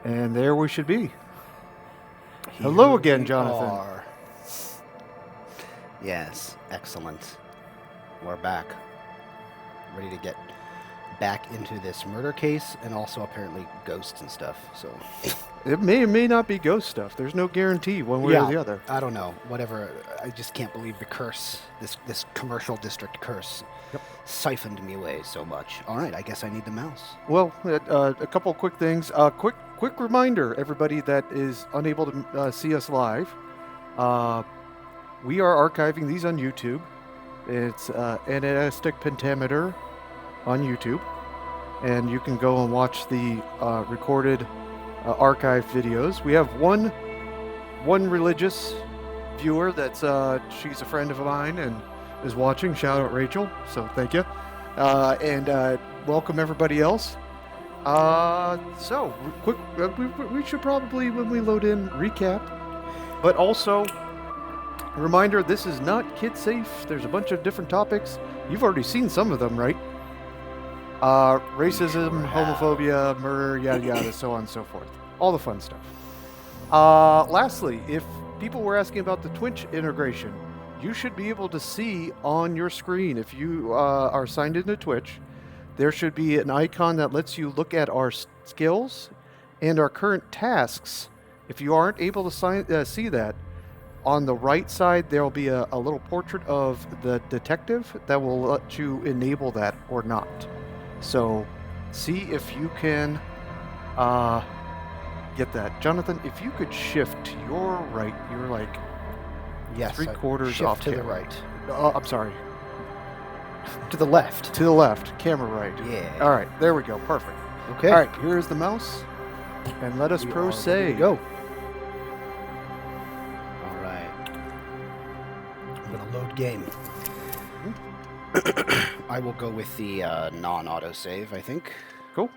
And there we should be. Here Hello again, we Jonathan. are. Yes, excellent. We're back. Ready to get back into this murder case and also apparently ghosts and stuff. So It may or may not be ghost stuff. There's no guarantee one way or the other. I don't know. Whatever. I just can't believe the curse, this commercial district curse, siphoned me away so much. All right, I guess I need the mouse. Well, a couple quick things. Quick reminder, everybody that is unable to see us live. We are archiving these on YouTube. It's Anastic Pentameter on YouTube, and you can go and watch the recorded archive videos. We have one religious viewer that's she's a friend of mine and is watching. Shout out Rachel. So thank you, and welcome everybody else. So quick, we should probably, when we load in, recap, but also reminder: this is not kid safe. There's a bunch of different topics. You've already seen some of them, right? Racism, homophobia, murder, yada yada, so on and so forth. All the fun stuff. Lastly, if people were asking about the Twitch integration, you should be able to see on your screen, if you are signed into Twitch, there should be an icon that lets you look at our skills and our current tasks. If you aren't able to see that, on the right side, there will be a little portrait of the detective that will let you enable that or not. So, see if you can get that. Jonathan, if you could shift to your right, you're like three-quarters off to camera. the right. I'm sorry. To the left. To the left, camera right. Yeah. All right, there we go. Perfect. Okay. All right, here's the mouse, and let us We are proceed. ready to go. All right. I'm gonna load game. I will go with the non-auto save, I think. Cool.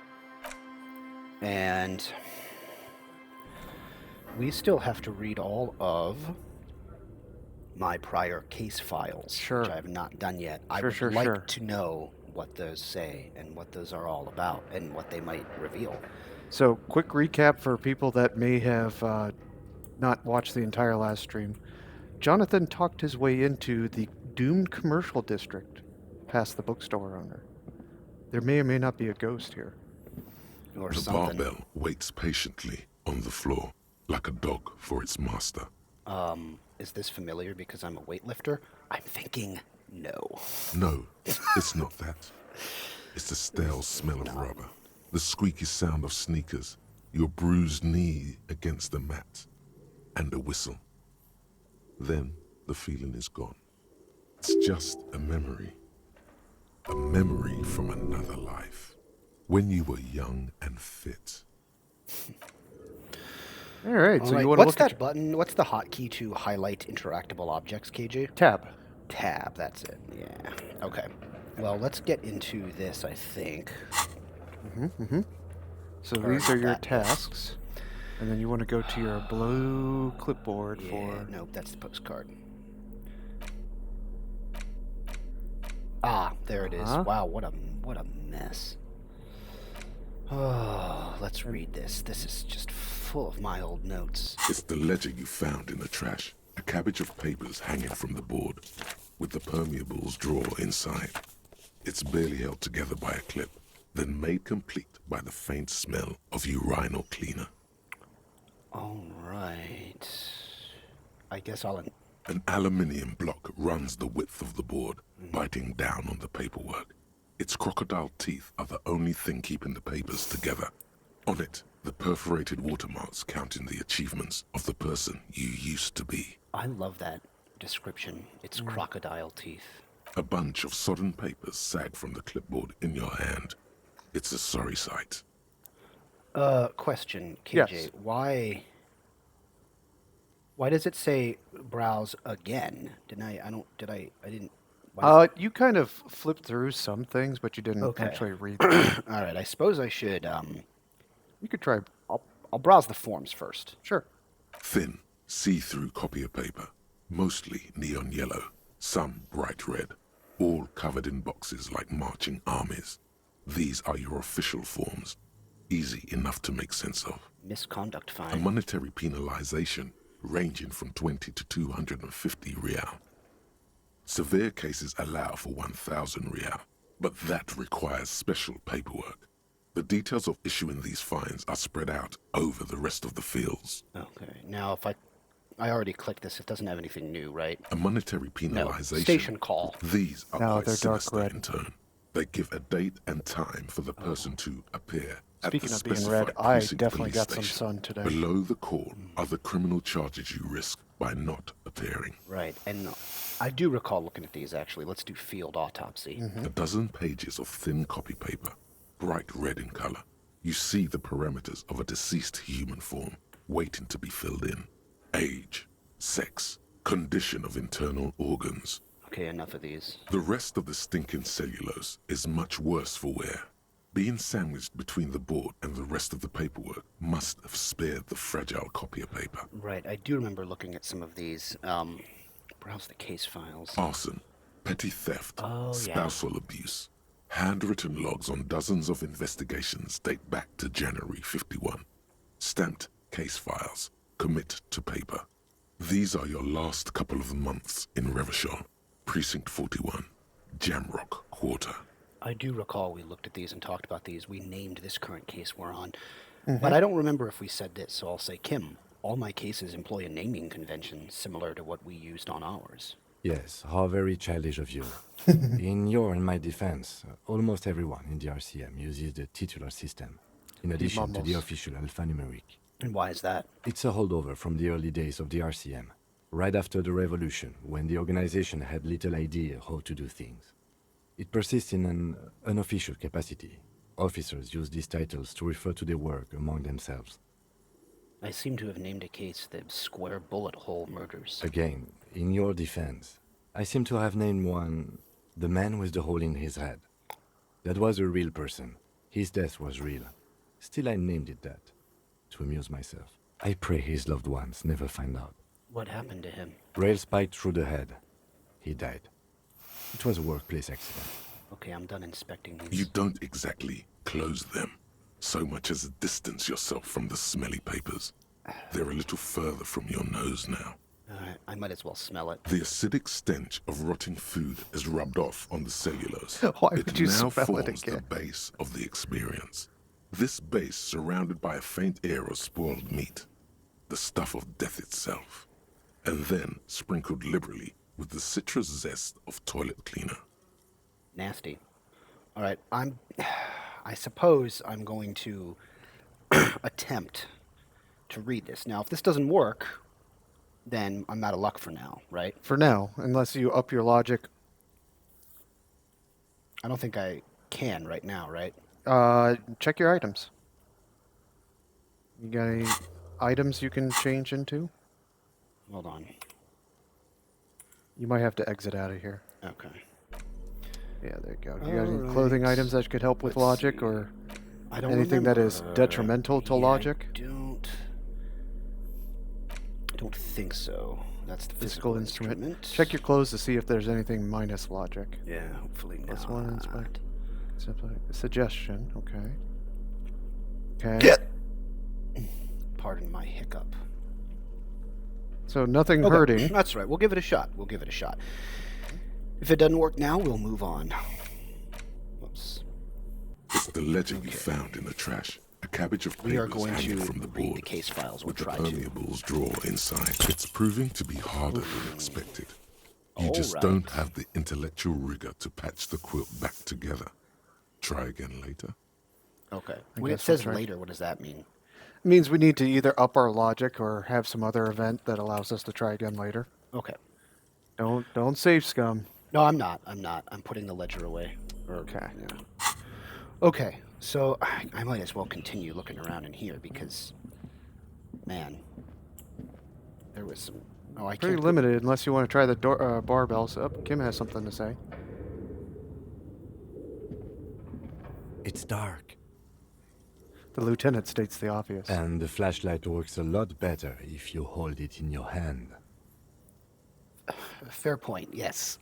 And we still have to read all of my prior case files, Sure. which I have not done yet. I Sure, would sure, like sure. to know what those say and what those are all about and what they might reveal. So, quick recap for people that may have not watched the entire last stream. Jonathan talked his way into the doomed commercial district past the bookstore owner. There may or may not be a ghost here. Or The something. barbell waits patiently on the floor, like a dog for its master. Is this familiar because I'm a weightlifter? I'm thinking no. No, it's not that. It's the stale smell of rubber, the squeaky sound of sneakers, your bruised knee against the mat, and a whistle. Then the feeling is gone. It's just a memory from another life, when you were young and fit. All right, All so right, you want to what's look at that button? What's the hotkey to highlight interactable objects, KJ? tab. Tab, that's it. Yeah. Okay. Well, let's get into this, I think. So Or these are your that. tasks, and then you want to go to your blue clipboard Yeah, for. nope, that's the postcard. Ah, there it is. Uh-huh. Wow, what a mess. Oh, let's read this. This is just full of my old notes. It's the ledger you found in the trash, a cabbage of papers hanging from the board, with the permeables drawer inside. It's barely held together by a clip, then made complete by the faint smell of urinal cleaner. All right. I guess I'll... An aluminium block runs the width of the board, biting down on the paperwork. Its crocodile teeth are the only thing keeping the papers together. On it, the perforated watermarks counting the achievements of the person you used to be. I love that description. It's crocodile teeth. A bunch of sodden papers sag from the clipboard in your hand. It's a sorry sight. Question, KJ. Yes. Why does it say browse again? I didn't. You kind of flipped through some things, but you didn't Okay. actually read them. All right, I suppose I should, You could try. I'll browse the forms first. Sure. Thin, see-through copier paper, mostly neon yellow, some bright red, all covered in boxes like marching armies. These are your official forms. easy enough to make sense of. Misconduct A fine. monetary penalization ranging from 20 to 250 real. Severe cases allow for 1,000 real, but that requires special paperwork. The details of issuing these fines are spread out over the rest of the fields. Okay. Now, if I already clicked this, it doesn't have anything new, right? A monetary No. penalization. Station call. These are No, quite they're dark sinister red. in turn. They give a date and time for the person to appear at Speaking the of being specified red, I precinct definitely police got some station. sun today. Below the call are the criminal charges you risk by not appearing. Right. And I do recall looking at these, actually. Let's do field autopsy. A dozen pages of thin copy paper, bright red in color. You see the parameters of a deceased human form waiting to be filled in. Age, sex, condition of internal organs. Okay, enough of these. The rest of the stinking cellulose is much worse for wear. Being sandwiched between the board and the rest of the paperwork must have spared the fragile copier paper. Right. I do remember looking at some of these. Browse the case files. Arson, petty theft, Oh, yeah. spousal abuse. Handwritten logs on dozens of investigations date back to January 51. Stamped case files, commit to paper. These are your last couple of months in Revachol, Precinct 41, Jamrock Quarter. I do recall we looked at these and talked about these. We named this current case we're on. But I don't remember if we said this, so I'll say, Kim, all my cases employ a naming convention similar to what we used on ours. Yes, how very childish of you. In your and my defense, almost everyone in the RCM uses the titular system, in addition to the mumbles. official alphanumeric. And why is that? It's a holdover from the early days of the RCM, right after the revolution, when the organization had little idea how to do things. It persists in an unofficial capacity. Officers use these titles to refer to their work among themselves. I seem to have named a case the square bullet hole murders. Again, in your defense, I seem to have named one the man with the hole in his head. That was a real person. His death was real. Still, I named it that, to amuse myself. I pray his loved ones never find out. What happened to him? Rail spiked through the head. He died. It was a workplace accident. Okay, I'm done inspecting these. You don't exactly close them, so much as distance yourself from the smelly papers. They're a little further from your nose now. I might as well smell it. The acidic stench of rotting food is rubbed off on the cellulose. Why it would you now smell it forms the again? base of the experience. This base surrounded by a faint air of spoiled meat, the stuff of death itself, and then sprinkled liberally with the citrus zest of toilet cleaner. Nasty. All right, I suppose I'm going to attempt to read this. Now, if this doesn't work, then I'm out of luck for now, right? For now, unless you up your logic. I don't think I can right now, right? Check your items. You got any items you can change into? Hold on. You might have to exit out of here. Okay. Yeah, there you go. You got any Alright. clothing items that could help with Let's logic, see. or I don't anything that is remember. detrimental to Yeah, logic? I don't think so. That's the Physical physical instrument. Check your clothes to see if there's anything minus logic. Yeah, hopefully not. Plus one inspect. Suggestion. Okay. Okay. Get! Pardon my hiccup. So nothing Okay, hurting. That's right. We'll give it a shot. We'll give it a shot. If it doesn't work now, we'll move on. Whoops. It's the ledger you found in the trash. A cabbage of We are papers going hanging to from the read board the case files. We'll with the try to. permeables drawer inside. It's proving to be harder than expected. You just All don't right. have the intellectual rigor to patch the quilt back together. Try again later. Okay. I When it guess we'll says try. later, what does that mean? It means we need to either up our logic or have some other event that allows us to try again later. Okay. Don't save scum. No, I'm not. I'm putting the ledger away. Okay. Yeah. Okay. So I might as well continue looking around in here because, man, there was some. Oh, I Pretty can't. limited unless you want to try the barbells. Up. Kim has something to say. It's dark, The lieutenant states the obvious. and the flashlight works a lot better if you hold it in your hand. Fair point. Yes.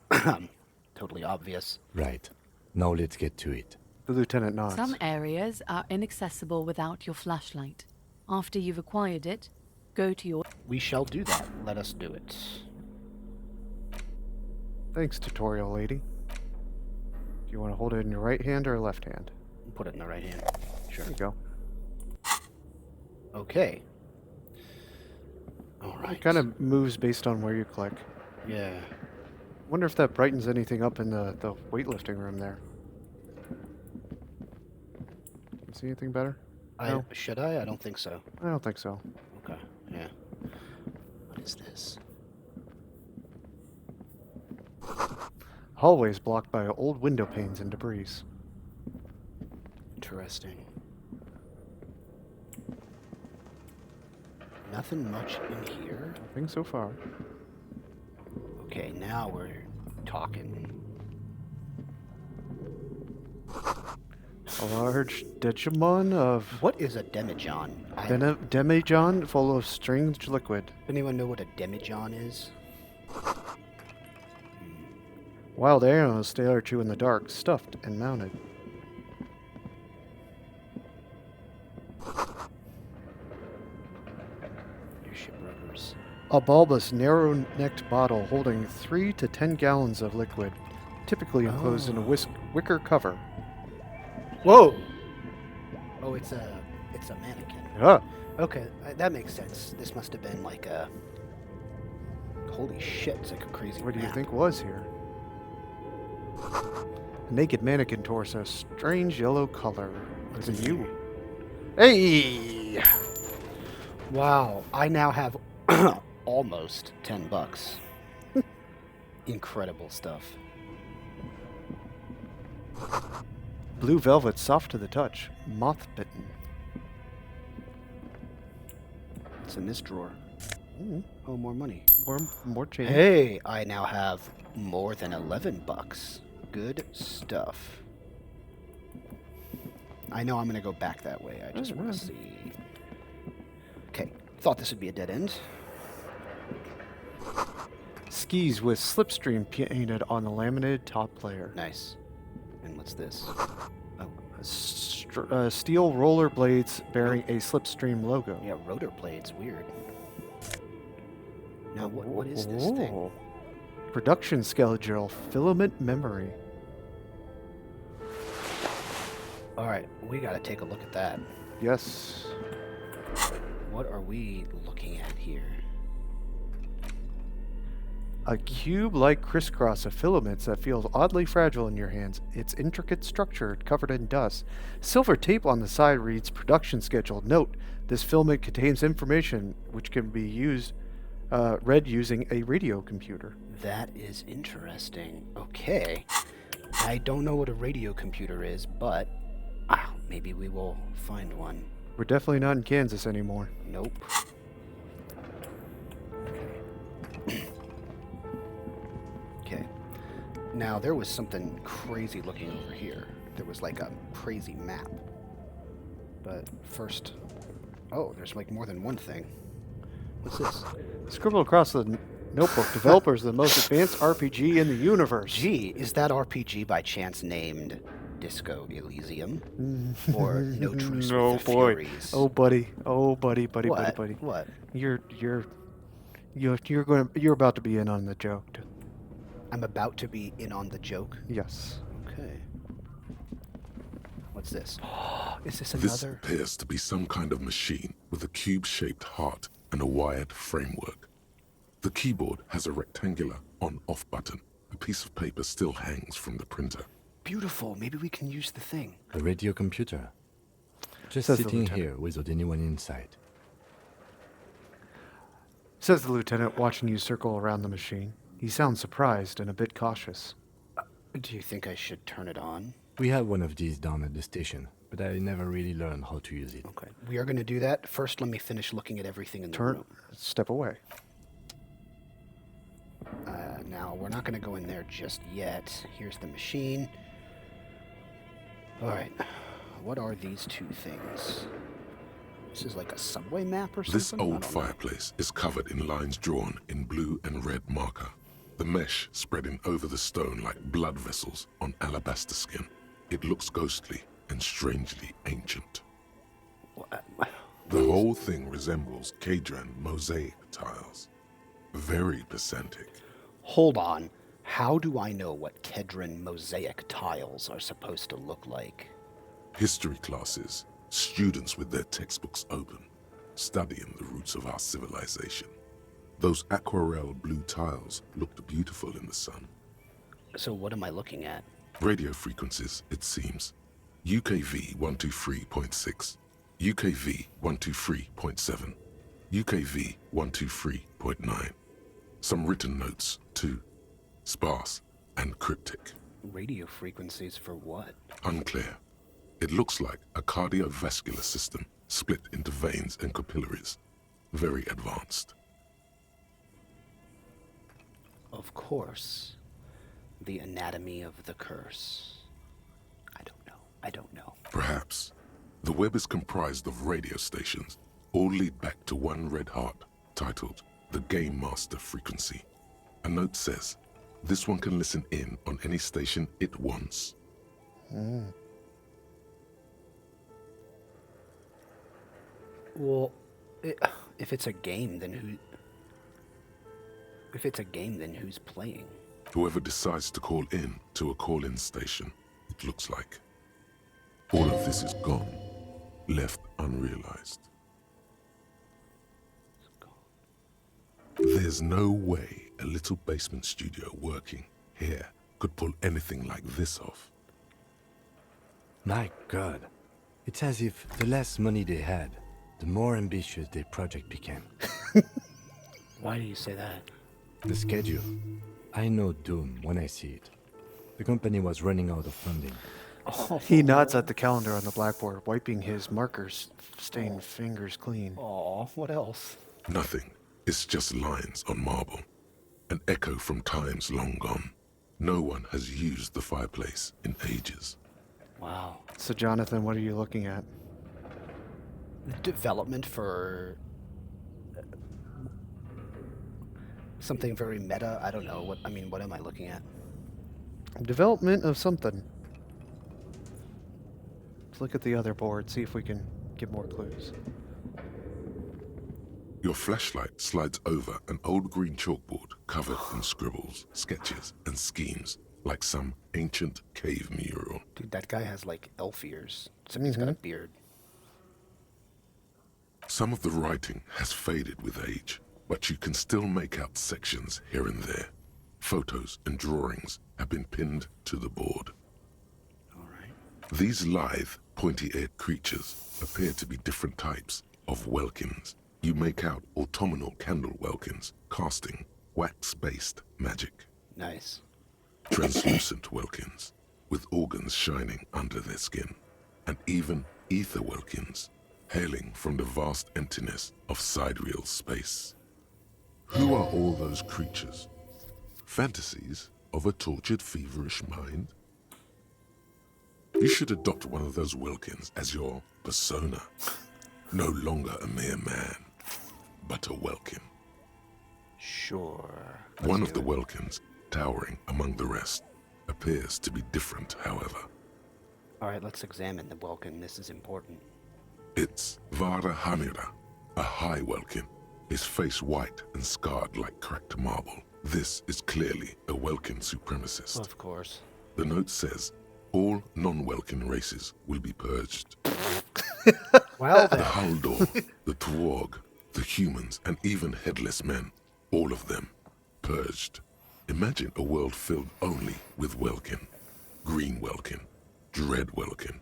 Totally obvious. Right. Now let's get to it. The lieutenant nods. Some areas are inaccessible without your flashlight. After you've acquired it, go to your... We shall do that. Let us do it. Thanks, tutorial lady. Do you want to hold it in your right hand or left hand? Put it in the right hand. Sure. There you go. Okay. All right. It kind of moves based on where you click. Yeah. Wonder if that brightens anything up in the weightlifting room there. You see anything better? No? Should I? I don't think so. I don't think so. Okay. Yeah. What is this? Hallways blocked by old window panes and debris. Interesting. Nothing much in here. Nothing so far. Okay, now we're talking. A large Digimon of What is a demijohn? demijohn full of strange liquid. Anyone know what a demijohn is? Wild animals stare at you in the dark, stuffed and mounted. Your shipwreckers. A bulbous, narrow-necked bottle holding 3 to 10 gallons of liquid, typically enclosed in a wicker cover. Whoa! Oh, it's a mannequin. Yeah. Okay, that makes sense. This must have been like a. Holy shit! It's like a crazy. What do you map. think was here? A naked mannequin torso, strange yellow color. What's Is it in you? Hey! Wow! I now have almost $10. Incredible stuff. Blue velvet, soft to the touch, moth bitten. What's in this drawer? Ooh, Oh, more money. more change. Hey, I now have more than $11. Good stuff. I know I'm gonna go back that way. I just want Alright. to see. Okay, thought this would be a dead end. Skis with slipstream painted on the laminated top layer. Nice. And what's this? Oh, Steel roller blades bearing a slipstream logo. yeah, rotor blades. Weird. Now, what is this thing? Ooh. Production schedule, filament memory. All right, we gotta take a look at that. Yes. What are we looking at here? A cube-like crisscross of filaments that feels oddly fragile in your hands. Its intricate structure covered in dust. Silver tape on the side reads production schedule. Note, this filament contains information which can be read using a radio computer. That is interesting. Okay. I don't know what a radio computer is, but maybe we will find one. We're definitely not in Kansas anymore. Nope. Okay. Now, there was something crazy looking over here. There was like a crazy map. But first... Oh, there's like more than one thing. What's this? Scribbled across the notebook, developers of the most advanced RPG in the universe. Gee, is that RPG by chance named Disco Elysium? Or No Truce No, with the boy. Furies? Oh, buddy. Oh, buddy. What? What? You're about to be in on the joke. I'm about to be in on the joke. Yes. Okay. What's this? Is this This another? appears to be some kind of machine with a cube-shaped heart and a wired framework. The keyboard has a rectangular on-off button. A piece of paper still hangs from the printer. Beautiful. Maybe we can use the thing. A radio computer. Just Says the sitting lieutenant. here without anyone inside. Says the lieutenant, watching you circle around the machine. He sounds surprised and a bit cautious. Do you think I should turn it on? We have one of these down at the station, but I never really learned how to use it. Okay. We are going to do that. First, let me finish looking at everything in the room. Step away. Now, we're not going to go in there just yet. Here's the machine. All right. What are these two things? This is like a subway map or something? This I old don't know. fireplace is covered in lines drawn in blue and red marker. The mesh spreading over the stone like blood vessels on alabaster skin. It looks ghostly and strangely ancient. What? The whole thing resembles Kadran mosaic tiles. Very pedantic. Hold on. How do I know what Kedron mosaic tiles are supposed to look like? History classes, students with their textbooks open, studying the roots of our civilization. Those aquarelle blue tiles looked beautiful in the sun. So what am I looking at? Radio frequencies, it seems. UKV 123.6, UKV 123.7, UKV 123.9. Some written notes, too. Sparse and cryptic. Radio frequencies for what? Unclear. It looks like a cardiovascular system split into veins and capillaries. Very advanced. Of course. The anatomy of the curse. I don't know. Perhaps. The web is comprised of radio stations, all lead back to one red heart, titled the Game Master Frequency. A note says, this one can listen in on any station it wants. Well, if it's a game, then who's playing? Whoever decides to call in to a call-in station, it looks like. All of this is gone, left unrealized. There's no way a little basement studio working here could pull anything like this off. My God. It's as if the less money they had, the more ambitious their project became. Why do you say that? The schedule. I know doom when I see it. The company was running out of funding. He nods at the calendar on the blackboard, wiping his marker-stained fingers clean. Aw, what else? Nothing. It's just lines on marble. An echo from times long gone. No one has used the fireplace in ages. Wow. So, Jonathan, what are you looking at? Development for something very meta. I don't know. What am I looking at? Development of something. Let's look at the other board, see if we can get more clues. Your flashlight slides over an old green chalkboard covered in scribbles, sketches, and schemes, like some ancient cave mural. Dude, that guy has like elf ears, except he's got a beard. Some of the writing has faded with age, but you can still make out sections here and there. Photos and drawings have been pinned to the board. All right. These lithe, pointy-eared creatures appear to be different types of welkins. You make out autumnal candle welkins casting wax-based magic. Nice. Translucent welkins, with organs shining under their skin, and even ether welkins, hailing from the vast emptiness of sidereal space. Who are all those creatures? Fantasies of a tortured, feverish mind? You should adopt one of those welkins as your persona. No longer a mere man, but a welkin. Sure. One of the welkins, towering among the rest, appears to be different, however. All right, let's examine the Welkin. This is important. It's Vara Hamira, a high welkin, his face white and scarred like cracked marble. This is clearly a Welkin supremacist. Of course. The note says, all non-Welkin races will be purged. Well, The then. Haldor, the Twarg, the humans, and even headless men, all of them, purged. Imagine a world filled only with Welkin, Green Welkin, Dread Welkin,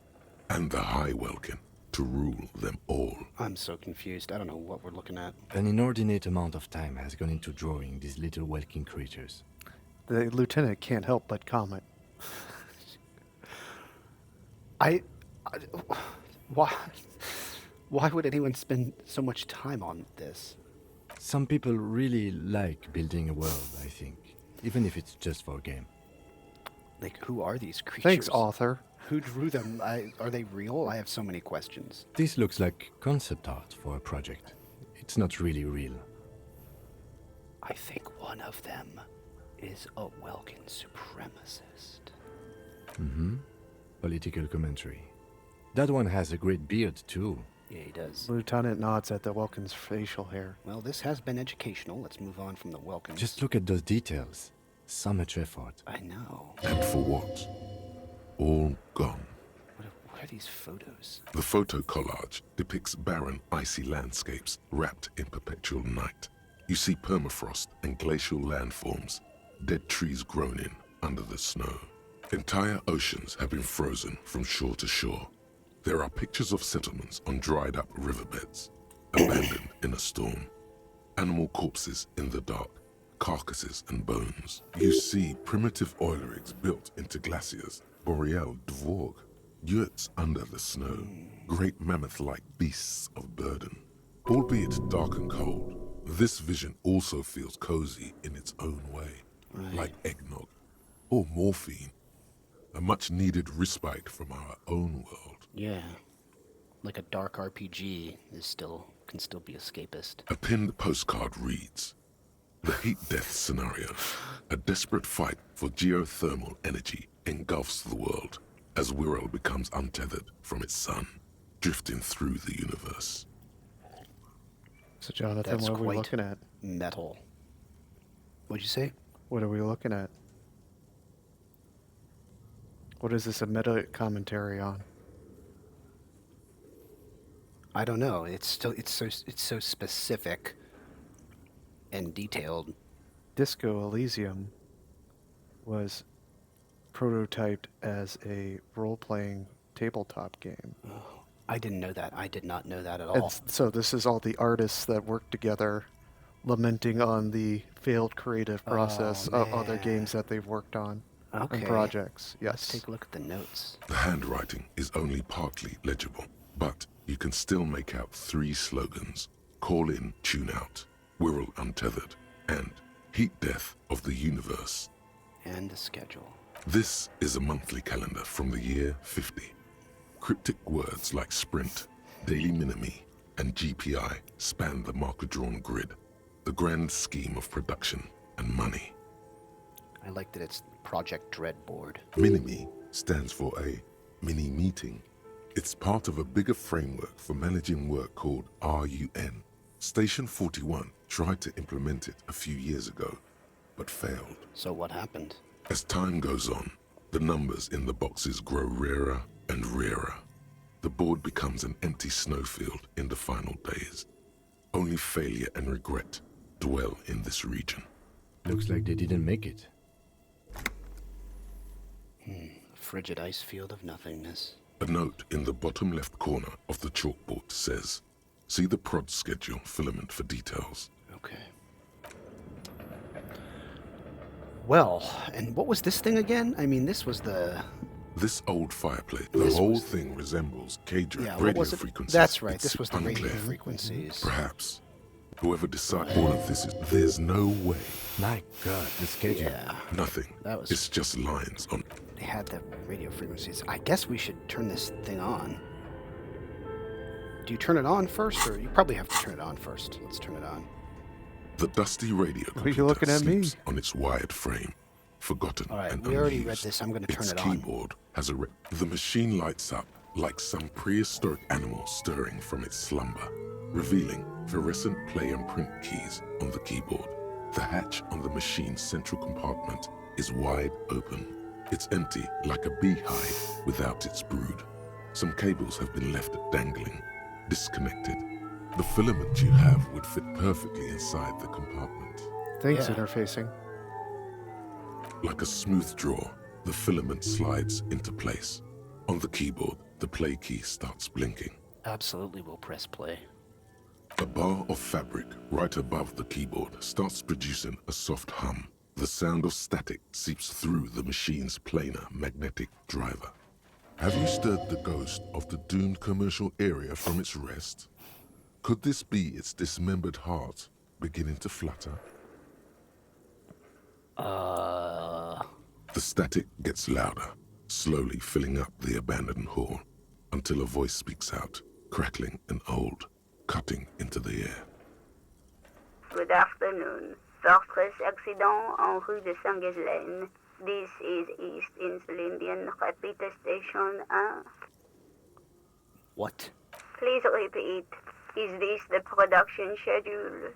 and the High Welkin to rule them all. I'm so confused. I don't know what we're looking at. An inordinate amount of time has gone into drawing these little welking creatures. The lieutenant can't help but comment. Why would anyone spend so much time on this? Some people really like building a world, I think, even if it's just for a game. Like, who are these creatures? Thanks, author. Who drew them? Are they real? I have so many questions. This looks like concept art for a project. It's not really real. I think one of them is a Welkin supremacist. Political commentary. That one has a great beard, too. Yeah, he does. Lieutenant nods at the Welkin's facial hair. Well, this has been educational. Let's move on from the Welkins. Just look at those details. So much effort. I know. And for what? All gone. What are these photos? The photo collage depicts barren, icy landscapes wrapped in perpetual night. You see permafrost and glacial landforms, dead trees grown in under the snow. Entire oceans have been frozen from shore to shore. There are pictures of settlements on dried-up riverbeds, abandoned in a storm. Animal corpses in the dark, carcasses and bones. You see primitive oil rigs built into glaciers, boreal dvorg, yurts under the snow, great mammoth-like beasts of burden. Albeit dark and cold, this vision also feels cozy in its own way, like eggnog or morphine, a much-needed respite from our own world. Yeah. Like a dark RPG can still be escapist. A pinned postcard reads, "The heat death scenario, a desperate fight for geothermal energy engulfs the world as Wirral becomes untethered from its sun, drifting through the universe." So, Jonathan, That's what are we quite looking at? metal. What'd you say? What are we looking at? What is this a meta commentary on? I don't know. It's so specific and detailed. Disco Elysium was prototyped as a role-playing tabletop game. I didn't know that. I did not know that at all. So this is all the artists that worked together lamenting on the failed creative process of other man. games that they've worked on Okay. and projects. Let's Yes. take a look at the notes. The handwriting is only partly legible, but you can still make out 3 slogans: Call in, Tune Out, Wirral Untethered, and Heat Death of the Universe. And the schedule. This is a monthly calendar from the year 50. Cryptic words like sprint, daily minimi, and GPI span the marker-drawn grid, the grand scheme of production and money. I like that it's Project Dread board. Minimi stands for a mini-meeting. It's part of a bigger framework for managing work called RUN. Station 41 tried to implement it a few years ago, but failed. So what happened? As time goes on, the numbers in the boxes grow rarer and rarer. The board becomes an empty snowfield in the final days. Only failure and regret dwell in this region. Looks like they didn't make it. A frigid ice field of nothingness. A note in the bottom left corner of the chalkboard says, "See the prod schedule filament for details." Okay. Well, and what was this thing again? I mean, this was the... This old fireplace, the This whole was- thing resembles Cadre Yeah, what radio was it? frequencies. That's right. It's This was the radio unclear. frequencies. Perhaps. Whoever decides all of this is, there's no way. My God, the schedule. Yeah, Nothing. That was- It's just lines on. they had the radio frequencies. I guess we should turn this thing on. Do you turn it on first, or you probably have to turn it on first? Let's turn it on. The dusty radio Why are you computer looking at me? sleeps on its wired frame, forgotten All right, and we already read unused. this. I'm going to turn Its it on. keyboard has a. The machine lights up like some prehistoric animal stirring from its slumber, revealing fluorescent play and print keys on the keyboard. The hatch on the machine's central compartment is wide open. It's empty like a beehive without its brood. Some cables have been left dangling, disconnected. The filament you have would fit perfectly inside the compartment. Thanks, Yeah. interfacing. Like a smooth draw, the filament slides into place. On the keyboard, the play key starts blinking. Absolutely, we'll press play. A bar of fabric right above the keyboard starts producing a soft hum. The sound of static seeps through the machine's planar magnetic driver. Have you stirred the ghost of the doomed commercial area from its rest? Could this be its dismembered heart beginning to flutter? The static gets louder, slowly filling up the abandoned hall, until a voice speaks out, crackling and old, cutting into the air. Good afternoon. Fortress accident en rue de Saint-Ghislaine. This is East Insulindian Repeater Station. What? Please repeat. Is this the production schedule?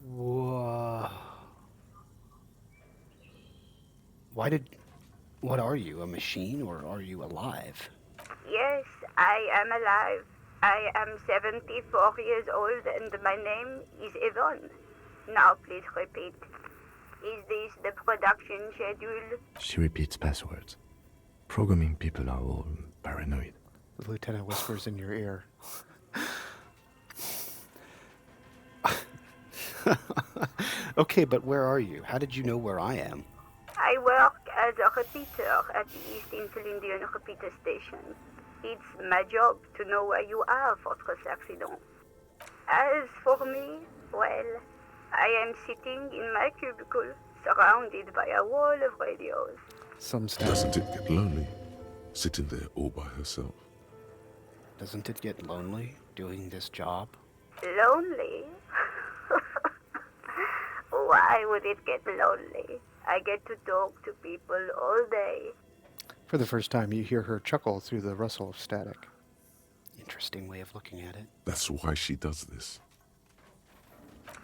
Whoa. What are you, a machine, or are you alive? Yes, I am alive. I am 74 years old and my name is Yvonne. Now please repeat. Is this the production schedule? She repeats passwords. Programming people are all paranoid. The lieutenant whispers in your ear. Okay, but where are you? How did you know where I am? I work as a repeater at the East Insulindian Repeater Station. It's my job to know where you are, Fortress Accident. As for me, well, I am sitting in my cubicle, surrounded by a wall of radios. Some static. Doesn't it get lonely, sitting there all by herself? Doesn't it get lonely doing this job? Lonely? Why would it get lonely? I get to talk to people all day. For the first time, you hear her chuckle through the rustle of static. Interesting way of looking at it. That's why she does this.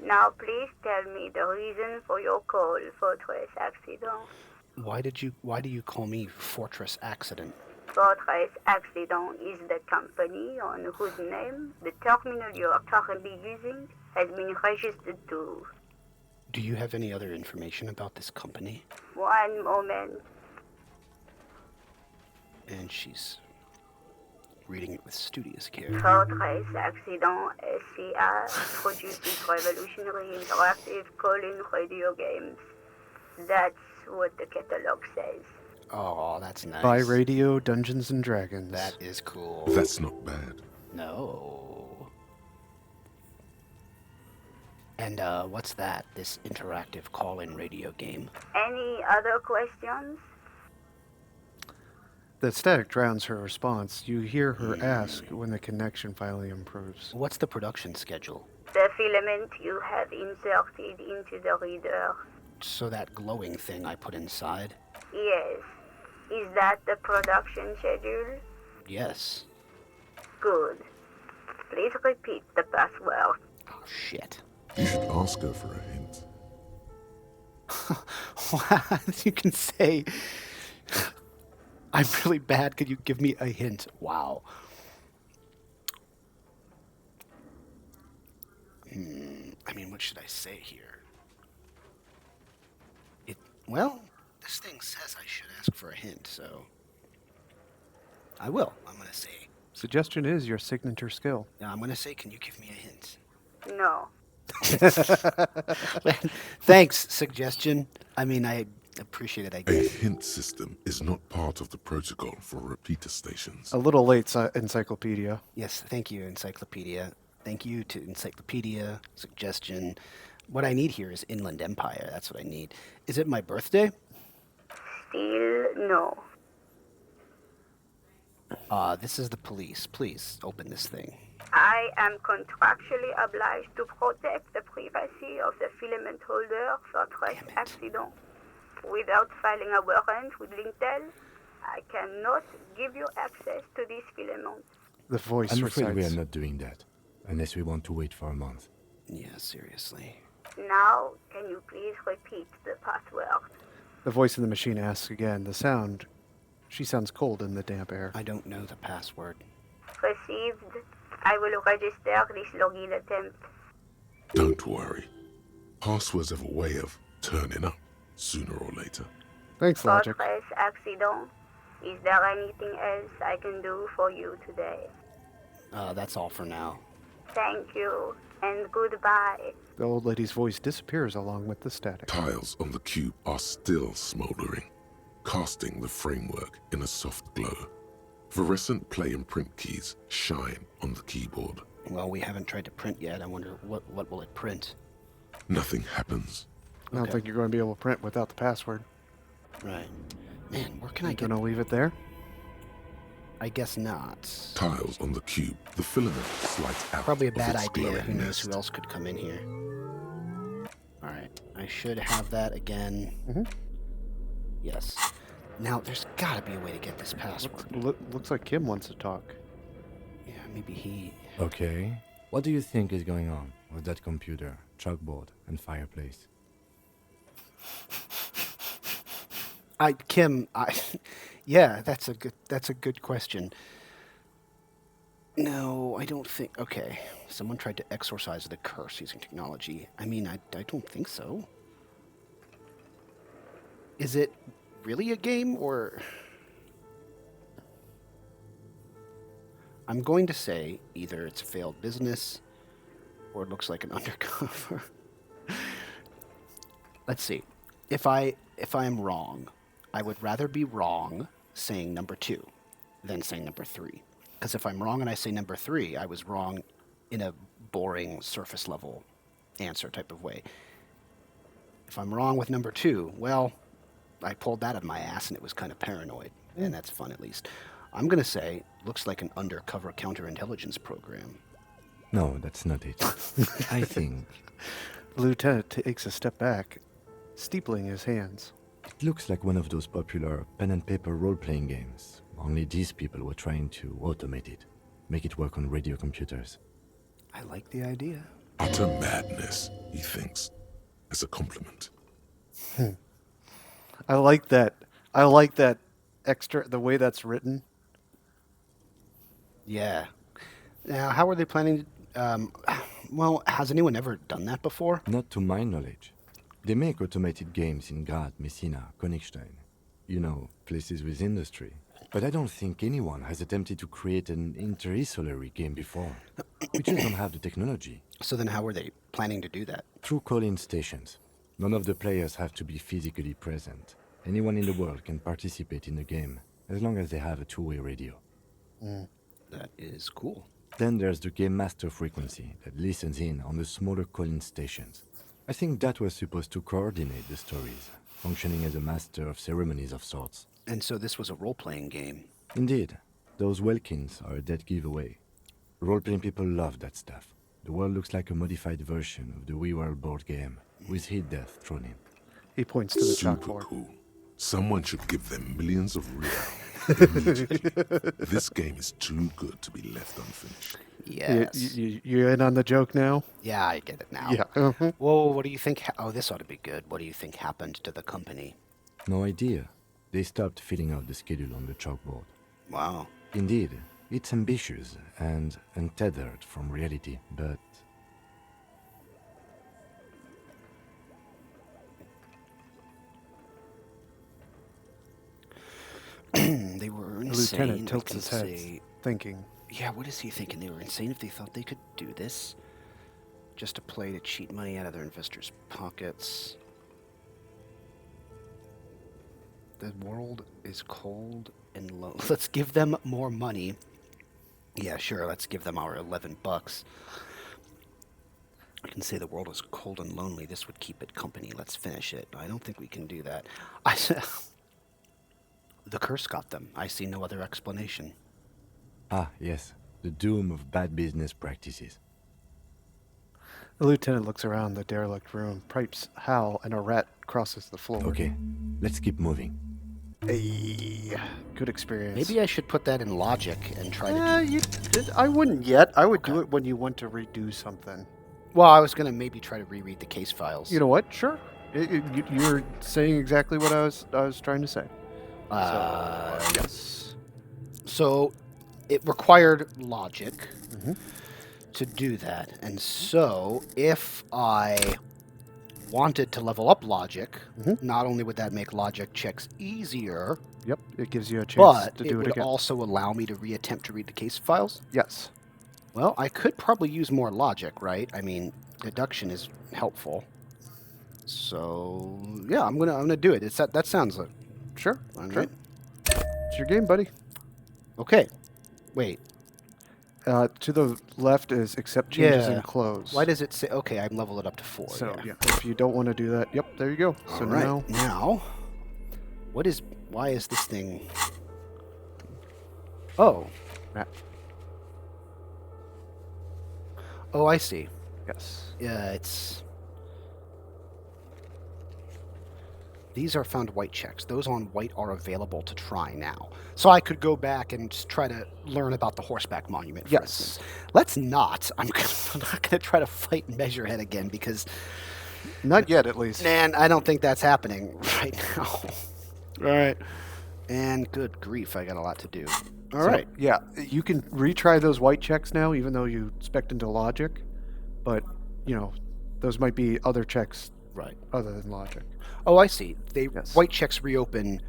Now please tell me the reason for your call, Fortress Accident. Why do you call me Fortress Accident? Fortress Accident is the company on whose name the terminal you are currently using has been registered to. Do you have any other information about this company? One moment. And she's reading it with studious care. Fortress Accident SCA produces revolutionary interactive call-in radio games. That's what the catalog says. Oh, that's nice. By radio, Dungeons and Dragons. That is cool. That's not bad. No. And what's that? This interactive call-in radio game? Any other questions? The static drowns her response. You hear her ask when the connection finally improves. What's the production schedule? The filament you have inserted into the reader. So that glowing thing I put inside? Yes. Is that the production schedule? Yes. Good. Please repeat the password. Oh, shit. You should ask her for a hint. You can say, I'm really bad. Could you give me a hint? Wow. I mean, what should I say here? Well, this thing says I should ask for a hint, so I will. I'm going to say, Suggestion is your signature skill. I'm going to say, can you give me a hint? No. Thanks, suggestion. I mean, I appreciate it, I A guess. hint system is not part of the protocol for repeater stations. A little late, Encyclopedia. Yes, thank you, Encyclopedia. Thank you to Encyclopedia, suggestion. What I need here is Inland Empire. That's what I need. Is it my birthday? Still no. This is the police. Please open this thing. I am contractually obliged to protect the privacy of the filament holder for Fortress Damn it. Accident. Without filing a warrant with Lintel, I cannot give you access to this filament. The voice I'm afraid we are recites. not doing that, unless we want to wait for a month. Yeah, seriously. Now, can you please repeat the password? The voice in the machine asks again. She sounds cold in the damp air. I don't know the password. Received. I will register this login attempt. Don't worry. Passwords have a way of turning up sooner or later. Thanks, Logic. Fortress Accident. Is there anything else I can do for you today? That's all for now. Thank you, and goodbye. The old lady's voice disappears along with the static. Tiles on the cube are still smoldering, casting the framework in a soft glow. Fluorescent play and print keys shine on the keyboard. Well, we haven't tried to print yet. I wonder what will it print? Nothing happens. I don't Okay. think you're going to be able to print without the password. Right. Man, where can I You get... going to leave it there? I guess not. Tiles on the cube. The filament slides out. Probably a of bad its idea. glowing Who knows nest. who else could come in here? Alright, I should have that again. Mhm. Yes. Now, there's gotta be a way to get this password. Looks like Kim wants to talk. Yeah, maybe he... Okay. What do you think is going on with that computer, chalkboard, and fireplace? Kim, yeah, that's a good question. No, I don't think... Okay, someone tried to exorcise the curse using technology. I mean, I don't think so. Is it really a game, or... I'm going to say either it's a failed business, or it looks like an undercover. Let's see. If I am wrong, I would rather be wrong saying number 2 than saying number 3. Because if I'm wrong and I say number 3, I was wrong in a boring surface level answer type of way. If I'm wrong with number 2, well, I pulled that out of my ass and it was kind of paranoid. And that's fun at least. I'm going to say, looks like an undercover counterintelligence program. No, that's not it. I think The lieutenant takes a step back, steepling his hands. it looks like one of those popular pen and paper role-playing games. Only these people were trying to automate it, make it work on radio computers. I like the idea. Utter madness, he thinks, as a compliment. I like that. I like that extra, the way that's written. Yeah. Now, how are they planning to... well, has anyone ever done that before? Not to my knowledge. They make automated games in Grad, Messina, Königstein. You know, places with industry. But I don't think anyone has attempted to create an interinsulary game before. We just don't have the technology. So then how are they planning to do that? Through call-in stations. None of the players have to be physically present. Anyone in the world can participate in the game, as long as they have a two-way radio. That is cool. Then there's the game master frequency that listens in on the smaller call-in stations. I think that was supposed to coordinate the stories, functioning as a master of ceremonies of sorts. And so this was a role-playing game. Indeed, those Welkins are a dead giveaway. Role-playing people love that stuff. The world looks like a modified version of the WeWorld board game, with hit death thrown in. He points to the Super chalkboard. cool. Someone should give them millions of real immediately. This game is too good to be left unfinished. Yes. You in on the joke now? Yeah, I get it now. Yeah. Uh-huh. Whoa, what do you think? Oh, this ought to be good. What do you think happened to the company? No idea. They stopped filling out the schedule on the chalkboard. Wow. Indeed, it's ambitious and untethered from reality, but They were The insane. lieutenant we tilts can his head, say. thinking. Yeah, what is he thinking? They were insane if they thought they could do this? Just a play to cheat money out of their investors' pockets. The world is cold and low. Let's give them more money. Yeah, sure, let's give them our $11. I can say the world is cold and lonely. This would keep it company. Let's finish it. I don't think we can do that. The curse got them. I see no other explanation. yes, the doom of bad business practices. The lieutenant looks around the derelict room, pipes howl, and a rat crosses the floor. Okay, let's keep moving. Hey, good experience. Maybe I should put that in logic and try to do... I wouldn't yet. I would do it when you want to redo something. Well, I was going to maybe try to reread the case files. You know what? Sure. You're saying exactly what I was trying to say. Yes. So it required logic to do that. And so if I wanted to level up logic, not only would that make logic checks easier, Yep. It gives you a chance but to it do it would again. also allow me to reattempt to read the case files. Yes. Well, I could probably use more logic, right? I mean, deduction is helpful. So yeah, I'm gonna do it. That sounds like Sure. all Sure. right. It's your game, buddy. Okay. Wait. To the left is accept changes Yeah. in clothes. Why does it say? Okay, I'm leveled it up to 4. So yeah, if you don't want to do that, yep, there you go. So All right. now, Why is this thing? Oh. map. Oh, I see. Yes. Yeah, it's... These are found white checks. Those on white are available to try now. So I could go back and just try to learn about the horseback monument, for Yes. instance. Let's not. I'm not going to try to fight Measurehead again because, Not yet, at least. man, I don't think that's happening right now. All right. And good grief, I got a lot to do. All So, right. Yeah, you can retry those white checks now, even though you spec'd into logic. But, those might be other checks Right. other than logic. Oh, I see. Yes. White checks reopen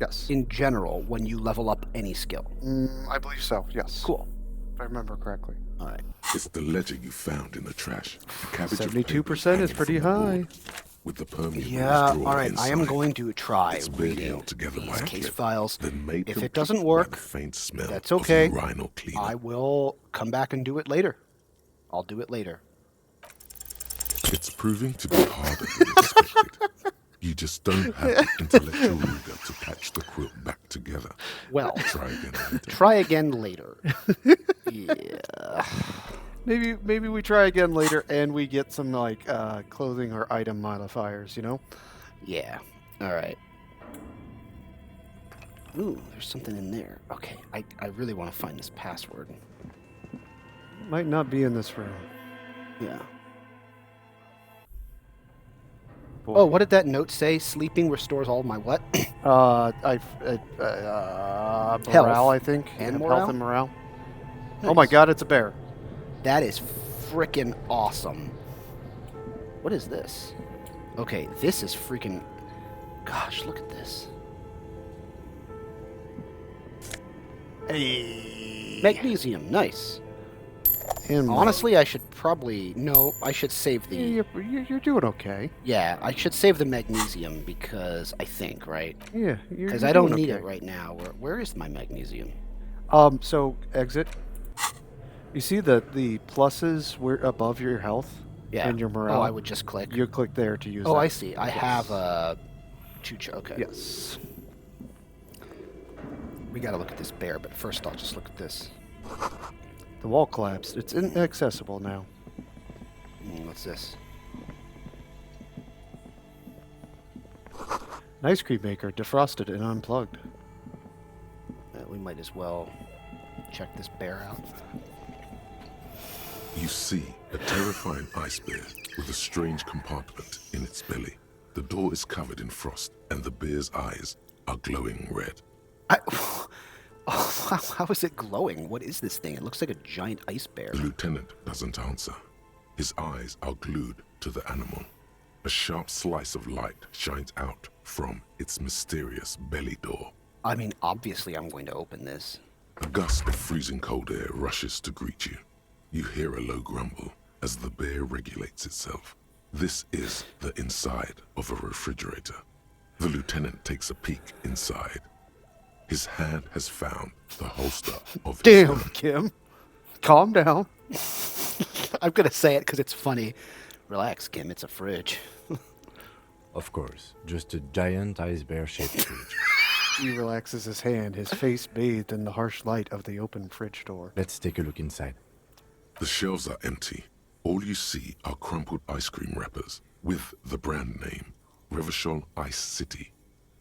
Yes. in general when you level up any skill. I believe so, yes. Cool. If I remember correctly. All right. It's the ledger you found in the trash. A cabbage of 72% papers is hanging pretty from the high. board, with the permeable Yeah, drawer all right. I am inside. going to try It's barely reading held together these by a case clip, files. then made If it complete doesn't by work, the faint smell that's of okay. urinal cleaner. I will come back and do it later. I'll do it later. It's proving to be harder than expected. You just don't have the intellectual rigor to patch the quilt back together. Well, Try again later. try again later. Yeah. Maybe we try again later and we get some clothing or item modifiers, Yeah. All right. Ooh, there's something in there. Okay, I really want to find this password. Might not be in this room. Yeah. Boy. Oh, what did that note say? Sleeping restores all my what? Morale, I think. And Yeah, morale? Health and morale. Oh my Nice. god, it's a bear. That is freaking awesome. What is this? Okay, this is freaking... Gosh, look at this. Hey. Magnesium, nice. And Honestly, I should probably... No, I should save the... you're doing okay. Yeah, I should save the magnesium because I think, right? Yeah, Because you're I don't doing need okay. it right now. Where is my magnesium? So exit. You see the pluses where above your health Yeah. and your morale? Oh, I would just click. You click there to use Oh, that. I see. I Yes. have okay. Yes. We gotta look at this bear, but first I'll just look at this. The wall collapsed. It's inaccessible now. What's this? An ice cream maker defrosted and unplugged. We might as well check this bear out. You see a terrifying ice bear with a strange compartment in its belly. The door is covered in frost, and the bear's eyes are glowing red. Oh, how is it glowing? What is this thing? It looks like a giant ice bear. The lieutenant doesn't answer. His eyes are glued to the animal. A sharp slice of light shines out from its mysterious belly door. I mean, obviously I'm going to open this. A gust of freezing cold air rushes to greet you. You hear a low grumble as the bear regulates itself. This is the inside of a refrigerator. The lieutenant takes a peek inside. His hand has found the holster of his Damn, gun. Kim. Calm down. I'm going to say it because it's funny. Relax, Kim, it's a fridge. Of course, just a giant ice bear-shaped fridge. He relaxes his hand, his face bathed in the harsh light of the open fridge door. Let's take a look inside. The shelves are empty. All you see are crumpled ice cream wrappers with the brand name, Revachol Ice City.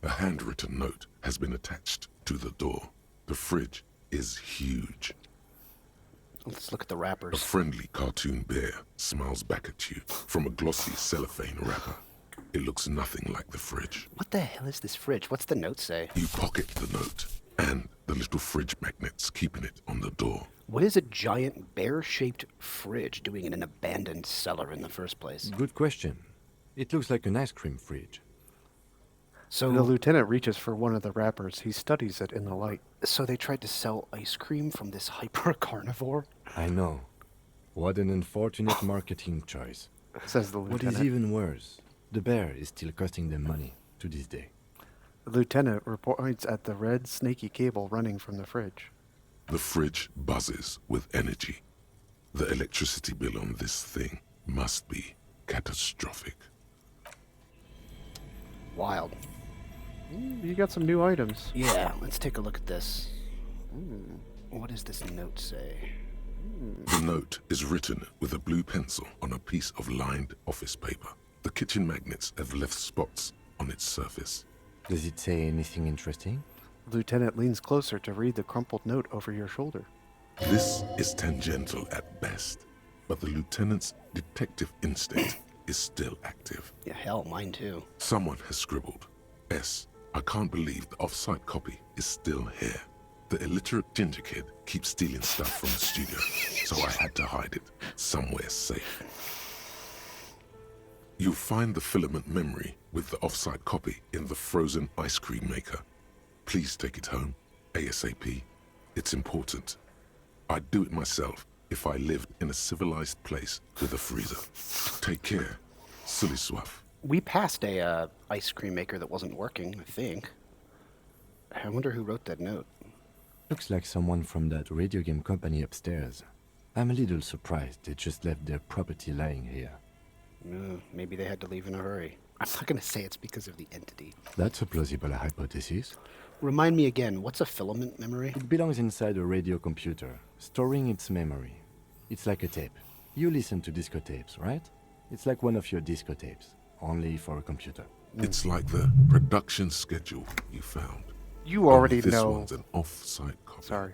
A handwritten note has been attached to the door. The fridge is huge. Let's look at the A wrappers. friendly cartoon bear smiles back at you from a glossy cellophane wrapper. It looks nothing like the fridge. What the hell is this fridge? What's the note say? You pocket the note and the little fridge magnets keeping it on the door. What is a giant bear-shaped fridge doing in an abandoned cellar in the first place? Good question. It looks like an ice cream fridge. So, The lieutenant reaches for one of the wrappers. He studies it in the light. so they tried to sell ice cream from this hyper-carnivore? I know. What an unfortunate marketing choice. Says the What lieutenant. is even worse, the bear is still costing them money to this day. The lieutenant points at the red, snaky cable running from the fridge. The fridge buzzes with energy. The electricity bill on this thing must be catastrophic. Wild. You got some new items. Yeah, let's take a look at this. What does this note say? The note is written with a blue pencil on a piece of lined office paper. The kitchen magnets have left spots on its surface. Does it say anything interesting? The lieutenant leans closer to read the crumpled note over your shoulder. This is tangential at best, but the lieutenant's detective instinct is still active. Yeah, hell, mine too. Someone has scribbled, S. I can't believe the off-site copy is still here. The illiterate ginger kid keeps stealing stuff from the studio, so I had to hide it somewhere safe. You'll find the filament memory with the off-site copy in the frozen ice cream maker. Please take it home, ASAP. It's important. I'd do it myself if I lived in a civilized place with a freezer. Take care. Silly Swaff. We passed a ice cream maker that wasn't working, I think. I wonder who wrote that note. Looks like someone from that radio game company upstairs. I'm a little surprised they just left their property lying here. Maybe they had to leave in a hurry. I'm not going to say it's because of the entity. That's a plausible hypothesis. Remind me again, what's a filament memory? It belongs inside a radio computer, storing its memory. It's like a tape. You listen to disco tapes, right? It's like one of your disco tapes, only for a computer. It's like the production schedule you found. You already Only this know. one's an off-site copy. Sorry.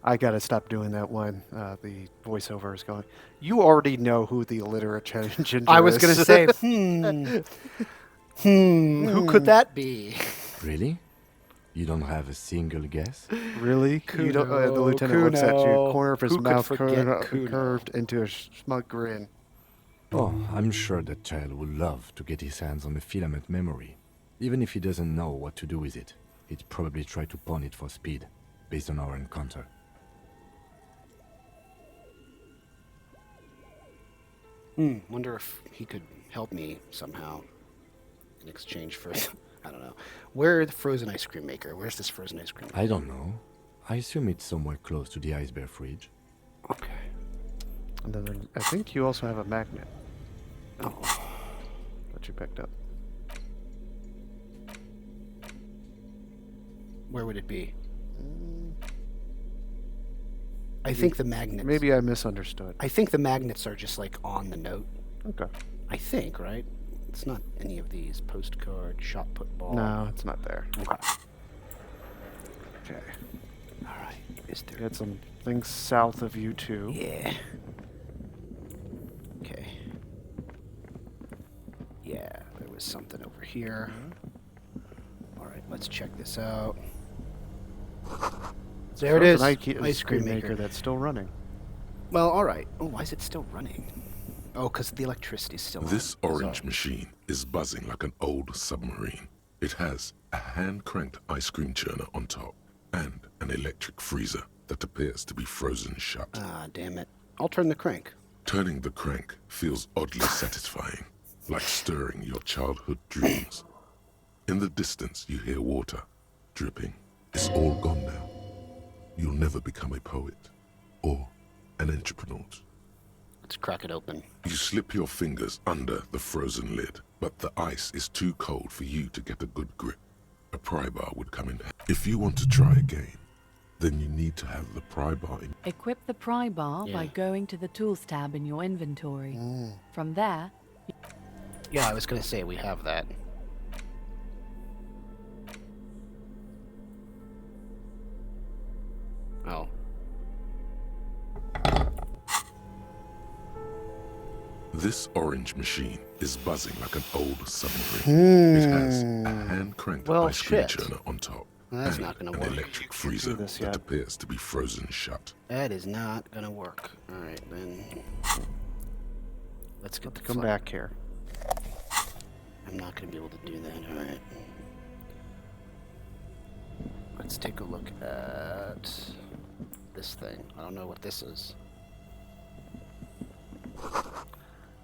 I gotta stop doing that when the voiceover is going. You already know who the illiterate ginger is. I was going to say, who could that be? Really? You don't have a single guess? Really? You don't, the Kuno, lieutenant looks at you, Kuno. corner of his Who could mouth forget Kuno? curved into a smug grin. Oh, I'm sure that child would love to get his hands on a filament memory. Even if he doesn't know what to do with it, he'd probably try to pawn it for speed, based on our encounter. Wonder if he could help me somehow in exchange for, I don't know. Where's the frozen ice cream maker? Where's this frozen ice cream maker? I don't know. I assume it's somewhere close to the ice bear fridge. Okay. And then I think you also have a magnet Oh, that you picked up. where would it be? I think the magnets. Maybe I misunderstood. I think the magnets are just like on the note. Okay. I think, right? It's not any of these postcard, shot put ball. No, it's not there. Okay. Okay. All right. Is You there? had some things south of you too. Yeah. Okay. Yeah, there was something over here. All right, let's check this out. There it is. Ice cream maker that's still running. Well, all right. Oh, why is it still running? Oh, because the electricity's still on. This orange So- machine is buzzing like an old submarine. It has a hand-cranked ice cream churner on top and an electric freezer that appears to be frozen shut. Ah, damn it. I'll turn the crank. Turning the crank feels oddly satisfying, like stirring your childhood dreams. In the distance, you hear water dripping. It's all gone now. You'll never become a poet or an entrepreneur. Let's crack it open. You slip your fingers under the frozen lid, but the ice is too cold for you to get a good grip. A pry bar would come in handy. If you want to try again, then you need to have the pry bar in. Equip the pry bar by Yeah. going to the Tools tab in your inventory. From there, Yeah, I was going to say we have that. Oh. This orange machine is buzzing like an old submarine. It has a hand-cranked Well, ice cream shit. churner on top That's and not gonna an work. electric freezer this that yet. appears to be frozen shut. That is not going to work. All right, then. Let's get the Come back here. I'm not going to be able to do that. All right. Let's take a look at this thing. I don't know what this is.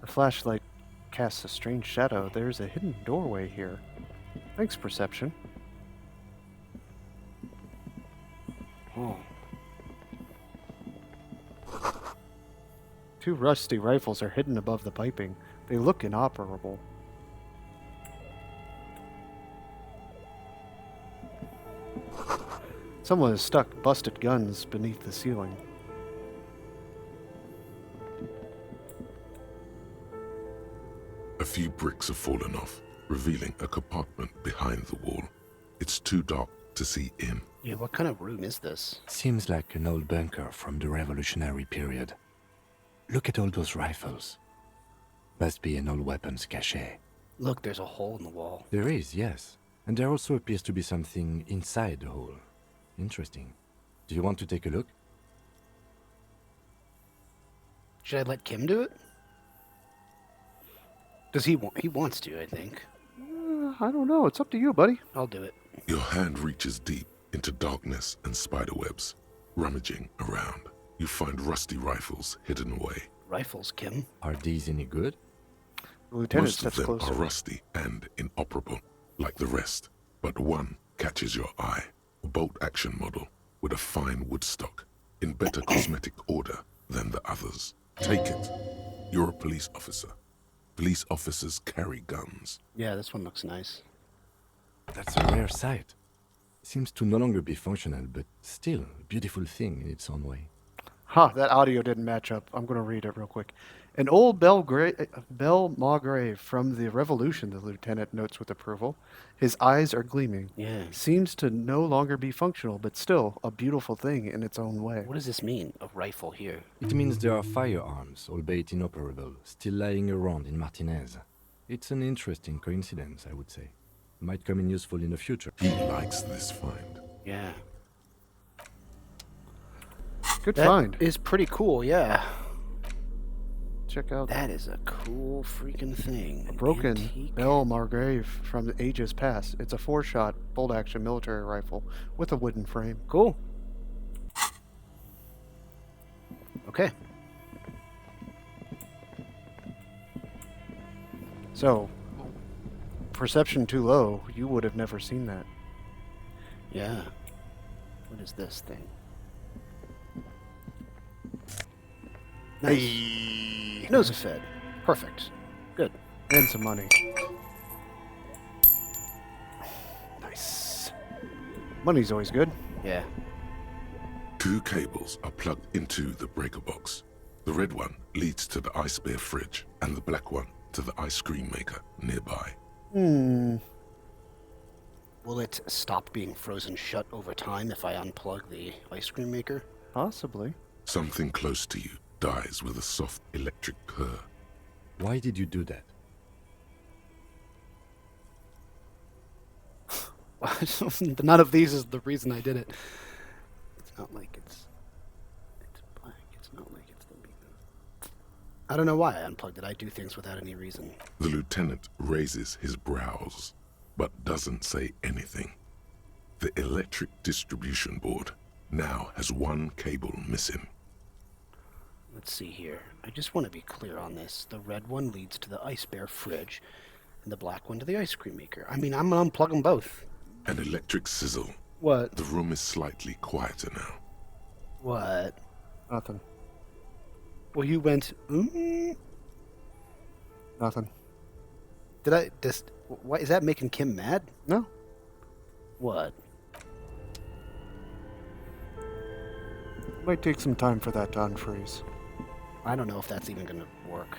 The flashlight casts a strange shadow. There's a hidden doorway here. Thanks, perception. Oh. Two rusty rifles are hidden above the piping. They look inoperable. Someone has stuck busted guns beneath the ceiling. A few bricks have fallen off, revealing a compartment behind the wall. It's too dark to see in. Yeah, what kind of room is this? Seems like an old bunker from the Revolutionary period. Look at all those rifles. Must be an old weapons cache. Look, there's a hole in the wall. There is, yes. And there also appears to be something inside the hole. Interesting. Do you want to take a look? Should I let Kim do it? Does he want? He wants to, I think. I don't know. It's up to you, buddy. I'll do it. Your hand reaches deep into darkness and spiderwebs. Rummaging around, you find rusty rifles hidden away. Rifles, Kim. Are these any good? The lieutenant Most of steps them closer. are rusty and inoperable, like the rest. But one catches your eye. A bolt-action model with a fine wood stock, in better cosmetic order than the others. Take it. You're a police officer. Police officers carry guns. Yeah, this one looks nice. That's a rare sight. Seems to no longer be functional, but still a beautiful thing in its own way. Ha, that audio didn't match up. I'm going to read it real quick. An old bell Magrave from the Revolution, the lieutenant notes with approval. His eyes are gleaming. Yeah. Seems to no longer be functional, but still a beautiful thing in its own way. What does this mean? A rifle here. It means there are firearms, albeit inoperable, still lying around in Martinez. It's an interesting coincidence, I would say. Might come in useful in the future. He likes this find. Yeah. Good That find. is pretty cool, yeah. Check out That is a cool freaking thing. a An broken antique. Bell Margrave from the ages past. It's a 4-shot bolt-action military rifle with a wooden frame. Cool. Okay. So, perception too low, you would have never seen that. Yeah. What is this thing? Nice. Nosafed. Perfect. Good. And some money. Nice. Money's always good. Yeah. 2 cables are plugged into the breaker box. The red one leads to the ice bear fridge, and the black one to the ice cream maker nearby. Will it stop being frozen shut over time if I unplug the ice cream maker? Possibly. Something close to you dies with a soft electric purr. Why did you do that? None of these is the reason I did it. It's not like it's black. It's not like it's the beacon. I don't know why I unplugged it. I do things without any reason. The lieutenant raises his brows, but doesn't say anything. The electric distribution board now has 1 cable missing. Let's see here. I just want to be clear on this. The red one leads to the ice bear fridge, and the black one to the ice cream maker. I mean, I'm gonna unplug them both. An electric sizzle. What? The room is slightly quieter now. What? Nothing. Well, you went. Nothing. Did I just? What is that making Kim mad? No. What? Might take some time for that to unfreeze. I don't know if that's even gonna work.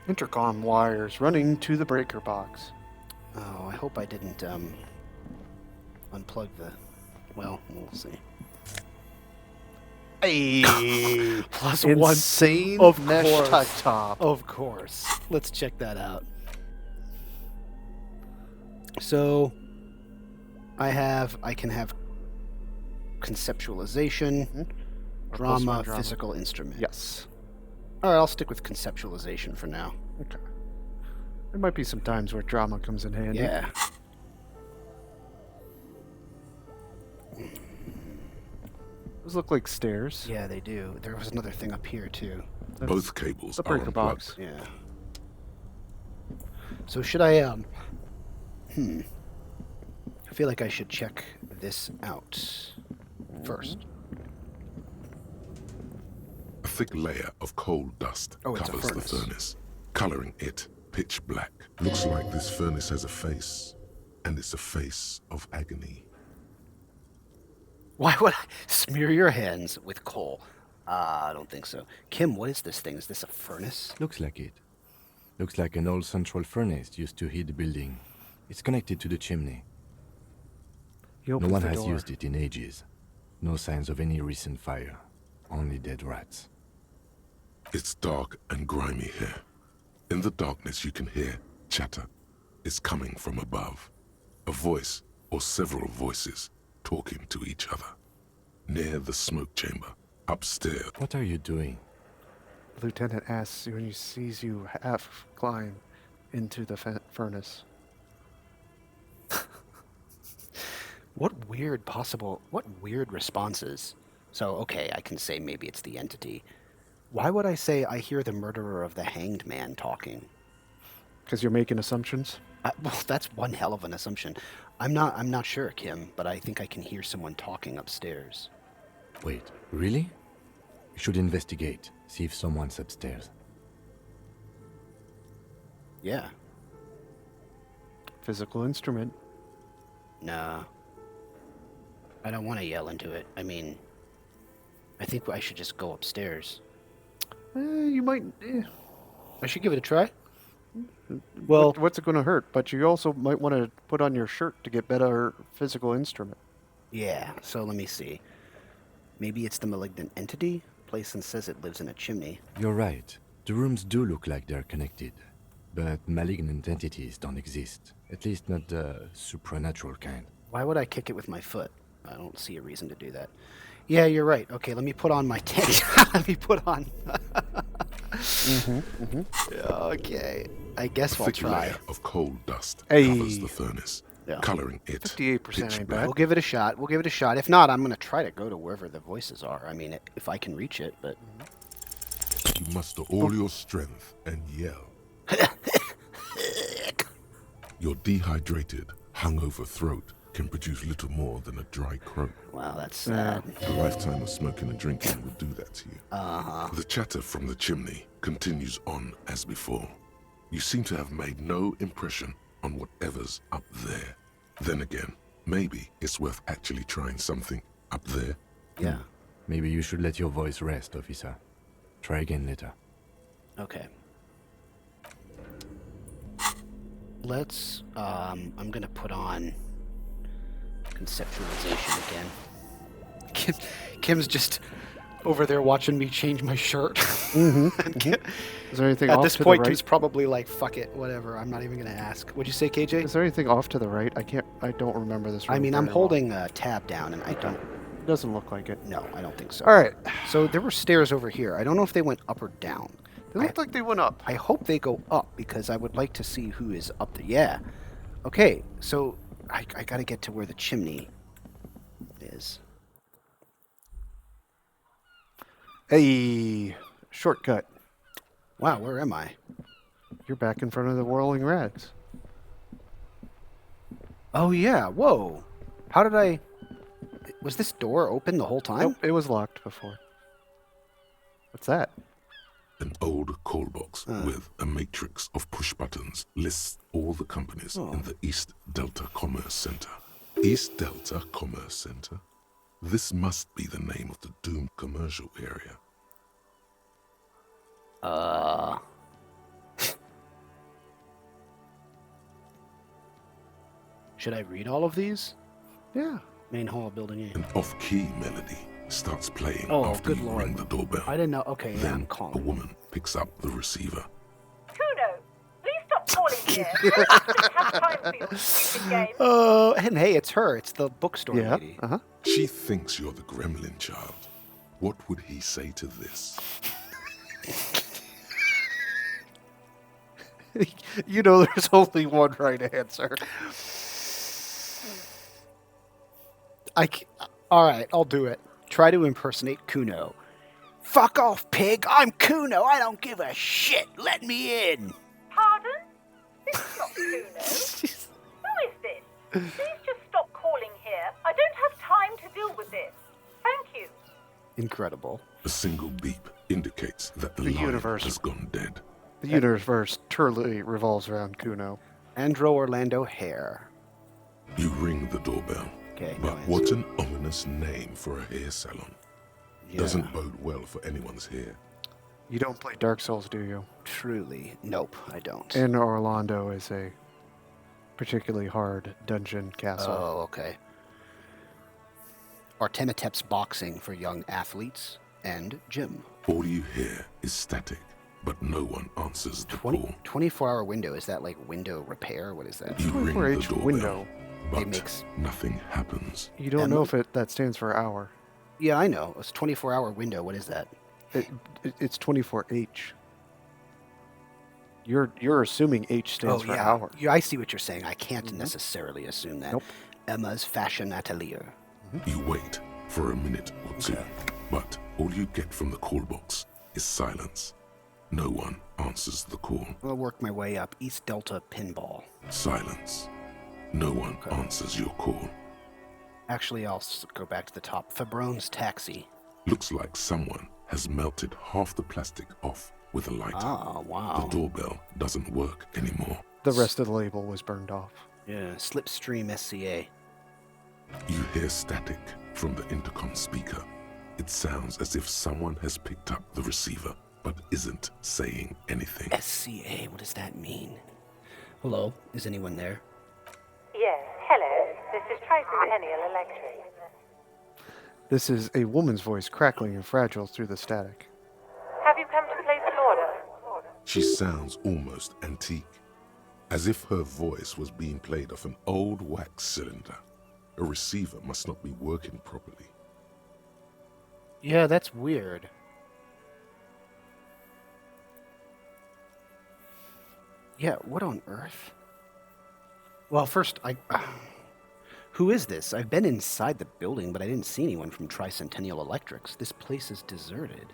Intercom wires running to the breaker box. Oh, I hope I didn't unplug the. Well, we'll see. Hey! Plus Insane Of mesh course. tie top. Of course. Let's check that out. So, I can have conceptualization, Or drama, drama. physical instrument. Yes. All right, I'll stick with conceptualization for now. Okay. There might be some times where drama comes in handy. Yeah. Those look like stairs. Yeah, they do. There was another thing up here too. That's Both cables the are breaker unplugged. box. Yeah. So should I I feel like I should check this out first. A thick layer of coal dust Oh, it's a covers the furnace. furnace, coloring it pitch black. Looks like this furnace has a face, and it's a face of agony. Why would I smear your hands with coal? I don't think so. Kim, what is this thing? Is this a furnace? Looks like it. Looks like an old central furnace used to heat the building. It's connected to the chimney. He No opens one the has door. used it in ages. No signs of any recent fire. Only dead rats. It's dark and grimy here. In the darkness you can hear chatter. It's coming from above. A voice or several voices talking to each other. Near the smoke chamber, upstairs. What are you doing? The lieutenant asks you when he sees you half climb into the furnace. What weird responses? So, okay, I can say maybe it's the entity. Why would I say I hear the murderer of the hanged man talking? Because you're making assumptions? Well, that's one hell of an assumption. I'm not sure, Kim, but I think I can hear someone talking upstairs. Wait, really? We should investigate. See if someone's upstairs. Yeah. Physical instrument. Nah. I don't want to yell into it. I mean, I think I should just go upstairs. You might... I should give it a try. Well, what's it going to hurt? But you also might want to put on your shirt to get better physical instrument. yeah, so let me see. Maybe it's the malignant entity? Playson says it lives in a chimney. You're right. The rooms do look like they're connected. But malignant entities don't exist. At least not the supernatural kind. Why would I kick it with my foot? I don't see a reason to do that. Yeah, you're right. Okay, let me put on my tank. Let me put on... Okay, I guess A I'll thick try. layer of coal dust Hey. covers the furnace, Yeah. coloring it 58% pitch ain't black. bad. We'll give it a shot. We'll give it a shot. If not, I'm going to try to go to wherever the voices are. I mean, if I can reach it, but... You muster all your strength and yell. Your dehydrated, hungover throat can produce little more than a dry croak. Wow, that's sad. A lifetime of smoking and drinking will do that to you. The chatter from the chimney continues on as before. You seem to have made no impression on whatever's up there. Then again, maybe it's worth actually trying something up there. Yeah. Maybe you should let your voice rest, officer. Try again later. Okay. Let's, I'm gonna put on conceptualization again. Kim's just over there watching me change my shirt. Is there anything At off this to point, the right? Kim's probably like, fuck it, whatever. I'm not even gonna ask. What'd you say, KJ? Is there anything off to the right? I don't remember this room I mean, I'm very well. holding a tab down and I don't, Doesn't look like it. no, I don't think so. All right. So there were stairs over here. I don't know if they went up or down. They looked like they went up. I hope they go up because I would like to see who is up there. Yeah. Okay, so I gotta get to where the chimney is. Hey, shortcut. Wow, where am I? You're back in front of the whirling rags. Oh yeah, whoa. How did I... Was this door open the whole time? Nope, it was locked before. What's that? An old call box with a matrix of push buttons lists all the companies in the East Delta Commerce Center. East Delta Commerce Center? This must be the name of the doomed commercial area. Should I read all of these? Yeah. Main hall, building A. An off-key melody starts playing Oh, after good you lord. ring the doorbell. I didn't know. Okay, yeah, I'm Then calm. a woman picks up the receiver. Kuno, please stop calling here. I don't have time for your stupid game. Oh, and hey, it's her. It's the bookstore Yeah. lady. Uh-huh. She thinks you're the gremlin child. What would he say to this? You know there's only one right answer. All right, I'll do it. Try to impersonate Kuno. Fuck off, pig. I'm Kuno. I don't give a shit. Let me in. Pardon? This is not Kuno. Who is this? Please just stop calling here. I don't have time to deal with this. Thank you. Incredible. A single beep indicates that the The line universe. has gone dead. The universe truly revolves around Kuno. Andro Orlando Hare. You ring the doorbell. Okay, no But answer. what an ominous name for a hair salon. Yeah, Doesn't bode well for anyone's hair. You don't play Dark Souls, do you? truly. Nope, I don't. And Orlando is a particularly hard dungeon castle. Oh, okay. Artemitep's boxing for young athletes and gym. All you hear is static, but no one answers the call. 24-hour window. Is that like window repair? What is that? You ring the 24H doorbell, window. but It makes- nothing happens. You don't Emma? know if that stands for hour. Yeah, I know. It's 24-hour window. What is that? It's 24H. You're assuming H stands for hour. Yeah, I see what you're saying. I can't necessarily assume that. Nope. Emma's fashion atelier. You wait for a minute or two, Okay. but all you get from the call box is silence. No one answers the call. I'll work my way up. East Delta Pinball. Silence. No one answers your call. Actually, I'll go back to the top. Fabrone's Taxi. Looks like someone has melted half the plastic off with a lighter. Ah, The wow. doorbell doesn't work anymore. The rest of the label was burned off. Yeah, Slipstream SCA. You hear static from the intercom speaker. It sounds as if someone has picked up the receiver, but isn't saying anything. SCA, what does that mean? Hello, is anyone there? Yes, hello. This is Tricentennial Electric. This is a woman's voice crackling and fragile through the static. Have you come to place an order? She sounds almost antique, as if her voice was being played off an old wax cylinder. A receiver must not be working properly. Yeah, that's weird. Yeah, what on earth? Well, first, who is this? I've been inside the building, but I didn't see anyone from Tricentennial Electrics. This place is deserted.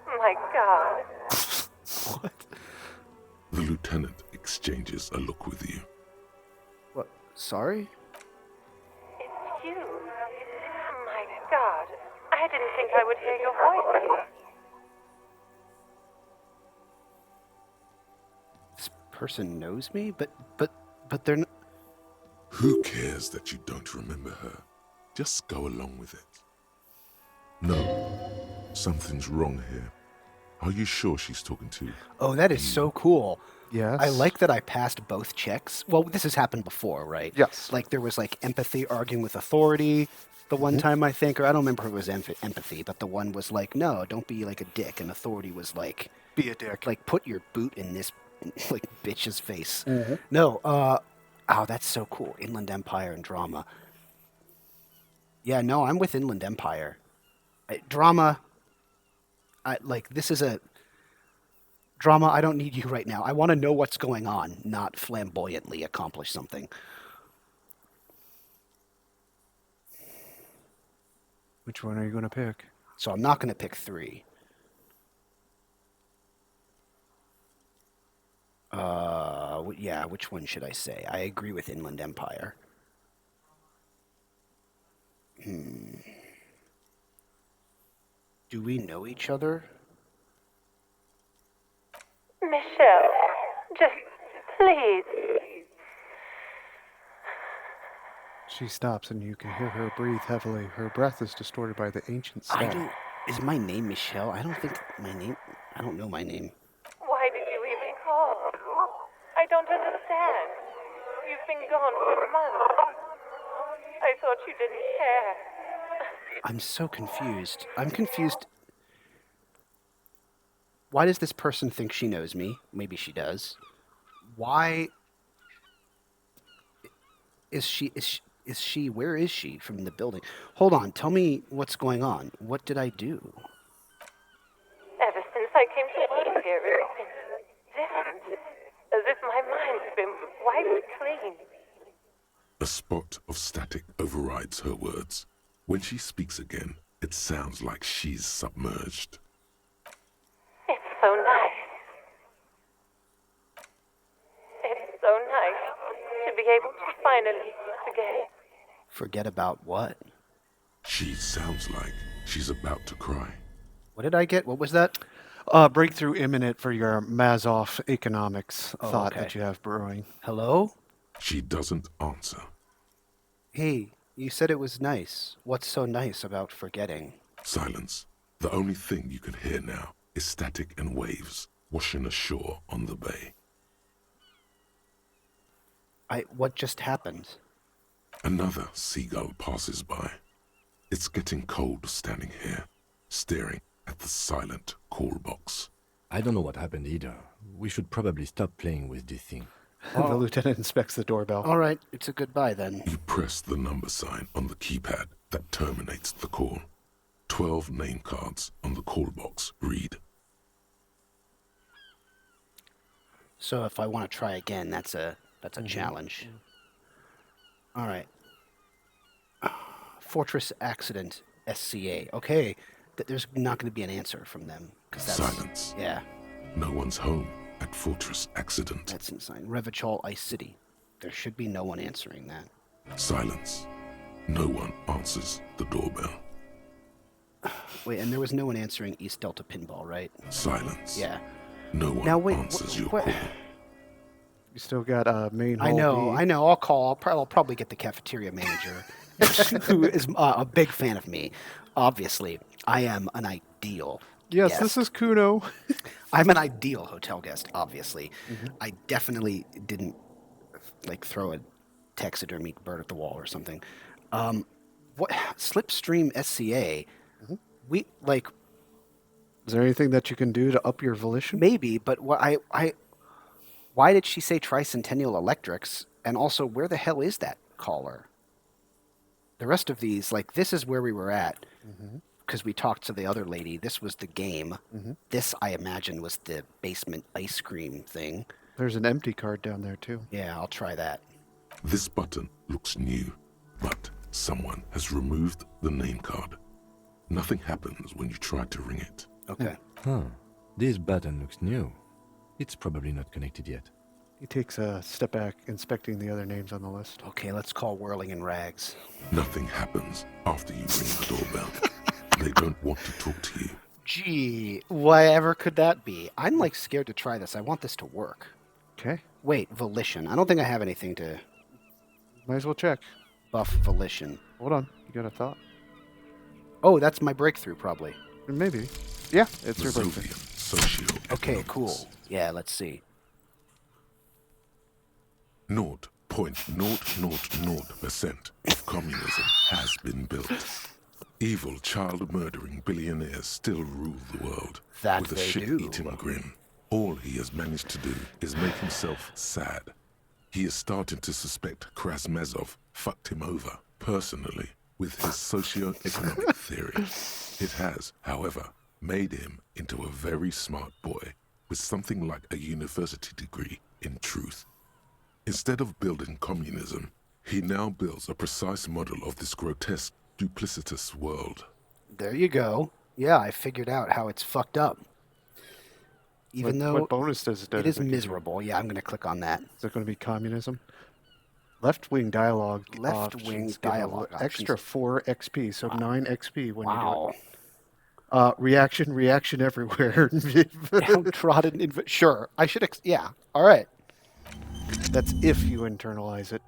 My God. What? The lieutenant exchanges a look with you. What? Sorry? It's you. My God. I didn't think I would hear your voice here. This person knows me, but they're not. Who cares that you don't remember her? Just go along with it. No, something's wrong here. Are you sure she's talking to you? Oh, that is so cool. Yes. I like that I passed both checks. Well, this has happened before, right? Yes. Like there was like empathy arguing with authority the one time, I think, or I don't remember if it was empathy, but the one was like, no, don't be like a dick. And authority was like, Be a dick. like put your boot in this like bitch's face. No, oh, that's so cool. Inland Empire and drama. Yeah, no, I'm with Inland Empire. Drama, this is a drama. I don't need you right now. I want to know what's going on, not flamboyantly accomplish something. Which one are you going to pick? So I'm not going to pick 3. Yeah, which one should I say? I agree with Inland Empire. Do we know each other? Michelle, just please. She stops and you can hear her breathe heavily. Her breath is distorted by the ancient static. Is my name Michelle? I don't think my name. I don't know my name. Why did you even call? I don't understand. You've been gone for months. I thought you didn't care. I'm so confused. I'm confused. Why does this person think she knows me? Maybe she does. Why is she? Where is she from the building? Hold on. Tell me what's going on. What did I do? Ever since I came to work here, it's been different. As if my mind's been wiped clean. A spot of static overrides her words. When she speaks again, it sounds like she's submerged. It's so nice. It's so nice to be able to finally forget. Forget about what? She sounds like she's about to cry. What did I get? What was that? Breakthrough imminent for your Mazoff economics thought okay. that you have brewing. Hello? She doesn't answer. Hey, You said it was nice. What's so nice about forgetting? Silence. The only thing you can hear now is static and waves washing ashore on the bay. What just happened? Another seagull passes by. It's getting cold standing here, staring at the silent call box. I don't know what happened either. We should probably stop playing with this thing. The lieutenant inspects the doorbell. All right, it's a goodbye then. You press the number sign on the keypad that terminates the call. 12 name cards on the call box read. So if I want to try again, that's a challenge. All right. Fortress Accident SCA. Okay, there's not going to be an answer from them. 'Cause that's, Silence. Yeah, No one's home at Fortress Accident. that's insane. Revachol Ice City. There should be no one answering that. Silence. No one answers the doorbell. Wait, and there was no one answering East Delta Pinball, right? Silence. Yeah. No one Now wait, answers your what? call. You still got main hall I know, B. I know. I'll call. I'll probably get the cafeteria manager, who is a big fan of me. Obviously, I am an ideal. Yes, guest. this is Kuno. I'm an ideal hotel guest. Obviously, I definitely didn't like throw a taxidermy bird at the wall or something. What Slipstream SCA? We like Is there anything that you can do to up your volition? maybe, but what why did she say Tricentennial Electrics? And also, where the hell is that caller? The rest of these, like, this is where we were at because we talked to the other lady. This was the game. This, I imagine, was the basement ice cream thing. There's an empty card down there too. Yeah, I'll try that. This button looks new, but someone has removed the name card. Nothing happens when you try to ring it. Okay. Huh. This button looks new. It's probably not connected yet. He takes a step back, inspecting the other names on the list. Okay, let's call Whirling in Rags. Nothing happens after you ring the doorbell. They don't want to talk to you. Gee, whatever could that be? I'm like scared to try this. I want this to work. Okay, Wait, Volition. I don't think I have anything to might as well check. buff Volition. Hold on, you got a thought? Oh, that's my breakthrough, probably. Maybe. Yeah, it's your birthday. Soviet socio. Okay, cool. Yeah, let's see. 0.000% of communism has been built. Evil, child-murdering billionaires still rule the world That with a they shit-eating do. grin. All he has managed to do is make himself sad. He is starting to suspect Krasmezov fucked him over personally with his socio-economic theory. It has, however, made him into a very smart boy with something like a university degree in truth. Instead of building communism, he now builds a precise model of this grotesque, duplicitous world. There you go. Yeah, I figured out how it's fucked up. Even though what bonus does it? it is miserable. Yeah, I'm going to click on that. Is it going to be communism? Left-wing dialogue. Left-wing options give a dialogue Extra options. 4 XP, so 9 XP when you Wow. do it. Reaction everywhere. Downtrodden. Sure. I should. Yeah. All right. That's if you internalize it.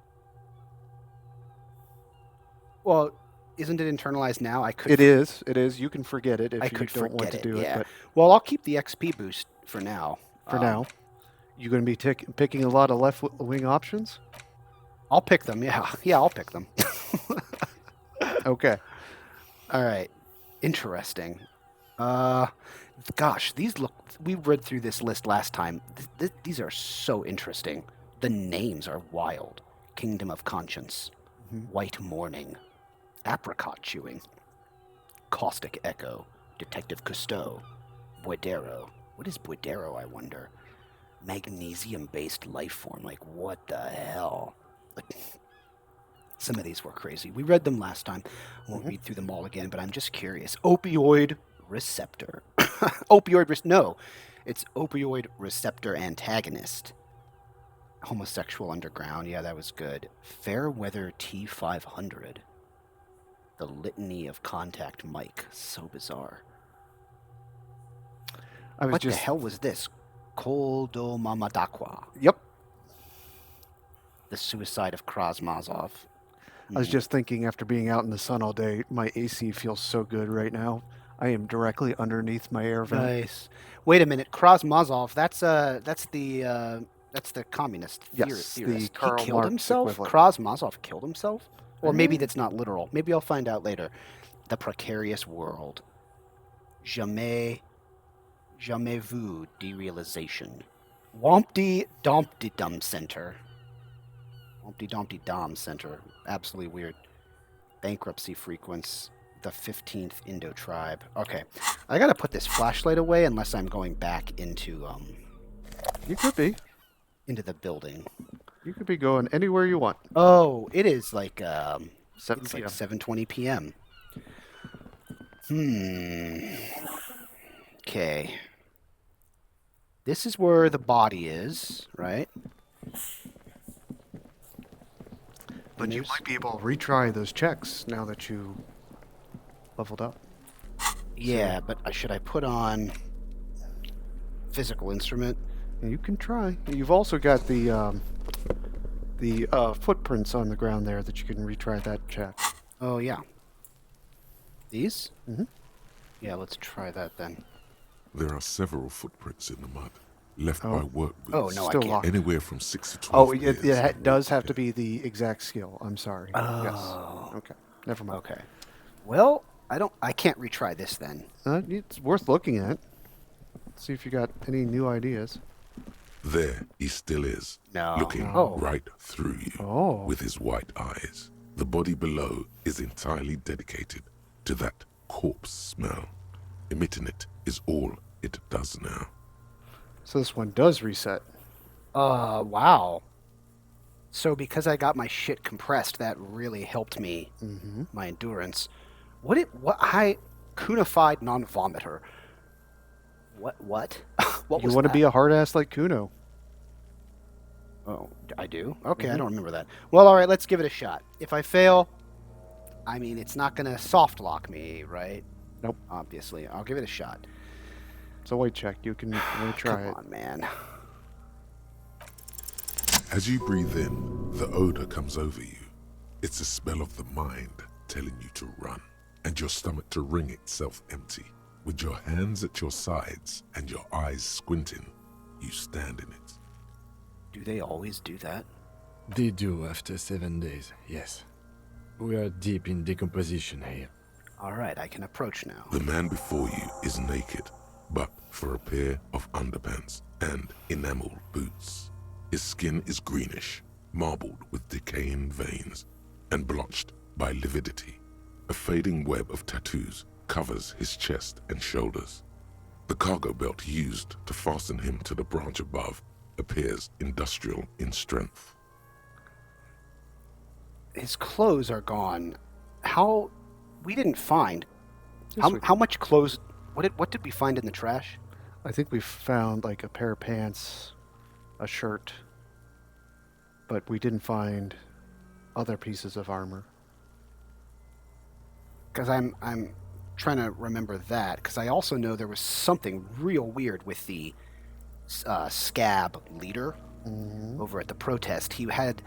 Well, isn't it internalized now? I could. It is. It is. You can forget it if I you could don't want forget to do yeah. it. Well, I'll keep the XP boost for now. But for now, you're going to be picking a lot of left-wing options? I'll pick them. Yeah. Yeah, I'll pick them. Okay. All right. Interesting. Gosh, these look. We read through this list last time. These are so interesting. The names are wild. Kingdom of Conscience, White Morning, Apricot Chewing, Caustic Echo, Detective Cousteau, Boidero. What is Boidero, I wonder? Magnesium-based life form. Like, what the hell? Some of these were crazy. We read them last time. I won't read through them all again, but I'm just curious. Opioid receptor. No, it's opioid receptor antagonist. Homosexual underground. Yeah, that was good. Fairweather T500. The litany of contact Mike. So bizarre. What the hell was this? Koldomamadakwa. Yep. The suicide of Krasmazov. I was just thinking, after being out in the sun all day, my AC feels so good right now. I am directly underneath my air vent. Nice. Wait a minute, Krasmazov. That's the communist Yes, the theorist. Karl He killed Marx himself. equivalent. Krasmazov killed himself, or maybe that's not literal. Maybe I'll find out later. The precarious world. Jamais vu derealization. Wompty Dompty Dum Center. Wompty Dompty Dom Center. Absolutely weird. Bankruptcy frequency. The 15th Indo tribe. Okay. I gotta put this flashlight away unless I'm going back into You could be. into the building. You could be going anywhere you want. Oh, it is like 7 it's p.m. like 7:20 p.m. Okay. This is where the body is, right? But you might be able to retry those checks now that you leveled up. Yeah, but should I put on physical instrument? You can try. You've also got the footprints on the ground there that you can retry that check. Oh yeah. These? Mhm. Yeah, let's try that then. There are several footprints in the mud, left Oh. by work boots. Oh no, I Still can't. locked. Anywhere from 6 to 12 Oh, years. it does have to be the exact skill. I'm sorry. Oh. Yes. Okay. Never mind. Okay. Well, I can't retry this then. It's worth looking at. See if you got any new ideas. There he still is, No. looking Oh. right through you Oh. with his white eyes. The body below is entirely dedicated to that corpse smell. Emitting it is all it does now. So this one does reset. Wow. So because I got my shit compressed, that really helped me, my endurance. Cunified non-vomiter. What? What You was want to that? be a hard ass like Kuno. Oh, I do? Okay, I don't remember that. Well, all right, let's give it a shot. If I fail, I mean, it's not going to soft lock me, right? Nope. Obviously. I'll give it a shot. It's a white check. You can retry Come it. on, man. As you breathe in, the odor comes over you. It's a smell of the mind telling you to run, and your stomach to wring itself empty. With your hands at your sides and your eyes squinting, you stand in it. Do they always do that? They do after 7 days, yes. We are deep in decomposition here. All right, I can approach now. The man before you is naked, but for a pair of underpants and enamel boots. His skin is greenish, marbled with decaying veins, and blotched by lividity. A fading web of tattoos covers his chest and shoulders. The cargo belt used to fasten him to the branch above appears industrial in strength. His clothes are gone. How? We didn't find. Yes, we- How much clothes? What did we find in the trash? I think we found like a pair of pants, a shirt, but we didn't find other pieces of armor. Because I'm trying to remember that. Because I also know there was something real weird with the scab leader over at the protest. He had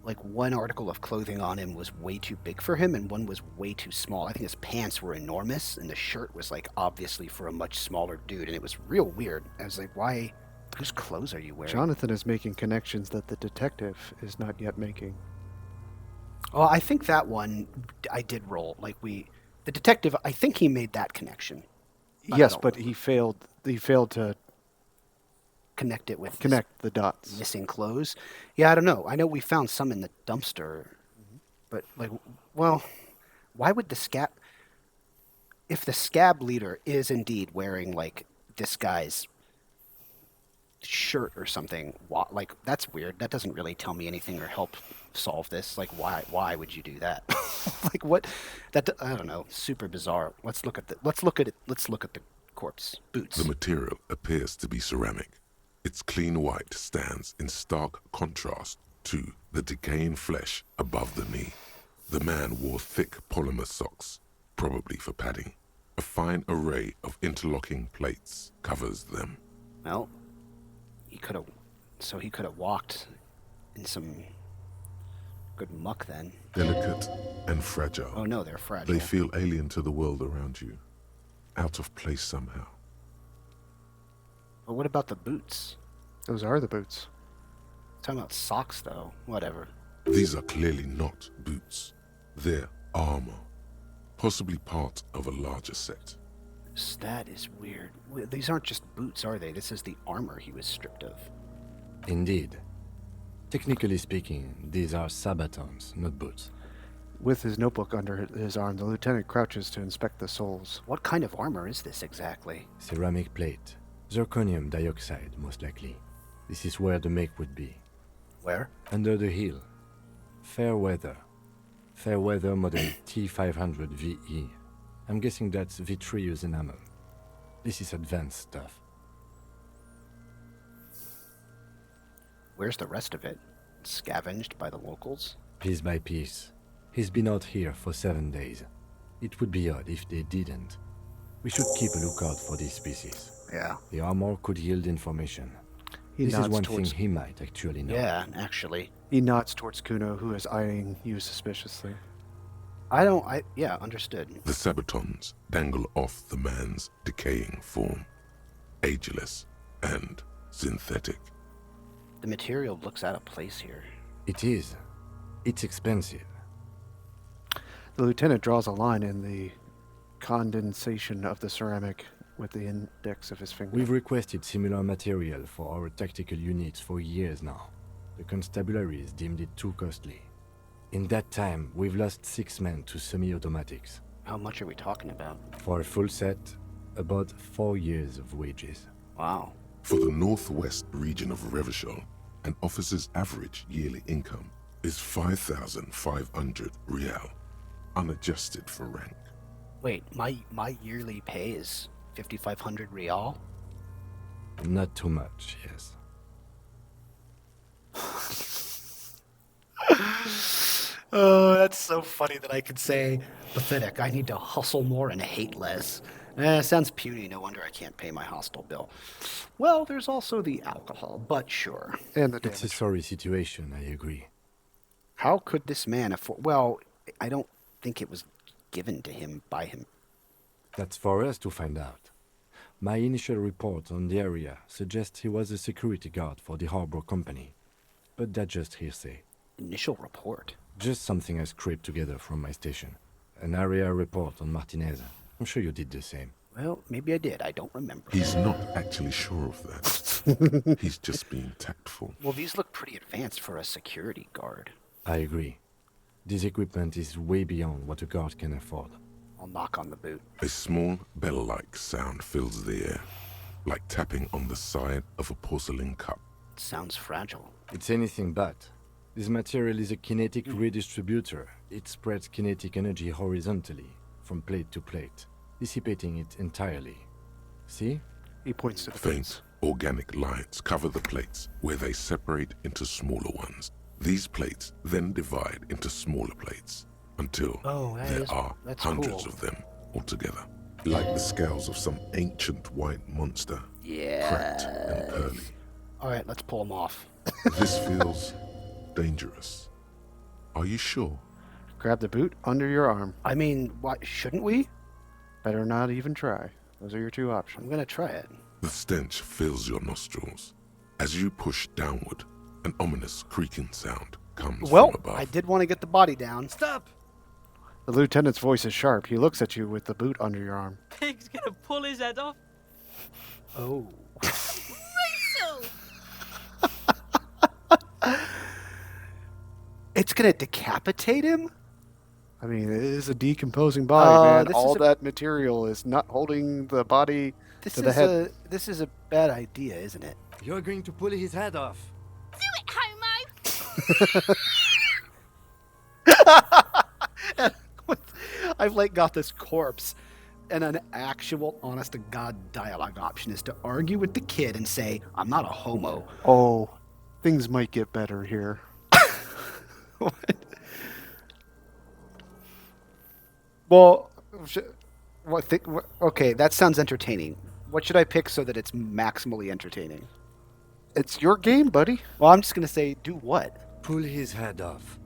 like one article of clothing on him was way too big for him, and one was way too small. I think his pants were enormous, and the shirt was like obviously for a much smaller dude, and it was real weird. I was like, why? Whose clothes are you wearing? Jonathan is making connections that the detective is not yet making. Well, I think that one I did roll. Like the detective, I think he made that connection. But I Yes, don't but he failed. He failed to connect it with this connect the dots. missing clothes. Yeah, I don't know. I know we found some in the dumpster, but like, well, why would the scab? If the scab leader is indeed wearing like this guy's shirt or something, like that's weird. That doesn't really tell me anything or help solve this. Like, why would you do that? Like, what? That I don't know. Super bizarre. Let's look at it. Let's look at the corpse boots. The material appears to be ceramic. Its clean white stands in stark contrast to the decaying flesh above the knee. The man wore thick polymer socks, probably for padding. A fine array of interlocking plates covers them. Well, he could have walked in some Good muck then. Delicate and fragile. Oh no, they're fragile. They feel alien to the world around you. Out of place somehow. But what about the boots? Those are the boots. Talking about socks though. Whatever. These are clearly not boots. They're armor. Possibly part of a larger set. That is weird. These aren't just boots, are they? This is the armor he was stripped of. Indeed. Technically speaking, these are sabatons, not boots. With his notebook under his arm, the lieutenant crouches to inspect the soles. What kind of armor is this exactly? Ceramic plate. Zirconium dioxide, most likely. This is where the make would be. Where? Under the heel. Fair weather. Fair weather model T500 VE. I'm guessing that's vitreous enamel. This is advanced stuff. Where's the rest of it? Scavenged by the locals? Piece by piece. He's been out here for 7 days. It would be odd if they didn't. We should keep a lookout for these species. Yeah. The armor could yield information. He This is nods one towards- thing he might actually know. Yeah, actually. He nods towards Kuno, who is eyeing you suspiciously. Yeah, understood. The sabatons dangle off the man's decaying form. Ageless and synthetic. The material looks out of place here. It is. It's expensive. The lieutenant draws a line in the condensation of the ceramic with the index of his finger. We've requested similar material for our tactical units for years now. The constabularies deemed it too costly. In that time, we've lost 6 men to semi-automatics. How much are we talking about? For a full set, about 4 years of wages. Wow. For the northwest region of Revachol, an officer's average yearly income is 5,500 real, unadjusted for rank. Wait, my yearly pay is 5,500 real? Not too much, yes. Oh, that's so funny that I could say, pathetic, I need to hustle more and hate less. Sounds puny, no wonder I can't pay my hostel bill. Well, there's also the alcohol, but sure. And the It's a damage. sorry situation, I agree. How could this man afford... Well, I don't think it was given to him by him. That's for us to find out. My initial report on the area suggests he was a security guard for the harbor company. But that's just hearsay. Initial report. Just something I scraped together from my station. An area report on Martinez. I'm sure you did the same. Well, maybe I did. I don't remember. He's not actually sure of that. He's just being tactful. Well, these look pretty advanced for a security guard. I agree. This equipment is way beyond what a guard can afford. I'll knock on the boot. A small bell-like sound fills the air, like tapping on the side of a porcelain cup. It sounds fragile. It's anything but. This material is a kinetic redistributor. It spreads kinetic energy horizontally, from plate to plate, dissipating it entirely. See? He points to the Faint, boots. organic lines cover the plates, where they separate into smaller ones. These plates then divide into smaller plates, until that's hundreds cool. of them altogether. Like the scales of some ancient white monster, cracked and pearly. All right, let's pull them off. This feels dangerous. Are you sure? Grab the boot under your arm. I mean, why shouldn't we? Better not even try. Those are your two I'm options. gonna try it. The stench fills your nostrils. As you push downward, an ominous creaking sound comes Well, from above. I did want to get the body down. Stop! The lieutenant's voice is sharp. He looks at you with the boot under your arm. Pig's gonna pull his head off. Oh. Rachel! It's gonna decapitate him? I mean, it is a decomposing body, man. this All is a- that material is not holding the body to the head. This is a bad idea, isn't it? You're going to pull his head off. Do it, homo! I've like got this corpse, and an actual honest to God dialogue option is to argue with the kid and say, I'm not a homo. Oh, things might get better here. What? Well, Okay, that sounds entertaining. What should I pick so that it's maximally entertaining? it's your game, buddy. Well, I'm just gonna say, do what? Pull his head off.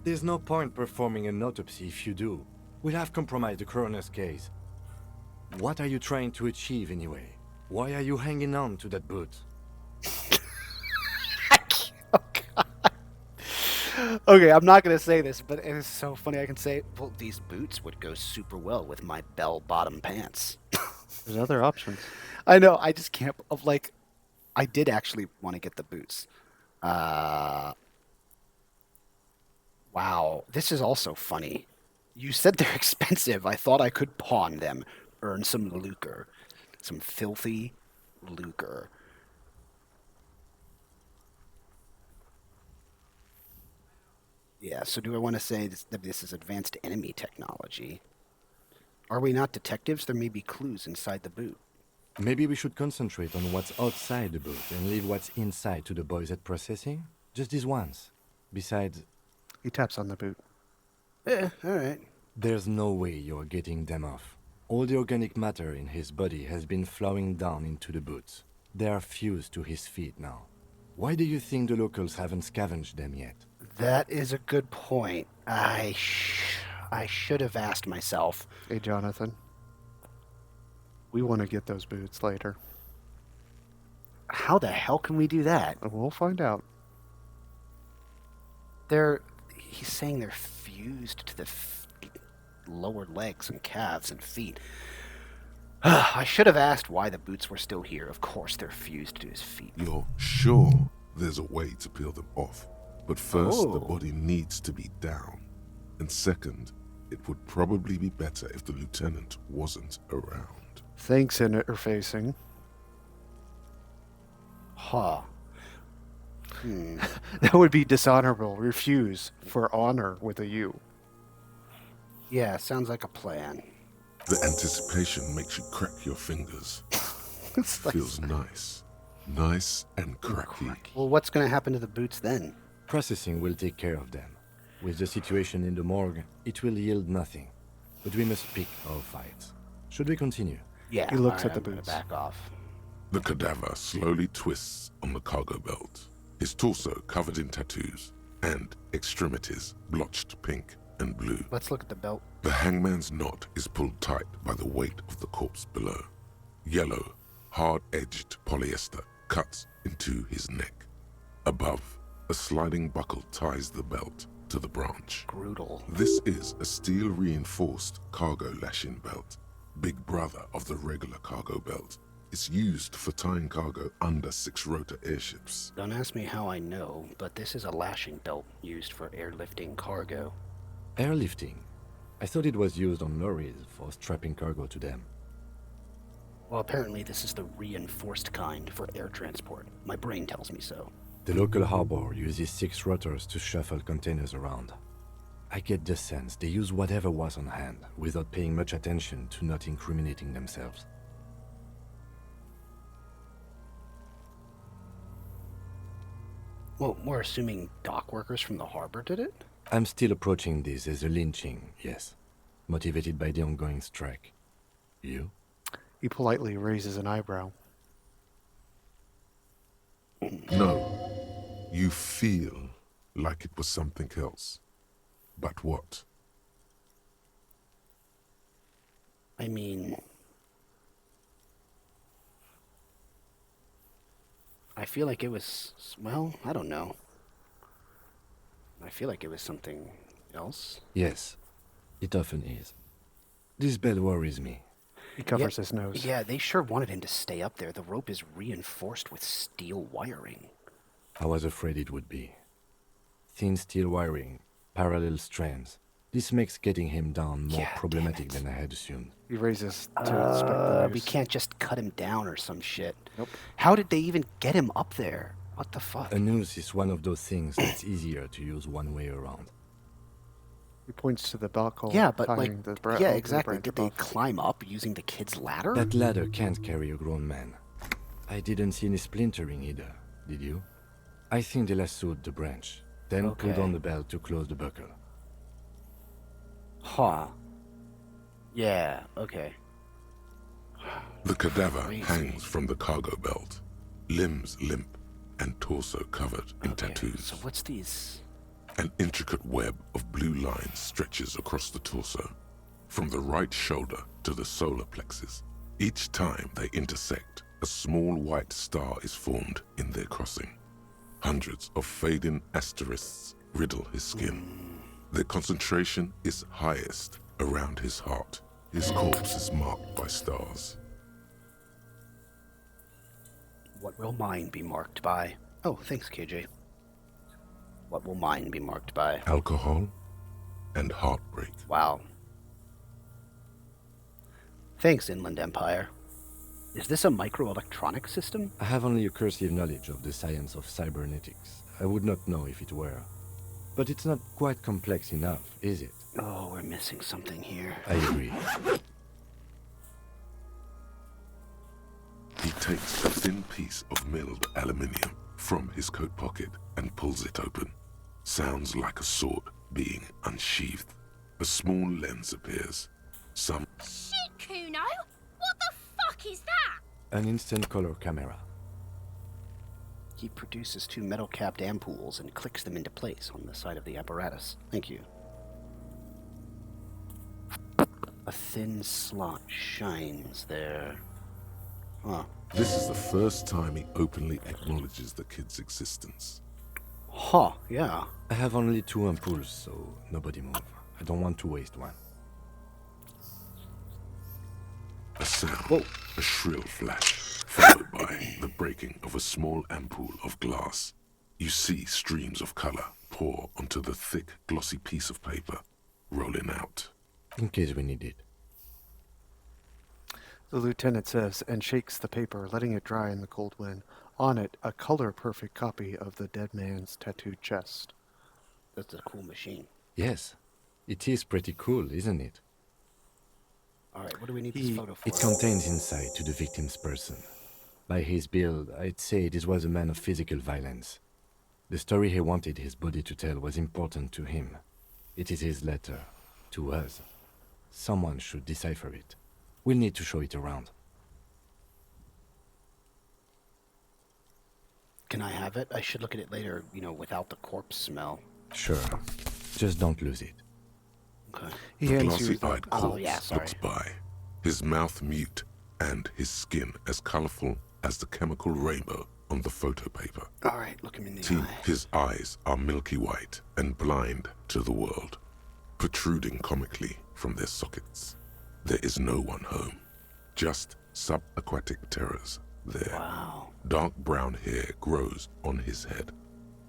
There's no point performing an autopsy if you do. We'll have compromised the coroner's case. What are you trying to achieve anyway? Why are you hanging on to that boot? Okay, I'm not gonna say this, but it is so funny. I can say, well, these boots would go super well with my bell-bottom pants. There's other options. I know. I just can't. Like, I did actually want to get the boots. Wow, this is also funny. You said they're expensive. I thought I could pawn them, earn some lucre, some filthy lucre. Yeah, so do I want to say that this is advanced enemy technology? Are we not detectives? There may be clues inside the boot. Maybe we should concentrate on what's outside the boot and leave what's inside to the boys at processing? Just this once. Besides, He taps on the boot. Alright. there's no way you're getting them off. All the organic matter in his body has been flowing down into the boots. They are fused to his feet now. Why do you think the locals haven't scavenged them yet? That is a good point. I should have asked myself. Hey, Jonathan. We want to get those boots later. How the hell can we do that? We'll find out. He's saying they're fused to the lower legs and calves and feet. I should have asked why the boots were still here. Of course they're fused to his feet. You're sure there's a way to peel them off, but first the Oh. body needs to be down. And second, it would probably be better if the lieutenant wasn't around. Thanks, interfacing. Huh. That would be dishonorable. Refuse for honor with a U. Yeah, sounds like a plan. The anticipation makes you crack your fingers. It's like- Feels nice. Nice and cracky. Well, what's going to happen to the boots then? Processing will take care of them. With the situation in the morgue, it will yield nothing. But we must pick our fights. Should we continue? Yeah. He looks alright, at the I'm gonna boots. Back off. The cadaver slowly twists on the cargo belt, his torso covered in tattoos, and extremities blotched pink and blue. Let's look at the belt. The hangman's knot is pulled tight by the weight of the corpse below. Yellow, hard-edged polyester cuts into his neck. Above, a sliding buckle ties the belt to the branch. Brutal. This is a steel-reinforced cargo lashing belt, big brother of the regular cargo belt. It's used for tying cargo under six-rotor airships. Don't ask me how I know, but this is a lashing belt used for airlifting cargo. Airlifting. I thought it was used on lorries for strapping cargo to them. Well, apparently this is the reinforced kind for air transport. My brain tells me so. The local harbor uses 6 rotors to shuffle containers around. I get the sense they use whatever was on hand, without paying much attention to not incriminating themselves. Well, we're assuming dock workers from the harbor did it? I'm still approaching this as a lynching, yes. Motivated by the ongoing strike. You? He politely raises an eyebrow. No, you feel like it was something else. But what? I mean... I feel like it was... Well, I don't know. I feel like it was something else. Yes, it often is. This bell worries me. He covers his nose. Yeah, they sure wanted him to stay up there. The rope is reinforced with steel wiring. I was afraid it would be. Thin steel wiring, parallel strands. This makes getting him down more Yeah, damn problematic it. than I had assumed. He raises to inspect the We noose. can't just cut him down or some shit. Nope. How did they even get him up there? What the fuck? A noose is one of those things that's easier to use one way around. He points to the buckle. Yeah, but tying like, the bra- yeah, over the exactly. branch Did they above. climb up using the kid's ladder? That ladder can't carry a grown man. I didn't see any splintering either, did you? I think they lassoed the branch, then pulled Okay. on the belt to close the buckle. Huh. Yeah, okay. The cadaver Crazy. hangs from the cargo belt, limbs limp and torso covered in Okay, tattoos. so what's these? An intricate web of blue lines stretches across the torso, from the right shoulder to the solar plexus. Each time they intersect, a small white star is formed in their crossing. Hundreds of fading asterisks riddle his skin. Their concentration is highest around his heart. His corpse is marked by stars. What will mine be marked by? Oh, thanks, KJ. What will mine be marked by? Alcohol and heartbreak. Wow. Thanks, Inland Empire. Is this a microelectronic system? I have only a cursive knowledge of the science of cybernetics. I would not know if it were. But it's not quite complex enough, is it? Oh, we're missing something here. I agree. He takes a thin piece of milled aluminium from his coat pocket and pulls it open. Sounds like a sword being unsheathed. A small lens appears. Some Shit, Kuno! What the fuck is that? An instant color camera. He produces 2 metal-capped ampoules and clicks them into place on the side of the apparatus. Thank you. A thin slot shines there. Huh. This is the first time he openly acknowledges the kid's existence. Huh, yeah. I have only 2 ampoules, so nobody move. I don't want to waste one. A sound, Whoa. a shrill flash, followed by the breaking of a small ampoule of glass. You see streams of color pour onto the thick, glossy piece of paper, rolling out. In case we need it. The lieutenant says, and shakes the paper, letting it dry in the cold wind. On it, a color-perfect copy of the dead man's tattooed chest. That's a cool machine. Yes. It is pretty cool, isn't it? Alright, what do we need this photo for? It contains insight to the victim's person. By his build, I'd say this was a man of physical violence. The story he wanted his body to tell was important to him. It is his letter. To us. Someone should decipher it. We'll need to show it around. Can I have it? I should look at it later, without the corpse smell. Sure. Just don't lose it. Okay. He The hands you the... glossy-eyed Oh, corpse yeah, sorry. looks by, his mouth mute and his skin as colorful as the chemical rainbow on the photo paper. Alright, look him in the See, eye. his eyes are milky white and blind to the world, protruding comically from their sockets. There is no one home, just subaquatic terrors there. Wow. Dark brown hair grows on his head.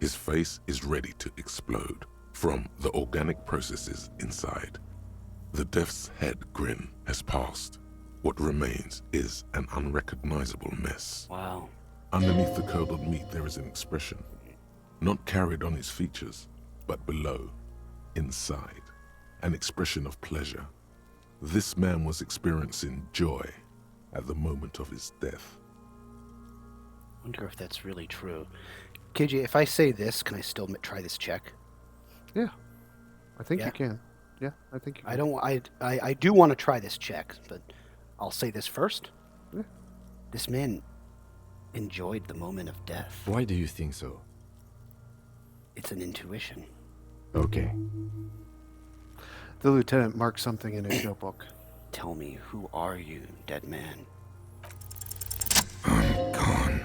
His face is ready to explode from the organic processes inside. The death's head grin has passed. What remains is an unrecognizable mess. Wow. Underneath the curdled meat there is an expression, not carried on his features, but below, inside, an expression of pleasure. This man was experiencing joy at the moment of his death. Wonder if that's really true. KJ, if I say this, can I still try this check? Yeah, I think Yeah? you can. Yeah, I think you can. I don't. I do want to try this check, but I'll say this first. Yeah. This man enjoyed the moment of death. Why do you think so? It's an intuition. Okay. The lieutenant marks something in his notebook. Tell me, who are you, dead man? I'm gone.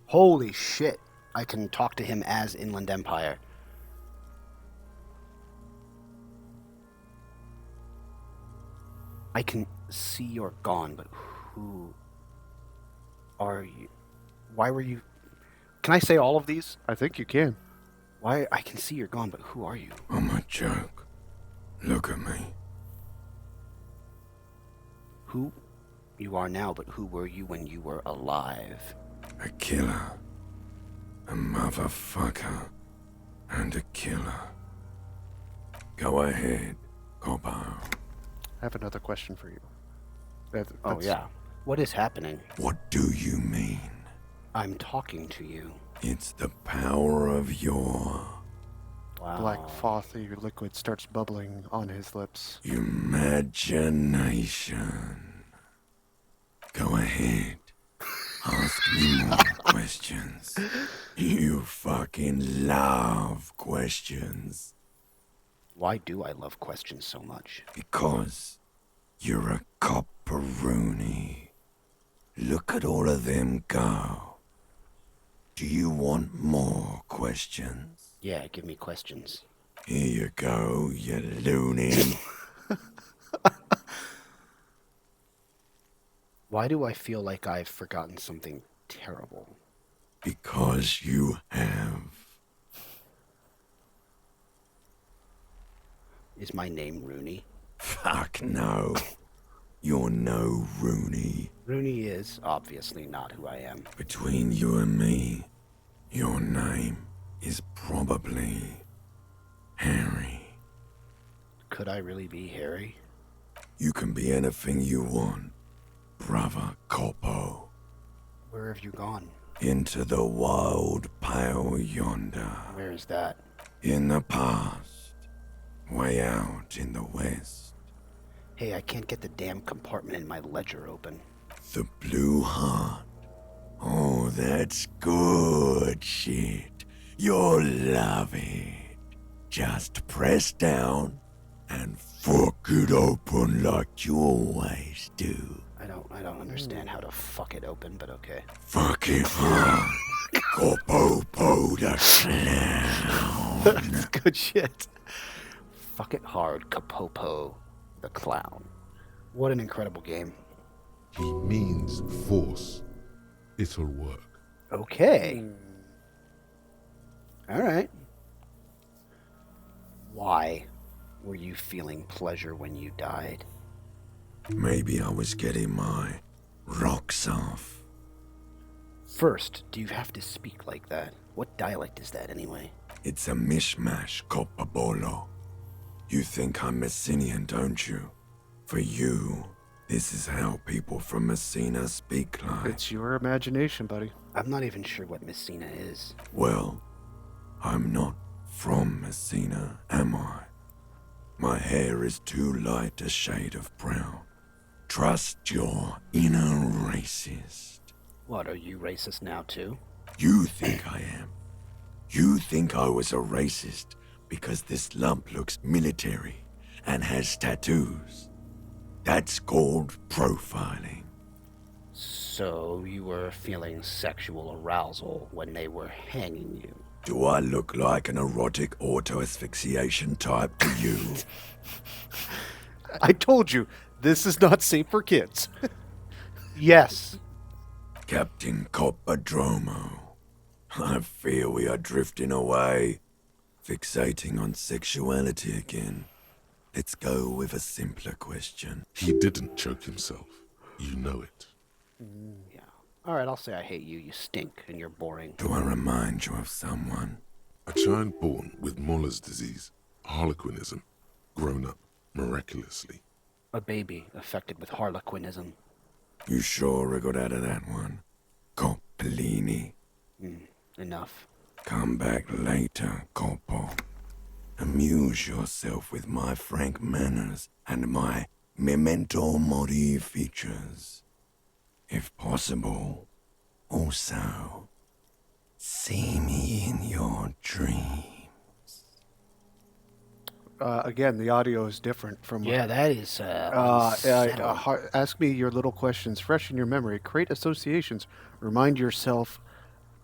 Holy shit! I can talk to him as Inland Empire. I can see you're gone, but who are you? Why were you... Can I say all of these? I think you can. Why? I can see you're gone, but who are you? I'm a joke. Look at me. Who you are now, but who were you when you were alive? A killer. A motherfucker. And a killer. Go ahead, copper. I have another question for you. Oh, That's- yeah. What is happening? What do you mean? I'm talking to you. It's the power of your Wow. Black frothy liquid starts bubbling on his lips. imagination. Go ahead. Ask me more. questions. You fucking love questions. Why do I love questions so much? Because you're a copperoonie. Look at all of them go. Do you want more questions? Yeah, give me questions. Here you go, you loony. Why do I feel like I've forgotten something terrible? Because you have. Is my name Rooney? Fuck no. You're no Rooney. Rooney is obviously not who I am. Between you and me, your name is probably Harry. Could I really be Harry? You can be anything you want, brother Coppo. Where have you gone? Into the wild pale yonder. Where is that? In the past, way out in the west. Hey, I can't get the damn compartment in my ledger open. The Blue Heart. Oh, that's good shit. You'll love it. Just press down and fuck it open like you always do. I don't understand how to fuck it open, but okay. Fuck it hard. Copopo the clown. That's good shit. Fuck it hard, Kapopo the clown. What an incredible game. He means force. It'll work. Okay. All right. Why were you feeling pleasure when you died? Maybe I was getting my rocks off. First, do you have to speak like that? What dialect is that anyway? It's a mishmash, Copabolo. You think I'm Messinian, don't you? For you, this is how people from Messina speak like. It's your imagination, buddy. I'm not even sure what Messina is. Well, I'm not from Messina, am I? My hair is too light a shade of brown. Trust your inner racist. What, are you racist now too? You think I am. You think I was a racist because this lump looks military and has tattoos. That's called profiling. So you were feeling sexual arousal when they were hanging you? Do I look like an erotic auto-asphyxiation type to you? I told you, this is not safe for kids. Yes. Captain Coppadromo, I fear we are drifting away, fixating on sexuality again. Let's go with a simpler question. He didn't choke himself. You know it. Yeah. All right, I'll say I hate you. You stink and you're boring. Do I remind you of someone? A child born with Muller's disease, harlequinism, grown up miraculously. A baby affected with harlequinism. You sure wriggled out of that one? Coppellini. Enough. Come back later, Coppo. Amuse yourself with my frank manners and my memento mori features. If possible, also, see me in your dreams. Again, the audio is different from... Yeah, that is unsettling. Ask me your little questions fresh in your memory. Create associations. Remind yourself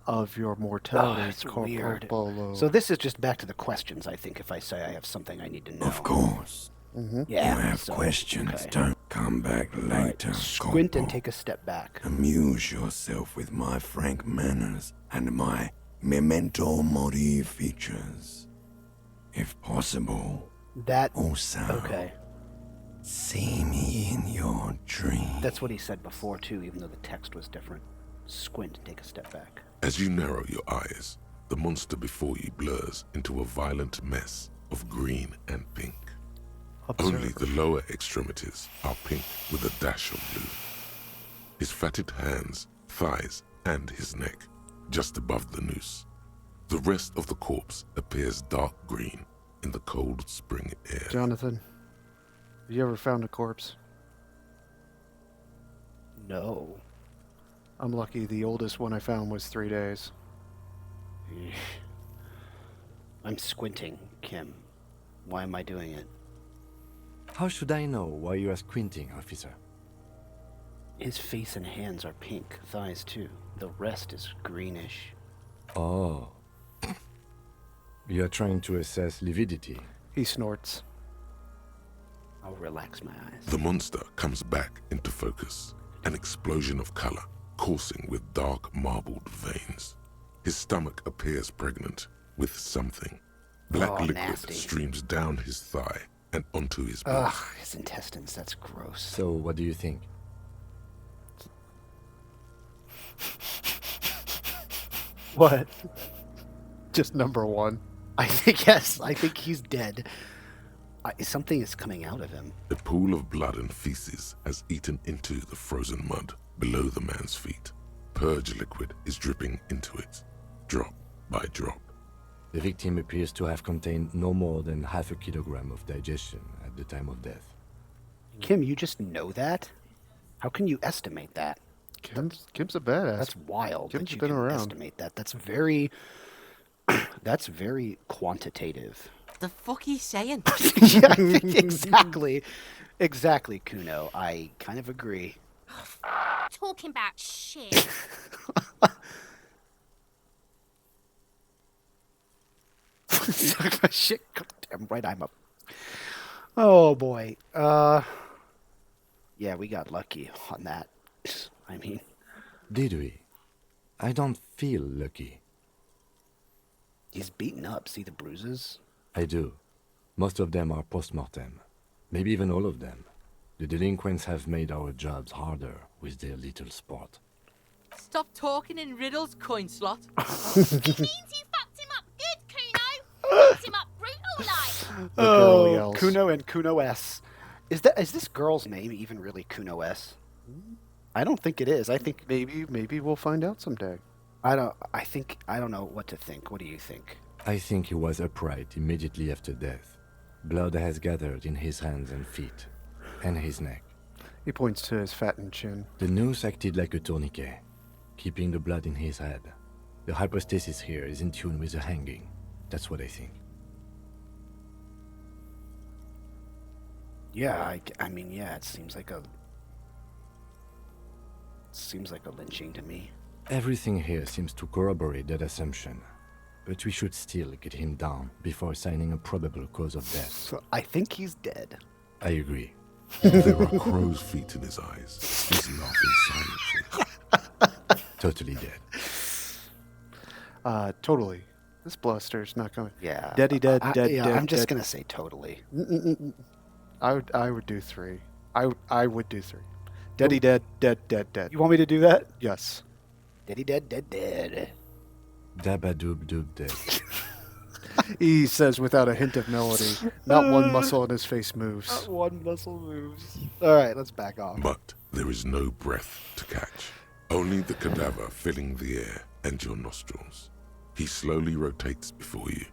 of your mortality. That's weird. Corpolo. So this is just back to the questions, I think, if I say I have something I need to know. Of course. Yeah, You have so, questions, okay. don't come back All right, later, squint and Coppo. take a step back. Amuse yourself with my frank manners and my memento mori features. If possible, That... also, Okay. see me in your dreams. That's what he said before, too, even though the text was different. Squint and take a step back. As you narrow your eyes, the monster before you blurs into a violent mess of green and pink. Only Observe. the lower extremities are pink with a dash of blue. His fatted hands, thighs, and his neck, just above the noose. The rest of the corpse appears dark green in the cold spring air. Jonathan, have you ever found a corpse? No. I'm lucky the oldest one I found was 3 days. I'm squinting, Kim. Why am I doing it? How should I know why you are squinting, officer? His face and hands are pink, thighs too. The rest is greenish. Oh. You are trying to assess lividity. He snorts. I'll relax my eyes. The monster comes back into focus, an explosion of color, coursing with dark marbled veins. His stomach appears pregnant with something. Black liquid nasty. streams down his thigh and onto his Ugh, mouth. his intestines, that's gross. So, what do you think? What? Just number one. I think, yes, I think he's dead. Something is coming out of him. A pool of blood and feces has eaten into the frozen mud below the man's feet. Purge liquid is dripping into it, drop by drop. The victim appears to have contained no more than half a kilogram of digestion at the time of death. Kim, you just know that? How can you estimate that? Kim's a badass. That's wild Kim's that you been can around. estimate that. That's very that's very quantitative. The fuck he's saying? Yeah, I think exactly. Exactly, Kuno. I kind of agree. Talking about shit. Talk about shit. Damn right I'm up. Oh boy. Yeah, we got lucky on that. I mean, Did we? I don't feel lucky. he's beaten up. See the bruises? I do. Most of them are post-mortem. Maybe even all of them. The delinquents have made our jobs harder with their little sport. Stop talking in riddles, coin slot. Means you fucked him up good, Kuno. Fucked him up brutal like. The girl yells. Kuno and Kuno S. Is this girl's name even really Kuno S? I don't think it is. I think Maybe we'll find out someday. I don't know what to think. What do you think? I think he was upright immediately after death. Blood has gathered in his hands and feet, and his neck. He points to his fattened chin. The noose acted like a tourniquet, keeping the blood in his head. The hypostasis here is in tune with the hanging. That's what I think. Yeah, I mean, yeah, it seems like a lynching to me. Everything here seems to corroborate that assumption. But we should still get him down before assigning a probable cause of death. So I think he's dead. I agree. There are crow's feet in his eyes. He's laughing silently. Totally dead. Totally. This bluster's not going. Yeah. Dead. Yeah, Dead. I'm just dead. gonna say totally. I would do 3. I would do 3. Deady dead. You want me to do that? Yes. Dead. Dead. Dabadoob doob dead. He says without a hint of melody. Not one muscle in his face moves. One muscle moves. All right, let's back off. But there is no breath to catch. Only the cadaver filling the air and your nostrils. He slowly rotates before you,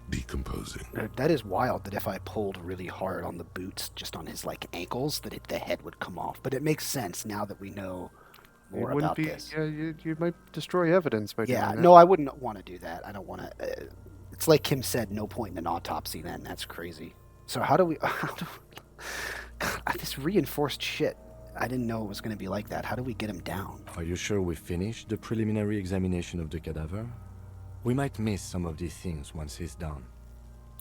decomposing. That is wild that if I pulled really hard on the boots, just on his like ankles, that the head would come off. But it makes sense now that we know more about this. Yeah, you might destroy evidence by doing Yeah, that. no, I wouldn't want to do that. I don't want to. It's like Kim said, no point in an autopsy. Then that's crazy. So how do we? God, this reinforced shit. I didn't know it was going to be like that. How do we get him down? Are you sure we finished the preliminary examination of the cadaver? We might miss some of these things once he's done.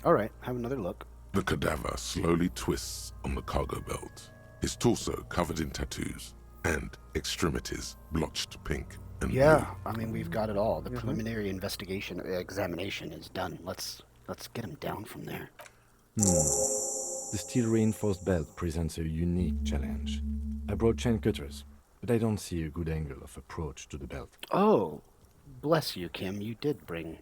All right, have another look. The cadaver slowly twists on the cargo belt, his torso covered in tattoos, and extremities blotched pink and Yeah, blue. I mean we've got it all. The preliminary investigation examination is done. Let's get him down from there. The steel reinforced belt presents a unique challenge. I brought chain cutters, but I don't see a good angle of approach to the belt. Oh, bless you, Kim. You did bring.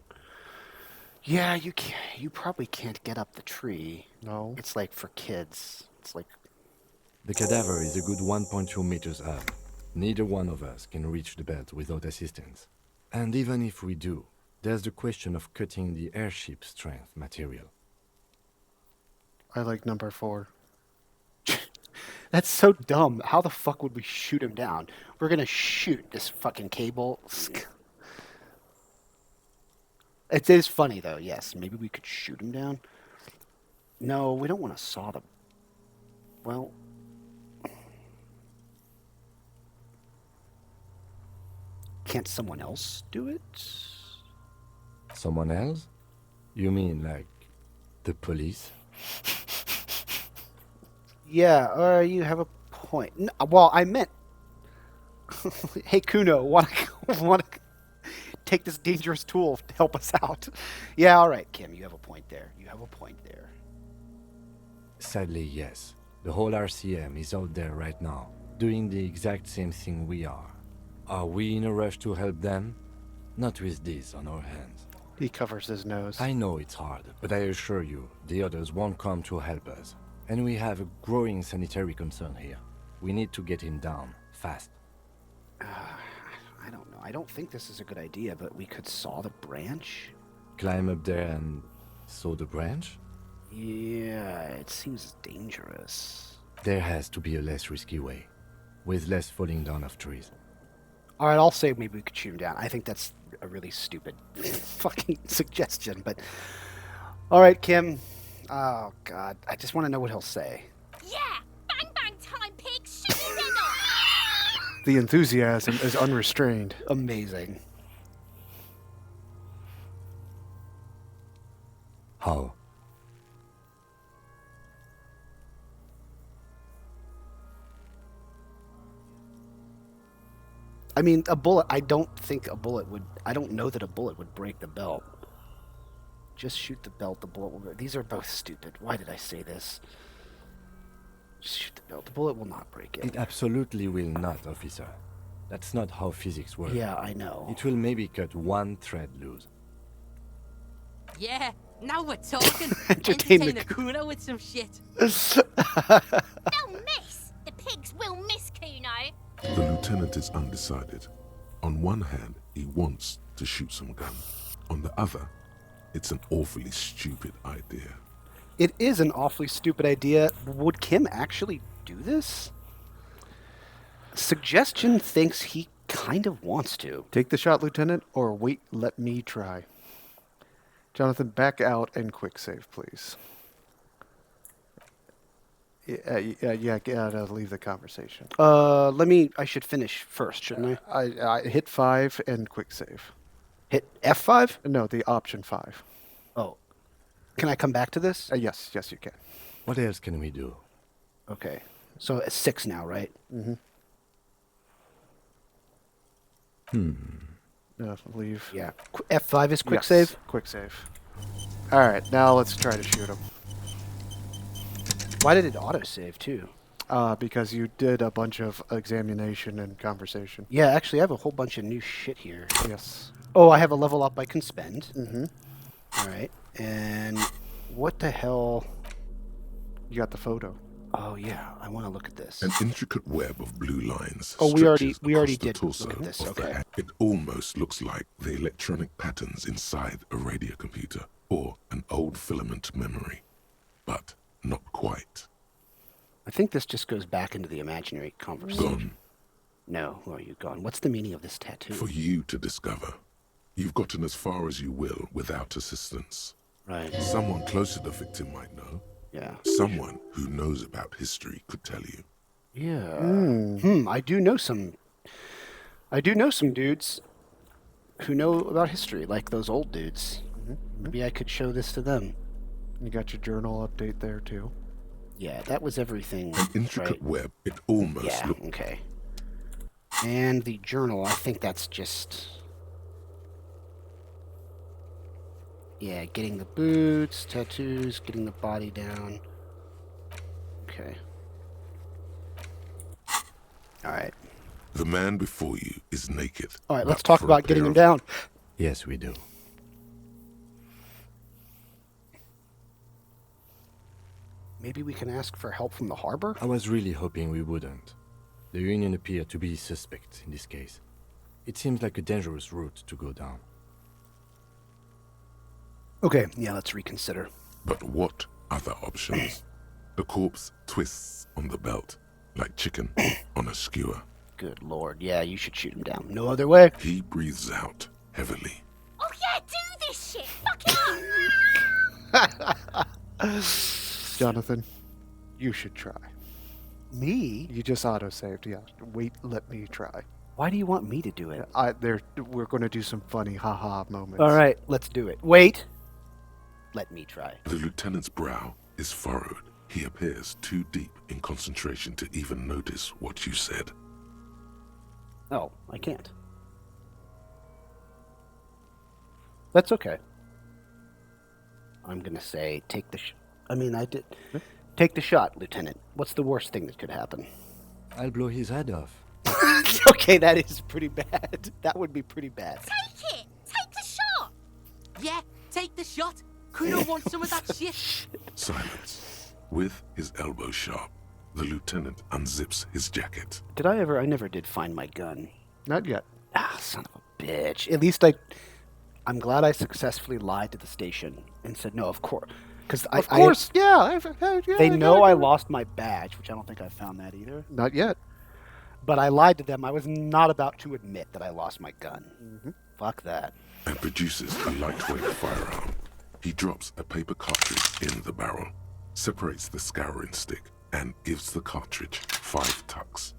Yeah, you probably can't get up the tree. No. It's like for kids. It's like The cadaver is a good 1.2 meters up. Neither one of us can reach the belt without assistance. And even if we do, there's the question of cutting the airship strength material. I like number 4. That's so dumb. How the fuck would we shoot him down? We're gonna shoot this fucking cable. It is funny though. Yes, maybe we could shoot him down. No, we don't want to saw the. Well, can't someone else do it? Someone else? You mean like the police? Yeah, you have a point. Well, I meant, hey Kuno, want to take this dangerous tool to help us out? Yeah, all right, Kim, you have a point there. You have a point there. Sadly, yes. The whole RCM is out there right now, doing the exact same thing we are. Are we in a rush to help them? Not with this on our hands. He covers his nose. I know it's hard, but I assure you, the others won't come to help us. And we have a growing sanitary concern here. We need to get him down, fast. I don't know. I don't think this is a good idea, but we could saw the branch? Climb up there and saw the branch? Yeah, it seems dangerous. There has to be a less risky way, with less falling down of trees. All right, I'll say maybe we could shoot him down. I think that's a really stupid fucking suggestion, but... All right, Kim. Oh, God. I just want to know what he'll say. Yeah! Bang bang time, pigs! Shoot his head off! The enthusiasm is unrestrained. Amazing. How? I mean, a bullet... I don't think a bullet would... I don't know that a bullet would break the belt. Just shoot the belt, the bullet will go... These are both stupid. Why did I say this? Just shoot the belt. The bullet will not break it. It absolutely will not, officer. That's not how physics works. Yeah, I know. It will maybe cut one thread loose. Yeah, now we're talking. Entertain Entertain the the Kuno with some shit. They'll miss! The pigs will miss Kuno! The lieutenant is undecided. On one hand, he wants to shoot some gun. On the other, it's an awfully stupid idea. It is an awfully stupid idea. Would Kim actually do this? Suggestion thinks he kind of wants to. Take the shot, Lieutenant, or wait, let me try. Jonathan, back out and quick save, please. Yeah, get out of leave the conversation. I should finish first, shouldn't I? I hit 5 and quick save. Hit F5? No, the option 5. Oh. Can I come back to this? Yes, you can. What else can we do? Okay. So it's 6 now, right? Leave. Yeah. F5 is quick Yes, save? Quick save. All right, now let's try to shoot him. Why did it auto-save, too? Because you did a bunch of examination and conversation. Yeah, actually, I have a whole bunch of new shit here. Yes. Oh, I have a level up I can spend. Mm-hmm. All right. And what the hell? You got the photo. Oh, yeah. I want to look at this. An intricate web of blue lines. Oh, we already stretches across the did torso look at this, of the okay. head. It almost looks like the electronic patterns inside a radio computer or an old filament memory, but not quite. I think this just goes back into the imaginary conversation. Gone No, who are you gone? What's the meaning of this tattoo? for you to discover. You've gotten as far as you will without assistance. Right. Someone close to the victim might know. Yeah. Someone who knows about history could tell you. Yeah. I do know some dudes who know about history, like those old dudes. Maybe I could show this to them. You got your journal update there too. Yeah, that was everything. An intricate right? web. It almost Yeah, looks. okay. And the journal, I think that's just... Yeah, getting the boots, tattoos, getting the body down. Okay. Alright. The man before you is naked. Alright, let's but talk for a about getting pair him of down. Yes, we do. Maybe we can ask for help from the harbor? I was really hoping we wouldn't. The Union appeared to be suspect in this case. It seems like a dangerous route to go down. Okay, yeah, let's reconsider. But what other options? The corpse twists on the belt, like chicken on a skewer. Good lord, yeah, you should shoot him down. No other way. He breathes out heavily. Oh yeah, do this shit. Fuck it up. Jonathan, you should try. Me? You just auto-saved, yeah. Wait, let me try. Why do you want me to do it? We're going to do some funny haha moments. All right, let's do it. Wait. Let me try. The lieutenant's brow is furrowed. He appears too deep in concentration to even notice what you said. Oh, I can't. That's okay. I'm gonna say take the take the shot, Lieutenant. What's the worst thing that could happen? I'll blow his head off. Okay, that is pretty bad. That would be pretty bad. Take it. Take the shot. Yeah, take the shot. Kuno wants some of that shit. Silence. With his elbow sharp, the lieutenant unzips his jacket. I never did find my gun. Not yet. Ah, son of a bitch. At least I'm glad I successfully lied to the station and said no, of course. Because Of course, yeah. they know I lost my badge, which I don't think I found that either. Not yet. But I lied to them. I was not about to admit that I lost my gun. Mm-hmm. Fuck that. And produces a lightweight firearm. He drops a paper cartridge in the barrel, separates the scouring stick, and gives the cartridge 5 tucks.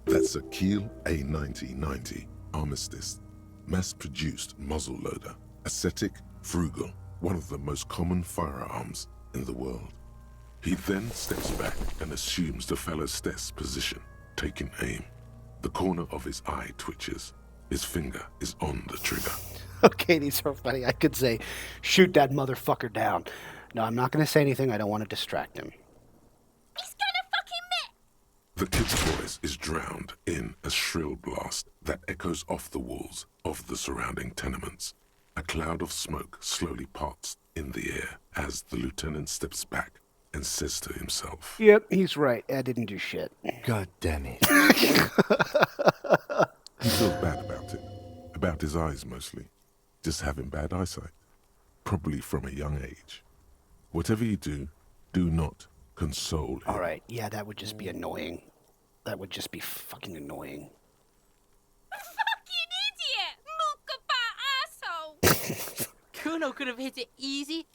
That's a Kiel A9090 Armistice, mass-produced muzzle loader, ascetic, frugal, one of the most common firearms in the world. He then steps back and assumes the fellow's desk position, taking aim. The corner of his eye twitches. His finger is on the trigger. Okay, these are funny. I could say, shoot that motherfucker down. No, I'm not going to say anything. I don't want to distract him. He's gonna fucking The kid's voice is drowned in a shrill blast that echoes off the walls of the surrounding tenements. A cloud of smoke slowly parts in the air as the lieutenant steps back and says to himself, Yep, he's right. I didn't do shit. God damn it. He feels bad about it. About his eyes mostly. Just having bad eyesight. Probably from a young age. Whatever you do, do not console him. All right, yeah, that would just be annoying. That would just be fucking annoying. fucking idiot. Mookaba asshole. Kuno could have hit it easy,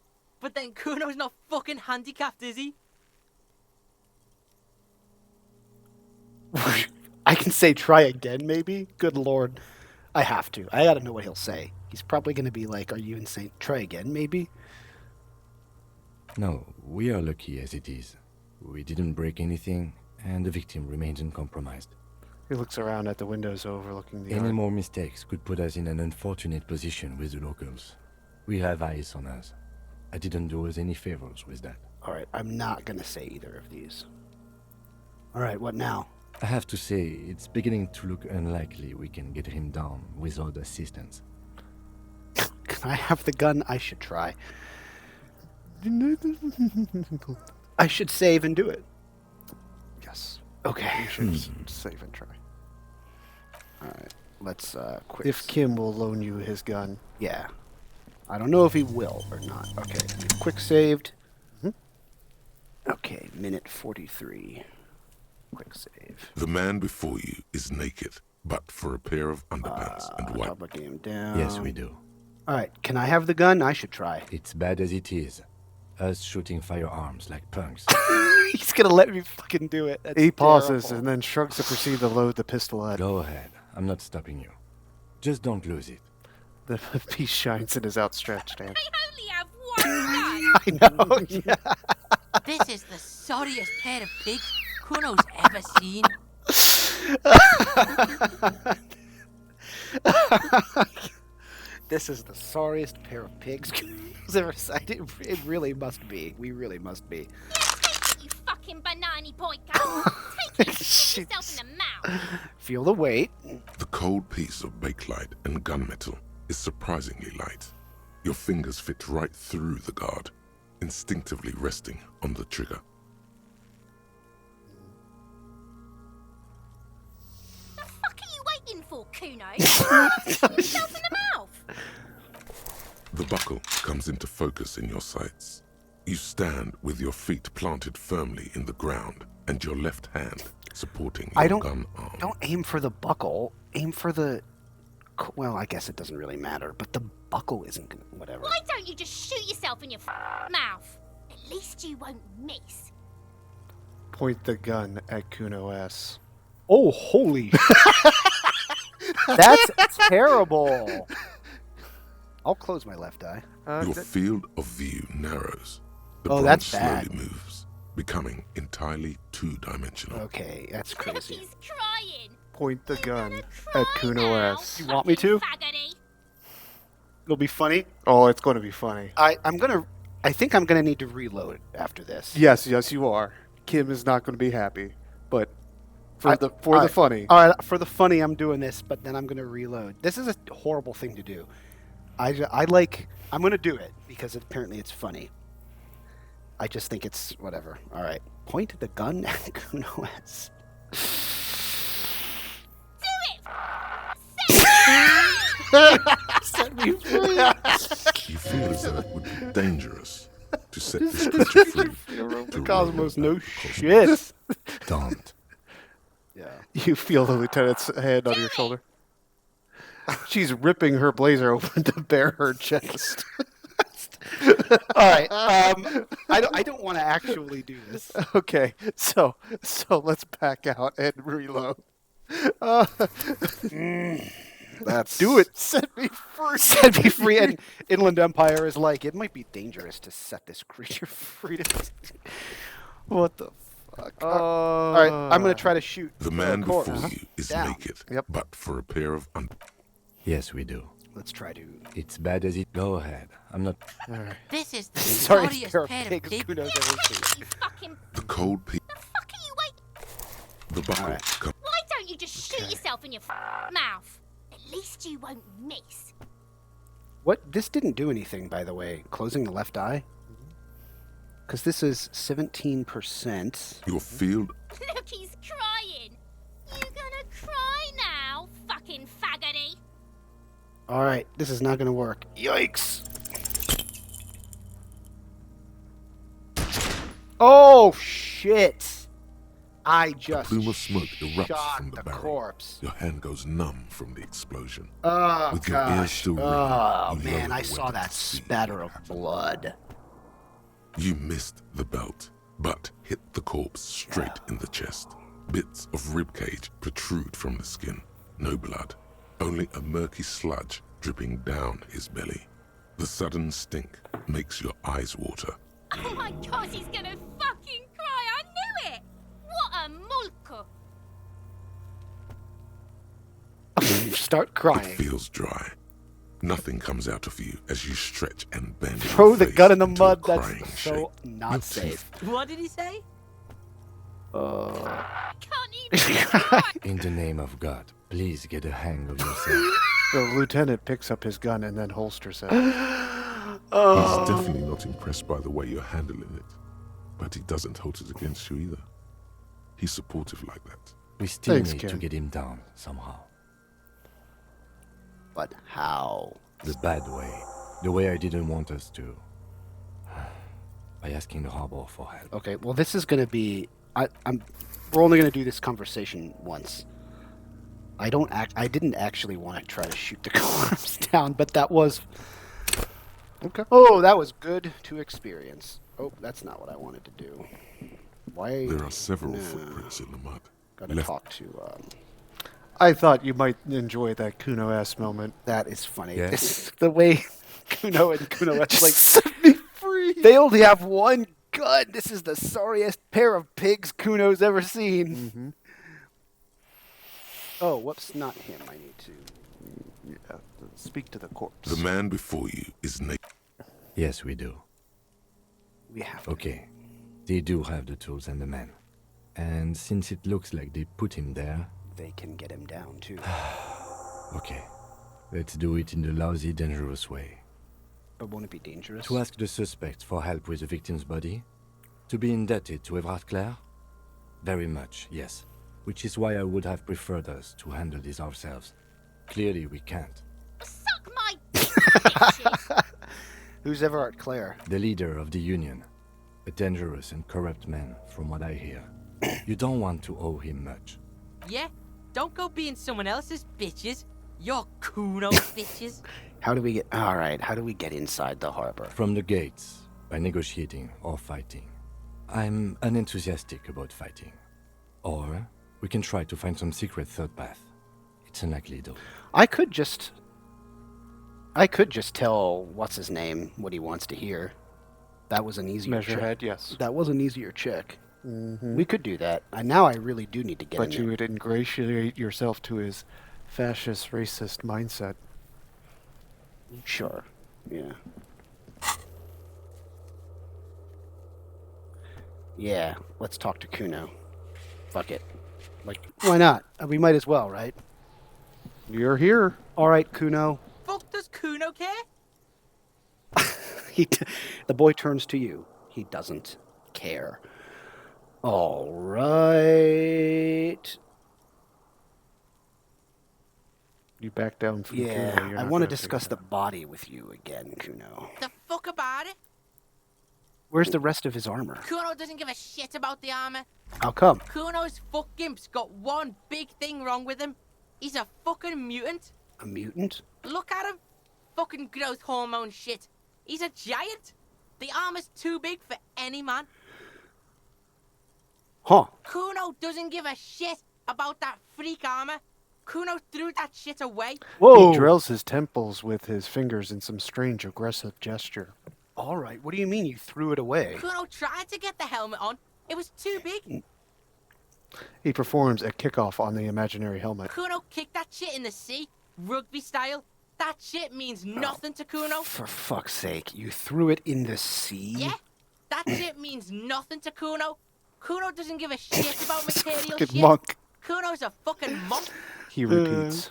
but then Kuno's not fucking handicapped, is he? I can say try again, maybe? Good lord. I have to. I gotta know what he'll say. He's probably gonna be like, are you insane? Try again, maybe? No, we are lucky as it is. We didn't break anything, and the victim remains uncompromised. He looks around at the windows overlooking the Any yard. more mistakes could put us in an unfortunate position with the locals. We have eyes on us. I didn't do us any favors with that. All right, I'm not gonna say either of these. All right, what now? I have to say, it's beginning to look unlikely we can get him down without assistance. Can I have the gun? I should try. I should save and do it. Yes. Okay. You should save and try. All right, let's quick. If Kim will loan you his gun. Yeah. I don't know if he will or not. Okay, quick saved. Okay, minute 43. Quick save. The man before you is naked, but for a pair of underpants and white. Top of game down. Yes, we do. All right, can I have the gun? I should try. It's bad as it is. Us shooting firearms like punks. He's gonna let me fucking do it. That's He pauses terrible. and then shrugs to proceed to load the pistol at. Go ahead. I'm not stopping you. Just don't lose it. The piece shines in his outstretched hand. I only have one gun. I know. Yeah. This is the sorriest pair of pigs Kuno's ever seen. This is the sorriest pair of pigs I've ever seen. It really must be. We really must be. Yeah, take it, you fucking banana boy gun. Take it, shoot yourself in the mouth. Feel the weight. The cold piece of bakelite and gunmetal is surprisingly light. Your fingers fit right through the guard, instinctively resting on the trigger. The fuck are you waiting for, Kuno? Shoot yourself in the mouth. The buckle comes into focus in your sights. You stand with your feet planted firmly in the ground and your left hand supporting your gun arm. Don't aim for the buckle. Aim for the... Well, I guess it doesn't really matter, but the buckle isn't gonna... Whatever. Why don't you just shoot yourself in your mouth? At least you won't miss. Point the gun at Kuno S. Oh, holy... That's terrible. I'll close my left eye. Your field of view narrows. The Oh, branch that's bad. slowly moves, becoming entirely two-dimensional. Okay, that's crazy. He's crying. Point the gun Cry at Kuno now, S. You want me to? faggoty. It'll be funny. Oh, it's going to be funny. I think I'm gonna need to reload after this. Yes, you are. Kim is not going to be happy, but for the funny. All right, for the funny, I'm doing this, but then I'm gonna reload. This is a horrible thing to do. I'm gonna do it because apparently it's funny. I just think it's whatever. All right, point the gun at Kuno S. Set me free. You feel as though it would be dangerous to set this creature free. The cosmos, no shit. Don't. Yeah. You feel the lieutenant's hand on your shoulder. She's ripping her blazer open to bare her chest. All right. I don't want to actually do this. Okay, so let's back out and reload. That's Do it. Set me free. Set me free. And Inland Empire is like, it might be dangerous to set this creature free. What the fuck? All right, I'm gonna try to shoot. The man corpse before you is down. naked, Yep. but for a pair of Yes, we do. Let's try to. It's bad as it. Go ahead. I'm not. This is the Sorry, sorriest pair of pair of pigs. pigs. Who knows everything? You fucking... the cold pe- The fuck are you wait... the buckle. Alright. Come. Why don't you just shoot yourself in your mouth? At least you won't miss. What? This didn't do anything, by the way. Closing the left eye. Because this is 17%. Your field Look, he's crying. You gonna cry now, fucking faggoty? All right, this is not gonna work. Yikes! Oh shit! I a just plume of smoke erupts shot from the barrel. corpse. Your hand goes numb from the explosion. Oh With your ears gosh! still ringing, Oh you man, lower I the saw weapon that to see. spatter of blood. You missed the belt, but hit the corpse straight in the chest. Bits of ribcage protrude from the skin. No blood, only a murky sludge dripping down his belly. The sudden stink makes your eyes water. Oh my god, he's gonna fucking cry! I knew it! What a mulka! Start It crying. feels dry. Nothing comes out of you as you stretch and bend. your Throw the face gun in the into a mud. crying That's shape. so not safe. What did he say? Can't even cry! In the name of God, please get a hang of yourself. The lieutenant picks up his gun and then holsters it. He's definitely not impressed by the way you're handling it, but he doesn't hold it against you either. He's supportive like that. We still Thanks, need to Ken. get him down somehow. But how? The bad way. The way I didn't want us to. By asking the harbor for help. Okay, well, this is gonna be. We're only gonna do this conversation once. I didn't actually want to try to shoot the corpse down, but that was. Okay. Oh, that was good to experience. Oh, that's not what I wanted to do. Why? There are several No. footprints in the mud. Gotta Left- talk to. I thought you might enjoy that Kuno S moment. That is funny. Yeah. It's the way Kuno and Kuno it's like Set me free. they only have one gun. This is the sorriest pair of pigs Kuno's ever seen. Mm-hmm. Oh, whoops, not him. I need to. Yeah, speak to the corpse. The man before you is naked. Yes, we do. We have to. Okay. They do have the tools and the men. And since it looks like they put him there, They can get him down too. okay. Let's do it in the lousy, dangerous way. But won't it be dangerous? To ask the suspects for help with the victim's body? To be indebted to Everard Clare? Very much, yes. Which is why I would have preferred us to handle this ourselves. Clearly we can't. Suck my bitches! Who's Everard Clare? The leader of the Union, A dangerous and corrupt man, from what I hear. You don't want to owe him much. Yeah? Don't go being someone else's bitches. You're Kuno's bitches. How do we get... All right, how do we get inside the harbor? From the gates, by negotiating or fighting. I'm unenthusiastic about fighting. Or we can try to find some secret third path. It's unlikely though. I could just tell what's his name what he wants to hear. That was an easier check. Measurehead, yes. That was an easier check. Mm-hmm. We could do that. Now I really do need to get in But there. you would ingratiate yourself to his fascist, racist mindset. Sure. Yeah. Yeah, let's talk to Kuno. Fuck it. Like, why not? We might as well, right? You're here. All right, Kuno. Fuck does Kuno care? The boy turns to you. He doesn't care. All right. You back down from Yeah, Kuno. You're I not want to gonna discuss the figure body with you again, Kuno. The fuck about it? Where's the rest of his armor? Kuno doesn't give a shit about the armor. How come? Kuno's fuck gimp's got one big thing wrong with him. He's a fucking mutant. A mutant? Look at him. Fucking growth hormone shit. He's a giant. The armor's too big for any man. Huh. Kuno doesn't give a shit about that freak armor. Kuno threw that shit away. Whoa. He drills his temples with his fingers in some strange aggressive gesture. All right, what do you mean you threw it away? Kuno tried to get the helmet on. It was too big. He performs a kickoff on the imaginary helmet. Kuno kicked that shit in the sea, rugby style. That shit means nothing to Kuno. For fuck's sake, you threw it in the sea? Yeah? That shit means nothing to Kuno. Kuno doesn't give a shit about material Fucking shit. monk. Kuno's a fucking monk. He repeats.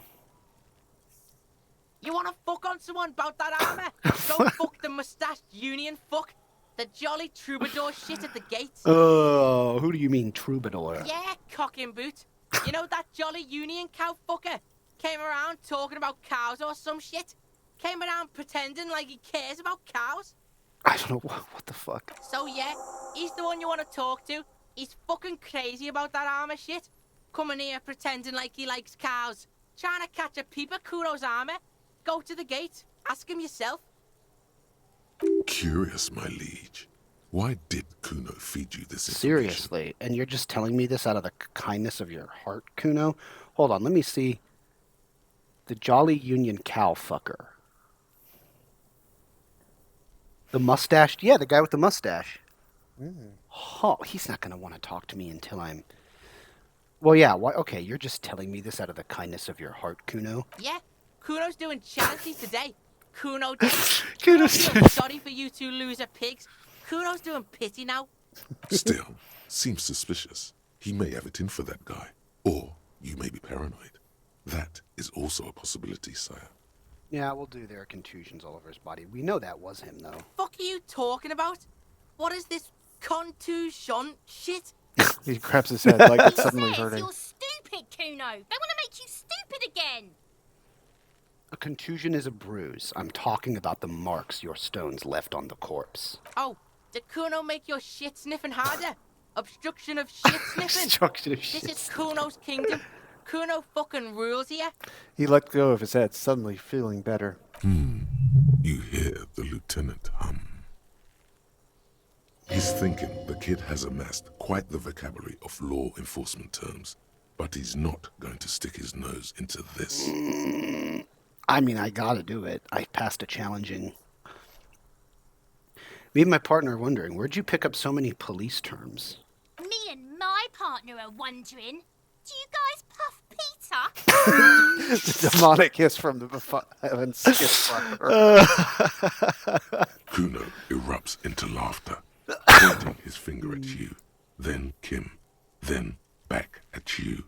You wanna fuck on someone about that armor? Go fuck the mustached union fuck. The jolly troubadour shit at the gates. Oh, who do you mean troubadour? Yeah, cock in boot. You know that jolly union cow fucker? Came around talking about cows or some shit. Came around pretending like he cares about cows. I don't know, what the fuck? So yeah, he's the one you want to talk to. He's fucking crazy about that armor shit. Coming here pretending like he likes cows. Trying to catch a peep at Kuno's armor. Go to the gate. Ask him yourself. Curious, my liege. Why did Kuno feed you this information? Seriously, and you're just telling me this out of the kindness of your heart, Kuno? Hold on, let me see. The Jolly Union cow fucker. The mustached? Yeah, the guy with the mustache. Oh, he's not going to want to talk to me until I'm... Well, yeah, why? Okay, you're just telling me this out of the kindness of your heart, Kuno? Yeah, Kuno's doing charity today. Kuno did. Kuno's feeling sorry for you two loser pigs. Kuno's doing pity now. Still, seems suspicious. He may have it in for that guy. Or you may be paranoid. That is also a possibility, sire. Yeah, we'll do. There are contusions all over his body. We know that was him, though. Fuck are you talking about? What is this contusion shit? He grabs his head like it's He suddenly says hurting. you're stupid, Kuno. They want to make you stupid again. A contusion is a bruise. I'm talking about the marks your stones left on the corpse. Oh, did Kuno make your shit sniffing harder? Obstruction of shit sniffing? Obstruction of This shit. is Kuno's kingdom. Kuno fucking rules here. He let go of his head, suddenly feeling better. You hear the lieutenant hum. He's thinking the kid has amassed quite the vocabulary of law enforcement terms, but he's not going to stick his nose into this. I mean, I gotta do it. I passed a challenging... Me and my partner are wondering, where'd you pick up so many police terms? Me and my partner are wondering, do you guys puff Peter? The demonic hiss from the heavens skips her. Kuno erupts into laughter, pointing his finger at you, then Kim, then back at you.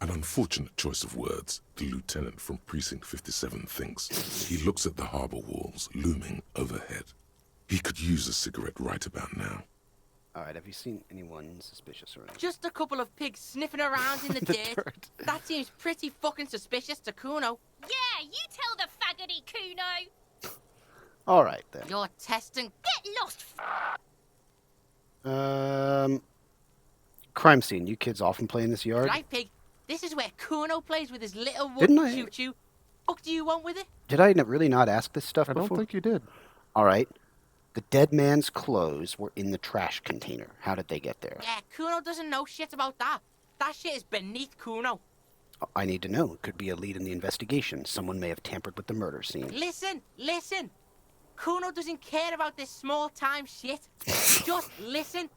An unfortunate choice of words, the lieutenant from Precinct 57 thinks. He looks at the harbor walls looming overhead. He could use a cigarette right about now. Alright, have you seen anyone suspicious around? Just a couple of pigs sniffing around in the dirt. That seems pretty fucking suspicious to Kuno. Yeah, you tell the faggoty, Kuno. Alright, then. You're testing. Get lost. crime scene. You kids often play in this yard? Right, pig? This is where Kuno plays with his little Didn't wooden I- choo-choo. Fuck do you want with it? Did I really not ask this stuff I before? don't think you did. All right. The dead man's clothes were in the trash container. How did they get there? Yeah, Kuno doesn't know shit about that. That shit is beneath Kuno. I need to know. It could be a lead in the investigation. Someone may have tampered with the murder scene. Listen. Kuno doesn't care about this small-time shit. Just listen.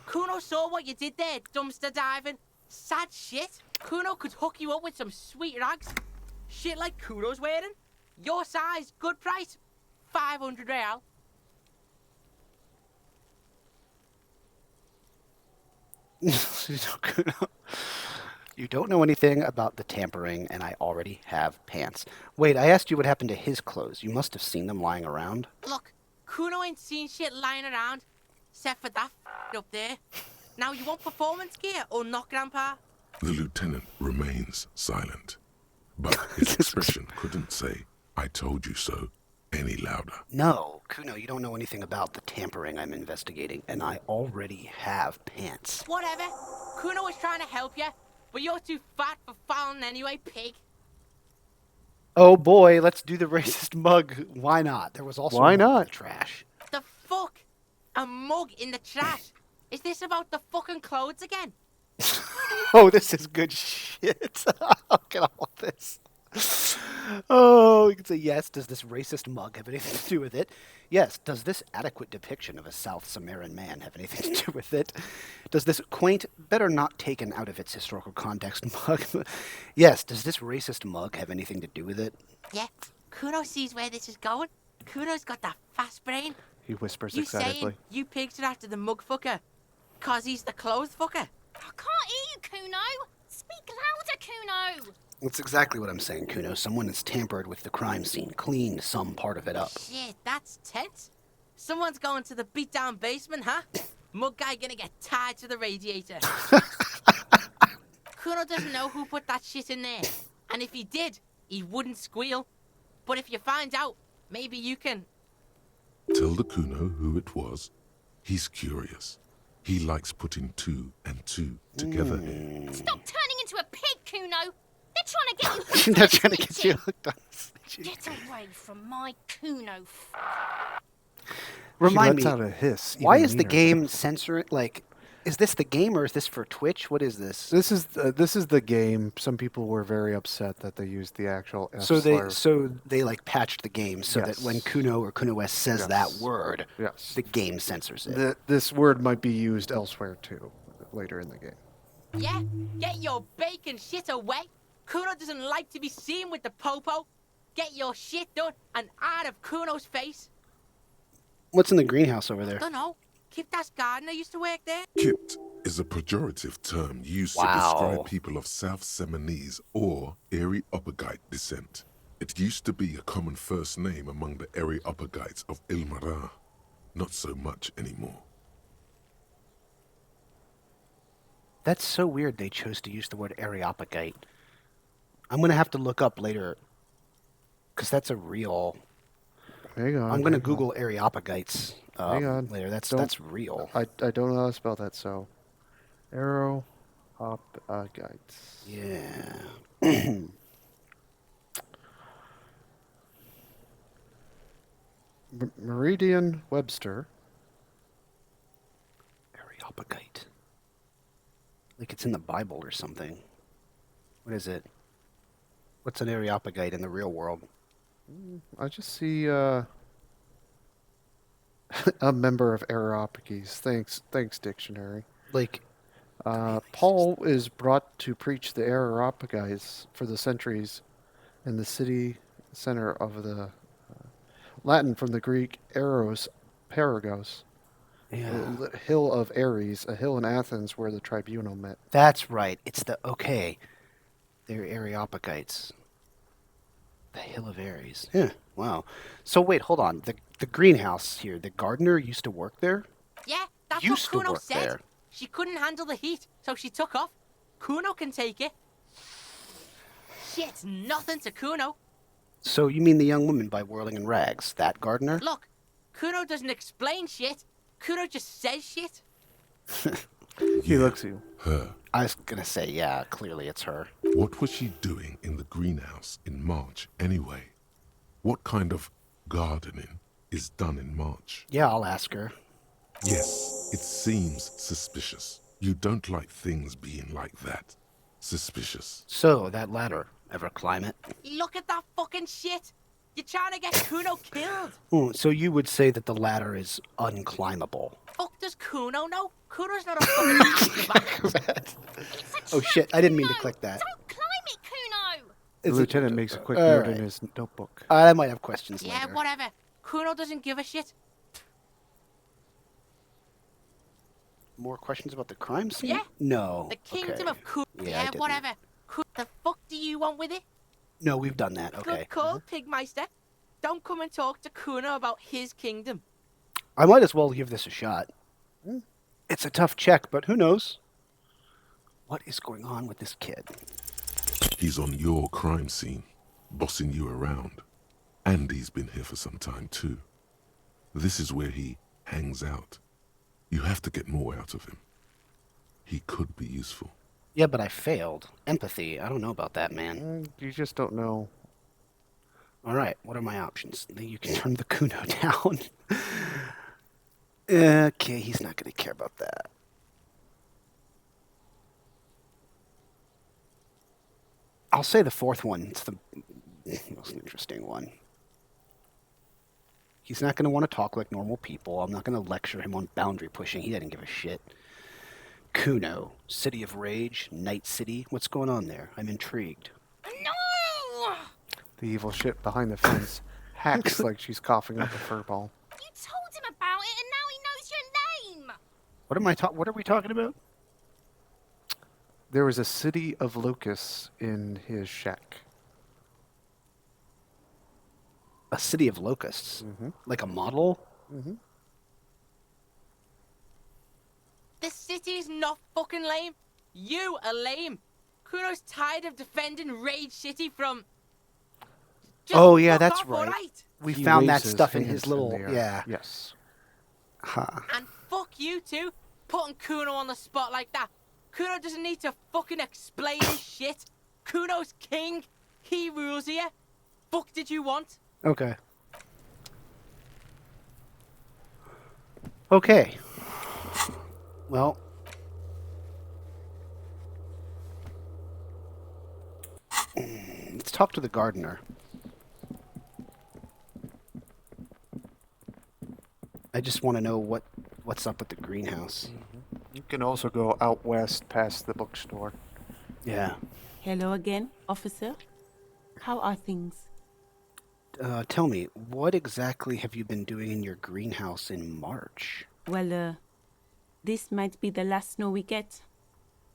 Kuno saw what you did there, dumpster diving. Sad shit. Kuno could hook you up with some sweet rags. Shit like Kuno's wearing. Your size, good price. 500 real. You don't know anything about the tampering, and I already have pants. Wait, I asked you what happened to his clothes. You must have seen them lying around. Look, Kuno ain't seen shit lying around, except for that up there. Now, you want performance gear or not, Grandpa? The lieutenant remains silent, but his expression couldn't say, "I told you so," any louder. No, Kuno, you don't know anything about the tampering I'm investigating, and I already have pants. Whatever. Kuno was trying to help you, but you're too fat for fouling anyway, pig. Oh boy, let's do the racist mug. Why not? There was also Why a mug in not? the trash. The fuck? A mug in the trash? Is this about the fucking clothes again? Oh, this is good shit. Look at all this. Oh, we can say yes. Does this racist mug have anything to do with it? Yes. Does this adequate depiction of a South Samaritan man have anything to do with it? Does this quaint, better not taken out of its historical context mug? Yes. Does this racist mug have anything to do with it? Yeah, Kuno sees where this is going. Kuno's got that fast brain. He whispers You excitedly. saying you pigs are after the mug fucker? 'Cause he's the clothes fucker? I can't hear you, Kuno. Speak louder, Kuno. That's exactly what I'm saying, Kuno. Someone has tampered with the crime scene, cleaned some part of it up. Shit, that's tense. Someone's going to the beat-down basement, huh? Mug guy gonna get tied to the radiator. Kuno doesn't know who put that shit in there. And if he did, he wouldn't squeal. But if you find out, maybe you can... Tell the Kuno who it was. He's curious. He likes putting two and two together. Stop turning into a pig, Kuno. They're trying to get you hooked They're on trying to get you snitching. hooked on snitching. Get away from my Kuno. Remind She me, lets out a hiss. why even is the meaner. game censoring? Like, is this the game or is this for Twitch? What is this? This is the game. Some people were very upset that they used the actual F So slur. they like patched the game so that when Yes. Kuno or Kuno S says Yes. that word, Yes. the game censors it. This word might be used elsewhere too, later in the game. Yeah? Get your bacon shit away. Kuno doesn't like to be seen with the popo. Get your shit done and out of Kuno's face. What's in the greenhouse over there? Don't know. Kiptas gardener used to work there. Kipt is a pejorative term used to Wow. describe people of South Seminese or Areopagite descent. It used to be a common first name among the Areopagites of Ilmara. Not so much anymore. That's so weird they chose to use the word Areopagite. I'm going to have to look up later because that's a real... Hang on. I'm going to hang on. Google Areopagites Hang on. later. That's Don't- real. I don't know how to spell that. So, arrow, hop, guides. Yeah. Meridian Webster. Areopagite. Like it's in the Bible or something. What is it? What's an Areopagite in the real world? I just see a member of Areopagites. Thanks, dictionary. Like, Paul is brought to preach the Areopagites for the centuries in the city center of the Latin from the Greek Aros, Perigos, the hill of Ares, a hill in Athens where the tribunal met. that's right. It's they're Areopagites. The Hill of Ares. Yeah. Wow. So wait, hold on. The greenhouse here. The gardener used to work there. Yeah, that's Used to what Kuno work said. there. She couldn't handle the heat, so she took off. Kuno can take it. Shit's nothing to Kuno. So you mean the young woman by whirling in rags? That gardener? Look, Kuno doesn't explain shit. Kuno just says shit. He Yeah, looks at you. her. I was gonna say, yeah, clearly it's her. What was she doing in the greenhouse in March anyway? What kind of gardening is done in March? Yeah, I'll ask her. Yes, it seems suspicious. You don't like things being like that. Suspicious. So, that ladder, ever climb it? Look at that fucking shit! You're trying to get Kuno killed! Oh, so you would say that the ladder is unclimbable? Fuck does Kuno know? Kuno's not a fucking Oh shit, I didn't mean to click that. Don't climb it, Kuno! The lieutenant makes a quick all note right. in his notebook. I might have questions Yeah, later. whatever. Kuno doesn't give a shit. More questions about the crime scene? Yeah. No. The kingdom okay. of Kuno. Yeah, I Yeah, didn't. whatever. The fuck do you want with it? No, we've done that. Okay. Good call, Pigmeister. Don't come and talk to Kuno about his kingdom. I might as well give this a shot. It's a tough check, but who knows? What is going on with this kid? He's on your crime scene, bossing you around. And he's been here for some time too. This is where he hangs out. You have to get more out of him. He could be useful. Yeah, but I failed. Empathy. I don't know about that, man. You just don't know. All right, what are my options? You can turn the Kuno down. Okay, he's not going to care about that. I'll say the fourth one. It's the most interesting one. He's not going to want to talk like normal people. I'm not going to lecture him on boundary pushing. He doesn't give a shit. Kuno, City of Rage, Night City. What's going on there? I'm intrigued. No! The evil shit behind the fence hacks like she's coughing up a fur ball. You told him about it and now he knows your name! What are we talking about? There was a city of locusts in his shack. A city of locusts. Like a model? This city's not fucking lame. You are lame. Kuno's tired of defending Rage City from... Just Oh, yeah, fuck that's off, right. alright? We He found that waves stuff in hands his little... the air. Yeah. Yes. Huh. And fuck you two, putting Kuno on the spot like that. Kuno doesn't need to fucking explain his shit. Kuno's king. He rules here. Fuck did you want? Okay. Okay. Well. Let's talk to the gardener. I just want to know what's up with the greenhouse. You can also go out west past the bookstore. Yeah. Hello again, officer. How are things? Tell me, what exactly have you been doing in your greenhouse in March? Well, this might be the last snow we get.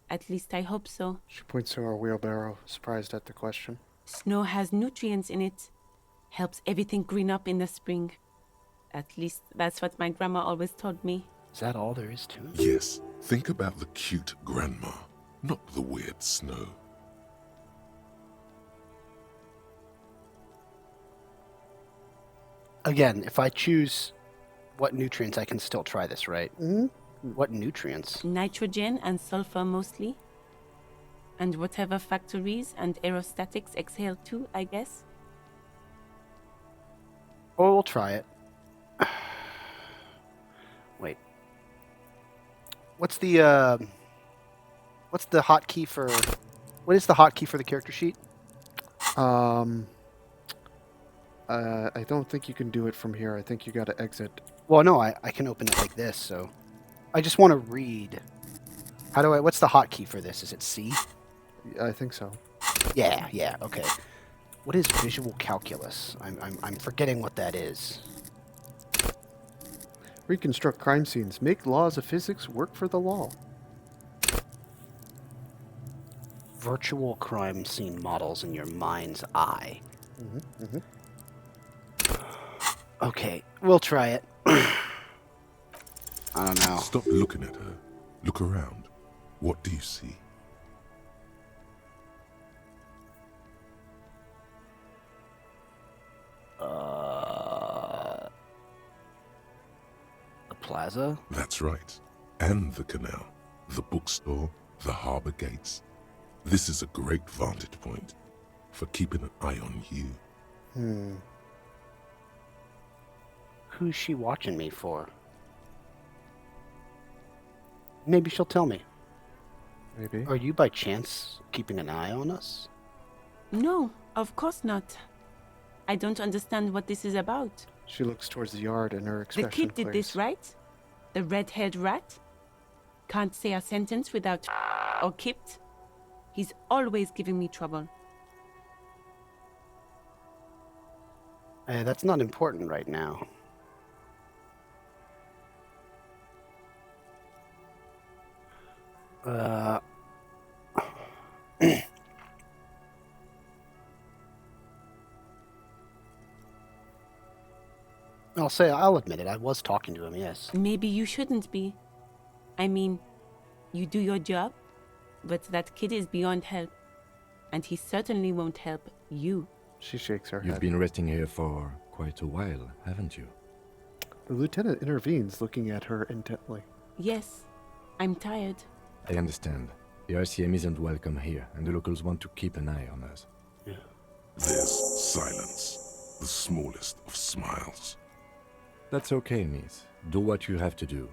At least I hope so. She points to her wheelbarrow, surprised at the question. Snow has nutrients in it. Helps everything green up in the spring. At least that's what my grandma always told me. Is that all there is to it? Yes, think about the cute grandma, not the weird snow. Again, if I choose what nutrients, I can still try this, right? What nutrients? Nitrogen and sulfur mostly. And whatever factories and aerostatics exhale too, I guess. Oh, we'll try it. Wait. What's the hotkey for... What is the hotkey for the character sheet? I don't think you can do it from here. I think you gotta exit. Well, no, I can open it like this, so... I just want to read. What's the hotkey for this? Is it C? I think so. Yeah, okay. What is visual calculus? I'm forgetting what that is. Reconstruct crime scenes. Make laws of physics work for the law. Virtual crime scene models in your mind's eye. Okay, we'll try it. I don't know. Stop looking at her. Look around. What do you see? The plaza? That's right. And the canal. the bookstore, the harbor gates. This is a great vantage point for keeping an eye on you. Who's she watching me for? Maybe she'll tell me. Maybe. Are you by chance keeping an eye on us? No, of course not. I don't understand what this is about. She looks towards the yard and her expression The kid did this, plays. right? The red-haired rat? Can't say a sentence without or kipped. He's always giving me trouble. That's not important right now. I'll admit it. I was talking to him, yes. Maybe you shouldn't be. I mean, you do your job, but that kid is beyond help. And he certainly won't help you. She shakes her You've head. been resting here for quite a while, haven't you? The lieutenant intervenes, looking at her intently. Yes, I'm tired. I understand. The RCM isn't welcome here, and the locals want to keep an eye on us. There's silence, the smallest of smiles. That's okay, miss. Do what you have to do.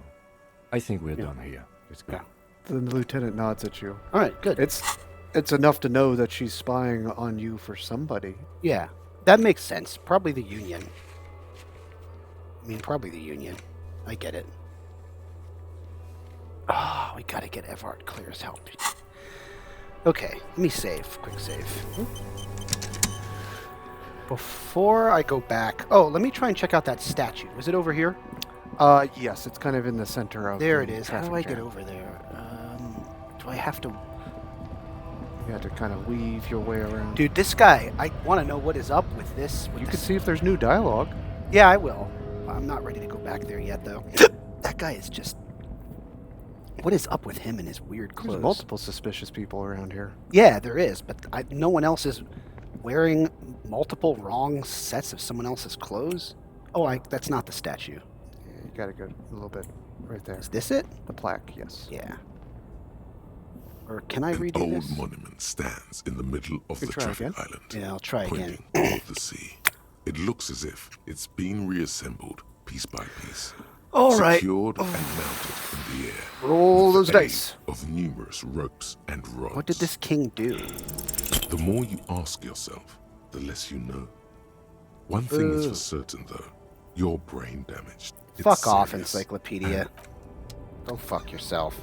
I think we're done here. Let's go. Yeah. Then the lieutenant nods at you. All right, good. It's enough to know that she's spying on you for somebody. Yeah, that makes sense. Probably the Union. Probably the Union. I get it. Ah, we gotta get Evart clear as help. Okay, let me save. Quick save. Before I go back... Oh, let me try and check out that statue. Is it over here? Yes, it's kind of in the center of There the it is. How do traffic I get jam. over there? Do I have to... You have to kind of weave your way around. Dude, this guy, I want to know what is up with this. You can see if there's new dialogue. Yeah, I will. I'm not ready to go back there yet, though. That guy is just... What is up with him and his weird clothes? There's multiple suspicious people around here. Yeah, there is, but no one else is wearing multiple wrong sets of someone else's clothes. Oh, that's not the statue. Yeah, you gotta go a little bit right there. Is this it? The plaque, yes. Yeah. Or can I An redo old this? monument stands in the middle of You the try traffic again? island, Yeah, I'll try again. pointing toward the sea. It looks as if it's been reassembled piece by piece, All right. secured and mounted in the air. Roll with those the aid dice. Of numerous ropes and rods. What did this king do? The more you ask yourself, the less you know. One thing is Ugh. for certain, though: your brain damaged. It's Fuck off, serious. Encyclopedia. Go fuck yourself.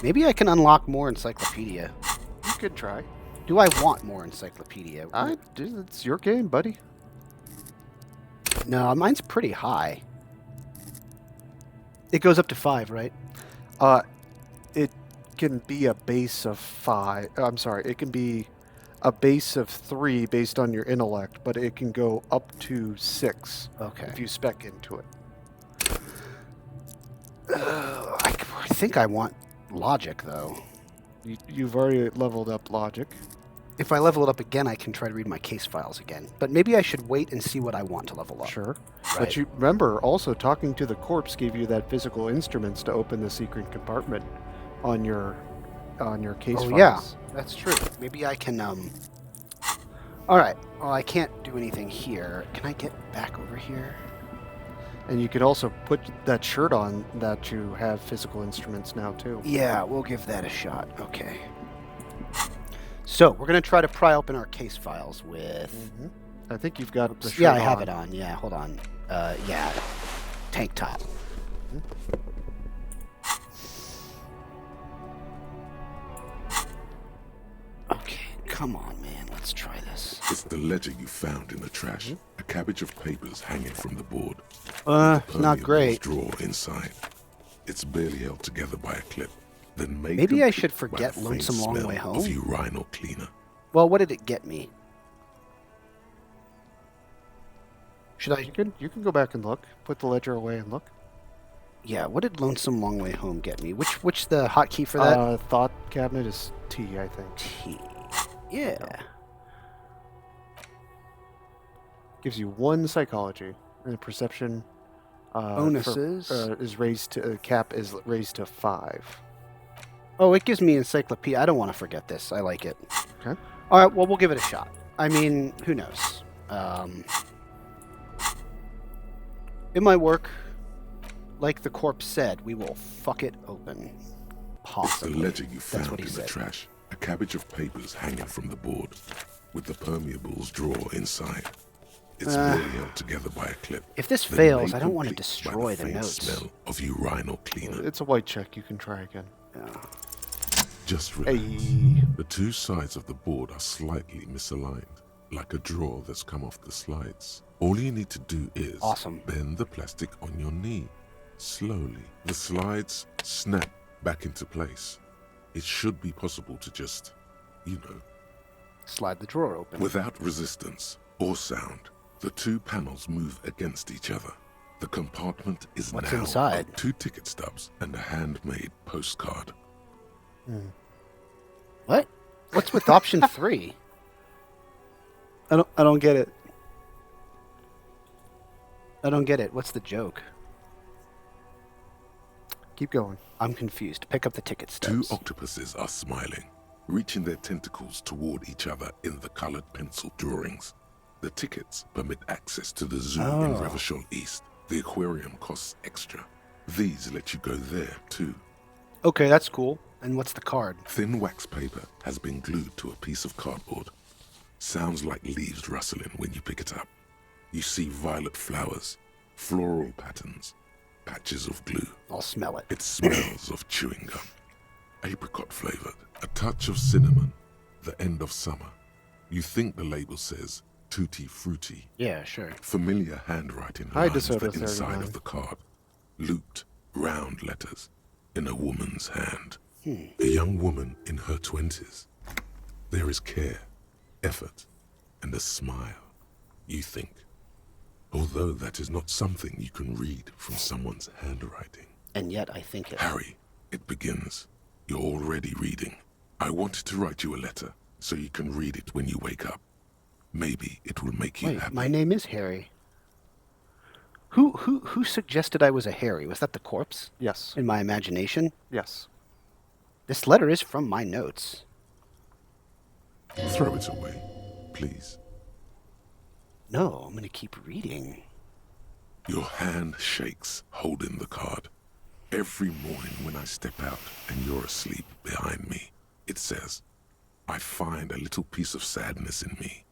Maybe I can unlock more Encyclopedia. You could try. Do I want more Encyclopedia? It's your game, buddy. No, mine's pretty high. It goes up to 5, right? It can be a base of 5. I'm sorry, it can be a base of 3 based on your intellect, but it can go up to 6 Okay. if you spec into it. I think I want logic, though. You've already leveled up logic. If I level it up again, I can try to read my case files again. But maybe I should wait and see what I want to level up. Sure. Right. But you remember, also talking to the corpse gave you that physical instruments to open the secret compartment on your case files. Yeah, that's true. Maybe I can, All right. Well, I can't do anything here. Can I get back over here? And you could also put that shirt on that you have physical instruments now, too. Yeah, we'll give that a shot. Okay. So, we're going to try to pry open our case files with... I think you've got the shirt Yeah, I have on. it on. Yeah, hold on. Yeah. Tank top. Okay, come on, man. Let's try this. It's the ledger you found in the trash. A cabbage of papers hanging from the board. Not Permeable great. Drawer inside. It's barely held together by a clip. Then made Maybe I complete should by forget the faint Lonesome Long smell Way Of Home. urinal cleaner. Well, what did it get me? Should I... You can go back and look. Put the ledger away and look. Yeah, what did Lonesome Long Way Home get me? Which the hotkey for that? Thought cabinet is T, I think. T. Yeah. Gives you 1 psychology, and perception Bonuses. is raised to cap is raised to 5. Oh, it gives me encyclopedia. I don't want to forget this. I like it. Okay. All right, well, we'll give it a shot. I mean, who knows? It might work. Like the corpse said, we will fuck it open. Possibly. The ledger you That's found what he in said. the trash. A cabbage of papers hanging from the board, with the permeables drawer inside. It's merely held together by a clip. If this then fails, made I don't want to complete by destroy the faint notes. smell of urinal cleaner. It's a white check. You can try again. Just relax. Hey. The two sides of the board are slightly misaligned, like a drawer that's come off the slides. All you need to do is bend the plastic on your knee. Slowly, the slides snap back into place. It should be possible to just, slide the drawer open. Without resistance or sound, the two panels move against each other. The compartment is What's now inside? 2 ticket stubs and a handmade postcard. What? What's with option 3? I don't get it. I don't get it. What's the joke? Keep going. I'm confused. Pick up the ticket stubs. 2 octopuses are smiling, reaching their tentacles toward each other in the colored pencil drawings. The tickets permit access to the zoo in Revachol East. The aquarium costs extra. These let you go there, too. Okay, that's cool. And what's the card? Thin wax paper has been glued to a piece of cardboard. Sounds like leaves rustling when you pick it up. You see violet flowers, floral patterns, patches of glue. I'll smell it. It smells of chewing gum. Apricot flavored, a touch of cinnamon, the end of summer. You think the label says Tutti Frutti. Yeah, sure. Familiar handwriting Hi, lines the DeSoto inside 39. of the card. Looped, round letters in a woman's hand. A young woman in her 20s. There is care, effort, and a smile. You think. Although that is not something you can read from someone's handwriting. And yet I think it. Harry, it begins. You're already reading. I wanted to write you a letter so you can read it when you wake up. Maybe it will make you Wait, happy. my name is Harry. Who suggested I was a Harry? Was that the corpse? Yes. In my imagination? Yes. This letter is from my notes. Throw it away, please. No, I'm going to keep reading. Your hand shakes, holding the card. Every morning when I step out and you're asleep behind me, it says, I find a little piece of sadness in me.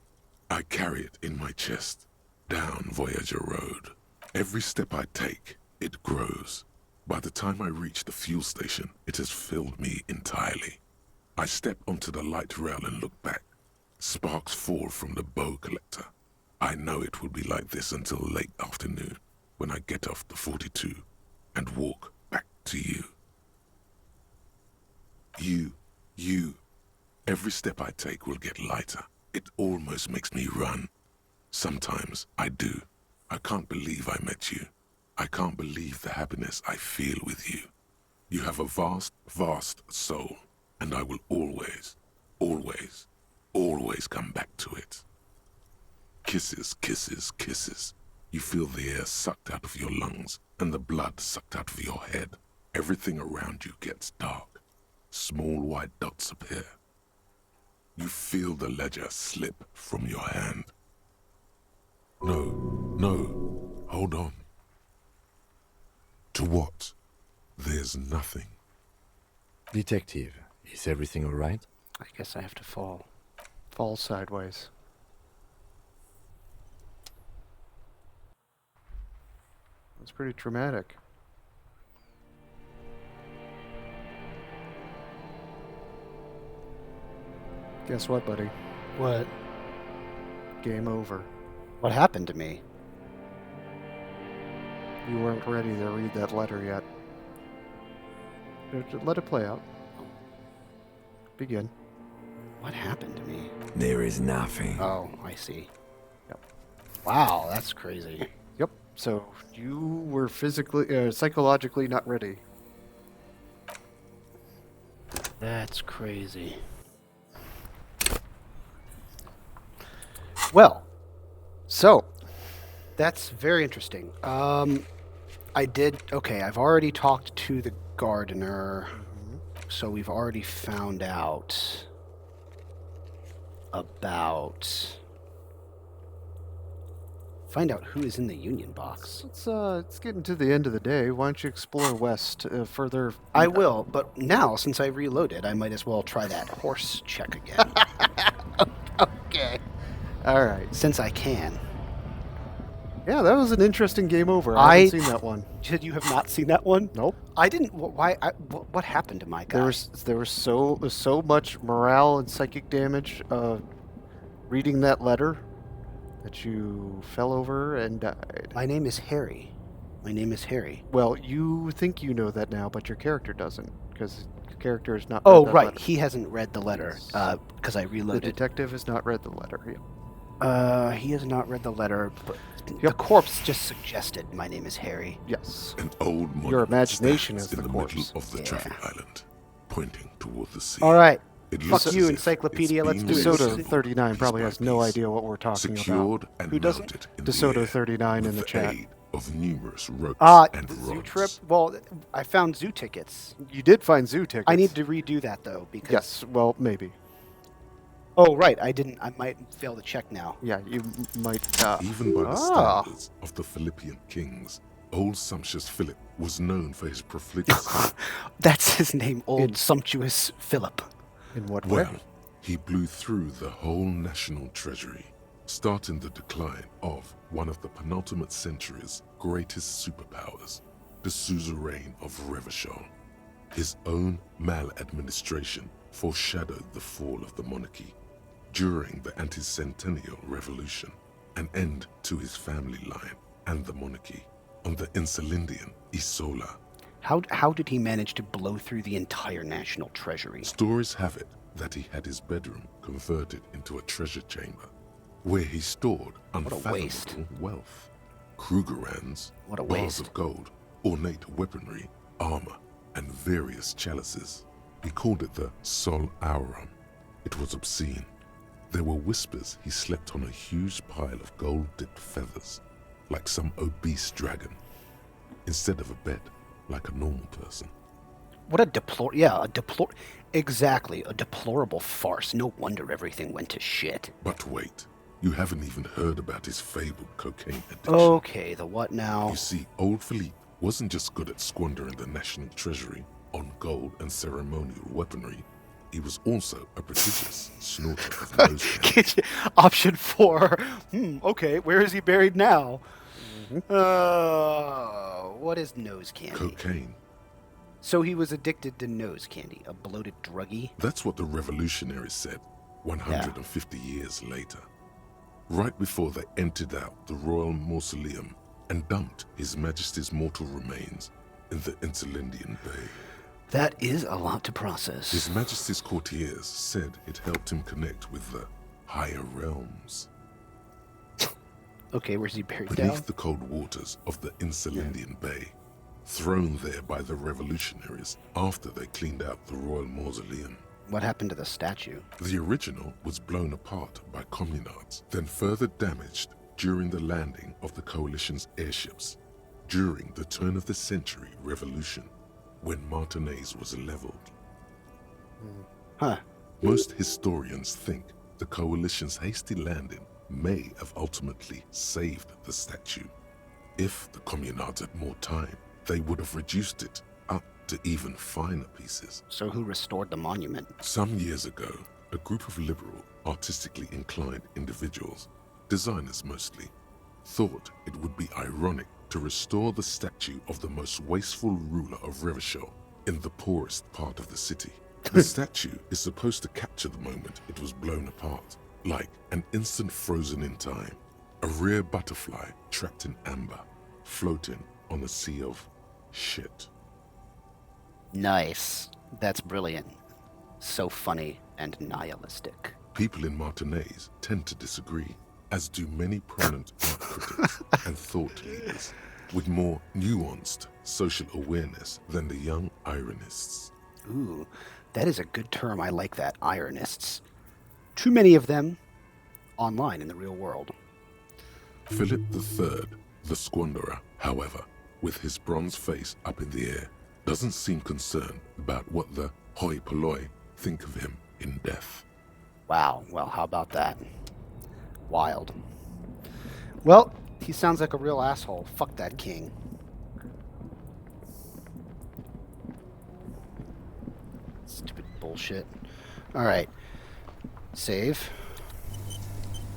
I carry it in my chest, down Voyager Road. Every step I take, it grows. By the time I reach the fuel station, it has filled me entirely. I step onto the light rail and look back. Sparks fall from the bow collector. I know it will be like this until late afternoon, when I get off the 42 and walk back to you. You. Every step I take will get lighter. It almost makes me run. Sometimes I do. I can't believe I met you. I can't believe the happiness I feel with you. You have a vast, vast soul, and I will always, always, always come back to it. Kisses, kisses, kisses. You feel the air sucked out of your lungs and the blood sucked out of your head. Everything around you gets dark. Small white dots appear. You feel the ledger slip from your hand. No, hold on. To what? There's nothing. Detective, is everything all right? I guess I have to fall. Fall sideways. That's pretty traumatic. Guess what, buddy? What? Game over. What happened to me? You weren't ready to read that letter yet. Let it play out. Begin. What happened to me? There is nothing. Oh, I see. Yep. Wow, that's crazy. Yep. So you were psychologically not ready. That's crazy. Well, so that's very interesting. I've already talked to the gardener. So we've already found out about... Find out who is in the Union box. It's getting to the end of the day. Why don't you explore west further? I will, but now, since I reloaded, I might as well try that horse check again. Okay. All right. Since I can. Yeah, that was an interesting game over. I haven't seen that one. You have not seen that one? Nope. I didn't. Why? What happened to my guy? There was so much morale and psychic damage reading that letter that you fell over and died. My name is Harry. My name is Harry. Well, you think you know that now, but your character doesn't, because your character has not. Oh, read that right. letter. He hasn't read the letter because I The reloaded. detective has not read the letter. He has not read the letter, but the corpse just suggested my name is Harry. Yes. An old monument Your imagination stands is the in the corpse. middle of the traffic island, pointing toward the sea. All right. It Fuck looks you, as if Encyclopedia, it's let's being do it. DeSoto removed 39 probably piece has by no piece, idea what we're talking secured about. and Who doesn't? mounted in the DeSoto air 39 in with the chat. aid of numerous ropes and Zoo rods. trip? Well, I found zoo tickets. You did find zoo tickets. I need to redo that, though, because... Yes, well, maybe. Oh, right, I didn't. I might fail to check now. Yeah, you might. Even by the standards of the Philippian kings, old sumptuous Philip was known for his profligacy. That's his name, Old In- Sumptuous Philip. In what way? Well, he blew through the whole national treasury, starting the decline of one of the penultimate century's greatest superpowers, the suzerain of Revachol. His own maladministration foreshadowed the fall of the monarchy. During the anti-centennial revolution, an end to his family line and the monarchy on the Insulindian Isola. How did he manage to blow through the entire national treasury? Stories have it that he had his bedroom converted into a treasure chamber, where he stored waste. unfathomable wealth. Krugerrands, What a bars waste. of gold, ornate weaponry, armor, and various chalices. He called it the Sol Aurum. It was obscene. There were whispers he slept on a huge pile of gold-dipped feathers, like some obese dragon, instead of a bed, like a normal person. What a exactly, a deplorable farce. No wonder everything went to shit. But wait, you haven't even heard about his fabled cocaine addiction. Okay, the what now? You see, old Philippe wasn't just good at squandering the national treasury on gold and ceremonial weaponry. He was also a prodigious snorter of nose candy. Option 4. Okay, where is he buried now? What is nose candy? Cocaine. So he was addicted to nose candy, a bloated druggie? That's what the revolutionaries said 150 years later. Right before they emptied out the royal mausoleum and dumped His Majesty's mortal remains in the Insulindian Bay. That is a lot to process. His Majesty's courtiers said it helped him connect with the higher realms. Okay, where's he buried now? Beneath the cold waters of the Insulindian Bay, thrown there by the revolutionaries after they cleaned out the royal mausoleum. What happened to the statue? The original was blown apart by communards, then further damaged during the landing of the coalition's airships during the turn of the century revolution, when Martinez was leveled. Huh. Most historians think the coalition's hasty landing may have ultimately saved the statue. If the communards had more time, they would have reduced it up to even finer pieces. So who restored the monument? Some years ago, a group of liberal, artistically inclined individuals, designers mostly, thought it would be ironic to restore the statue of the most wasteful ruler of Revachol in the poorest part of the city. The statue is supposed to capture the moment it was blown apart, like an instant frozen in time, a rare butterfly trapped in amber, floating on a sea of shit. Nice. That's brilliant. So funny and nihilistic. People in Martinez tend to disagree, as do many prominent art critics and thought leaders with more nuanced social awareness than the young ironists. Ooh, that is a good term. I like that, ironists. Too many of them online in the real world. Philip III, the squanderer, however, with his bronze face up in the air, Doesn't seem concerned about what the hoi polloi think of him in death. Wow. Well, how about that? Wild. Well, he sounds like a real asshole. Fuck that king. Stupid bullshit. All right. Save.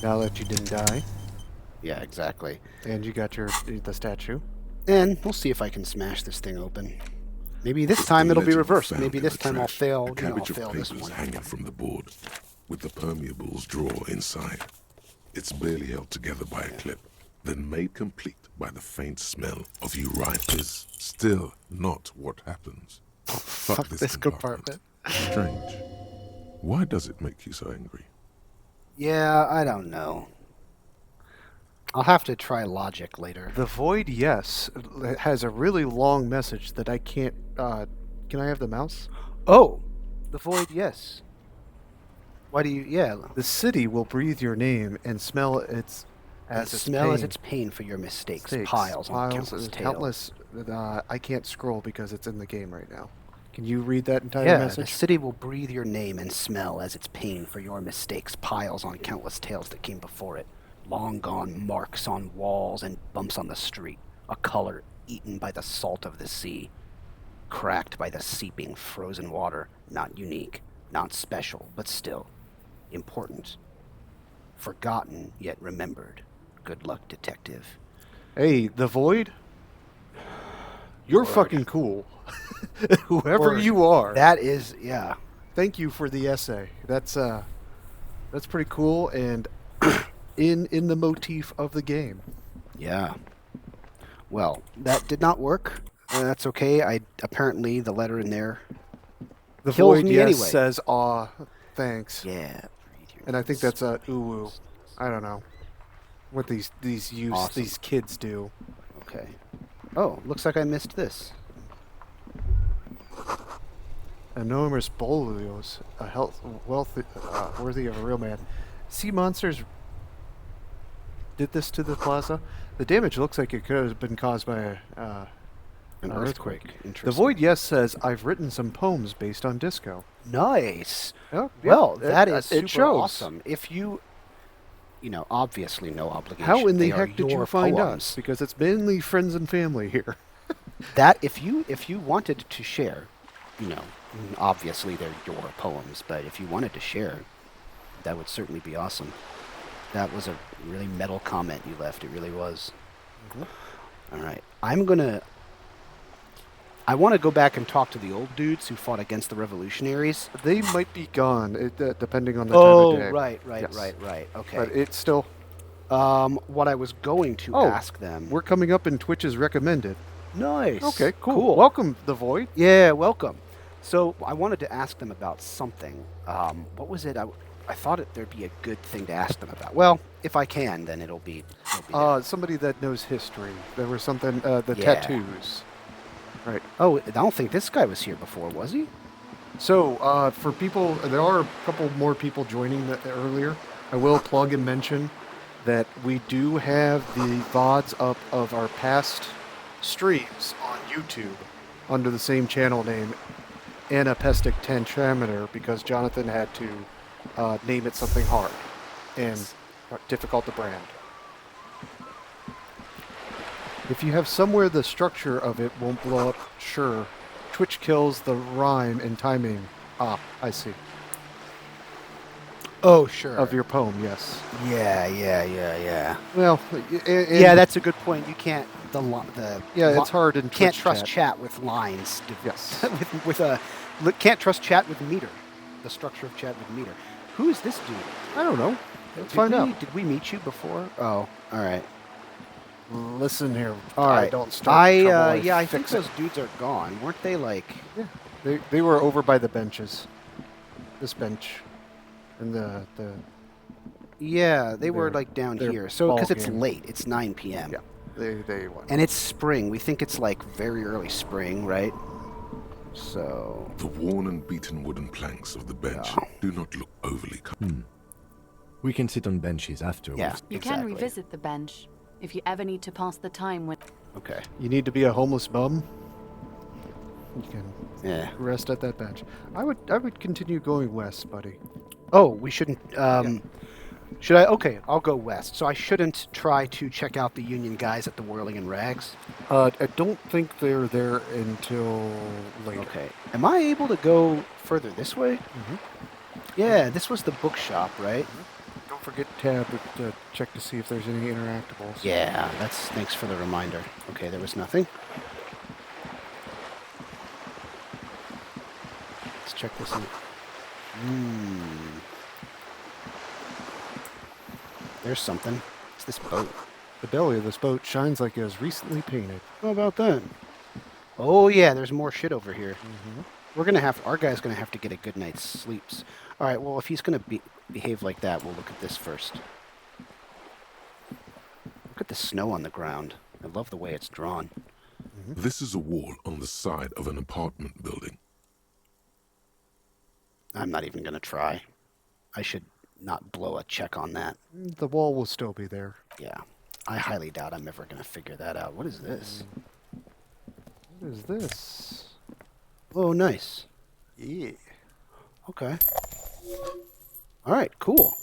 Now that you didn't die, Yeah, exactly. and you got the statue. And we'll see if I can smash this thing open. Maybe this If time the it'll be legend reversed. found Maybe in this the time I'll trash, fail. A I'll cabbage of fail this papers one. hanging from the board, with the permeables drawer inside. It's barely held together by a clip, then made complete by the faint smell of urine. Is still not what happens. Fuck this compartment. Strange. Why does it make you so angry? Yeah, I don't know. I'll have to try logic later. The Void, yes, it has a really long message that I can't. Can I have the mouse? Oh, the Void, yes. Why do you? Yeah. The city will breathe your name and smell its as its smell pain. as its pain for your mistakes. Mistakes. Piles on countless countless. I can't scroll because it's in the game right now. Can you read that entire Yeah, message? the city will breathe your name and smell as its pain for your mistakes. Piles on countless tales that came before it. Long gone marks on walls and bumps on the street. A color eaten by the salt of the sea. Cracked by the seeping frozen water. Not unique, not special, but still important. Forgotten yet remembered. Good luck, detective. Hey, the Void. You're Word. fucking cool. Whoever Word. you are. That is, yeah. Thank you for the essay. That's pretty cool and in the motif of the game. Yeah. Well, that did not work. That's okay. Apparently the letter in there The kills Void, me yes, anyway. says, aw, thanks. Yeah. And I think that's a ooh. I don't know what these Awesome. these kids do. Okay. Oh, looks like I missed this. Enormous bolios, worthy of a real man. Sea monsters did this to the plaza. The damage looks like it could have been caused by an earthquake. The Interesting. Void, yes, says, I've written some poems based on disco. Nice. Oh, Well, yeah, that is super it shows. awesome. If you obviously no obligation. How in the They are heck did your you find poems. us? Because it's mainly friends and family here. That if you wanted to share, obviously they're your poems, but if you wanted to share, that would certainly be awesome. That was a really metal comment you left. It really was. All right. I want to go back and talk to the old dudes who fought against the revolutionaries. They might be gone, depending on the time of day. Oh, right. Yes. Right. Okay. But it's still... what I was going to ask them... We're coming up in Twitch's recommended. Nice. Okay, cool. Welcome, The Void. Yeah, welcome. So I wanted to ask them about something. What was it? I thought there'd be a good thing to ask them about. Well, if I can, then it'll be there. Somebody that knows history. There was something, the Yeah. tattoos. Right. Oh, I don't think this guy was here before, was he? So, for people, there are a couple more people joining earlier. I will plug and mention that we do have the VODs up of our past streams on YouTube under the same channel name, Anapestic Tentameter, because Jonathan had to name it something hard and difficult to brand. If you have somewhere the structure of it won't blow up, sure. Twitch kills the rhyme and timing. Ah, I see. Oh, sure. Of your poem, yes. Yeah. Well, Yeah, that's a good point. You can't it's hard in can't Twitch trust chat. chat with lines. Yes. Can't trust chat with meter. The structure of chat with meter. Who is this dude? I don't know. Let's find out. Did we meet you before? Oh, all right. Listen here. All right. Don't start trouble. I think fix it. those dudes are gone. Weren't they like? Yeah. They were over by the benches. This bench. And the Yeah, they were Their- like down their here. So ball because it's game. late, it's 9 p.m. Yeah. They won. And it's spring. We think it's like very early spring, right? So The worn and beaten wooden planks of the bench do not look overly We can sit on benches after. yeah, You exactly. can revisit the bench if you ever need to pass the time with. Okay. You need to be a homeless bum? You can Yeah. rest at that bench. I would continue going west, buddy. Oh, we shouldn't. Should I? Okay, I'll go west. So I shouldn't try to check out the Union guys at the Whirling and Rags. I don't think they're there until later. Okay. Am I able to go further this way? Mhm. Yeah, this was the bookshop, right? Don't forget tab to check to see if there's any interactables. Yeah, thanks for the reminder. Okay, there was nothing. Let's check this out. There's something. It's this boat. The belly of this boat shines like it was recently painted. How about that? Oh yeah, there's more shit over here. Mm-hmm. Our guy's gonna have to get a good night's sleeps. All right, well if he's gonna behave like that, we'll look at this first. Look at the snow on the ground. I love the way it's drawn. This is a wall on the side of an apartment building. I'm not even gonna try. I should not blow a check on that. The wall will still be there. Yeah, I highly doubt I'm ever gonna figure that out. What is this? What is this? Oh, nice. Yeah. Okay. All right, cool.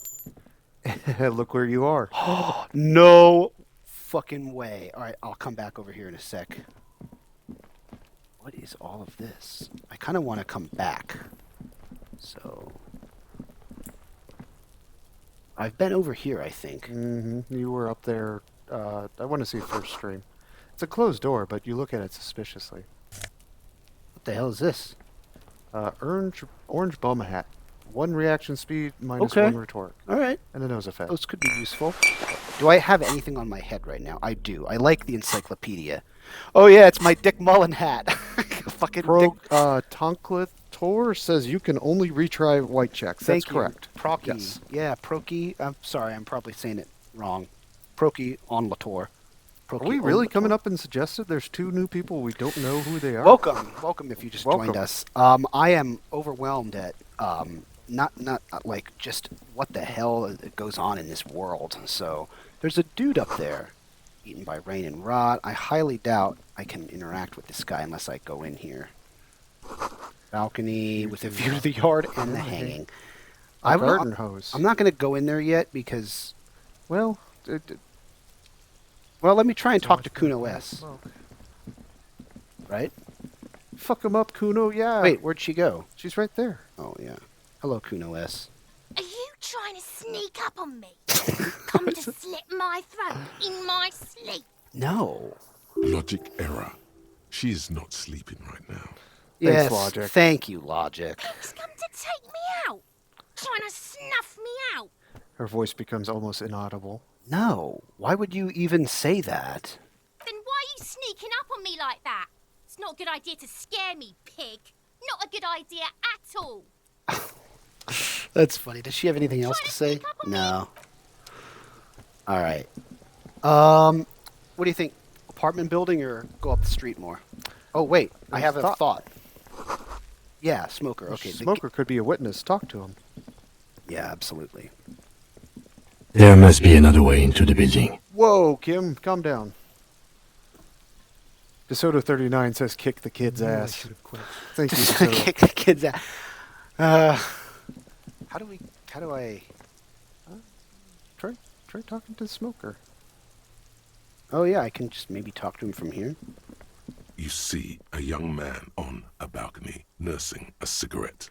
Look where you are. No fucking way. All right, I'll come back over here in a sec. What is all of this? I kind of want to come back. So I've been over here, I think. Mm-hmm. You were up there. I want to see first stream. It's a closed door, but you look at it suspiciously. What the hell is this? Orange bomber hat. 1 reaction speed minus Okay. 1 rhetoric. All right. And a nose effect. Those could be useful. Do I have anything on my head right now? I do. I like the encyclopedia. Oh yeah, it's my Dick Mullen hat. Fucking Dick. Tonklator says you can only retry white checks. That's Thank you. correct. Procky. Yes. Yeah, Proky. I'm sorry, I'm probably saying it wrong. Proky on Latour. Are we really coming up and suggested there's 2 new people we don't know who they are? Welcome if you just Welcome. joined us. I am overwhelmed at not like just what the hell goes on in this world. So there's a dude up there, eaten by rain and rot. I highly doubt I can interact with this guy unless I go in here. Balcony with a view to the yard and the hanging. Garden hose. I'm not going to go in there yet because, Well, well, let me try and talk to Kuno S. Right? fuck him up, Kuno. Yeah. Wait, where'd she go? She's right there. Oh yeah. Hello, Kuno S. Are you trying to sneak up on me? Come to slit my throat in my sleep? No. Logic error. She is not sleeping right now. Yes, Logic. thank you, Logic. He's come to take me out. Trying to snuff me out. Her voice becomes almost inaudible. No. Why would you even say that? Then why are you sneaking up on me like that? It's not a good idea to scare me, pig. Not a good idea at all. That's funny. Does she have anything else to say? sneak up on No. All right. What do you think? Apartment building or go up the street more? Oh wait, I have a thought. Yeah, smoker. Okay. Smoker could be a witness. Talk to him. Yeah, absolutely. There must be another way into the building. Whoa, Kim, calm down. DeSoto39 says kick the kid's ass. Thank you, Just DeSoto. kick the kids out. How do I? Try talking to Smoker. Oh yeah, I can just maybe talk to him from here. You see a young man on a balcony nursing a cigarette.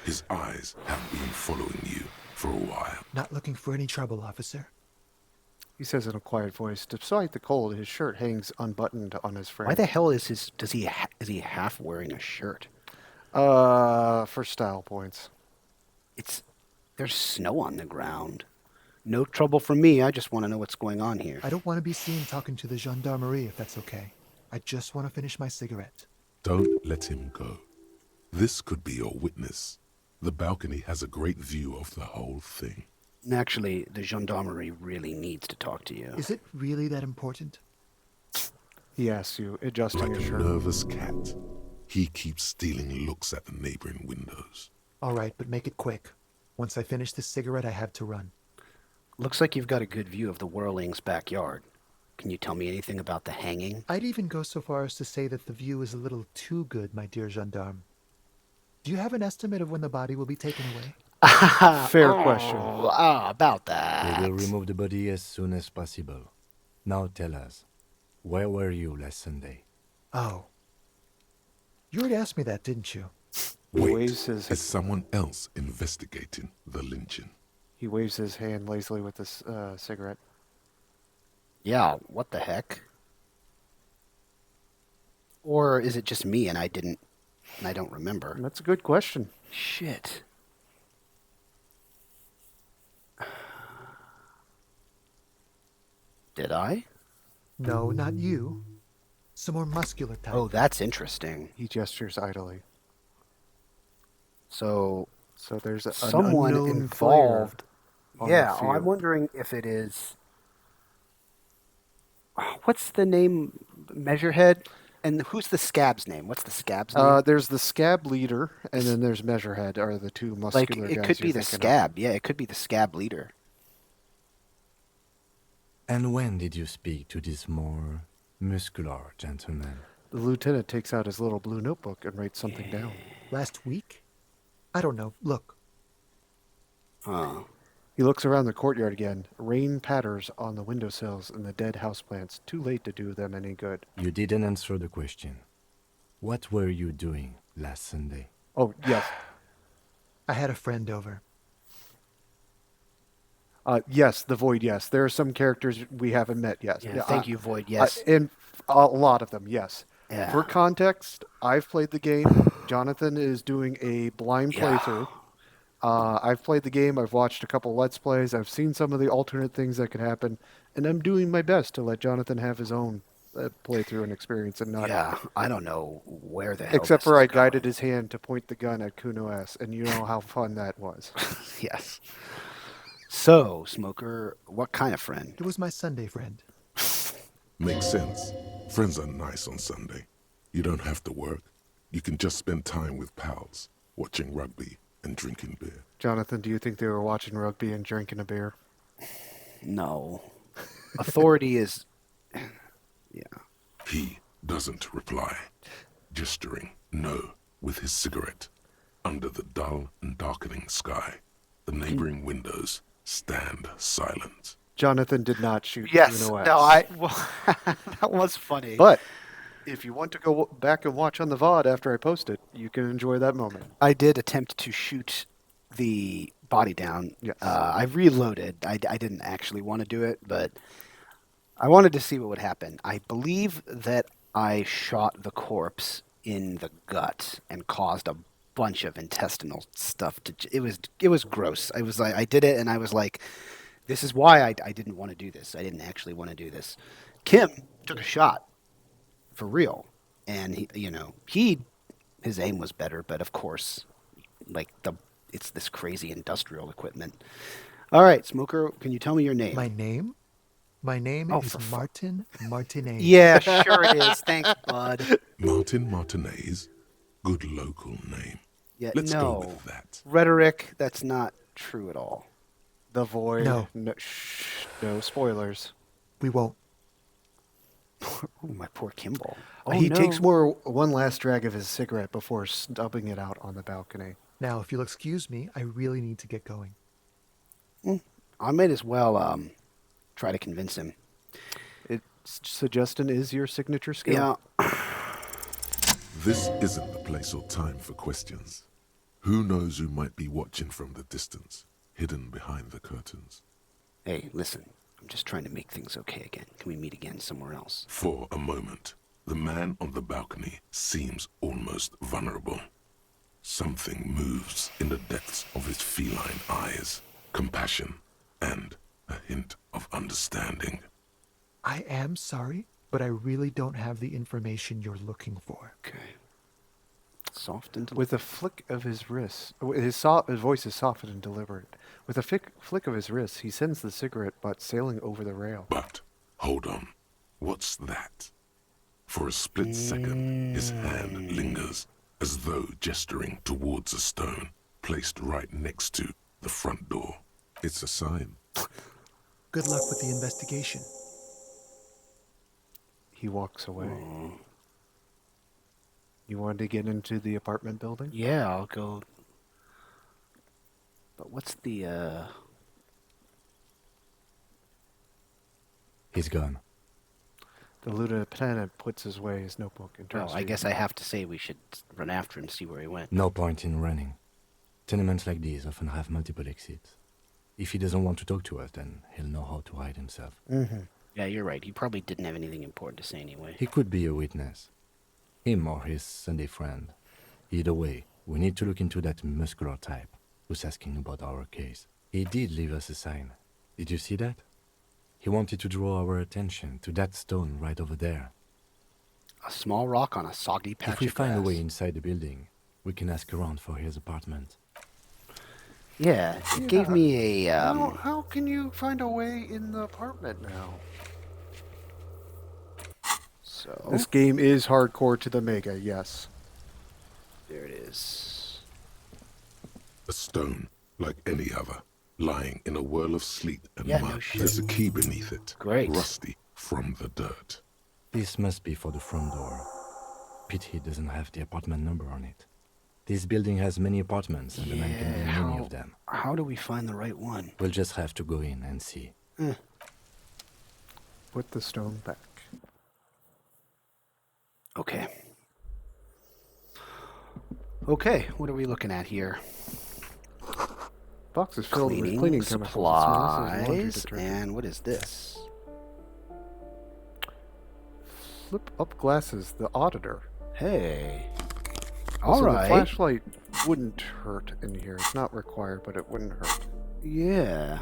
His eyes have been following you for a while. Not looking for any trouble, officer. He says in a quiet voice, despite the cold, his shirt hangs unbuttoned on his frame. Why the hell is his? Is he half wearing a shirt? For style points. There's snow on the ground. No trouble for me. I just want to know what's going on here. I don't want to be seen talking to the gendarmerie, if that's okay. I just want to finish my cigarette. Don't let him go. This could be your witness. The balcony has a great view of the whole thing. Actually, the gendarmerie really needs to talk to you. Is it really that important? He asks you, adjusting Like his a shirt. nervous cat, he keeps stealing looks at the neighboring windows. All right, but make it quick. Once I finish this cigarette, I have to run. Looks like you've got a good view of the Whirling's backyard. Can you tell me anything about the hanging? I'd even go so far as to say that the view is a little too good, my dear gendarme. Do you have an estimate of when the body will be taken away? Fair question. About We that. will remove the body as soon as possible. Now tell us, where were you last Sunday? Oh. You already asked me that, didn't you? He Wait, waves his is someone else investigating the lynching? he waves his hand lazily with this cigarette. Yeah, what the heck? Or is it just me and I don't remember? That's a good question. Shit. Did I? No, not you. Some more muscular type. Oh, that's interesting. He gestures idly. So So there's an someone unknown player involved. on the Yeah, I'm field. wondering if it is. What's the name? Measurehead? And who's the scab's name? What's the scab's name? There's the scab leader, and then there's Measurehead, are the two Like, muscular it guys could be you're the thinking of. scab. Yeah, it could be the scab leader. And when did you speak to this more muscular gentleman? The lieutenant takes out his little blue notebook and writes something down. Last week? I don't know. Look. Huh. He looks around the courtyard again. Rain patters on the windowsills and the dead houseplants. Too late to do them any good. You didn't answer the question. What were you doing last Sunday? Oh, yes. I had a friend over. Yes, the Void, yes. There are some characters we haven't met yet. Yeah, thank you, Void, yes. And a lot of them, yes. Yeah. For context, I've played the game. Jonathan is doing a blind playthrough. I've played the game. I've watched a couple Let's Plays. I've seen some of the alternate things that could happen. And I'm doing my best to let Jonathan have his own playthrough and experience and not... Yeah, I don't know where the hell Except this for is I guided going. his hand to point the gun at Kuno S, and you know how fun that was. Yes. So, Smoker, what kind of friend? It was my Sunday friend. Makes sense. Friends are nice on Sunday. You don't have to work. You can just spend time with pals, watching rugby and drinking beer. Jonathan, do you think they were watching rugby and drinking a beer? No. Authority is... Yeah. He doesn't reply, gesturing no with his cigarette. Under the dull and darkening sky, the neighboring windows stand silent. Jonathan did not shoot Yes. Kuno S. No, that was funny. But if you want to go back and watch on the VOD after I post it, you can enjoy that moment. I did attempt to shoot the body down. Yes. I reloaded. I didn't actually want to do it, but I wanted to see what would happen. I believe that I shot the corpse in the gut and caused a bunch of intestinal stuff to... It was gross. I did it, and I was like, this is why I didn't want to do this. I didn't actually want to do this. Kim took a shot for real, and his aim was better, but of course, it's this crazy industrial equipment. All right, Smoker, can you tell me your name? My name? My name is Martin Martinez. Yeah, sure it is. Thanks, bud. Martin Martinez? Good local name. Yeah, Let's no. go with that. Rhetoric, that's not true at all. The Void. No. No spoilers. We won't. Oh, my poor Kimball. He takes one last drag of his cigarette before stubbing it out on the balcony. Now, if you'll excuse me, I really need to get going. I might as well try to convince him. Suggestion is your signature skill. Yeah. This isn't the place or time for questions. Who knows who might be watching from the distance, hidden behind the curtains? Hey, listen. I'm just trying to make things okay again. Can we meet again somewhere else? For a moment, the man on the balcony seems almost vulnerable. Something moves in the depths of his feline eyes. Compassion and a hint of understanding. I am sorry, but I really don't have the information you're looking for. Okay. Soft and With a flick of his wrist, his voice is soft and deliberate. With a flick of his wrist, he sends the cigarette butt sailing over the rail. But, hold on. What's that? For a split second, his hand lingers, as though gesturing towards a stone placed right next to the front door. It's a sign. Good luck with the investigation. He walks away. Oh. You wanted to get into the apartment building? Yeah, I'll go. But what's the, He's gone. The lieutenant puts away his notebook and turns Well, to I you. guess I have to say we should run after him, see where he went. No point in running. Tenements like these often have multiple exits. If he doesn't want to talk to us, then he'll know how to hide himself. Mm-hmm. Yeah, you're right. He probably didn't have anything important to say anyway. He could be a witness. Him or his Sunday friend. Either way, we need to look into that muscular type who's asking about our case. He did leave us a sign. Did you see that? He wanted to draw our attention to that stone right over there. A small rock on a soggy patch If we of find a grass. way inside the building, we can ask around for his apartment. Yeah, it gave me a, How can you find a way in the apartment now? So, This game is hardcore to the mega, yes. there it is. A stone, like any other, lying in a whirl of sleet and Yeah, no mud. shit. There's a key beneath it. Great. Rusty from the dirt. This must be for the front door. Pity it doesn't have the apartment number on it. This building has many apartments, and the man can be in many of them. How do we find the right one? We'll just have to go in and see. Put the stone back. Okay. Okay, what are we looking at here? Box is filled with Cleaning cleaning chemicals. It smells like laundry supplies, detergent. and what is this? Flip up glasses, the auditor. Hey. Also, All right. The flashlight wouldn't hurt in here. It's not required, but it wouldn't hurt. Yeah.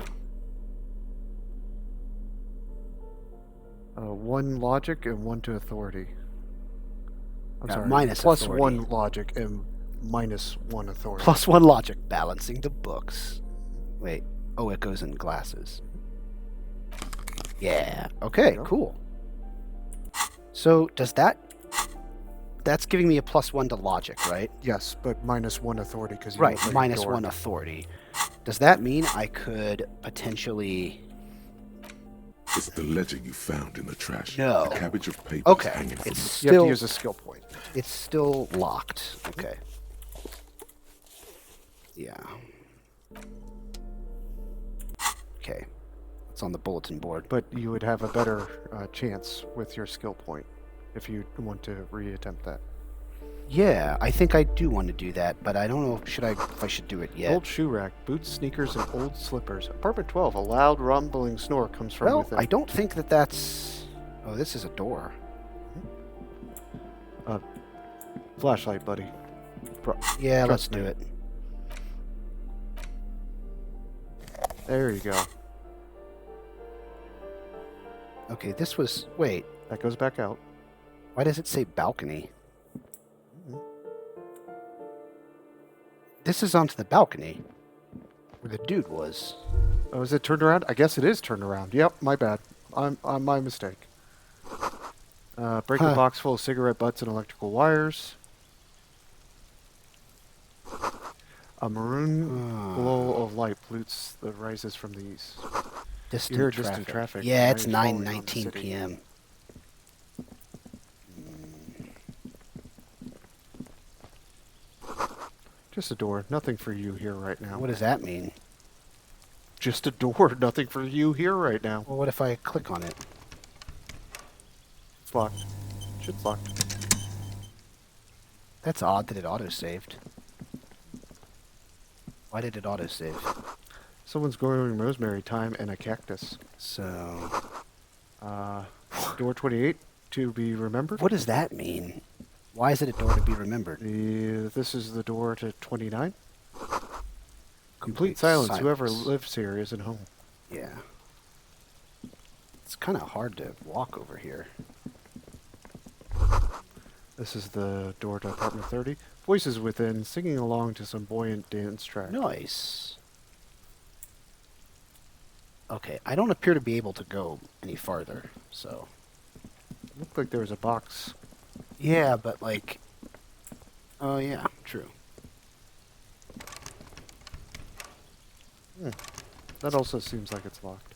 1 logic and 1 to authority. I'm sorry. minus plus authority. 1 logic and minus 1 authority. Plus 1 logic, balancing the books. Wait. Oh, it goes in glasses. Yeah. Okay, go. cool. So, does that... That's giving me a plus 1 to logic, right? Yes, but minus 1 authority because you Right, look like a minus dork. 1 authority. Does that mean I could potentially... It's the ledger you found in the trash. No. A cabbage of papers Okay, hanging from it's the... You have still... to use a skill point. It's still locked. Okay. Yeah. Okay. It's on the bulletin board. But you would have a better chance with your skill point if you want to reattempt that. Yeah, I think I do want to do that, but I don't know if I should do it yet. Old shoe rack, boots, sneakers, and old slippers. Apartment 12, a loud rumbling snore comes from Well, within. I don't think that's... Oh, this is a door. Flashlight, buddy. Yeah, let's Trust me. do it. There you go. Okay, this was... Wait, That goes back out. why does it say balcony? This is onto the balcony, where the dude was. Oh, is it turned around? I guess it is turned around. Yep, my bad. I'm my mistake. Break a box full of cigarette butts and electrical wires. A maroon glow of light pollutes the rises from the east. Distant You hear traffic. distant traffic. Yeah, it's Rain falling on the 9:19 city. p.m. Just a door. Nothing for you here right now. What does that mean? Just a door. Nothing for you here right now. Well, what if I click on it? It's locked. Shit's locked. That's odd that it auto-saved. Why did it auto-save? Someone's growing rosemary, thyme, and a cactus. So... Door 28 to be remembered. What does that mean? Why is it a door to be remembered? This is the door to 29. Complete silence. Whoever lives here isn't home. Yeah. It's kind of hard to walk over here. This is the door to apartment 30. Voices within, singing along to some buoyant dance track. Nice. Okay, I don't appear to be able to go any farther, so... Looked like there was a box. Yeah, but like... Oh, yeah, true. That also seems like it's locked.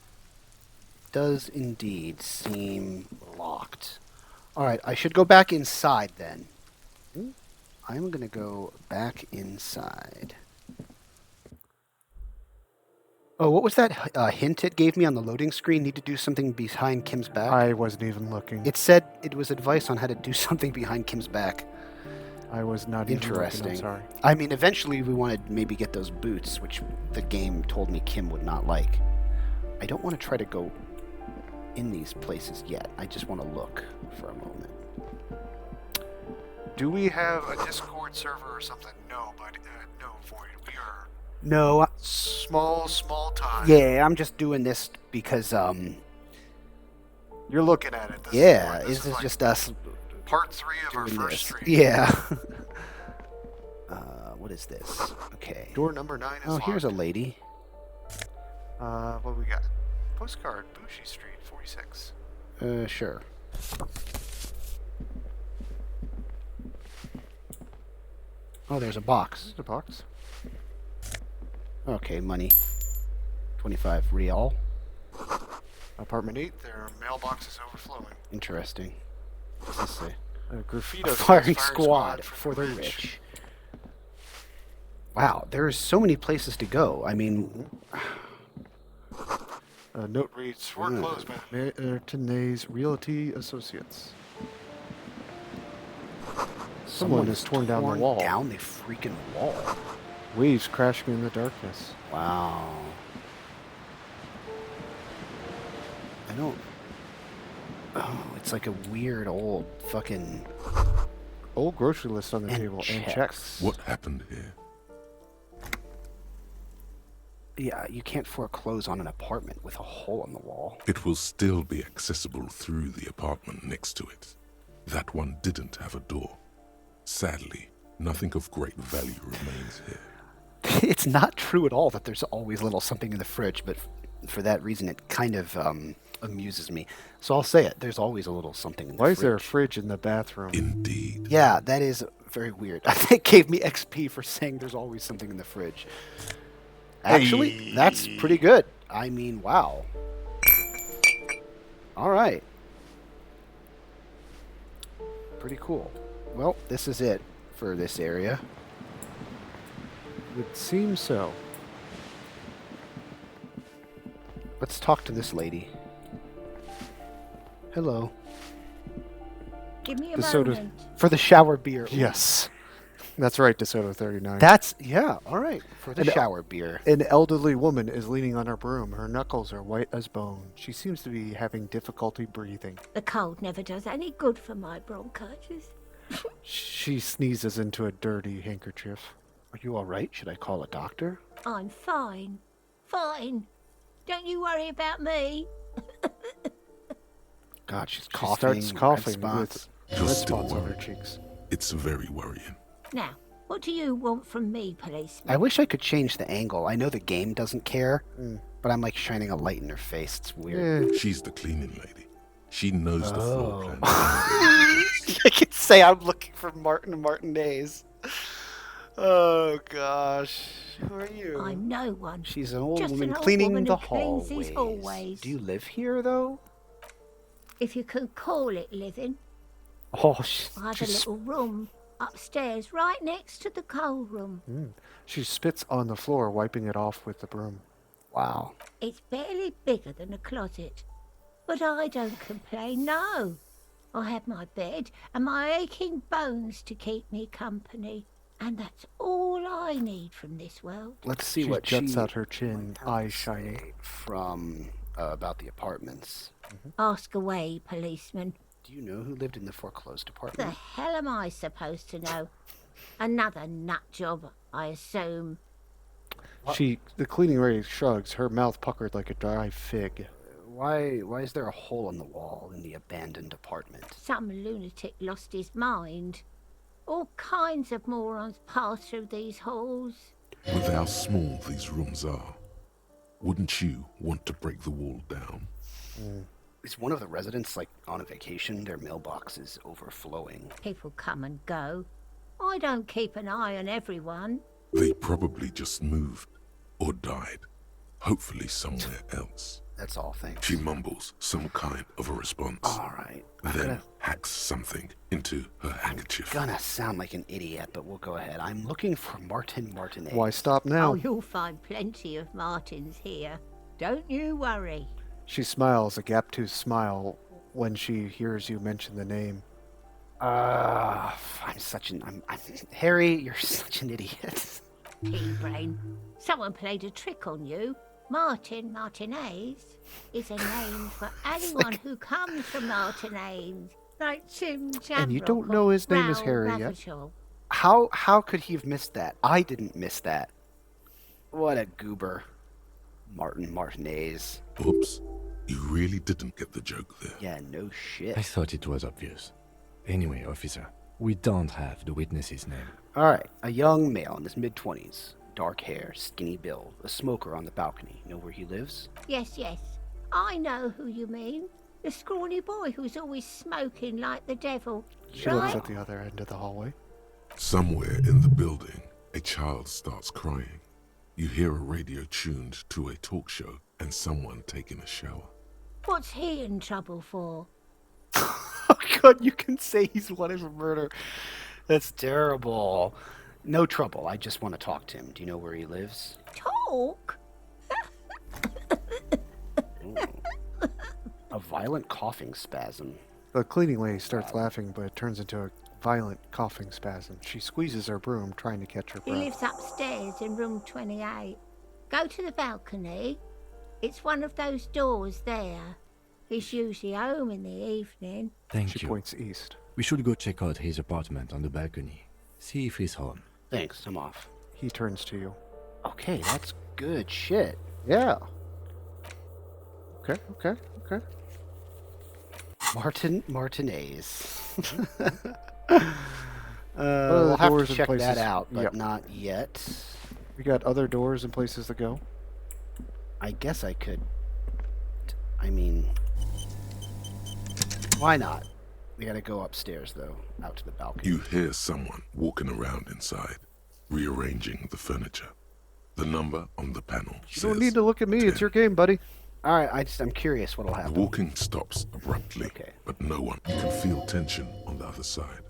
Does indeed seem locked. All right, I should go back inside then. I'm going to go back inside. Oh, what was that hint it gave me on the loading screen? Need to do something behind Kim's back? I wasn't even looking. It said it was advice on how to do something behind Kim's back. I was not even looking. Interesting. I'm sorry. I mean, eventually we wanted to maybe get those boots, which the game told me Kim would not like. I don't want to try to go in these places yet. I just want to look for a moment. Do we have a Discord server or something? No, but no, Void. We are No. small time. Yeah, I'm just doing this because You're looking at it. This is like just us. part 3 of our doing first this. stream. Yeah. What is this? Okay. Door number 9 is locked. Here's a lady. What we got? Postcard, Bushi Street, 46. Sure. Oh, there's a box. There's a box. Okay, money. 25 real. Apartment 8, their mailbox is overflowing. Interesting. What's this say? Graffito A says firing fire squad for the rich. Wow, there are so many places to go. I mean, A note reads, "We're closed by Martinez Realty Associates." Someone has torn down the wall. Down the freaking wall. Waves crashing in the darkness. Wow. I don't. Oh, it's like a weird old fucking. Old grocery list on the And table and checks. checks. What happened here? Yeah, you can't foreclose on an apartment with a hole in the wall. It will still be accessible through the apartment next to it. That one didn't have a door. Sadly, nothing of great value remains here. It's not true at all that there's always a little something in the fridge, but for that reason, it kind of amuses me. So I'll say it. There's always a little something in the Why fridge. is there a fridge in the bathroom? Indeed. Yeah, that is very weird. I think it gave me XP for saying there's always something in the fridge. Actually, that's pretty good. I mean, wow. All right. Pretty cool. Well, this is it for this area. Would seem so. Let's talk to this lady. Hello. Give me a DeSoto. moment. For the shower beer. Yes. That's right, DeSoto 39. That's, yeah, all right. For the And- shower beer. An elderly woman is leaning on her broom. Her knuckles are white as bone. She seems to be having difficulty breathing. The cold never does any good for my bronchitis. She sneezes into a dirty handkerchief. Are you all right? Should I call a doctor? I'm fine. Fine. Don't you worry about me. God, she's She coughing. starts red coughing spots. with You're red still spots on her worried. cheeks. It's very worrying. Now, what do you want from me, policeman? I wish I could change the angle. I know the game doesn't care, Mm. but I'm like shining a light in her face. It's weird. Yeah. She's the cleaning lady. She knows the floor plan. I can say I'm looking for Martinez. Oh gosh, who are you? I'm no one. She's an old Just woman an old cleaning woman the who cleans hallways. these hallways. Do you live here though? If you can call it living, Oh, I have a she's little room upstairs right next to the coal room. She spits on the floor, wiping it off with the broom. wow. It's barely bigger than a closet. But I don't complain, no. I have my bed and my aching bones to keep me company. And that's all I need from this world. Let's see She what juts she out her chin, eyes shining. say from about the apartments. Ask away, policeman. Do you know who lived in the foreclosed The apartment? hell am I supposed to know? Another nut job, I assume. The cleaning lady shrugs, her mouth puckered like a dry fig. Why is there a hole in the wall in the abandoned apartment? Some lunatic lost his mind. All kinds of morons pass through these halls. With how small these rooms are, wouldn't you want to break the wall down? Is one of the residents like on a vacation? Their mailbox is overflowing. People come and go. I don't keep an eye on everyone. They probably just moved or died, hopefully somewhere else. That's all, thanks. She mumbles some kind of a response. All right. I'm Then, gonna hacks something into her handkerchief. Gonna sound like an idiot, but we'll go ahead. I'm looking for Martin Martinez. Why stop now? Oh, you'll find plenty of Martins here. Don't you worry. She smiles a gap-toothed smile when she hears you mention the name. Harry, you're such an idiot. Pea brain. Someone played a trick on you. Martin Martinez is a name for anyone who comes from Martinez, like Jim Jamrock. And you don't know his name is Raoul Harry yet. Ravachol. How could he have missed that? I didn't miss that. What a goober. Martin Martinez. Oops. You really didn't get the joke there. Yeah, no shit. I thought it was obvious. Anyway, officer, we don't have the witness's name. Alright, a young male in his mid-20s. Dark hair, skinny build, a smoker on the balcony. Know where he lives? Yes, yes. I know who you mean. The scrawny boy who's always smoking like the devil. She looks at the other end of the hallway. Somewhere in the building, a child starts crying. You hear a radio tuned to a talk show and someone taking a shower. What's he in trouble for? Oh god, you can say he's wanted for murder. That's terrible. No trouble, I just want to talk to him. Do you know where he lives? Talk? A violent coughing spasm. The cleaning lady starts laughing, but it turns into a violent coughing spasm. She squeezes her broom, trying to catch her He breath. lives upstairs in room 28. Go to the balcony. It's one of those doors there. He's usually home in the evening. Thank She you. points east. We should go check out his apartment on the balcony. See if he's home. Thanks, I'm off. He turns to you. Okay, that's good shit. Yeah. Okay. Martin Martinez. Other We'll have doors to and check that places- out, but yep. not yet. We got other doors and places to go. I guess I could. I mean, why not? We gotta go upstairs, though, out to the balcony. You hear someone walking around inside, rearranging the furniture. The number on the panel You says don't need to look at me. It's 10. your game, buddy. All right, I'm curious what'll The happen. walking stops abruptly, Okay. but no one. You can feel tension on the other side.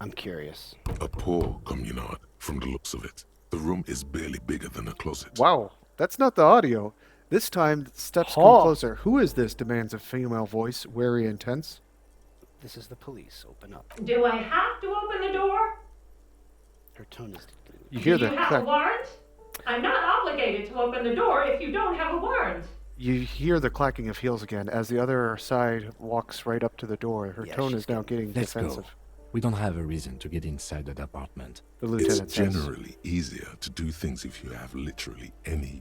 I'm curious. A poor communard, from the looks of it. The room is barely bigger than a closet. Wow, that's not the audio. This time, steps come Huh. closer. Who is this? Demands a female voice, wary and tense. This is the police. Open up. Do I have to open the door? Her tone is. You hear Do the you have clack. a warrant? I'm not obligated to open the door if you don't have a warrant. You hear the clacking of heels again as the other side walks right up to the door. Her Yeah, tone she's is now getting Let's defensive. go. We don't have a reason to get inside that apartment. The It's lieutenant says. generally easier to do things if you have literally any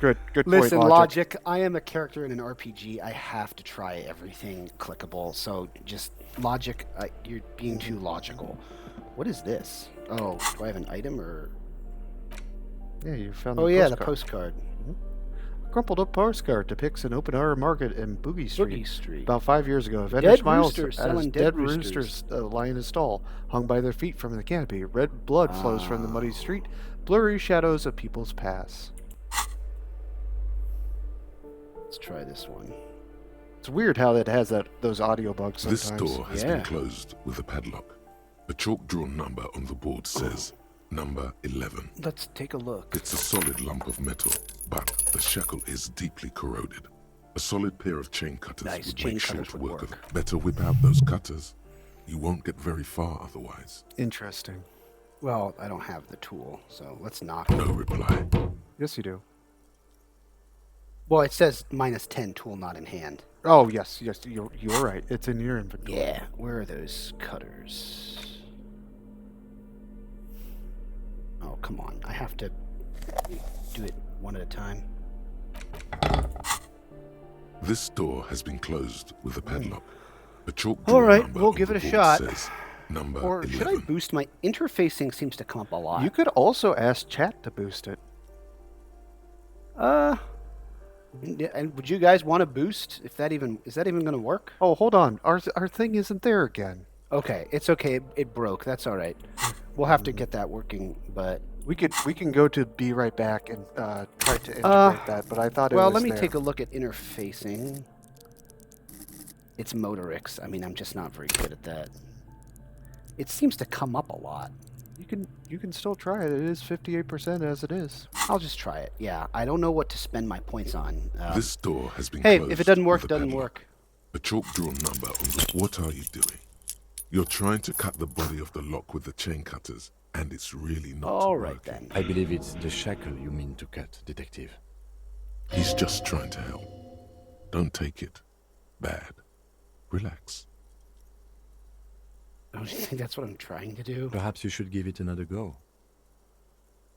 Good point, Listen, Logic. Logic, I am a character in an RPG. I have to try everything clickable. So just Logic, you're being too logical. What is this? Oh, do I have an item or? Yeah, you found Oh the yeah, the postcard. postcard. A crumpled up postcard depicts an open-air market in Boogie Street. Boogie Street. About 5 years ago, a vendor Dead smiles roosters as selling dead dead roosters roosters. lie in a stall, hung by their feet from the canopy. Red blood flows from the muddy street, blurry shadows of people's paths. Let's try this one. It's weird how that has those audio bugs This sometimes. door has Yeah. been closed with a padlock. A chalk-drawn number on the board says number 11. Let's take a look. It's a solid lump of metal, but the shackle is deeply corroded. A solid pair of chain cutters Nice, would chain make cutters short would work of work. it. Better whip out those cutters. You won't get very far otherwise. Interesting. Well, I don't have the tool, so let's knock. No reply. Yes, you do. Well, it says -10, tool not in hand. Oh, yes, you're right. It's in your inventory. Yeah, where are those cutters? Oh, come on. I have to do it one at a time. This door has been closed with a padlock. A chalk All right, number we'll on give the it a board shot. Says number Or 11. should I boost my interfacing? Seems to come up a lot. You could also ask chat to boost it. And would you guys want to boost? Is that even going to work? Oh, hold on. Our thing isn't there again. Okay, it's okay. It broke. That's all right. We'll have to get that working, but We can go to be right back and try to integrate that, but I thought it well, was let me there. take a look at interfacing. It's motorics. I mean, I'm just not very good at that. It seems to come up a lot. You can still try it. It is 58% as it is. I'll just try it. Yeah, I don't know what to spend my points on. This door has been Hey, closed. if it doesn't work, with it a doesn't padlock. work. A chalk drawn number on the... What are you doing? You're trying to cut the body of the lock with the chain cutters, and it's really not All right, working. then. I believe it's the shackle you mean to cut, Detective. He's just trying to help. Don't take it bad. Relax. Don't you think that's what I'm trying to do? Perhaps you should give it another go.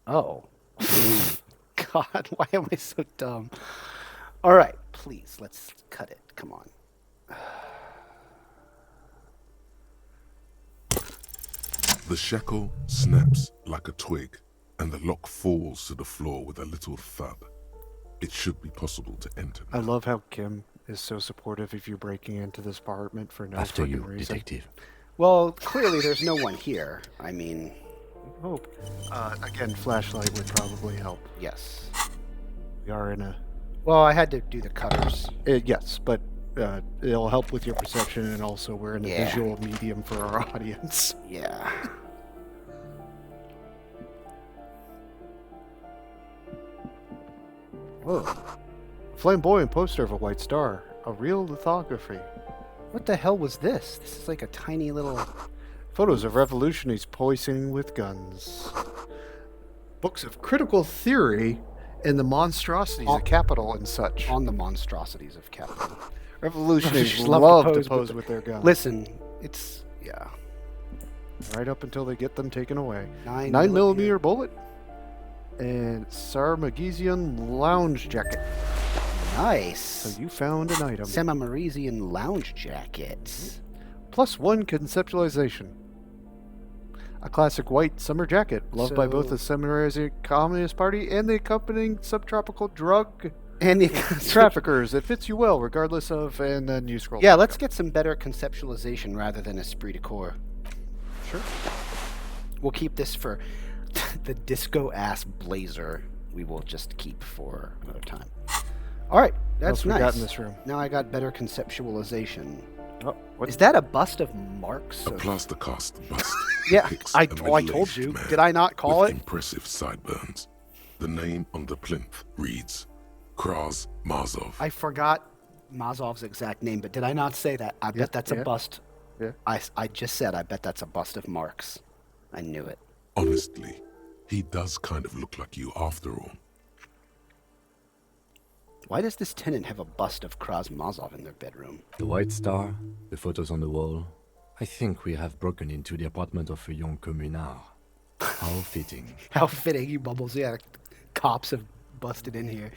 Oh. God, why am I so dumb? All right, please, let's cut it. Come on. The shackle snaps like a twig, and the lock falls to the floor with a little thud. It should be possible to enter I now. love how Kim is so supportive of you breaking into this apartment for no After fucking you, reason. Detective. Well, clearly there's no one here. I mean, Hope. Again, flashlight would probably help. yes. We are in a... Well, I had to do the cutters. yes, but it'll help with your perception, and also we're in a Yeah. visual medium for our audience. Yeah. Whoa. Flamboyant poster of a white star. A real lithography. What the hell was this? This is like a tiny little... Photos of revolutionaries poising with guns. Books of critical theory and the monstrosities of capital and such. On the monstrosities of capital. Revolutionaries Just love to with pose the- with their guns. Listen, it's... Yeah. Right up until they get them taken away. 9 9mm bullet. And Sarmagizian lounge jacket. Nice. So you found an item. Semi-Marisian lounge jackets. +1 conceptualization. A classic white summer jacket, loved by both So- the Semi-Marisian Communist Party and the accompanying subtropical drug And the traffickers. It fits you well, regardless of... And then you scroll. Yeah, back let's up. get some better conceptualization rather than esprit de corps. Sure. We'll keep this for the disco-ass blazer. We will just keep for another time. All right, that's else we nice. got in this room? Now I got better conceptualization. Oh, what? Is that a bust of Marx? A plaster cast bust. Yeah, depicts I a told middle-aged you. man Did I not call with it? impressive sideburns. The name on the plinth reads Kraz Mazov. I forgot Mazov's exact name, but did I not say that? I bet that's a bust. Yeah. I just said I bet that's a bust of Marx. I knew it. Honestly, he does kind of look like you after all. Why does this tenant have a bust of Kraz Mazov in their bedroom? The white star, the photos on the wall. I think we have broken into the apartment of a young communard. How fitting. How fitting, you bubbles. Yeah, cops have busted in here.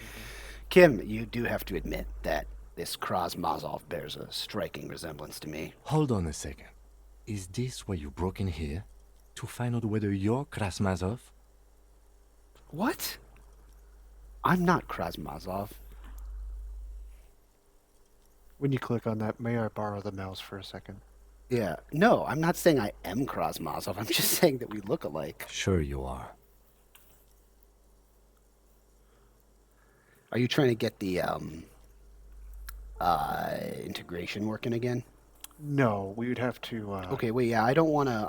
Kim, you do have to admit that this Kraz Mazov bears a striking resemblance to me. Hold on a second. Is this why you broke in here? To find out whether you're Krasmazov? What? I'm not Kraz Mazov. When you click on that, may I borrow the mouse for a second? Yeah, no, I'm not saying I am Kraz Mazov. I'm just saying that we look alike. Sure you are. Are you trying to get the integration working again? No, we would have to... Okay, wait, yeah, I don't wanna,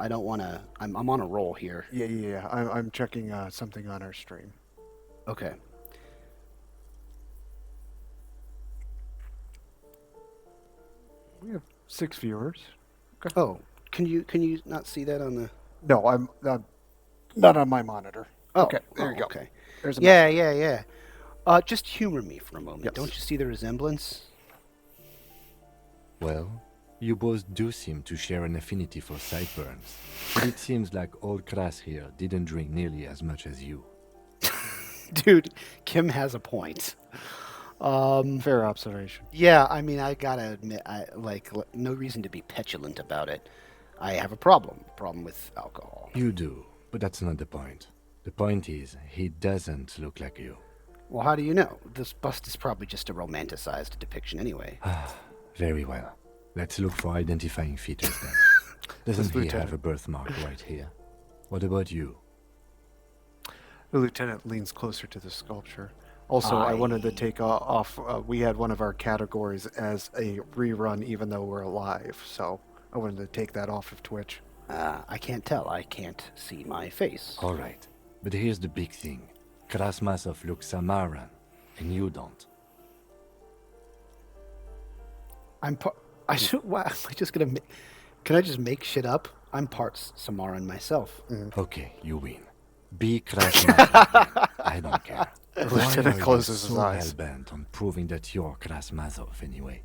I'm on a roll here. Yeah. I'm checking something on our stream. Okay. We have 6 viewers. Okay. Oh, can you not see that on the... No, I'm not on my monitor. Oh, okay, there you go. Okay. There's a Yeah. Just humor me for a moment. Yes. Don't you see the resemblance? Well, you both do seem to share an affinity for sideburns. But it seems like old Kras here didn't drink nearly as much as you. Dude, Kim has a point. Fair observation. Yeah, I mean, I gotta admit, no reason to be petulant about it. I have a problem with alcohol. You do, but that's not the point. The point is, he doesn't look like you. Well, how do you know? This bust is probably just a romanticized depiction anyway. Very well. Let's look for identifying features then. Doesn't he Lieutenant. have a birthmark right here? What about you? The lieutenant leans closer to the sculpture. Also, I wanted to take off. We had one of our categories as a rerun, even though we're live. So I wanted to take that off of Twitch. I can't tell. I can't see my face. All right. But here's the big thing. Krasmasov looks Samaran, and you don't. Wow, am I just gonna? Can I just make shit up? I'm part Samaran myself. Okay, you win. Be Krasmasov. I don't care. Lieutenant closes so his eyes. hell-bent on proving that you're Krasmasov anyway?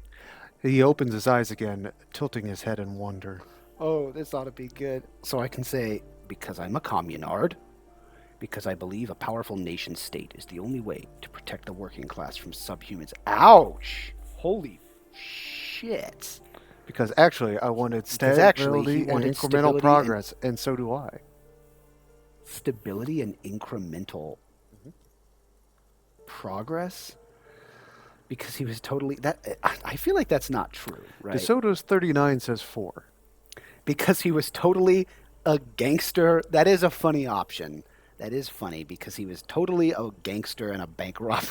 He opens his eyes again, tilting his head in wonder. Oh, this ought to be good. So I can say, because I'm a communard, because I believe a powerful nation state is the only way to protect the working class from subhumans. Ouch! Holy shit. Because actually, I wanted Because actually, stability he and wanted incremental stability progress, and so do I. Stability and incremental progress? Because he was totally... I feel like that's not true, right? DeSoto's 39 says 4. Because he was totally a gangster. That is a funny option. That is funny because he was totally a gangster and a bank robber.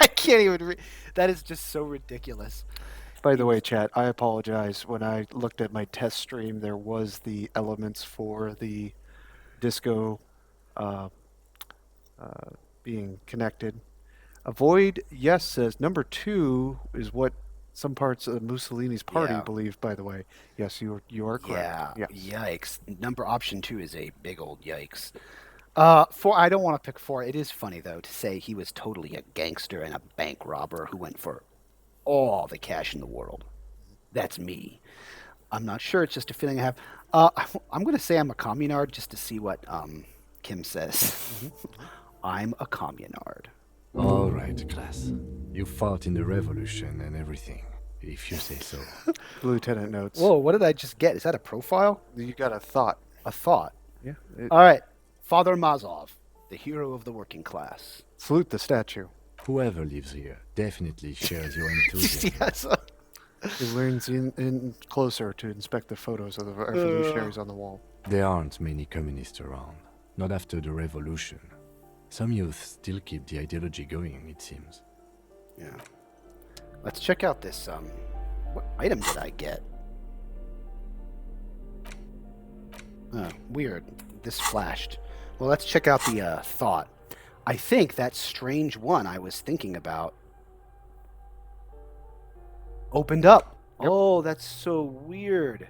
I can't even... That is just so ridiculous. By the way, chat, I apologize. When I looked at my test stream, there was the elements for the disco being connected. Avoid, yes, says number 2 is what some parts of Mussolini's party believe, by the way. Yes, you are correct. Yeah, yikes. Option 2 is a big old yikes. 4, I don't want to pick 4. It is funny, though, to say he was totally a gangster and a bank robber who went for all the cash in the world. That's me. I'm not sure. It's just a feeling I have. I'm going to say I'm a communard just to see what Kim says. I'm a communard. All right, class. You fought in the revolution and everything, if you say so. Lieutenant notes. Whoa, what did I just get? Is that a profile? You got a thought. A thought? Yeah. All right. Father Mazov, the hero of the working class. Salute the statue. Whoever lives here definitely shares your enthusiasm. Yes. He leans in closer to inspect the photos of the revolutionaries on the wall. There aren't many communists around. Not after the revolution. Some youth still keep the ideology going, it seems. Yeah. Let's check out this, what item did I get? Weird. This flashed. Well, let's check out the, thought. I think that strange one I was thinking about opened up. Yep. Oh, that's so weird.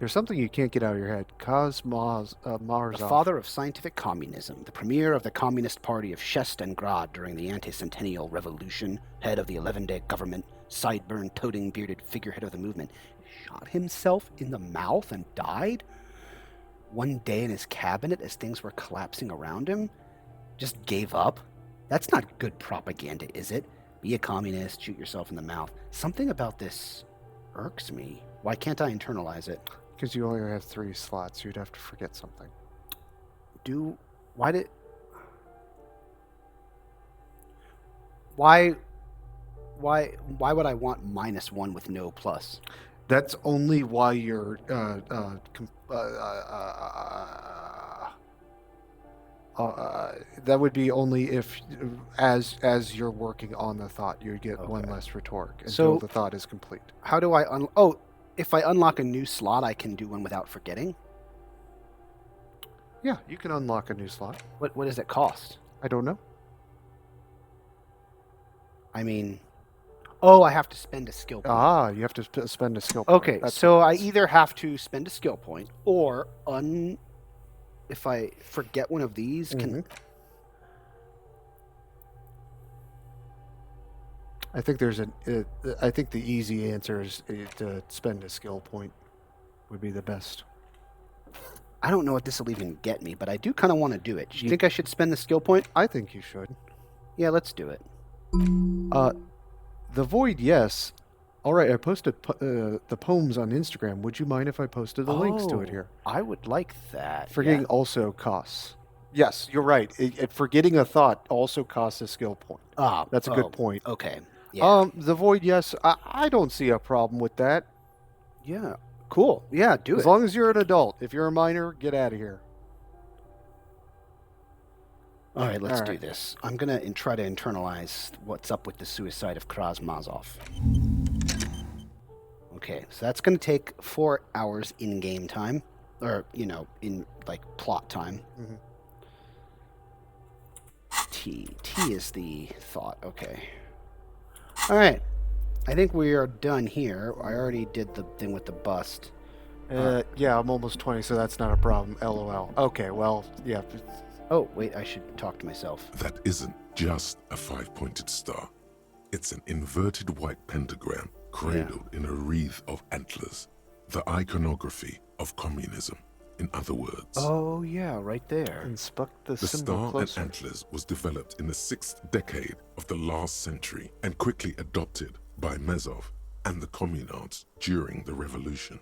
There's something you can't get out of your head. Marzov. The father of scientific communism, the premier of the Communist Party of Shestengrad during the anti-centennial revolution, head of the 11-day government, sideburn-toting bearded figurehead of the movement, shot himself in the mouth and died? One day in his cabinet as things were collapsing around him? Just gave up? That's not good propaganda, is it? Be a communist, shoot yourself in the mouth. Something about this irks me. Why can't I internalize it? Because you only have 3 slots. You'd have to forget something. Why would I want -1 with no plus? That's only why you're that would be only if as you're working on the thought you get 1 less rhetoric until the thought is complete. How do I if I unlock a new slot I can do one without forgetting? Yeah, you can unlock a new slot. What does it cost? I don't know. I mean, I have to spend a skill point. You have to spend a skill point. Okay, so I either have to spend a skill point or if I forget one of these, can... I think I think the easy answer is to spend a skill point would be the best. I don't know what this will even get me, but I do kind of want to do it. Do you think I should spend the skill point? I think you should. Yeah, let's do it. The Void, yes. All right, I posted the poems on Instagram. Would you mind if I posted the links to it here? I would like that. Forgetting also costs. Yes, you're right. Forgetting a thought also costs a skill point. That's a good point. Okay. Yeah. The Void, yes. I don't see a problem with that. Yeah. Cool. Yeah, do it. As long as you're an adult. If you're a minor, get out of here. All right, let's All do right. this. I'm gonna try to internalize what's up with the suicide of Krasmazov. Okay, so that's gonna take 4 hours in-game time, or in like plot time. Mhm. T is the thought. Okay. All right. I think we are done here. I already did the thing with the bust. Yeah, I'm almost 20, so that's not a problem. LOL. Okay, well, yeah. Oh, wait, I should talk to myself. That isn't just a five-pointed star. It's an inverted white pentagram cradled in a wreath of antlers. The iconography of communism, in other words. Oh, yeah, right there. Inspect the The symbol star and closer. antlers was developed in the 6th decade of the last century and quickly adopted by Mezov and the communards during the revolution.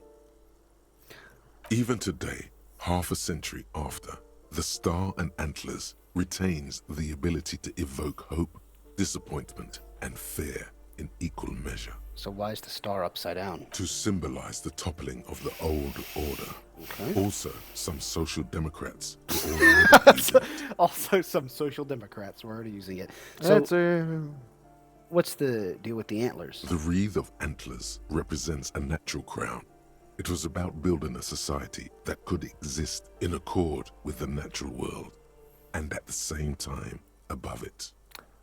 Even today, half a century after, the star and antlers retains the ability to evoke hope, disappointment, and fear in equal measure. So why is the star upside down? To symbolize the toppling of the old order. Okay. Also, some social democrats were already using it. Also, some social democrats were already using it. So, That's what's the deal with the antlers? The wreath of antlers represents a natural crown. It was about building a society that could exist in accord with the natural world, and at the same time, above it.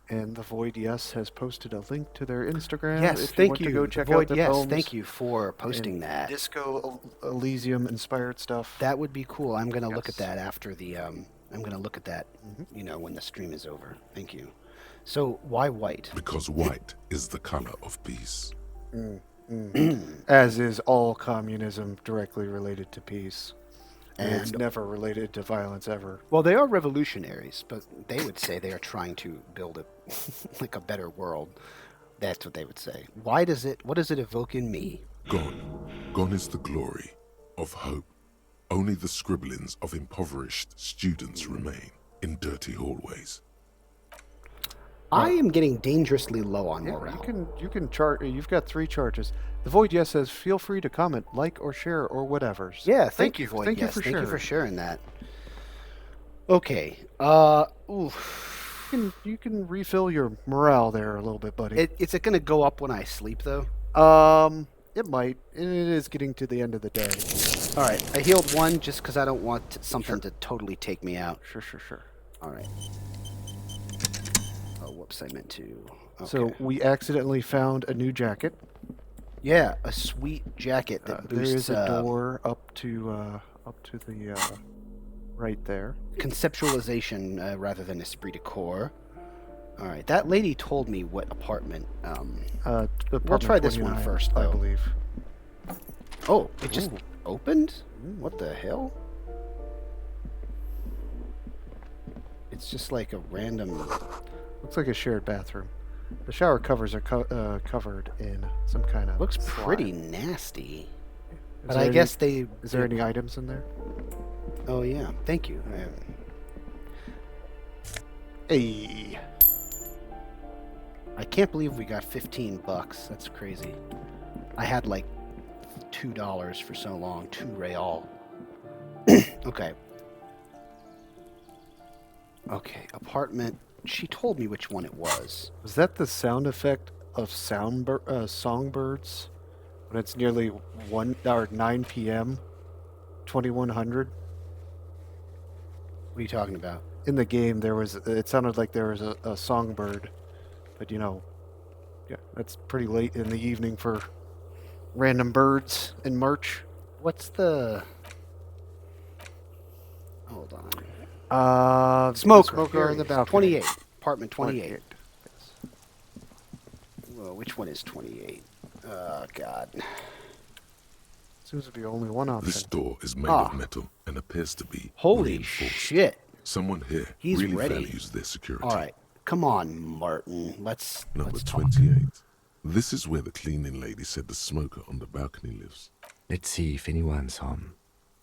And the Void Yes has posted a link to their Instagram. Yes, if thank want you. to go The check Void, out the yes, poems thank you for posting and that. Disco Elysium inspired stuff. That would be cool. I'm gonna look at that after the. I'm gonna look at that. When the stream is over. Thank you. So why white? Because white is the color of peace. As is all communism directly related to peace. And it's And- never related to violence ever. Well, they are revolutionaries, but they would say they are trying to build like a better world. That's what they would say. What does it evoke in me? Gone is the glory of hope. Only the scribblings of impoverished students remain in dirty hallways. I am getting dangerously low on Yeah, morale. you can chart. You've got 3 charges. The Void Yes says, feel free to comment, like, or share, or whatever. Yeah, thank you, Void. Thank Yes, you for thank sharing. you for sharing that. Okay. Oof. You can refill your morale there a little bit, buddy. Is it going to go up when I sleep, though? It might. It is getting to the end of the day. All right. I healed 1 just because I don't want something to totally take me out. Sure. All right. Oh, whoops. I meant to. Okay. So we accidentally found a new jacket. Yeah, a sweet jacket that There boosts is a door up to the right there. conceptualization rather than esprit de corps. All right. That lady told me what apartment. We'll Apartment try this one 29, first, I though. believe. Oh, it just opened? What the hell? It's just like a random. Looks like a shared bathroom. The shower covers are covered in some kind of. Looks slime. pretty nasty. Is But there I any- guess they. Is there any items in there? Oh yeah, thank you. Hey. I can't believe we got $15. That's crazy. I had like $2 for so long. 2 real. Okay. Okay, apartment. She told me which one it was. Was that the sound effect of songbirds when it's nearly 9 p.m. 2100? What are you talking about? In the game, it sounded like there was a songbird, but yeah, that's pretty late in the evening for random birds in March. What's the? Hold on. Smoker Here in it the is. balcony. 28. Apartment 28. Yes. Whoa, which one is 28? Oh, God. Seems to be only one option. This door is made of metal and appears to be Holy reinforced. shit. Someone here He's really ready. values their security. All right. Come on, Martin. Let's Number talk. 28. This is where the cleaning lady said the smoker on the balcony lives. Let's see if anyone's home.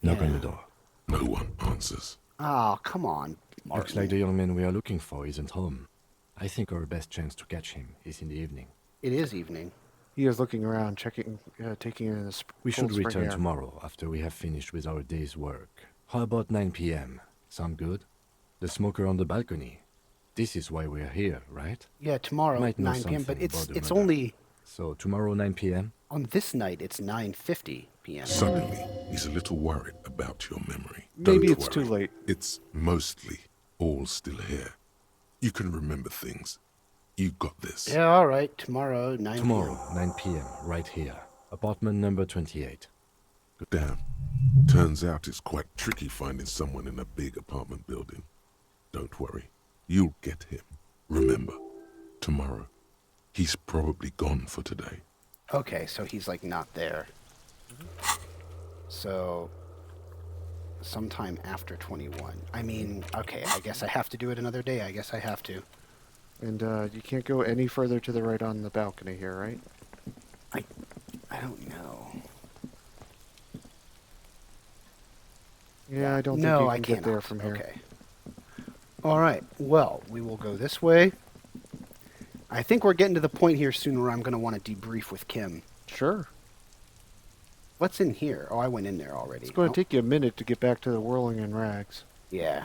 Knock on the door. No one answers. Oh, come on, Martin. Looks like the young man we are looking for isn't home. I think our best chance to catch him is in the evening. It is evening. He is looking around, checking, taking in the We should spring return air. tomorrow after we have finished with our day's work. How about 9 p.m.? Sound good? The smoker on the balcony. This is why we're here, right? Yeah, tomorrow, Might know 9 p.m., but something about the it's murder. only... So tomorrow 9 p.m.? On this night, it's 9:50 p.m. Suddenly, he's a little worried about your memory. Maybe Don't it's worry. too late. It's mostly all still here. You can remember things. You got this. Yeah, all right. Tomorrow, 9 Tomorrow, p.m. 9 p.m., right here. Apartment number 28. Damn. Turns out it's quite tricky finding someone in a big apartment building. Don't worry. You'll get him. Remember, tomorrow. He's probably gone for today. Okay, so he's like not there. So, sometime after 21. I mean, okay, I guess I have to do it another day. I guess I have to. And you can't go any further to the right on the balcony here, right? I don't know. Yeah, I don't No, think I you can cannot. get there from here. Okay. All right. Well, we will go this way. I think we're getting to the point here soon where I'm going to want to debrief with Kim. Sure. What's in here? Oh, I went in there already. It's going to take you a minute to get back to the Whirling in Rags. Yeah.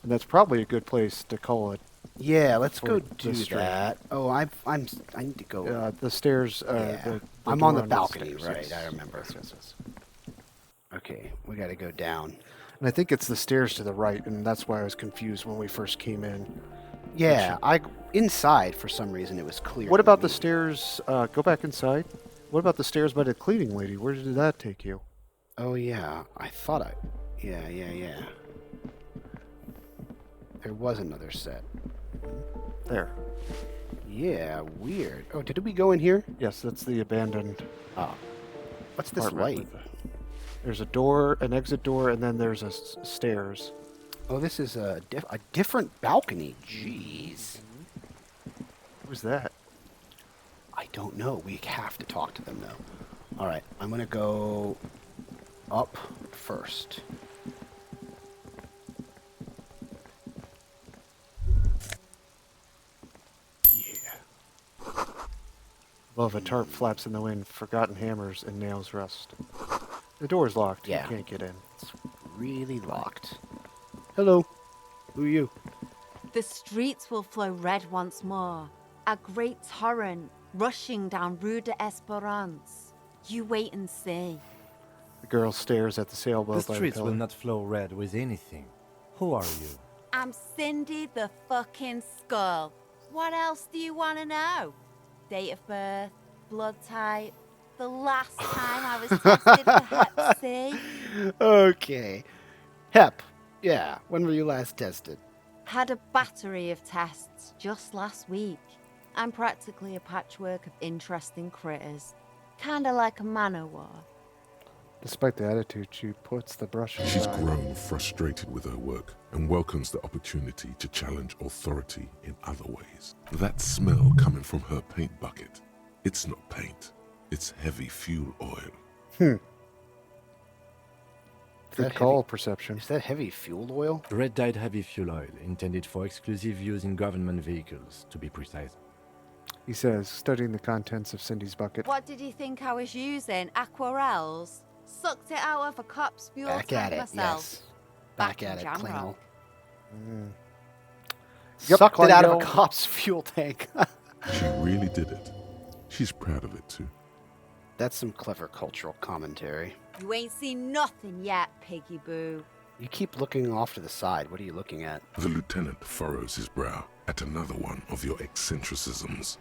And that's probably a good place to call it. Yeah, let's for go the do stream. that. Oh, I need to go. The stairs. Yeah. The I'm on door the onto balcony, stairs, right? yes. I remember. Yes. Okay, we got to go down. And I think it's the stairs to the right, and that's why I was confused when we first came in. Yeah, inside for some reason it was clear. What to about the me. stairs? Go back inside. What about the stairs by the cleaning lady? Where did that take you? Oh yeah, I thought I. Yeah. There was another set. There. Yeah, weird. Oh, did we go in here? Yes, that's the abandoned. Oh, what's this apartment light? There's a door, an exit door, and then there's stairs. Oh, this is a different balcony. Jeez. Who's that? I don't know. We have to talk to them though. All right, I'm gonna go up first. Above, a tarp flaps in the wind, forgotten hammers and nails rust. The door's locked. Yeah. You can't get in. It's really locked. Hello. Who are you? The streets will flow red once more. A great torrent rushing down Rue de Esperance. You wait and see. The girl stares at the sailboat The by streets the will pillar. not flow red with anything. Who are you? I'm Cindy the fucking Skull. What else do you want to know? Date of birth, blood type, the last time I was tested for Hep C. Okay. Hep. Yeah. When were you last tested? Had a battery of tests just last week. I'm practically a patchwork of interesting critters. Kinda like a man-o'-war. Despite the attitude, she puts the brush aside. She's grown frustrated with her work and welcomes the opportunity to challenge authority in other ways. That smell coming from her paint bucket, it's not paint, it's heavy fuel oil. Good call, perception. Is that heavy fuel oil? Red dyed heavy fuel oil, intended for exclusive use in government vehicles, to be precise. He says, studying the contents of Cindy's bucket. What did you think I was using? Aquarels? Sucked it out of a cop's fuel Back tank at it, myself. yes. Back in at it, Jamrock. Klingel. Yep, Sucked it out of a Klingel. cop's fuel tank. She really did it. She's proud of it too. That's some clever cultural commentary. You ain't seen nothing yet, Piggy Boo. You keep looking off to the side. What are you looking at? The lieutenant furrows his brow at another one of your eccentricisms.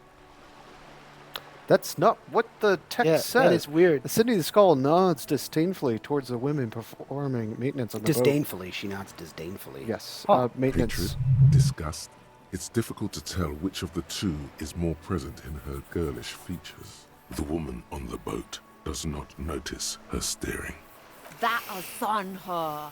That's not what the text Yeah, says. that is weird. Cindy the Skull nods disdainfully towards the women performing maintenance on the boat. Disdainfully. She nods disdainfully. Yes, Oh. maintenance. Hatred, disgust. It's difficult to tell which of the two is more present in her girlish features. The woman on the boat does not notice her staring. That is on her.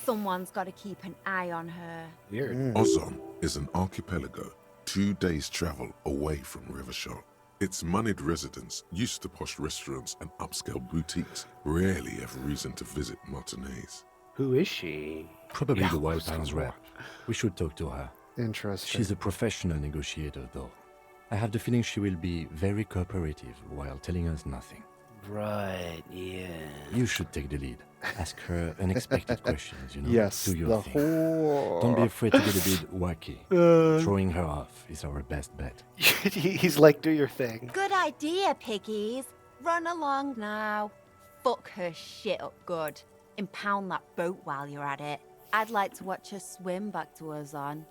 Someone's got to keep an eye on her. Weird. Ozon is an archipelago 2 days' travel away from Rivershot. Its moneyed residents, used to posh restaurants and upscale boutiques, rarely have reason to visit Martinez. Who is she? Probably Yeah, the Wild so Pines what? rep. We should talk to her. Interesting. She's a professional negotiator, though. I have the feeling she will be very cooperative while telling us nothing. Right, yeah. You should take the lead. Ask her unexpected questions, you know? Yes, Do your the thing. whole... Don't be afraid to get a bit wacky. Throwing her off is our best bet. He's like, do your thing. Good idea, piggies. Run along now. Fuck her shit up good. Impound that boat while you're at it. I'd like to watch her swim back to us on.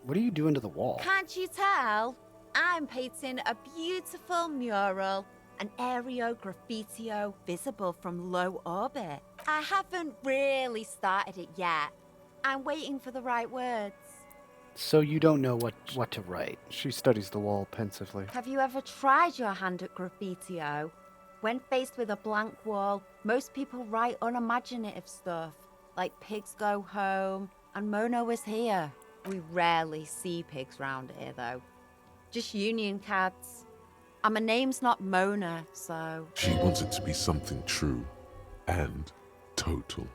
What are you doing to the wall? Can't you tell? I'm painting a beautiful mural, an aereo graffitio visible from low orbit. I haven't really started it yet. I'm waiting for the right words. So you don't know what to write. She studies the wall pensively. Have you ever tried your hand at graffitio? When faced with a blank wall, most people write unimaginative stuff, like pigs go home and Mona was here. We rarely see pigs round here, though. Just union cats. And my name's not Mona, so... She wants it to be something true and total.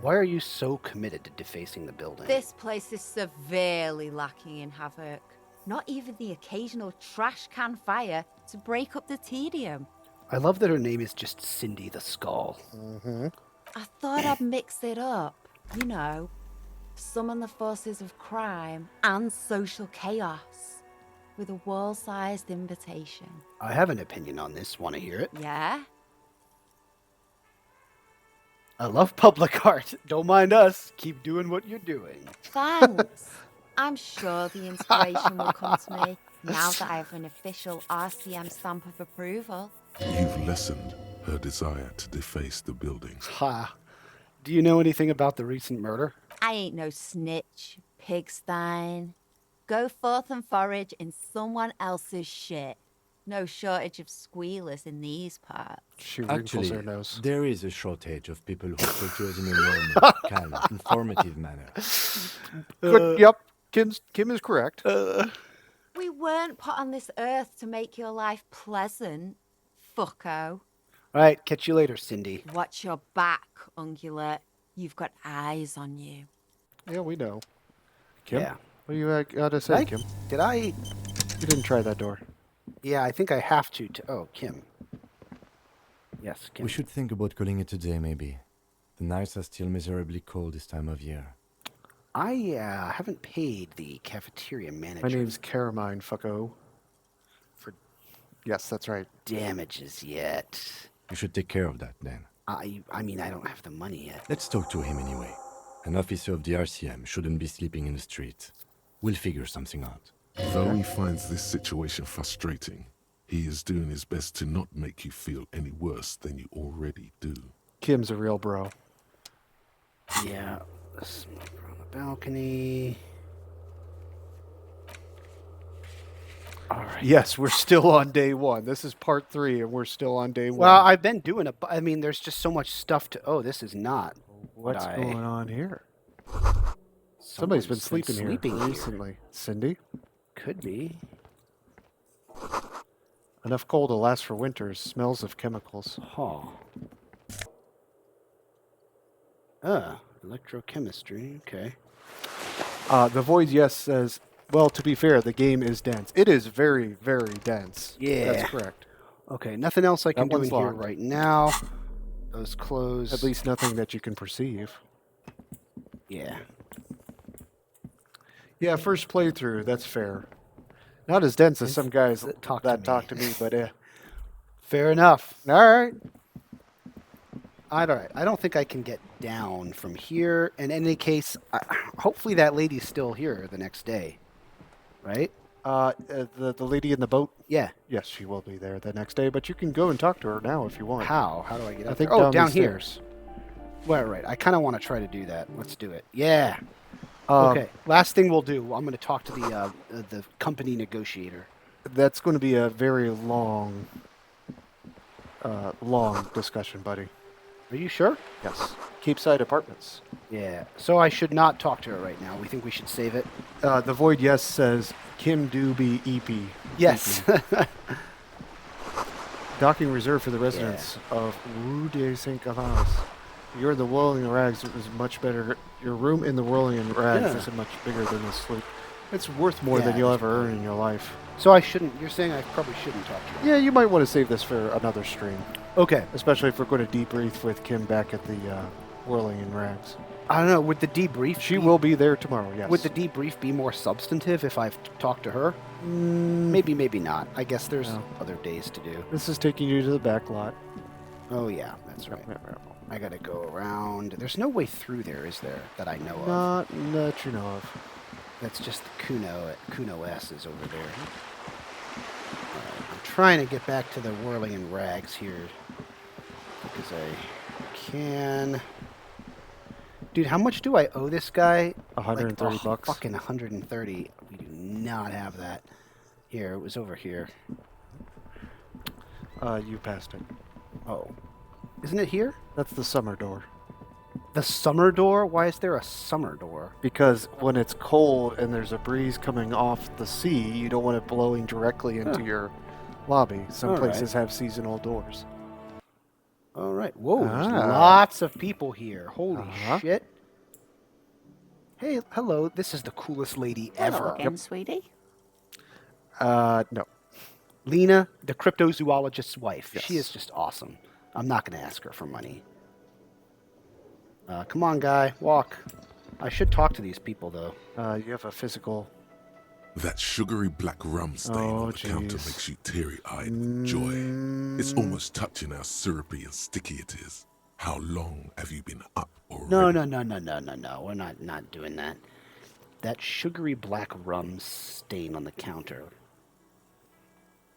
Why are you so committed to defacing the building? This place is severely lacking in havoc. Not even the occasional trash can fire to break up the tedium. I love that her name is just Cindy the Skull. I thought I'd mix it up, you know, summon the forces of crime and social chaos with a wall-sized invitation. I have an opinion on this. Want to hear it? Yeah? I love public art. Don't mind us. Keep doing what you're doing. Thanks. I'm sure the inspiration will come to me now that I have an official RCM stamp of approval. You've lessened her desire to deface the building. Ha. Do you know anything about the recent murder? I ain't no snitch, pigstein. Go forth and forage in someone else's shit. No shortage of squealers in these parts. She wrinkles Actually, her nose. there is a shortage of people who talk to us in a normal, calm, informative manner. Good, yep, Kim is correct. We weren't put on this earth to make your life pleasant, fucko. All right, catch you later, Cindy. Watch your back, ungulate. You've got eyes on you. Yeah, we know. Kim? Yeah. What do you got to say, Kim? Did I? You didn't try that door. Yeah, I think I have to. Oh, Kim. Yes, Kim. We should think about calling it a day, maybe. The nights are still miserably cold this time of year. I haven't paid the cafeteria manager. My name's Carmine, fucko. Yes, that's right. Damages yet. You should take care of that, then. I mean, I don't have the money yet. Let's talk to him anyway. An officer of the RCM shouldn't be sleeping in the street. We'll figure something out. Though he finds this situation frustrating, he is doing his best to not make you feel any worse than you already do. Kim's a real bro. Yeah. Smoke on the balcony. All right. Yes, we're still on day one. This is part 3, and we're still on day 1. Well, I've been doing I mean, there's just so much stuff to... Oh, this is not... What's what going on here? Somebody's been sleeping here recently. Cindy? Could be. Enough coal to last for winters. Smells of chemicals. Huh. Electrochemistry. Okay. The Void Yes says, well, to be fair, the game is dense. It is very, very dense. Yeah. That's correct. Okay, nothing else I can That do in one's here locked. right now. Those close. At least nothing that you can perceive. Yeah. Yeah, first playthrough, that's fair. Not as dense as some guys that talk to me, but Fair enough. All right. All right. I don't think I can get down from here. In any case, hopefully that lady's still here the next day. Right? The lady in the boat? Yeah. Yes, she will be there the next day, but you can go and talk to her now if you want. How? How do I get I up think there? Oh, down these here. stairs. Well, right. I kind of want to try to do that. Let's do it. Yeah. Okay. Last thing we'll do, I'm going to talk to the company negotiator. That's going to be a very long discussion, buddy. Are you sure? Yes. Keepside Apartments. Yeah. So I should not talk to her right now. We think we should save it. The Void Yes says Kim Doobie EP. Yes. Docking reserved for the residents of Rue de Saint Gavas. You're the Whirling Rags is much better. Your room in the Whirling Rags Yeah. is much bigger than the sleep. It's worth more than Yeah, you'll there's ever earn in your life. So I shouldn't. You're saying I probably shouldn't talk to you. Yeah, you might want to save this for another stream. Okay. Especially if we're going to debrief with Kim back at the Whirling in Rags. I don't know. Would the debrief? She will be there tomorrow. Yes. Would the debrief be more substantive if I've talked to her? Maybe, maybe not. I guess there's other days to do. This is taking you to the back lot. Oh yeah, that's right. I gotta go around. There's no way through there, is there? That I know of. Not that you know of. That's just the Kuno S is over there. I'm trying to get back to the Whirling in Rags here because I can. Dude, how much do I owe this guy? 130 like, bucks. Fucking 130. We do not have that. Here, it was over here. You passed it. Oh. Isn't it here? That's the summer door. The summer door? Why is there a summer door? Because when it's cold and there's a breeze coming off the sea, you don't want it blowing directly into your lobby. Some All places right. have seasonal doors. All right. Whoa, there's Ah. lots of people here. Holy Uh-huh. shit. Hey, hello. This is the coolest lady Hello ever. again, sweetie. No. Lena, the cryptozoologist's wife. Yes. She is just awesome. I'm not going to ask her for money. Come on, guy. Walk. I should talk to these people, though. You have a physical... That sugary black rum stain on the counter makes you teary-eyed with joy. It's almost touching how syrupy and sticky it is. How long have you been up already? No. We're not doing that. That sugary black rum stain on the counter.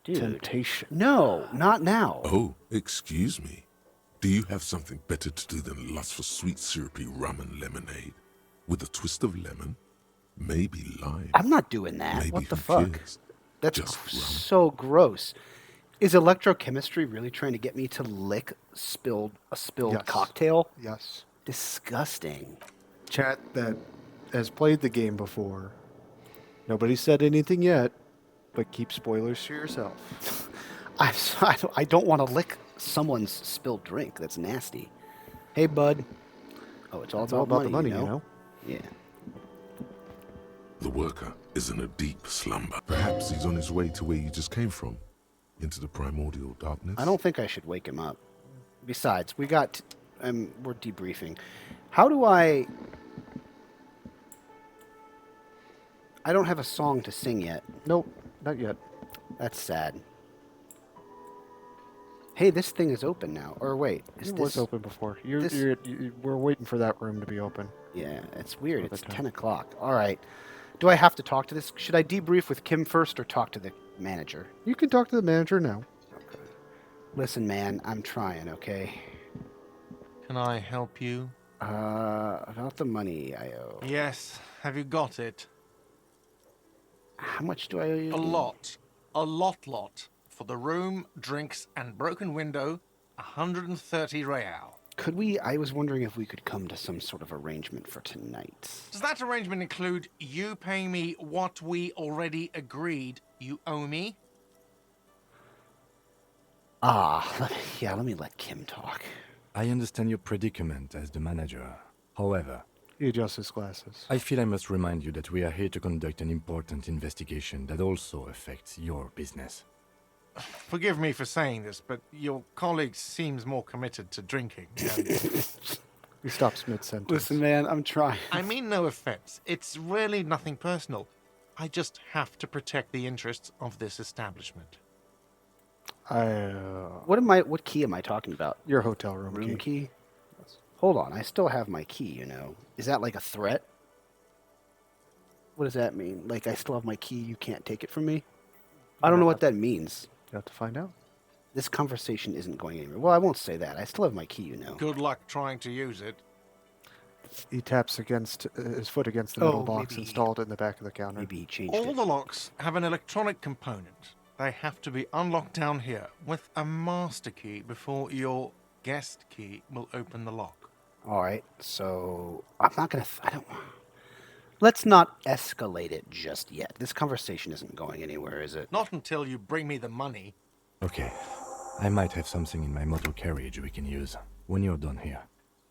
Dude. Temptation. No, not now. Oh, excuse me. Do you have something better to do than lust for sweet syrupy rum and lemonade? With a twist of lemon? Maybe lime. I'm not doing that. Maybe What the who fuck? cares? That's Just rum. so gross. Is electrochemistry really trying to get me to lick a spilled Yes. cocktail? Yes. Disgusting. Chat that has played the game before. Nobody said anything yet, but keep spoilers to yourself. I don't want to lick someone's spilled drink. That's nasty. Hey, bud. Oh, it's all about the money, you know? Yeah. The worker is in a deep slumber. Perhaps he's on his way to where you just came from. Into the primordial darkness. I don't think I should wake him up. Besides, we're debriefing. How do I don't have a song to sing yet. Nope, not yet. That's sad. Hey, this thing is open now. Or wait, It was open before. We're waiting for that room to be open. Yeah, it's weird. For It's the time. 10 o'clock. All right. Do I have to talk to this? Should I debrief with Kim first or talk to the manager? You can talk to the manager now. Listen, man, I'm trying, okay? Can I help you? About the money I owe. Yes. Have you got it? How much do I owe you? A lot. A lot. For the room, drinks, and broken window, 130 real. Could we? I was wondering if we could come to some sort of arrangement for tonight. Does that arrangement include you paying me what we already agreed you owe me? Let me let Kim talk. I understand your predicament as the manager. However, He adjusts his glasses. I feel I must remind you that we are here to conduct an important investigation that also affects your business. Forgive me for saying this, but your colleague seems more committed to drinking. He stops mid-sentence. Listen, man, I'm trying. I mean no offense. It's really nothing personal. I just have to protect the interests of this establishment. What key am I talking about? Your hotel room Room key. key? Hold on, I still have my key, you know. Is that like a threat? What does that mean? Like I still have my key, you can't take it from me? I don't know what that means. You have to find out. This conversation isn't going anywhere. Well, I won't say that. I still have my key, you know. Good luck trying to use it. He taps against his foot against the middle box maybe- installed in the back of the counter. Maybe he changed All it. the locks have an electronic component. They have to be unlocked down here with a master key before your guest key will open the lock. All right, so I'm not gonna. I don't. Let's not escalate it just yet. This conversation isn't going anywhere, is it? Not until you bring me the money. Okay, I might have something in my motor carriage we can use when you're done here.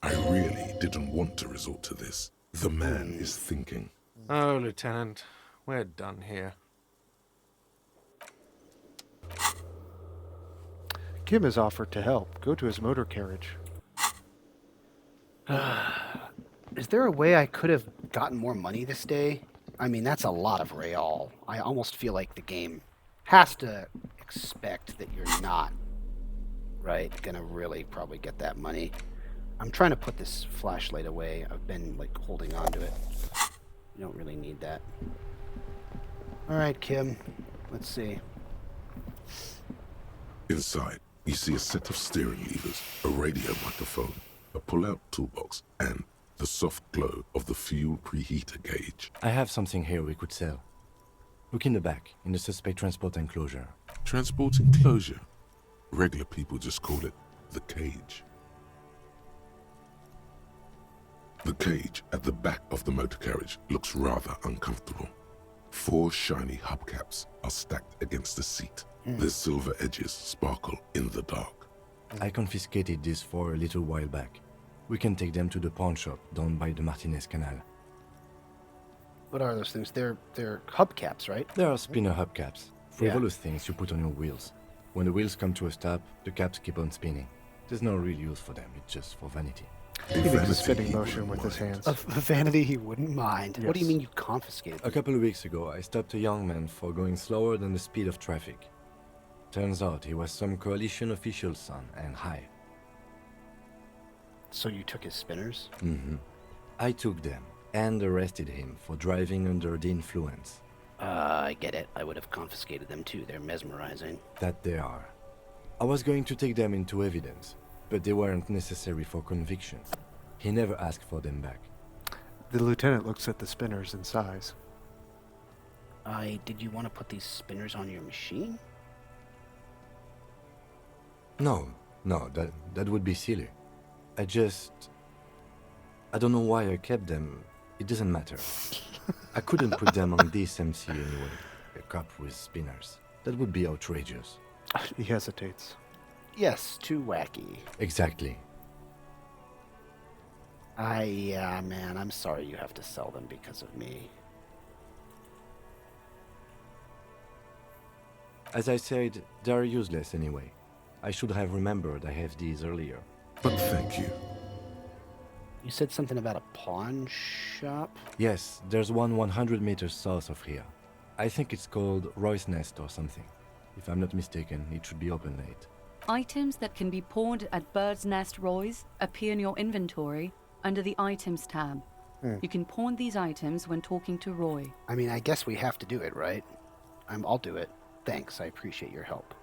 I really didn't want to resort to this. The man is thinking. Oh, Lieutenant, We're done here. Kim has offered to help. Go to his motor carriage. Is there a way I could have gotten more money this day? I mean, that's a lot of real. I almost feel like the game has to expect that you're not, right, gonna really probably get that money. I'm trying to put this flashlight away. I've been, like, holding on to it. You don't really need that. All right, Kim. Let's see. Inside, you see a set of steering levers, a radio microphone, a pull-out toolbox, and the soft glow of the fuel preheater gauge. I have something here we could sell. Look in the back, in the suspect transport enclosure. Transport enclosure? Regular people just call it the cage. The cage at the back of the motor carriage looks rather uncomfortable. 4 shiny hubcaps are stacked against the seat. Their silver edges sparkle in the dark. I confiscated these 4 a little while back. We can take them to the pawn shop down by the Martinez Canal. What are those things? They're hubcaps, right? There are spinner hubcaps, frivolous things you put on your wheels. When the wheels come to a stop, the caps keep on spinning. There's no real use for them, it's just for vanity. He makes a spinning motion with his hands. A vanity he wouldn't mind. Yes. What do you mean you confiscated? A couple of weeks ago, I stopped a young man for going slower than the speed of traffic. Turns out he was some coalition official's son and high. So you took his spinners? Mm-hmm. I took them and arrested him for driving under the influence. I get it. I would have confiscated them too. They're mesmerizing. That they are. I was going to take them into evidence, but they weren't necessary for conviction. He never asked for them back. The lieutenant looks at the spinners in size. Did you want to put these spinners on your machine? No, that would be silly. I don't know why I kept them. It doesn't matter. I couldn't put them on this MC anyway. A cup with spinners. That would be outrageous. He hesitates. Yes, too wacky. Exactly. Man, I'm sorry you have to sell them because of me. As I said, they're useless anyway. I should have remembered I have these earlier. But thank you. You said something about a pawn shop? Yes, there's one 100 meters south of here. I think it's called Roy's Nest or something. If I'm not mistaken, it should be open late. Items that can be pawned at Bird's Nest Roy's appear in your inventory under the Items tab. You can pawn these items when talking to Roy. I mean, I guess we have to do it, right? I'll do it. Thanks, I appreciate your help.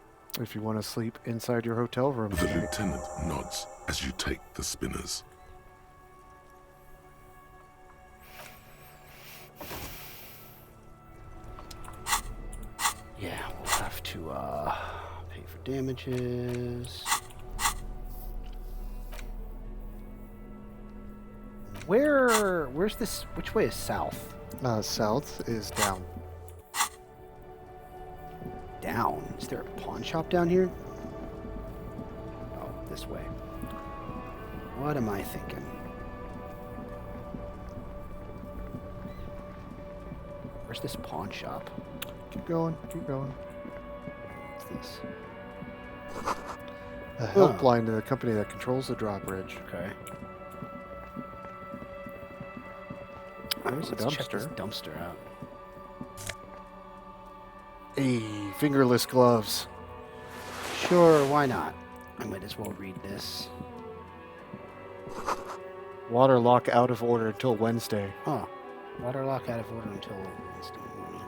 If you want to sleep inside your hotel room The tonight. lieutenant nods as you take the spinners. Yeah, we'll have to pay for damages. Where's this? Which way is south? South is down. Down? Is there a pawn shop down here? Oh, this way. What am I thinking? Where's this pawn shop? Keep going, keep going. What's this? A helpline to the company that controls the drawbridge. Okay. There's a Let's check this dumpster. dumpster out. Hey, fingerless gloves. Sure, why not? I might as well read this. Water lock out of order until Wednesday. Huh. Water lock out of order until Wednesday morning.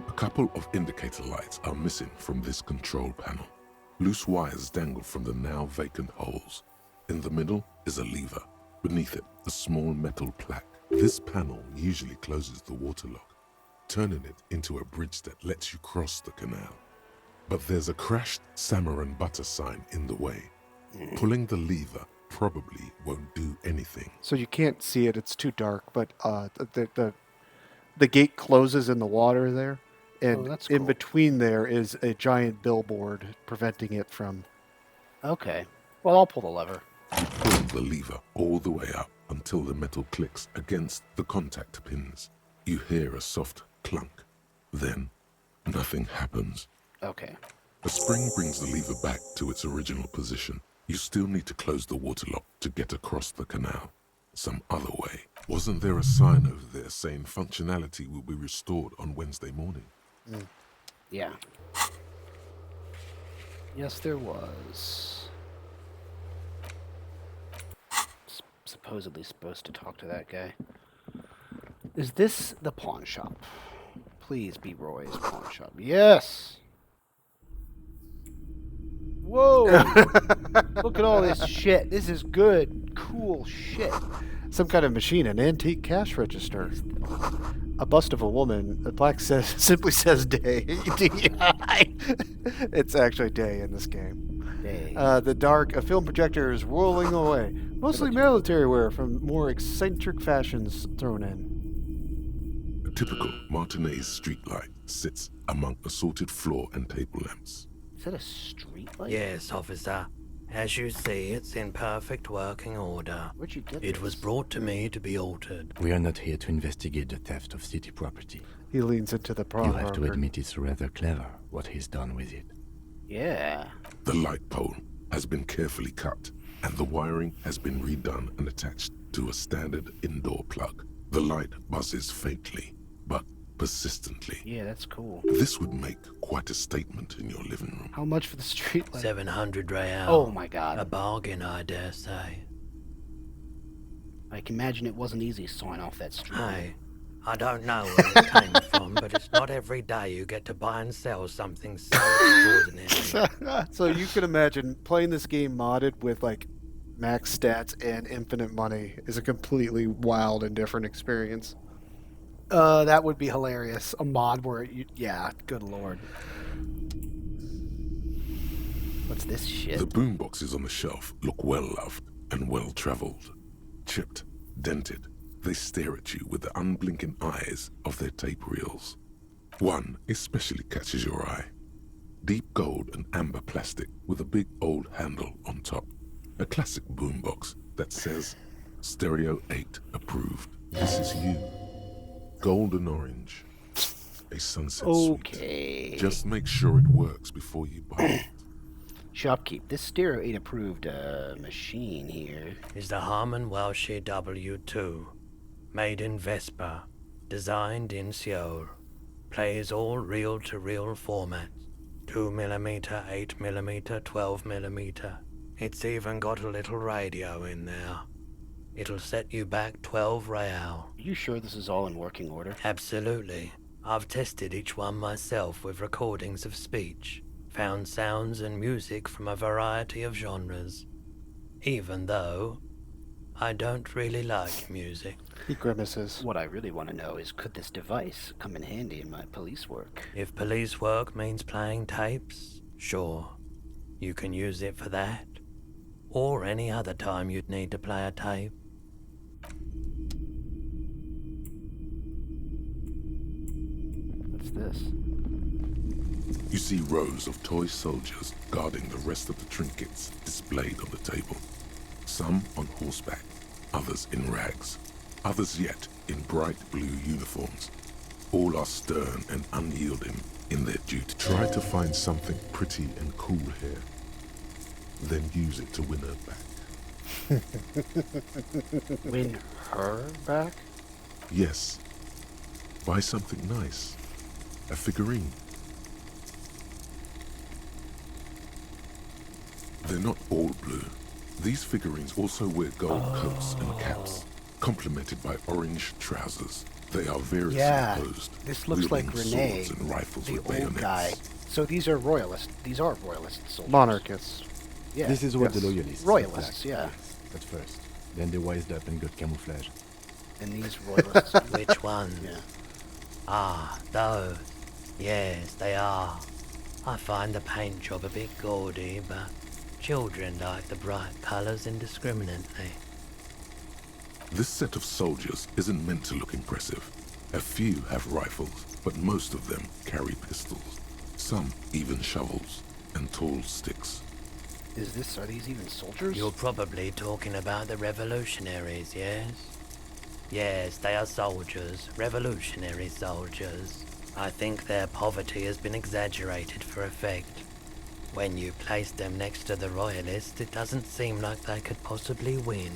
A couple of indicator lights are missing from this control panel. Loose wires dangle from the now vacant holes. In the middle is a lever. Beneath it, a small metal plaque. This panel usually closes the water lock, turning it into a bridge that lets you cross the canal. But there's a crashed salmon and butter sign in the way. Pulling the lever probably won't do anything. So you can't see it, it's too dark, but the gate closes in the water there, and that's in cool. between there is a giant billboard preventing it from... Okay. Well, I'll pull the lever. Pull the lever all the way up until the metal clicks against the contact pins. You hear a soft clunk Then, nothing happens. Okay. A spring brings the lever back to its original position. You still need to close the water lock to get across the canal. Some other way. Wasn't there a sign over there saying functionality will be restored on Wednesday morning? Yeah. Yes, there was. Supposedly supposed to talk to that guy. Is this the pawn shop? Please be Roy's pawn shop. Yes! Whoa! Look at all this shit. This is good, cool shit. Some kind of machine, an antique cash register. A bust of a woman. The plaque says simply says day. DEI. It's actually day in this game. Day. A film projector is rolling away. Mostly military wear from more eccentric fashions thrown in. A typical Martinez streetlight sits among assorted floor and table lamps. Is that a streetlight? Yes, officer. As you see, it's in perfect working order. Where'd you get It this? was brought to me to be altered. We are not here to investigate the theft of city property. He leans into the You have to barber. admit it's rather clever what he's done with it. Yeah. The light pole has been carefully cut, and the wiring has been redone and attached to a standard indoor plug. The light buzzes faintly, but persistently. Yeah, that's cool. This would make quite a statement in your living room. How much for the streetlight? 700 real. Oh my god. A bargain, I dare say. I can imagine it wasn't easy sawing off that streetlight. Hey, I don't know where it came from, but it's not every day you get to buy and sell something so extraordinary. So you can imagine playing this game modded with like max stats and infinite money is a completely wild and different experience. That would be hilarious. A mod where yeah, good lord. What's this shit? The boomboxes on the shelf look well-loved and well-traveled. Chipped, dented, they stare at you with the unblinking eyes of their tape reels. One especially catches your eye. Deep gold and amber plastic with a big old handle on top. A classic boombox that says, Stereo 8 approved. This is you. Golden orange. A sunset Okay. suite. Just make sure it works before you buy it. Shopkeep. This Stereo 8 approved machine here. Is the Harman Welsh W2. Made in Vespa. Designed in Seoul. Plays all reel-to-reel formats. 2mm, 8mm, 12mm. It's even got a little radio in there. It'll set you back 12 real. Are you sure this is all in working order? Absolutely. I've tested each one myself with recordings of speech, found sounds and music from a variety of genres. Even though I don't really like music. He grimaces. What I really want to know is, could this device come in handy in my police work? If police work means playing tapes, sure. You can use it for that. Or any other time you'd need to play a tape. What's this? You see rows of toy soldiers guarding the rest of the trinkets displayed on the table. Some on horseback, others in rags, others yet in bright blue uniforms. All are stern and unyielding in their duty. Try to find something pretty and cool here, then use it to win her back. Win her back? Yes. Buy something nice. A figurine. They're not all blue. These figurines also wear gold coats and caps, complemented by orange trousers. They are very composed. This looks like wielding Renee, swords and rifles the with old bayonets. guy. So these are royalists. These are royalist soldiers. Monarchists. Yeah. This is what the loyalists Royalists, attacked yeah. with at first. Then they wised up and got camouflage. And these royalists. Which ones? Yeah. Ah, those. Yes, they are. I find the paint job a bit gaudy, but children like the bright colours indiscriminately. This set of soldiers isn't meant to look impressive. A few have rifles, but most of them carry pistols. Some even shovels and tall sticks. Are these even soldiers? You're probably talking about the revolutionaries, yes? Yes, they are soldiers. Revolutionary soldiers. I think their poverty has been exaggerated for effect. When you place them next to the Royalists, it doesn't seem like they could possibly win.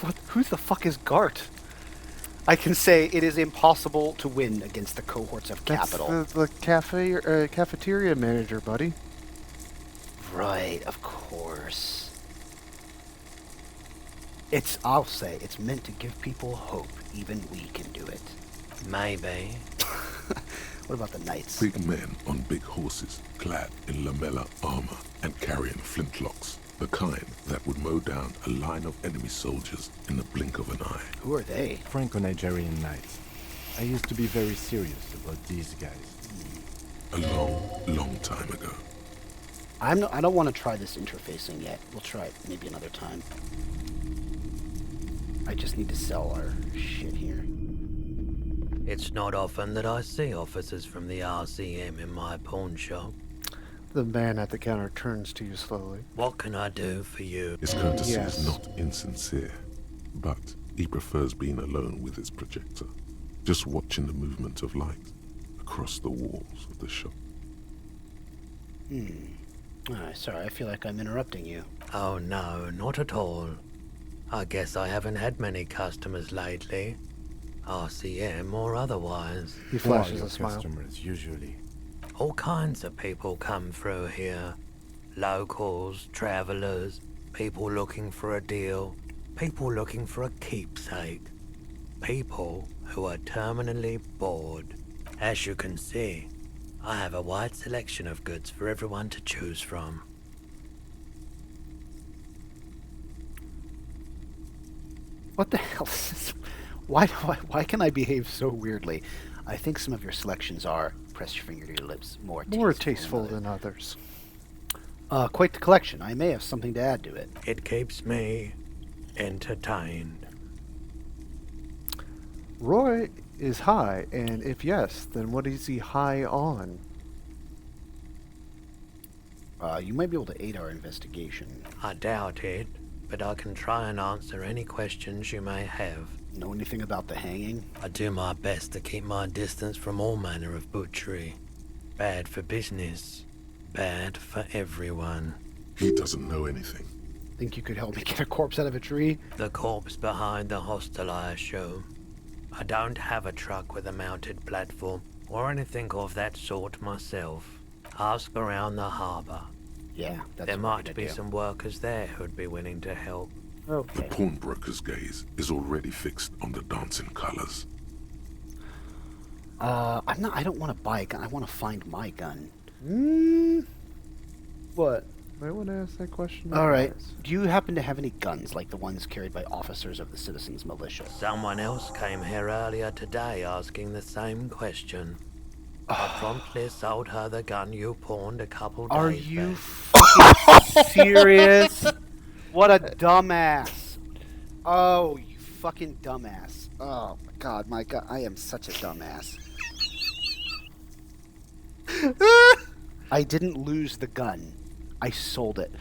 What? Who the fuck is Gart? I can say it is impossible to win against the cohorts of capital. That's the cafeteria manager, buddy. Right, of course. I'll say, it's meant to give people hope. Even we can do it. Maybe. What about the knights? Big men on big horses, clad in lamella armor and carrying flintlocks. The kind that would mow down a line of enemy soldiers in the blink of an eye. Who are they? Franco-Nigerian knights. I used to be very serious about these guys. A long, long time ago. I don't want to try this interfacing yet. We'll try it maybe another time. I just need to sell our shit here. It's not often that I see officers from the RCM in my pawn shop. The man at the counter turns to you slowly. What can I do for you? His courtesy is not insincere, but he prefers being alone with his projector, just watching the movement of light across the walls of the shop. Sorry, I feel like I'm interrupting you. Oh no, not at all. I guess I haven't had many customers lately. RCM or otherwise. He flashes Who are a smile. your customers, usually? All kinds of people come through here. Locals, travelers, people looking for a deal, people looking for a keepsake. People who are terminally bored. As you can see, I have a wide selection of goods for everyone to choose from. What the hell is this? Why can I behave so weirdly? I think some of your selections are, press your finger to your lips, more tasteful than others. Quite the collection. I may have something to add to it. It keeps me entertained. Roy is high, and if yes, then what is he high on? You might be able to aid our investigation. I doubt it, but I can try and answer any questions you may have. Know anything about the hanging? I do my best to keep my distance from all manner of butchery. Bad for business, bad for everyone. He doesn't know anything. Think you could help me get a corpse out of a tree? The corpse behind the hostel, I assume. I don't have a truck with a mounted platform or anything of that sort myself. Ask around the harbour. Yeah, that's there what might be some workers there who'd be willing to help. The pawnbroker's gaze is already fixed on the dancing colors. I don't want to buy a gun. I want to find my gun. What? Might want to ask that question. All right. Do you happen to have any guns like the ones carried by officers of the Citizens Militia? Someone else came here earlier today asking the same question. I promptly sold her the gun you pawned a couple days Are you back. fucking serious? What a dumbass. Oh, you fucking dumbass. Oh, my God, I am such a dumbass. I didn't lose the gun. I sold it.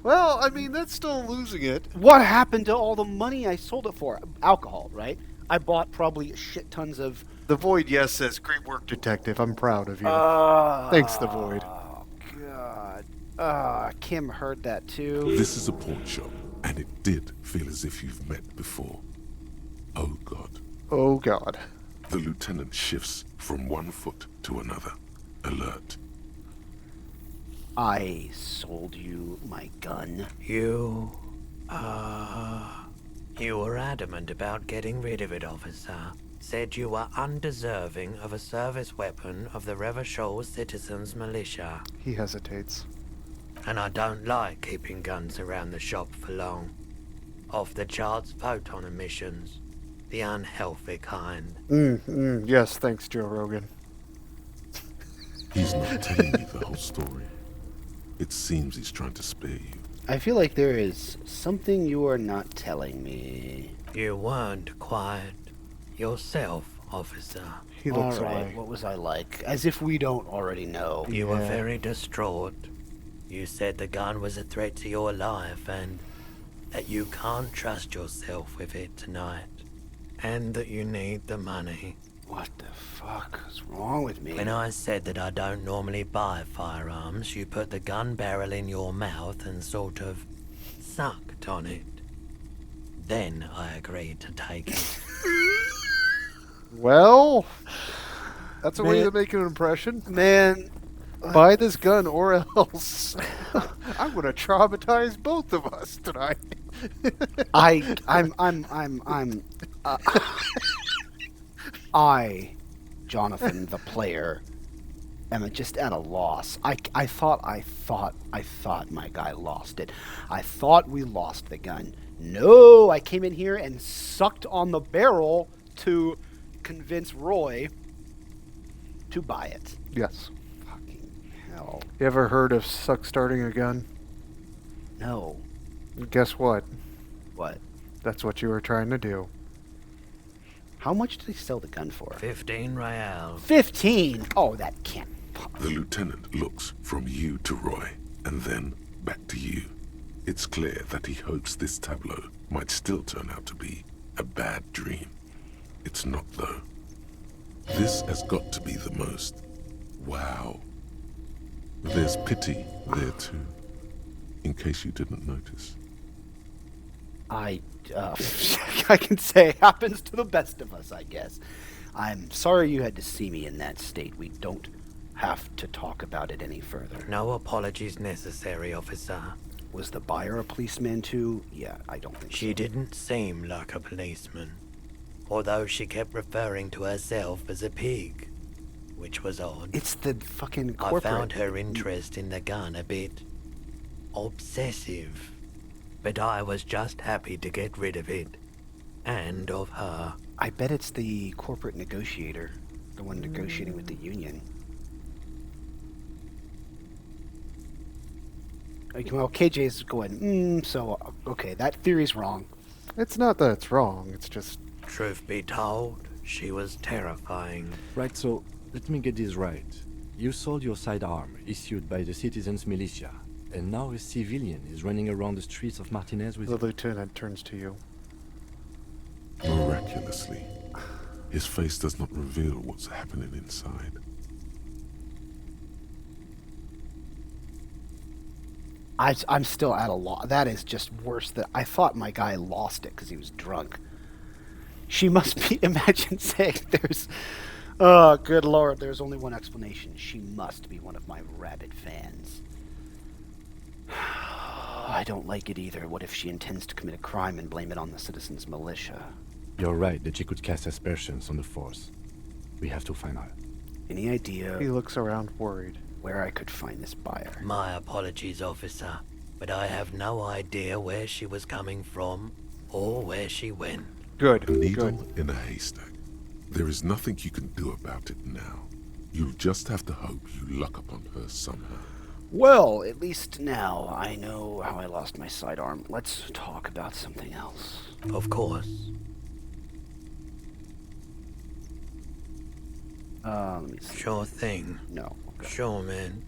Well, I mean, that's still losing it. What happened to all the money I sold it for? Alcohol, right? I bought probably shit tons of... The Void, yes, says, great work, detective. I'm proud of you. Thanks, The Void. Oh, God. Kim heard that, too. This is a pawn shop, and it did feel as if you've met before. Oh, God. Oh, God. The lieutenant shifts from one foot to another, alert. I sold you my gun. You were adamant about getting rid of it, officer. Said you were undeserving of a service weapon of the Revachol Citizens Militia. He hesitates. And I don't like keeping guns around the shop for long. Off the charts photon emissions. The unhealthy kind. Yes, thanks, Joe Rogan. He's not telling you the whole story. It seems he's trying to spare you. I feel like there is something you are not telling me. You weren't quiet yourself, officer. He looks All right, away. what was I like? As if we don't already know. You were very distraught. You said the gun was a threat to your life and that you can't trust yourself with it tonight. And that you need the money. What the fuck is wrong with me? When I said that I don't normally buy firearms, you put the gun barrel in your mouth and sort of sucked on it. Then I agreed to take it. Well, that's a way Man. to make an impression. Man, Buy this gun or else. I'm gonna traumatize both of us tonight. I, Jonathan, the player, am just at a loss. I thought my guy lost it. I thought we lost the gun. No, I came in here and sucked on the barrel to convince Roy to buy it. Yes. Fucking hell. You ever heard of suck starting a gun? No. Guess what? What? That's what you were trying to do. How much did he sell the gun for? 15 real. 15? Oh, that can't. The lieutenant looks from you to Roy, and then back to you. It's clear that he hopes this tableau might still turn out to be a bad dream. It's not, though. This has got to be the most. Wow. There's pity there, too, in case you didn't notice. I can say it happens to the best of us, I guess. I'm sorry you had to see me in that state. We don't have to talk about it any further. No apologies necessary, officer. Was the buyer a policeman too? Yeah, I don't think She didn't seem like a policeman, although she kept referring to herself as a pig, which was odd. It's the fucking I corporate. found her interest in the gun a bit obsessive, but I was just happy to get rid of it, and of her. I bet it's the corporate negotiator, the one negotiating with the union. Well, KJ's going, so, okay, that theory's wrong. It's not that it's wrong, it's just... Truth be told, she was terrifying. Right, so let me get this right. You sold your sidearm, issued by the citizens' militia, and now a civilian is running around the streets of Martinez with... The lieutenant turns to you. Miraculously, his face does not reveal what's happening inside. I'm still at a loss. That is just worse. I thought my guy lost it because he was drunk. She must be, imagine saying there's, oh, good lord, there's only one explanation. She must be one of my rabid fans. I don't like it either. What if she intends to commit a crime and blame it on the citizens' militia? You're right that she could cast aspersions on the force. We have to find her. Any idea? He looks around worried. Where I could find this buyer? My apologies, officer, but I have no idea where she was coming from or where she went. Good. A needle in a haystack. There is nothing you can do about it now. You'll just have to hope you luck upon her somehow. Well, at least now I know how I lost my sidearm. Let's talk about something else. Of course. Let me see. Sure thing. No. Okay. Sure, man.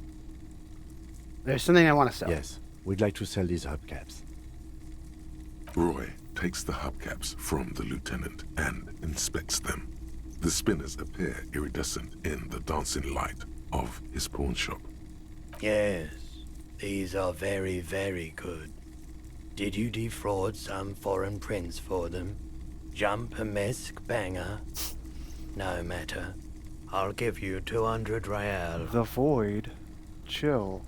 There's something I want to sell. Yes, we'd like to sell these hubcaps. Roy takes the hubcaps from the lieutenant and inspects them. The spinners appear iridescent in the dancing light of his pawn shop. Yes, these are very, very good. Did you defraud some foreign prince for them? Jump-a-mesk banger? No matter. I'll give you 200 real. The void. Chill.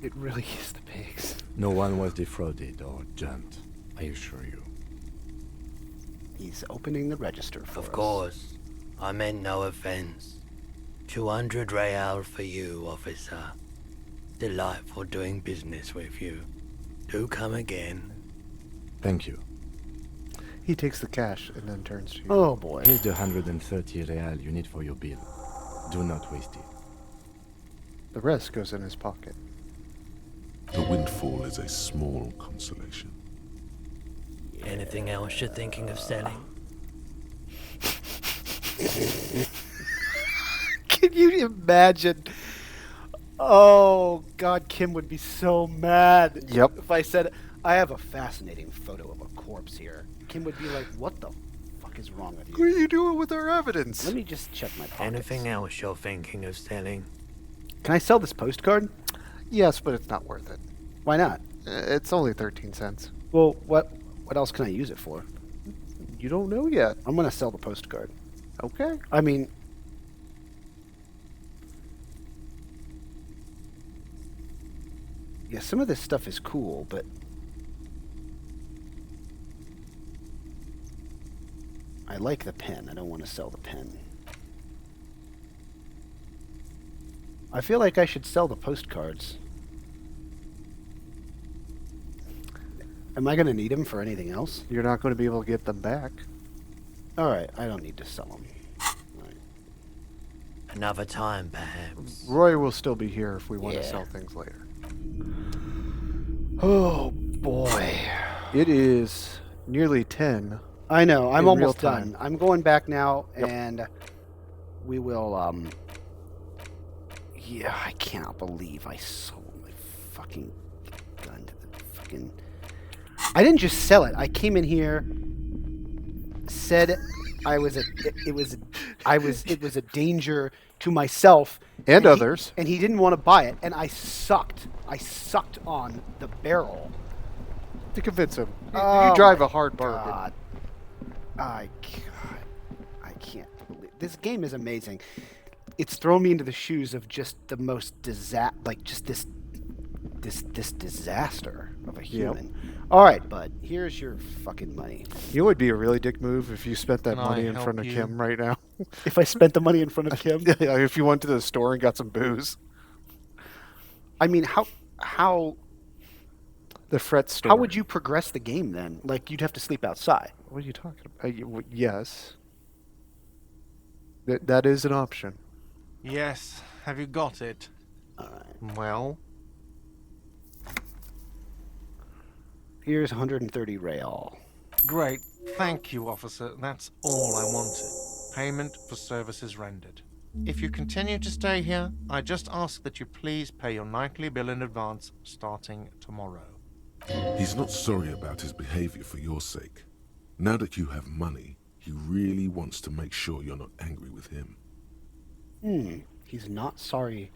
It really is the pigs. No one was defrauded or jumped, I assure you. He's opening the register for us. Of course. I meant no offense. 200 real for you, officer. Delightful doing business with you. Do come again. Thank you. He takes the cash and then turns to you. Oh boy. Here's the 130 real you need for your bill. Do not waste it. The rest goes in his pocket. The windfall is a small consolation. Anything else you're thinking of selling? Can you imagine? Oh, God, Kim would be so mad. Yep. If I said, I have a fascinating photo of a corpse here. Kim would be like, what the fuck is wrong with What you? are you doing with our evidence? Let me just check my pockets. Anything else you're thinking of selling? Can I sell this postcard? Yes, but it's not worth it. Why not? It's only 13 cents. Well, what else can I use it for? You don't know yet. I'm gonna sell the postcard. Okay. I mean, yeah, some of this stuff is cool, but I like the pen. I don't want to sell the pen. I feel like I should sell the postcards. Am I going to need them for anything else? You're not going to be able to get them back. All right, I don't need to sell them. Another time, perhaps. Roy will still be here if we want to Yeah. sell things later. Oh, boy. It is nearly 10. I know. I'm in almost real time. done. I'm going back now, Yep. and we will, yeah, I cannot believe I sold my fucking gun to the fucking... I didn't just sell it. I came in here, said I was it was a danger to myself And he- others. and he didn't want to buy it, and I sucked on the barrel To convince him. Oh You drive my a hard bargain. God. I can't believe this game is amazing. It's thrown me into the shoes of just the most just this disaster of a human. All right, bud. Here's your fucking money. You know, it would be a really dick move if you spent that Can money I in help front of you? Kim right now. If I spent the money in front of Kim, Yeah, if you went to the store and got some booze. I mean, how The fret store. how would you progress the game then? Like you'd have to sleep outside. What are you talking about? Yes. That is an option. Yes. Have you got it? All right. Well, Here's 130 real. great. Thank you, officer. That's all I wanted. Payment for services rendered. If you continue to stay here, I just ask that you please pay your nightly bill in advance starting tomorrow. He's not sorry about his behavior for your sake. Now that you have money, he really wants to make sure you're not angry with him. He's not sorry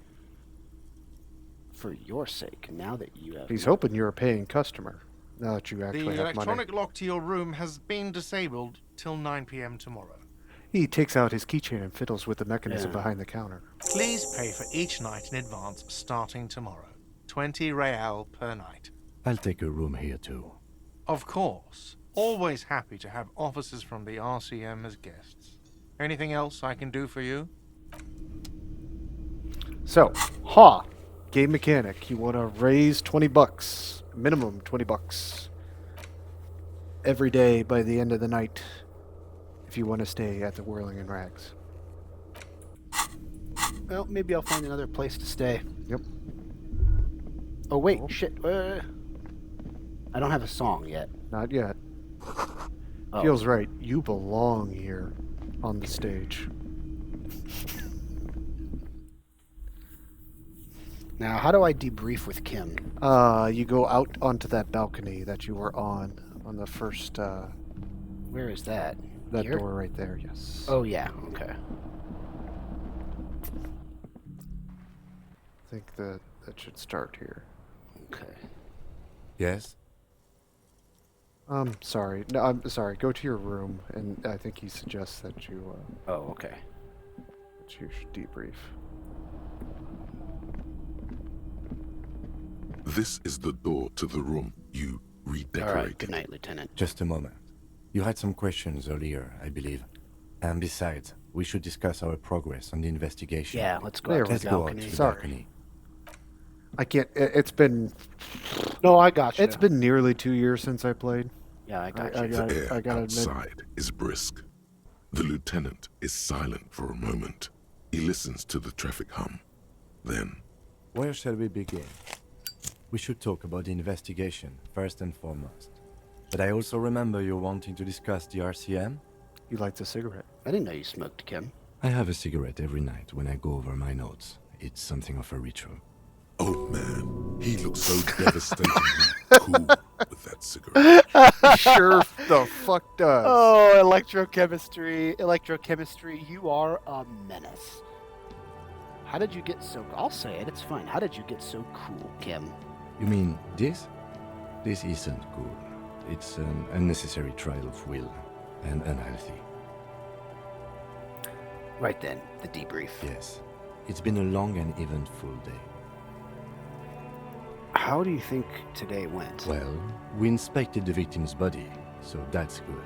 for your sake. Now that you have. He's hoping you're a paying customer. Now that you actually The have money. electronic lock to your room has been disabled till 9 p.m. tomorrow. He takes out his keychain and fiddles with the mechanism Yeah. behind the counter. Please pay for each night in advance starting tomorrow. 20 real per night. I'll take a room here too. Of course. Always happy to have officers from the RCM as guests. Anything else I can do for you? So, game mechanic. You want to raise $20, minimum $20 every day by the end of the night if you want to stay at the Whirling in Rags. Well, maybe I'll find another place to stay. Yep. Oh wait, shit. I don't have a song yet. Not yet. Oh. Feels right. You belong here on the stage. Now, how do I debrief with Kim? You go out onto that balcony that you were on the first, Where is that? that Here? door right there, yes. Oh yeah. Okay. I think that should start here. Okay. Yes? Sorry. No, I'm sorry. Go to your room, and I think he suggests that you, Oh, okay. that you should debrief. This is the door to the room you All redecorated. right. Good night, Lieutenant. Just a moment. You had some questions earlier, I believe. And besides, we should discuss our progress on the investigation. Yeah, let's go There out to we Let's the go out balcony. to the Sorry. balcony. I can't. It's been. No, I got you. It's been nearly 2 years since I played. Yeah, I got I you. got- The air I gotta admit- outside is brisk. The lieutenant is silent for a moment. He listens to the traffic hum. Then, Where shall we begin? We should talk about the investigation, first and foremost. But I also remember you wanting to discuss the RCM. You lights a cigarette. I didn't know you smoked, Kim. I have a cigarette every night when I go over my notes. It's something of a ritual. Oh man, he looks so devastatingly cool with that cigarette. Sure the fuck does. Oh, electrochemistry, you are a menace. How did you get so... I'll say it, it's fine. How did you get so cool, Kim? You mean this? This isn't cool. It's an unnecessary trial of will and unhealthy. Right then, the debrief. Yes. It's been a long and eventful day. How do you think today went? Well, we inspected the victim's body, so that's good.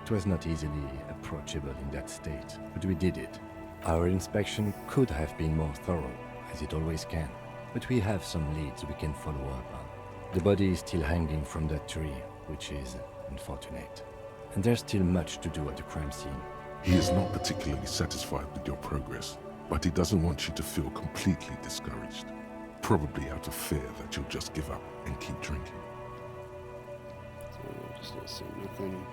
It was not easily approachable in that state, but we did it. Our inspection could have been more thorough, as it always can, but we have some leads we can follow up on. The body is still hanging from that tree, which is unfortunate. And there's still much to do at the crime scene. He is not particularly satisfied with your progress, but he doesn't want you to feel completely discouraged. Probably out of fear that you'll just give up and keep drinking. So just gonna say nothing.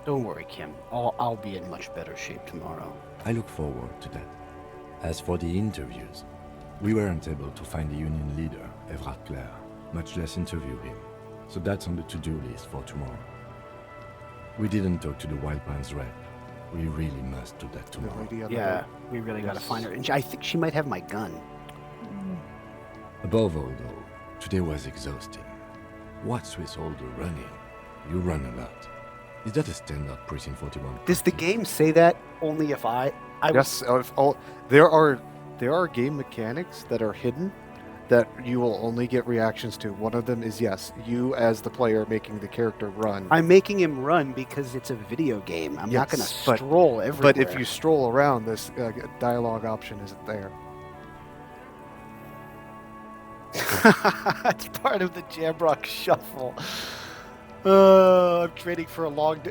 Don't worry, Kim. I'll be in much better shape tomorrow. I look forward to that. As for the interviews, we weren't able to find the union leader, Everard Clare, much less interview him. So that's on the to-do list for tomorrow. We didn't talk to the Wild Pines rep. We really must do that tomorrow. Yeah, we really gotta find her. And I think she might have my gun. Above all, though, today was exhausting. What's with all the running? You run a lot. Is that a standard Precinct 41? Does the game say that only if I Yes, there are game mechanics that are hidden that you will only get reactions to. One of them is, yes, you as the player making the character run. I'm making him run because it's a video game. I'm not going to stroll everywhere. But if you stroll around, this dialogue option isn't there. It's part of the Jamrock shuffle. I'm trading for a long...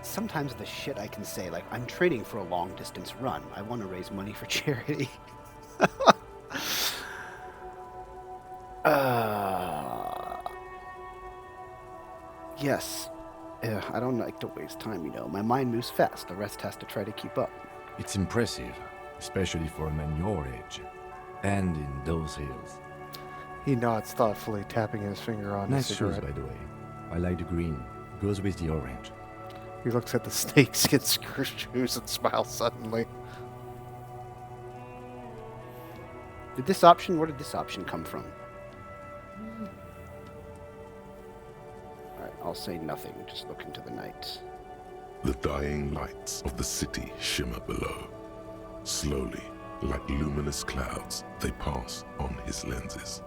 Sometimes the shit I can say, like, I'm trading for a long-distance run. I want to raise money for charity. Yes. I don't like to waste time, you know. My mind moves fast. The rest has to try to keep up. It's impressive, especially for a man your age. And in those hills. He nods thoughtfully, tapping his finger on Nice his shoes, cigarette. by the way. I like the green. Goes with the orange. He looks at the snakeskin shoes and smiles suddenly. Where did this option come from? Alright, I'll say nothing. Just look into the night. The dying lights of the city shimmer below. Slowly, like luminous clouds, they pass on his lenses.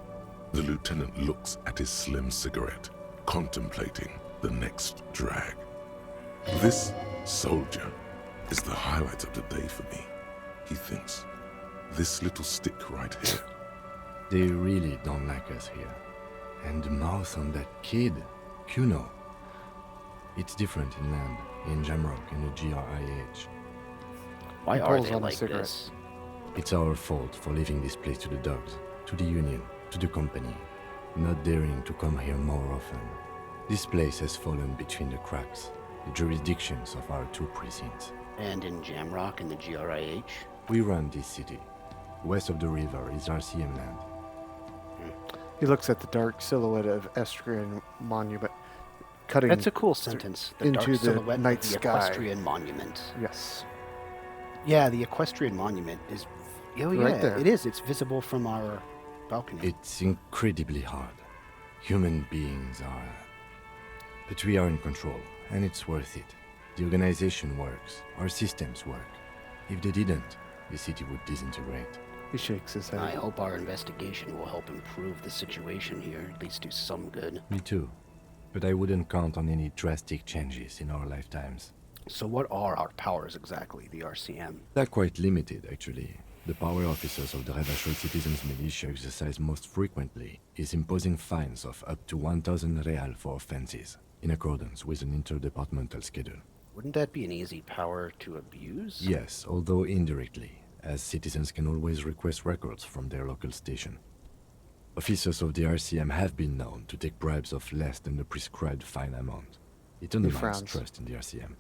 The lieutenant looks at his slim cigarette, contemplating the next drag. This soldier is the highlight of the day for me, he thinks. This little stick right here. They really don't like us here. And the mouth on that kid, Kuno. It's different inland, in Jamrock and the GRIH. Why are they like this? It's our fault for leaving this place to the dogs, to the Union, to the company, not daring to come here more often. This place has fallen between the cracks, the jurisdictions of our two precincts. And in Jamrock and the GRIH? We run this city. West of the river is RCM land. He looks at the dark silhouette of Estrian Monument, cutting. That's a cool sentence. The into dark the silhouette night of the sky. Equestrian Monument. Yes. Yeah, the Equestrian Monument is... Oh, yeah, Right there. it is. It's visible from our balcony. It's incredibly hard. Human beings are... But we are in control, and it's worth it. The organization works. Our systems work. If they didn't, the city would disintegrate. He shakes his head. I hope our investigation will help improve the situation here, at least do some good. Me too. But I wouldn't count on any drastic changes in our lifetimes. So what are our powers exactly, the RCM? They're quite limited, actually. The power officers of the Ravachol Citizens Militia exercise most frequently is imposing fines of up to 1,000 real for offenses, in accordance with an interdepartmental schedule. Wouldn't that be an easy power to abuse? Yes, although indirectly, as citizens can always request records from their local station. Officers of the RCM have been known to take bribes of less than the prescribed fine amount. It undermines frowns. trust in the RCM.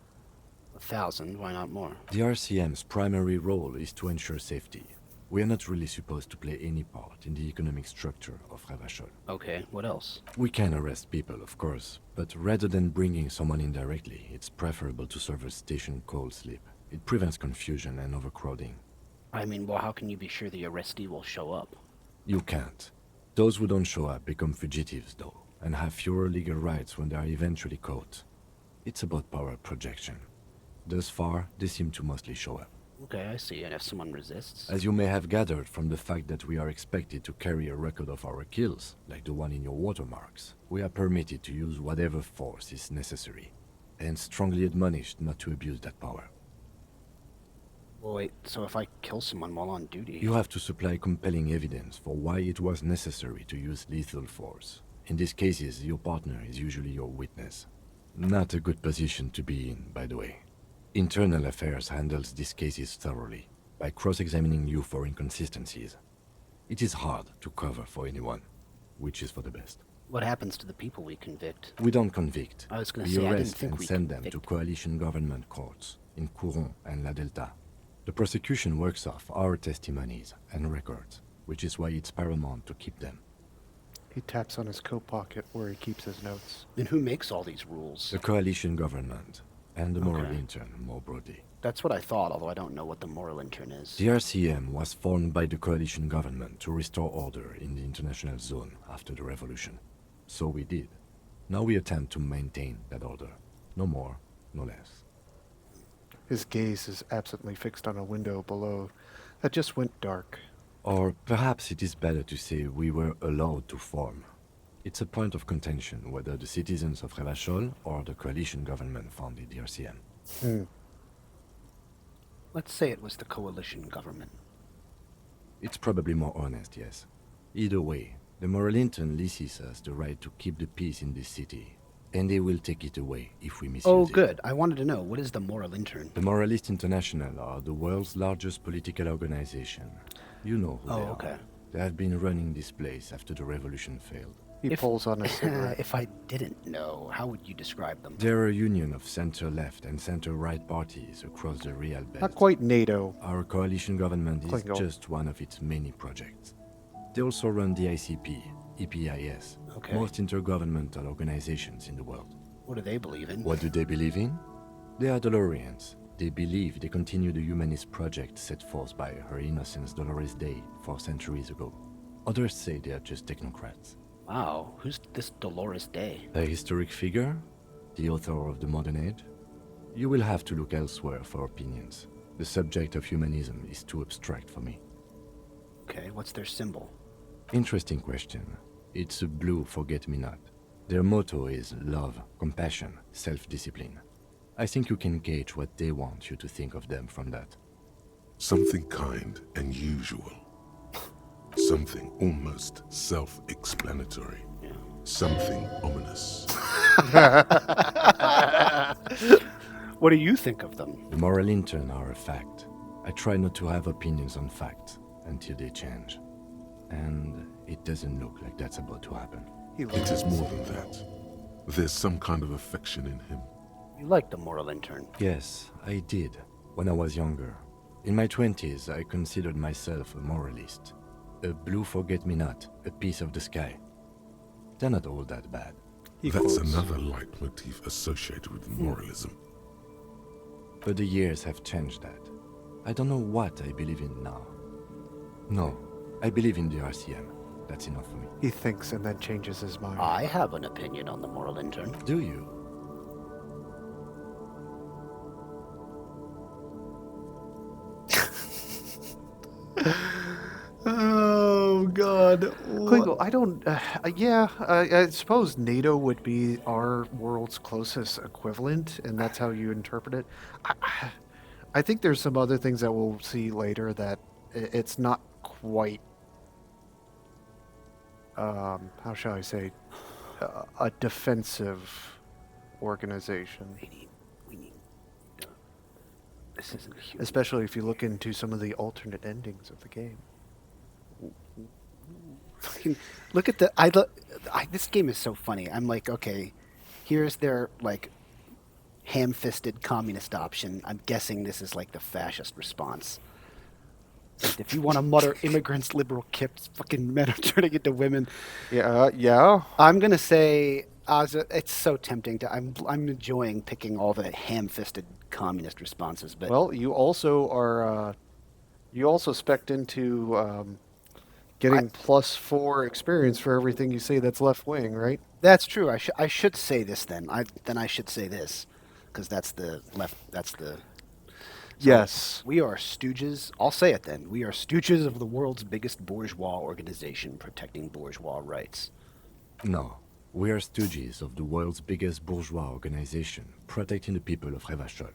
1,000, why not more? The RCM's primary role is to ensure safety. We are not really supposed to play any part in the economic structure of Ravachol. Okay, what else? We can arrest people, of course, but rather than bringing someone in directly, it's preferable to serve a station cold sleep. It prevents confusion and overcrowding. I mean, well, how can you be sure the arrestee will show up? You can't. Those who don't show up become fugitives, though, and have fewer legal rights when they are eventually caught. It's about power projection. Thus far, they seem to mostly show up. Okay, I see. And if someone resists? As you may have gathered from the fact that we are expected to carry a record of our kills, like the one in your watermarks, we are permitted to use whatever force is necessary, and strongly admonished not to abuse that power. Well, wait, so if I kill someone while on duty... You have to supply compelling evidence for why it was necessary to use lethal force. In these cases, your partner is usually your witness. Not a good position to be in, by the way. Internal Affairs handles these cases thoroughly, by cross-examining you for inconsistencies. It is hard to cover for anyone, which is for the best. What happens to the people we convict? We don't convict. I was going to We say, I didn't arrest think and we send them convict. to coalition government courts in Couron and La Delta. The prosecution works off our testimonies and records, which is why it's paramount to keep them. He taps on his coat pocket where he keeps his notes. Then who makes all these rules? The coalition government, and the moral Okay. intern, more broadly. That's what I thought, although I don't know what the moral intern is. The RCM was formed by the coalition government to restore order in the international zone after the revolution. So we did. Now we attempt to maintain that order. No more, no less. His gaze is absently fixed on a window below that just went dark. Or perhaps it is better to say we were allowed to form. It's a point of contention whether the citizens of Ravachol or the coalition government founded the RCM. Let's say it was the coalition government. It's probably more honest, yes. Either way, the moral intern leases us the right to keep the peace in this city, and they will take it away if we misuse it. Oh, good. I wanted to know, what is the moral intern? The Moralist International are the world's largest political organization. You know who they are. Okay. They have been running this place after the revolution failed. He pulls on a cigarette. If I didn't know, how would you describe them? They're a union of center-left and center-right parties across the Real Belt. Not quite NATO. Our coalition government is Klingon. just one of its many projects. They also run the ICP, EPIS, Okay. most intergovernmental organizations in the world. What do they believe in? What do they believe in? They are Dolorians. They believe they continue the humanist project set forth by Her Innocence Dolores Day 4 centuries ago. Others say they are just technocrats. Wow, who's this Dolores Day? A historic figure? The author of the modern age? You will have to look elsewhere for opinions. The subject of humanism is too abstract for me. Okay, what's their symbol? Interesting question. It's a blue forget-me-not. Their motto is love, compassion, self-discipline. I think you can gauge what they want you to think of them from that. Something kind and usual. Something almost self-explanatory. Yeah. Something ominous. What do you think of them? The moral intern are a fact. I try not to have opinions on facts until they change. And it doesn't look like that's about to happen. It is more than that. There's some kind of affection in him. You like the moral intern? Yes, I did, when I was younger. In my 20s, I considered myself a moralist. A blue forget-me-not, a piece of the sky. They're not all that bad. That's another leitmotif associated with moralism. But the years have changed that. I don't know what I believe in now. No, I believe in the RCM. That's enough for me. He thinks and then changes his mind. I have an opinion on the moral intern. Do you? Oh, God. Klingo, I don't... I suppose NATO would be our world's closest equivalent, and that's how you interpret it. I think there's some other things that we'll see later that it's not quite... how shall I say? A defensive organization. We need this isn't human. Especially if you look into some of the alternate endings of the game. Look at the this game is so funny. I'm like, okay, here's their like ham-fisted communist option. I'm guessing this is like the fascist response. If you want to mutter immigrants, liberal kips, fucking men are turning into women. Yeah. I'm gonna say it's so tempting to. I'm enjoying picking all the ham-fisted communist responses, but Well, you also are. You also spec'd into getting +4 experience for everything you say that's left wing, right? that's true. I should say this then. I should say this, because that's the left. That's the. So Yes. we are stooges. I'll say it then. We are stooges of the world's biggest bourgeois organization protecting bourgeois rights. No, we are stooges of the world's biggest bourgeois organization, protecting the people of Revachol.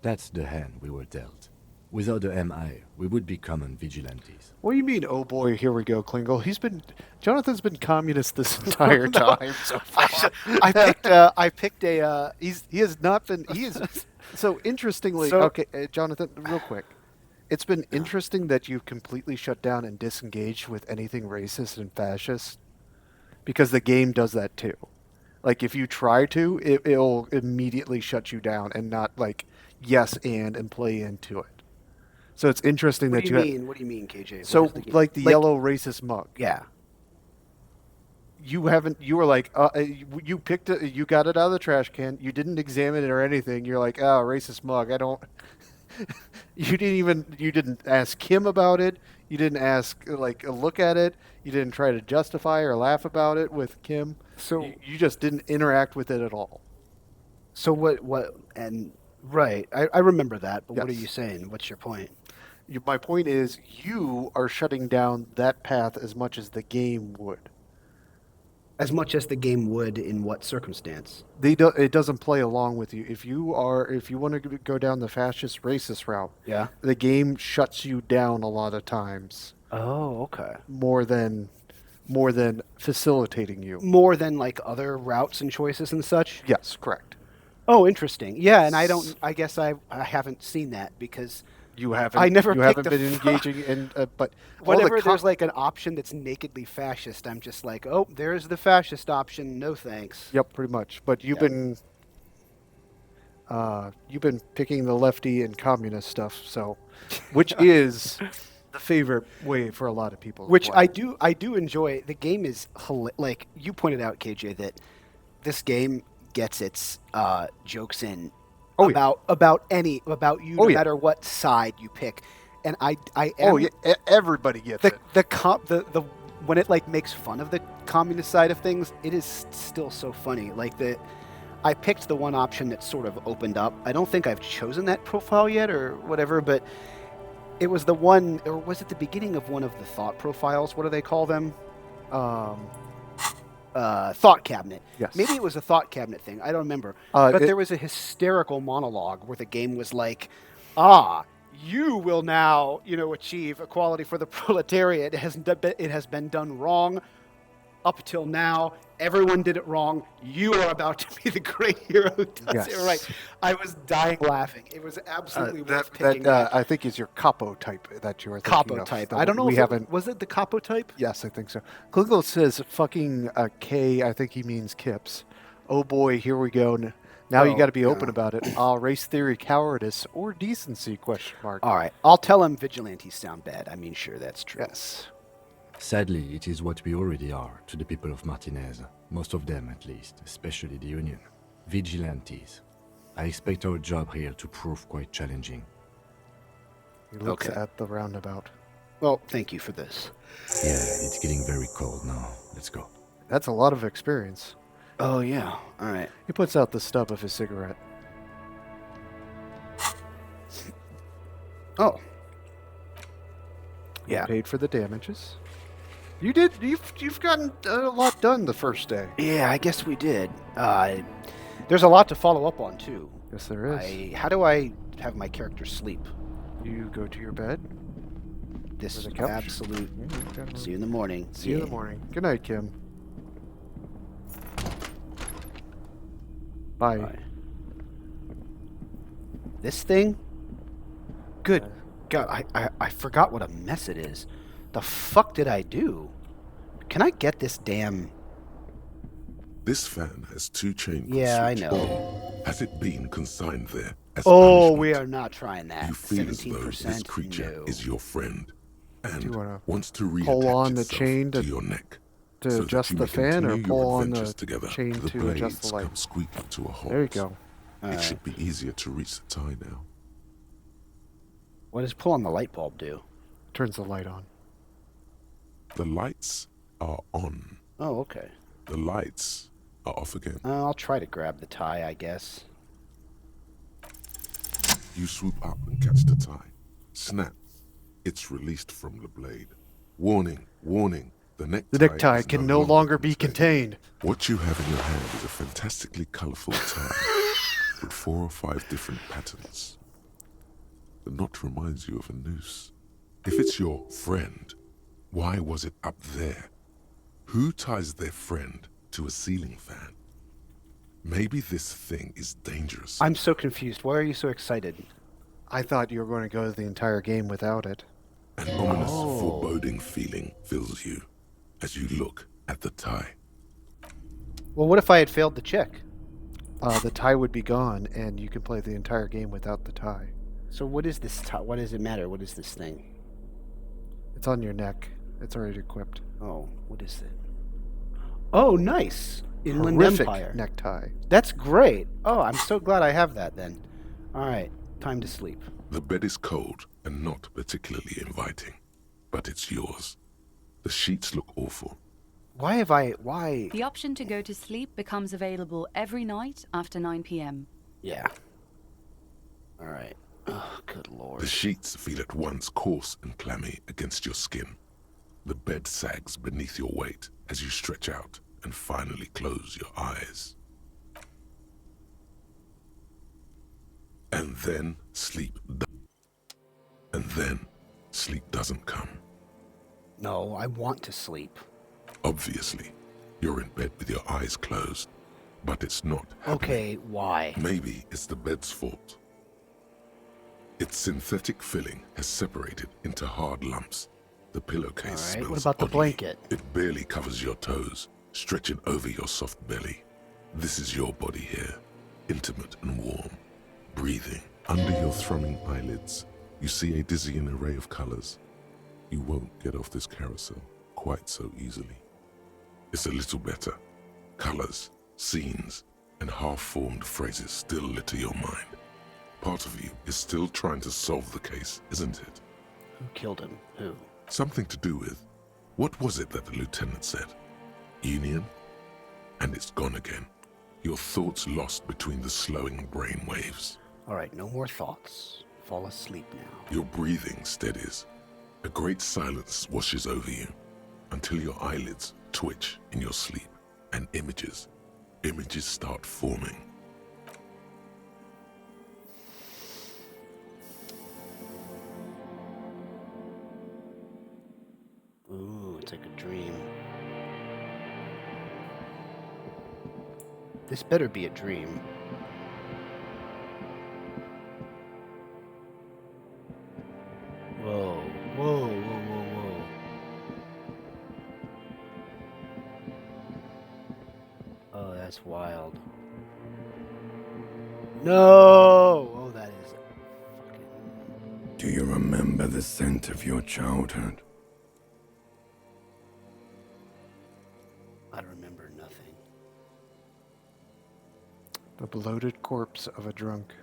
That's the hand we were dealt. Without the MI, we would be common vigilantes. What do you mean, oh boy, here we go, Klingle? Jonathan's been communist this entire time so far. I picked a. He has not been. He is. So interestingly, So- okay, Jonathan, real quick. It's been interesting that you've completely shut down and disengaged with anything racist and fascist, because the game does that too. Like if you try to, it'll immediately shut you down and not like yes and play into it. So it's interesting What that do you you mean? What do you mean, KJ? So What is the game? like the yellow racist mug. Yeah. You haven't. You were like, you picked it. You got it out of the trash can. You didn't examine it or anything. You're like, oh, racist mug. I don't. You didn't even. You didn't ask him about it. You didn't ask like look at it. You didn't try to justify or laugh about it with Kim. So you just didn't interact with it at all. So what? And right, I remember that. But what are Yes. you saying? What's your point? My point is, you are shutting down that path as much as the game would. As much as the game would, in what circumstance? It doesn't play along with you. If you want to go down the fascist racist route, Yeah. the game shuts you down a lot of times. Oh, okay. More than facilitating you. More than like other routes and choices and such. Yes, correct. Oh, interesting. Yeah, and I don't. I guess I haven't seen that because You haven't. I never. You picked haven't been engaging in. But all whenever the there's like an option that's nakedly fascist, I'm just like, oh, there's the fascist option. No thanks. Yep, pretty much. But you've been picking the lefty and communist stuff, so which is the favorite way for a lot of people. to Which play. I do enjoy. The game is like you pointed out, KJ, that this game gets its jokes in about you, no matter what side you pick. And I am, everybody gets it. The when it like makes fun of the communist side of things, it is still so funny. Like I picked the one option that sort of opened up. I don't think I've chosen that profile yet or whatever, but it was the one, or was it the beginning of one of the thought profiles? What do they call them? Thought cabinet. Yes. Maybe it was a thought cabinet thing. I don't remember. But there was a hysterical monologue where the game was like, you will now, achieve equality for the proletariat. It has been done wrong up till now. Everyone did it wrong. You are about to be the great hero who does it right. I was dying laughing. It was absolutely worth picking. That I think is your capo type that you were thinking Capo of. type. I don't know We if haven't. was it the capo type? Yes, I think so. Klingle says fucking K. I think he means Kips. Oh boy, here we go. Now you got to be open about it. Race theory, cowardice, or decency? Question mark. All right, I'll tell him vigilantes sound bad. I mean, sure, that's true. Yes. Sadly, it is what we already are to the people of Martinez, most of them at least, especially the Union. Vigilantes. I expect our job here to prove quite challenging. He looks at the roundabout. Well, thank you for this. Yeah, it's getting very cold now. Let's go. That's a lot of experience. Oh, yeah. All right. He puts out the stub of his cigarette. Oh. Yeah. Paid for the damages. You did. You've gotten a lot done the first day. Yeah, I guess we did. There's a lot to follow up on too. Yes, there is. How do I have my character sleep? You go to your bed. This is There's a couch. absolute. See you in the morning. See you in the morning. Good night, Kim. Bye. This thing? Good God, I forgot what a mess it is. The fuck did I do? Can I get this damn... This fan has 2 chambers. Yeah, I which- know. Has it been consigned there as Oh, punishment? we are not trying that. You feel as though 17%? this creature No. is your friend. Do you want wants to pull reattach on the itself chain to your neck to so adjust that you the may fan, or continue pull your on adventures the together. chain The to adjust the blades light? come squeaking to a halt. There you go. It should be easier to reach the tie now. What does pull on the light bulb do? Turns the light on. The lights are on. Oh, okay. The lights are off again. I'll try to grab the tie, I guess. You swoop up and catch the tie. Snap. It's released from the blade. Warning, warning. The necktie is can no longer be contained. What you have in your hand is a fantastically colorful tie with 4 or 5 different patterns. The knot reminds you of a noose. If it's your friend, why was it up there? Who ties their friend to a ceiling fan? Maybe this thing is dangerous. I'm so confused. Why are you so excited? I thought you were going to go the entire game without it. An ominous, foreboding feeling fills you as you look at the tie. Well, what if I had failed the check? The tie would be gone, and you can play the entire game without the tie. So what is this tie? What does it matter? What is this thing? It's on your neck. It's already equipped. Oh, what is it? Oh, nice. Inland Horrific Empire. necktie. That's great. Oh, I'm so glad I have that then. All right, time to sleep. The bed is cold and not particularly inviting, but it's yours. The sheets look awful. Why? The option to go to sleep becomes available every night after 9 p.m. Yeah. All right. Oh, good lord. The sheets feel at once coarse and clammy against your skin. The bed sags beneath your weight as you stretch out and finally close your eyes. And then sleep doesn't come. No, I want to sleep. Obviously, you're in bed with your eyes closed, but it's not happening. Okay, why? Maybe it's the bed's fault. Its synthetic filling has separated into hard lumps. The pillowcase All right, smells what about the oddly. blanket? It barely covers your toes, stretching over your soft belly. This is your body here, intimate and warm, breathing. Under your thrumming eyelids, you see a dizzying array of colors. You won't get off this carousel quite so easily. It's a little better. Colors, scenes, and half-formed phrases still litter your mind. Part of you is still trying to solve the case, isn't it? Who killed him? Who? Something to do with, what was it that the lieutenant said? Union? And it's gone again. Your thoughts lost between the slowing brain waves. All right, no more thoughts. Fall asleep now. Your breathing steadies. A great silence washes over you until your eyelids twitch in your sleep and images start forming. Ooh, it's like a dream. This better be a dream. Whoa, whoa, whoa, whoa, whoa. Oh, that's wild. No! Oh, that is fucking... Do you remember the scent of your childhood? I remember nothing. The bloated corpse of a drunk.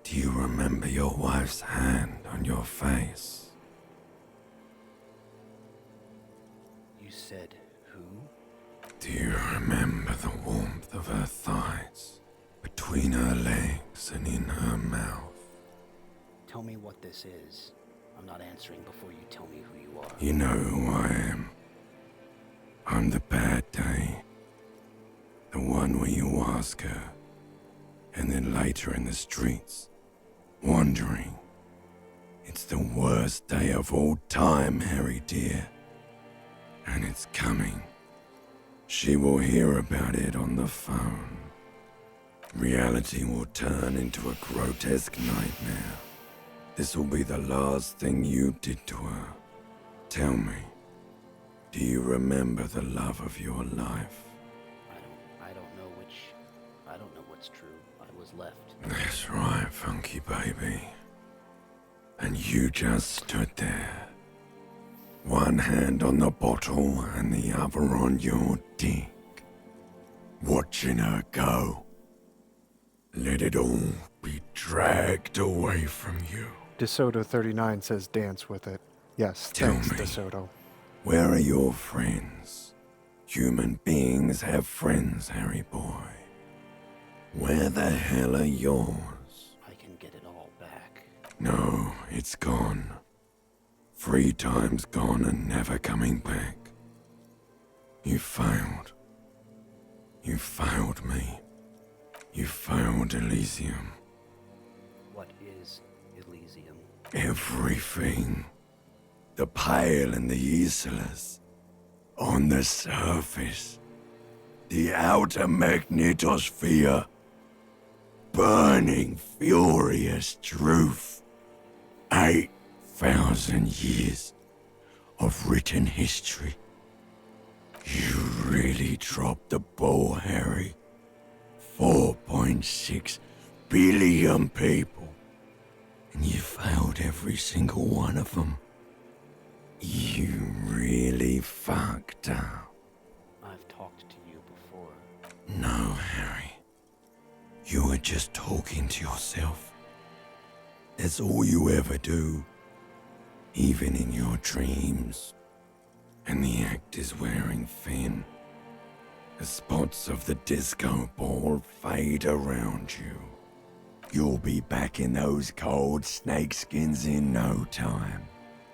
Do you remember your wife's hand on your face? You said who? Do you remember the warmth of her thighs, between her legs and in her mouth? Tell me what this is. I'm not answering before you tell me who you are. You know who I am. I'm the bad day. The one where you ask her, and then later in the streets, wandering. It's the worst day of all time, Harry dear. And it's coming. She will hear about it on the phone. Reality will turn into a grotesque nightmare. This will be the last thing you did to her. Tell me, do you remember the love of your life? I don't know what's true. I was left. That's right, funky baby. And you just stood there, One hand on the bottle and the other on your dick. Watching her go. Let it all be dragged away from you. DeSoto39 says dance with it. Yes, Tell thanks, me. DeSoto. Where are your friends? Human beings have friends, Harry boy. Where the hell are yours? I can get it all back. No, it's gone. 3 times gone and never coming back. You failed. You failed me. You failed Elysium. What is Elysium? Everything. The Pale and the Islas. On the surface. The outer magnetosphere. Burning, furious truth. 8,000 years of written history. You really dropped the ball, Harry. 4.6 billion people. And you failed every single one of them. You really fucked up. I've talked to you before. No, Harry. You were just talking to yourself. That's all you ever do. Even in your dreams. And the act is wearing thin. The spots of the disco ball fade around you. You'll be back in those cold snakeskins in no time.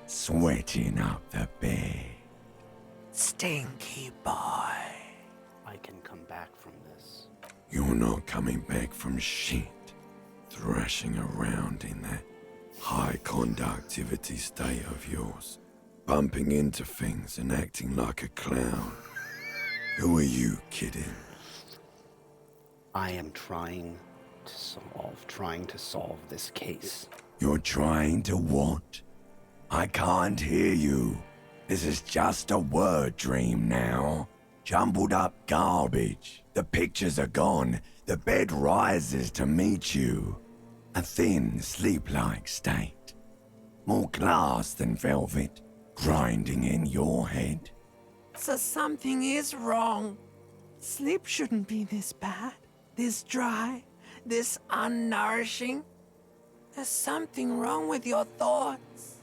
Sweating up the bed. Stinky boy. I can come back from this. You're not coming back from shit. Thrashing around in that high conductivity state of yours. Bumping into things and acting like a clown. Who are you kidding? I am trying to solve this case. You're trying to what? I can't hear you. This is just a word dream now. Jumbled up garbage. The pictures are gone. The bed rises to meet you. A thin, sleep-like state. More glass than velvet, grinding in your head. So something is wrong. Sleep shouldn't be this bad, this dry, this unnourishing. There's something wrong with your thoughts.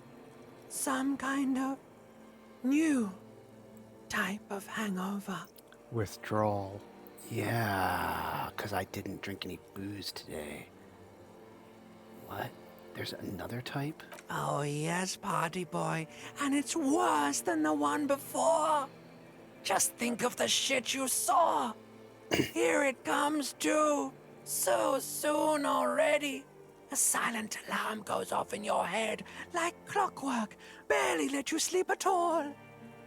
Some kind of new type of hangover. Withdrawal. Yeah, 'cause I didn't drink any booze today. What? There's another type? Oh yes, party boy, and it's worse than the one before. Just think of the shit you saw. Here it comes too. So soon already. A silent alarm goes off in your head like clockwork. Barely let you sleep at all.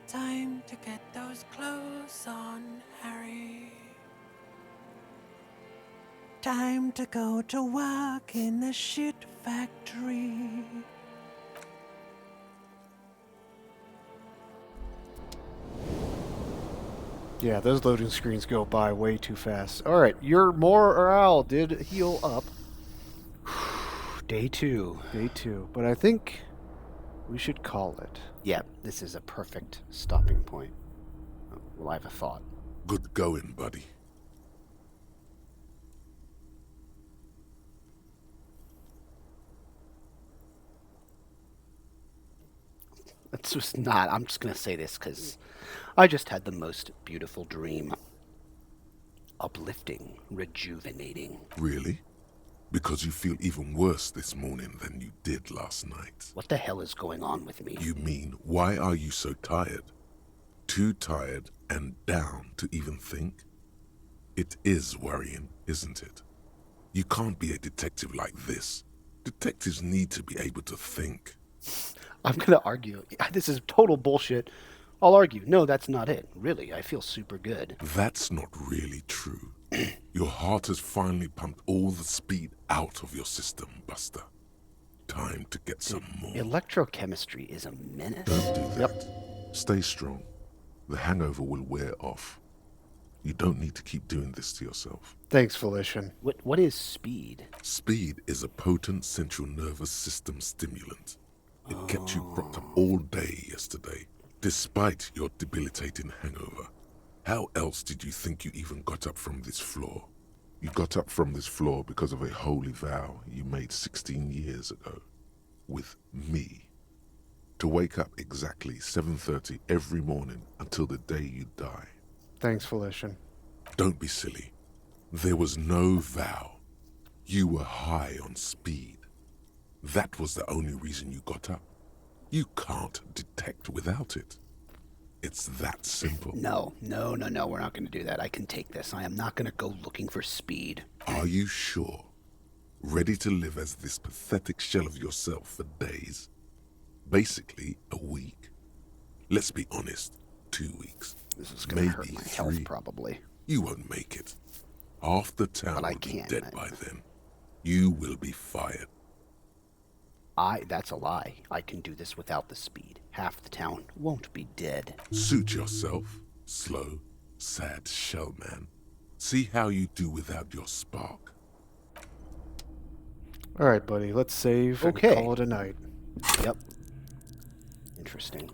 Time to get those clothes on, Harry. Time to go to work in the shit factory. Yeah, those loading screens go by way too fast. All right, your morale did heal up. Day 2. Day 2. But I think we should call it. Yeah, this is a perfect stopping point. Well, I have a thought. Good going, buddy. It's just not. I'm just going to say this because I just had the most beautiful dream. Uplifting, rejuvenating. Really? Because you feel even worse this morning than you did last night. What the hell is going on with me? You mean, why are you so tired? Too tired and down to even think? It is worrying, isn't it? You can't be a detective like this. Detectives need to be able to think. I'm going to argue. This is total bullshit. I'll argue. No, that's not it. Really, I feel super good. That's not really true. Your heart has finally pumped all the speed out of your system, Buster. Time to get some more. Electrochemistry is a menace. Don't do that. Stay strong. The hangover will wear off. You don't need to keep doing this to yourself. Thanks, Felician. What is speed? Speed is a potent central nervous system stimulant. It kept you propped up all day yesterday, despite your debilitating hangover. How else did you think you even got up from this floor? You got up from this floor because of a holy vow you made 16 years ago. With me. To wake up exactly 7:30 every morning until the day you die. Thanks, Felician. Don't be silly. There was no vow. You were high on speed. That was the only reason you got up. You can't detect without it. It's that simple. No, we're not going to do that. I can take this. I am not going to go looking for speed. Are you sure? Ready to live as this pathetic shell of yourself for days? Basically, a week. Let's be honest, 2 weeks. This is going to hurt my health, probably. You won't make it. Half the town will be dead by then. You will be fired. That's a lie. I can do this without the speed. Half the town won't be dead. Suit yourself, slow, sad shell man. See how you do without your spark. All right, buddy. Let's save and call it a night. Yep. Interesting.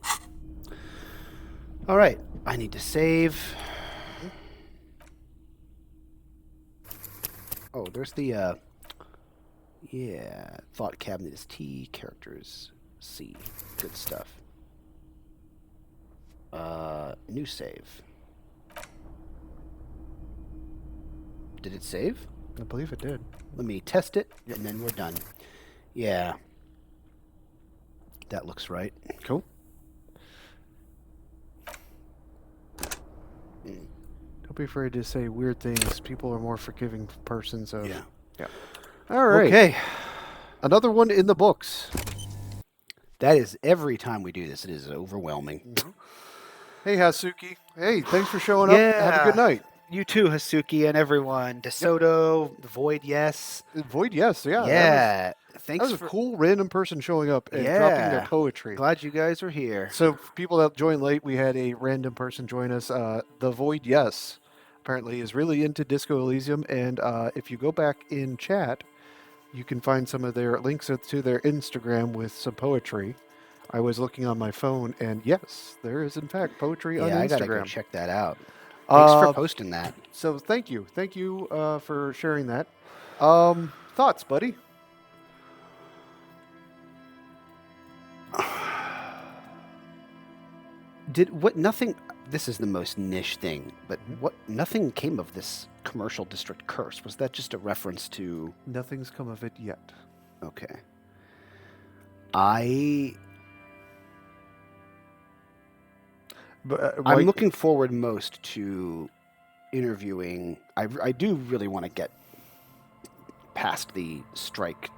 All right. I need to save. Oh, there's the, yeah. Thought cabinet is T, characters C. Good stuff. New save. Did it save? I believe it did. Let me test it, and then we're done. Yeah. That looks right. Cool. Don't be afraid to say weird things. People are more forgiving persons of... Yeah. All right. Okay. Another one in the books. That is every time we do this. It is overwhelming. Mm-hmm. Hey, Hasuki. Hey, thanks for showing up. Have a good night. You too, Hasuki, and everyone. DeSoto, The Void, yes. Void, yes. Yeah. Yeah. That was a cool random person showing up and dropping their poetry. Glad you guys are here. So, for people that joined late, we had a random person join us. The Void, yes, apparently is really into Disco Elysium. And if you go back in chat, you can find some of their links to their Instagram with some poetry. I was looking on my phone, and yes, there is in fact poetry on Instagram. Yeah, I gotta go check that out. Thanks for posting that. So thank you for sharing that. Thoughts, buddy? Nothing. This is the most niche thing, but nothing came of this commercial district curse. Was that just a reference to? Nothing's come of it yet. Okay. I'm looking forward most to interviewing. I do really want to get past the strike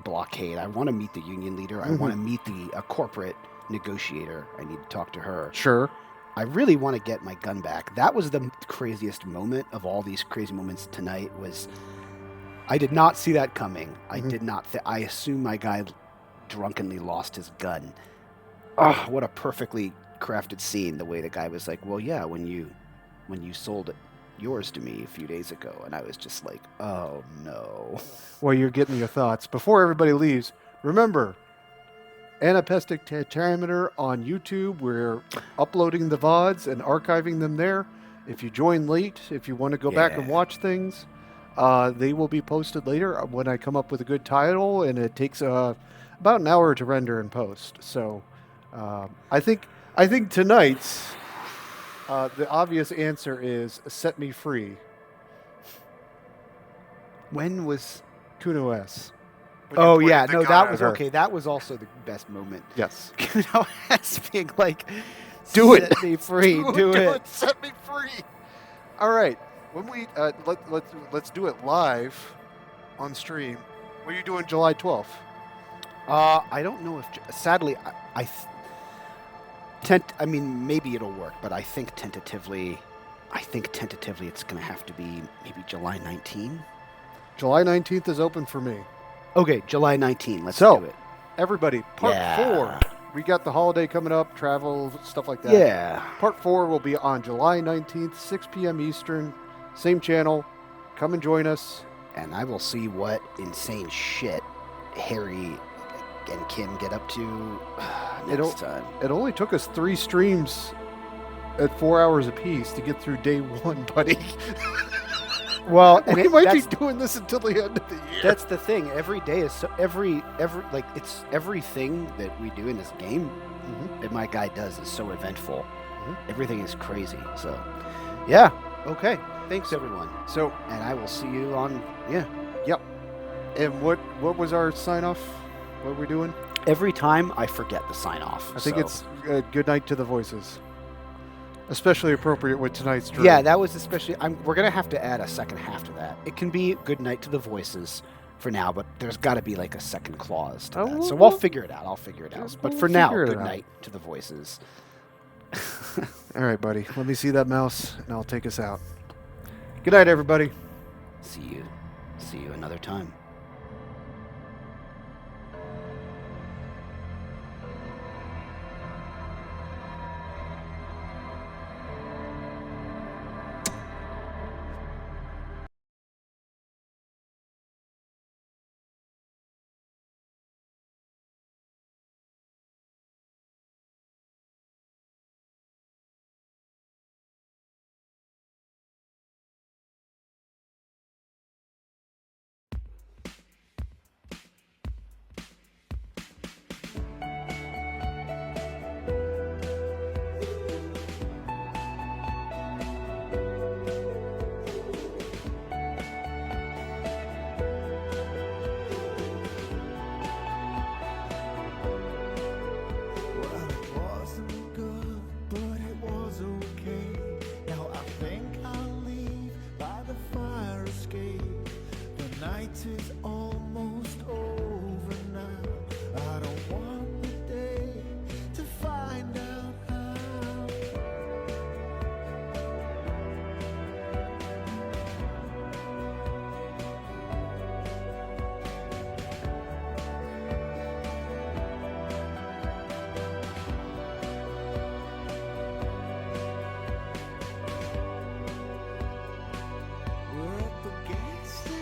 blockade. I want to meet the union leader. I want to meet the corporate negotiator. I need to talk to her. Sure. I really want to get my gun back. That was the craziest moment of all these crazy moments tonight. Was I did not see that coming. I did not. I assume my guy drunkenly lost his gun. Oh, what a perfectly crafted scene. The way the guy was like, "Well, yeah, when you sold it yours to me a few days ago," and I was just like, "Oh no." Well, you're getting your thoughts before everybody leaves. Remember, Anapestic Tentameter on YouTube. We're uploading the VODs and archiving them there. If you join late, if you want to go back and watch things, they will be posted later when I come up with a good title, and it takes about an hour to render and post. So I think tonight's the obvious answer is Set Me Free. When was Kuno S? Oh yeah, no, that was okay. That was also the best moment. Yes. Kuno S being like, "Do it, set me free, do it, set me free." All right, when we let's do it live on stream. What are you doing July 12th? I don't know if sadly I mean, maybe it'll work, but I think tentatively it's going to have to be maybe July 19th. July 19th is open for me. Okay, July 19th. Let's do it. Everybody, part 4. We got the holiday coming up, travel, stuff like that. Yeah. Part 4 will be on July 19th, 6 p.m. Eastern. Same channel. Come and join us. And I will see what insane shit Harry and Kim get up to It next time? It only took us 3 streams at 4 hours apiece to get through day 1, buddy. Well, and we might be doing this until the end of the year. That's the thing. Every day is so every like it's everything that we do in this game that my guy does is so eventful. Everything is crazy. So, yeah. Okay. Thanks everyone. So, and I will see you on. Yeah. Yep. And what was our sign off? What are we doing? Every time I forget the sign off. I think it's good night to the voices. Especially appropriate with tonight's dream. Yeah, that was especially. We're gonna have to add a second half to that. It can be good night to the voices for now, but there's got to be like a second clause to that. So we'll figure it out. I'll figure it out. But for now, good night to the voices. All right, buddy. Let me see that mouse, and I'll take us out. Good night, everybody. See you another time. is almost over now. I don't want the day to find out how. We're up against it.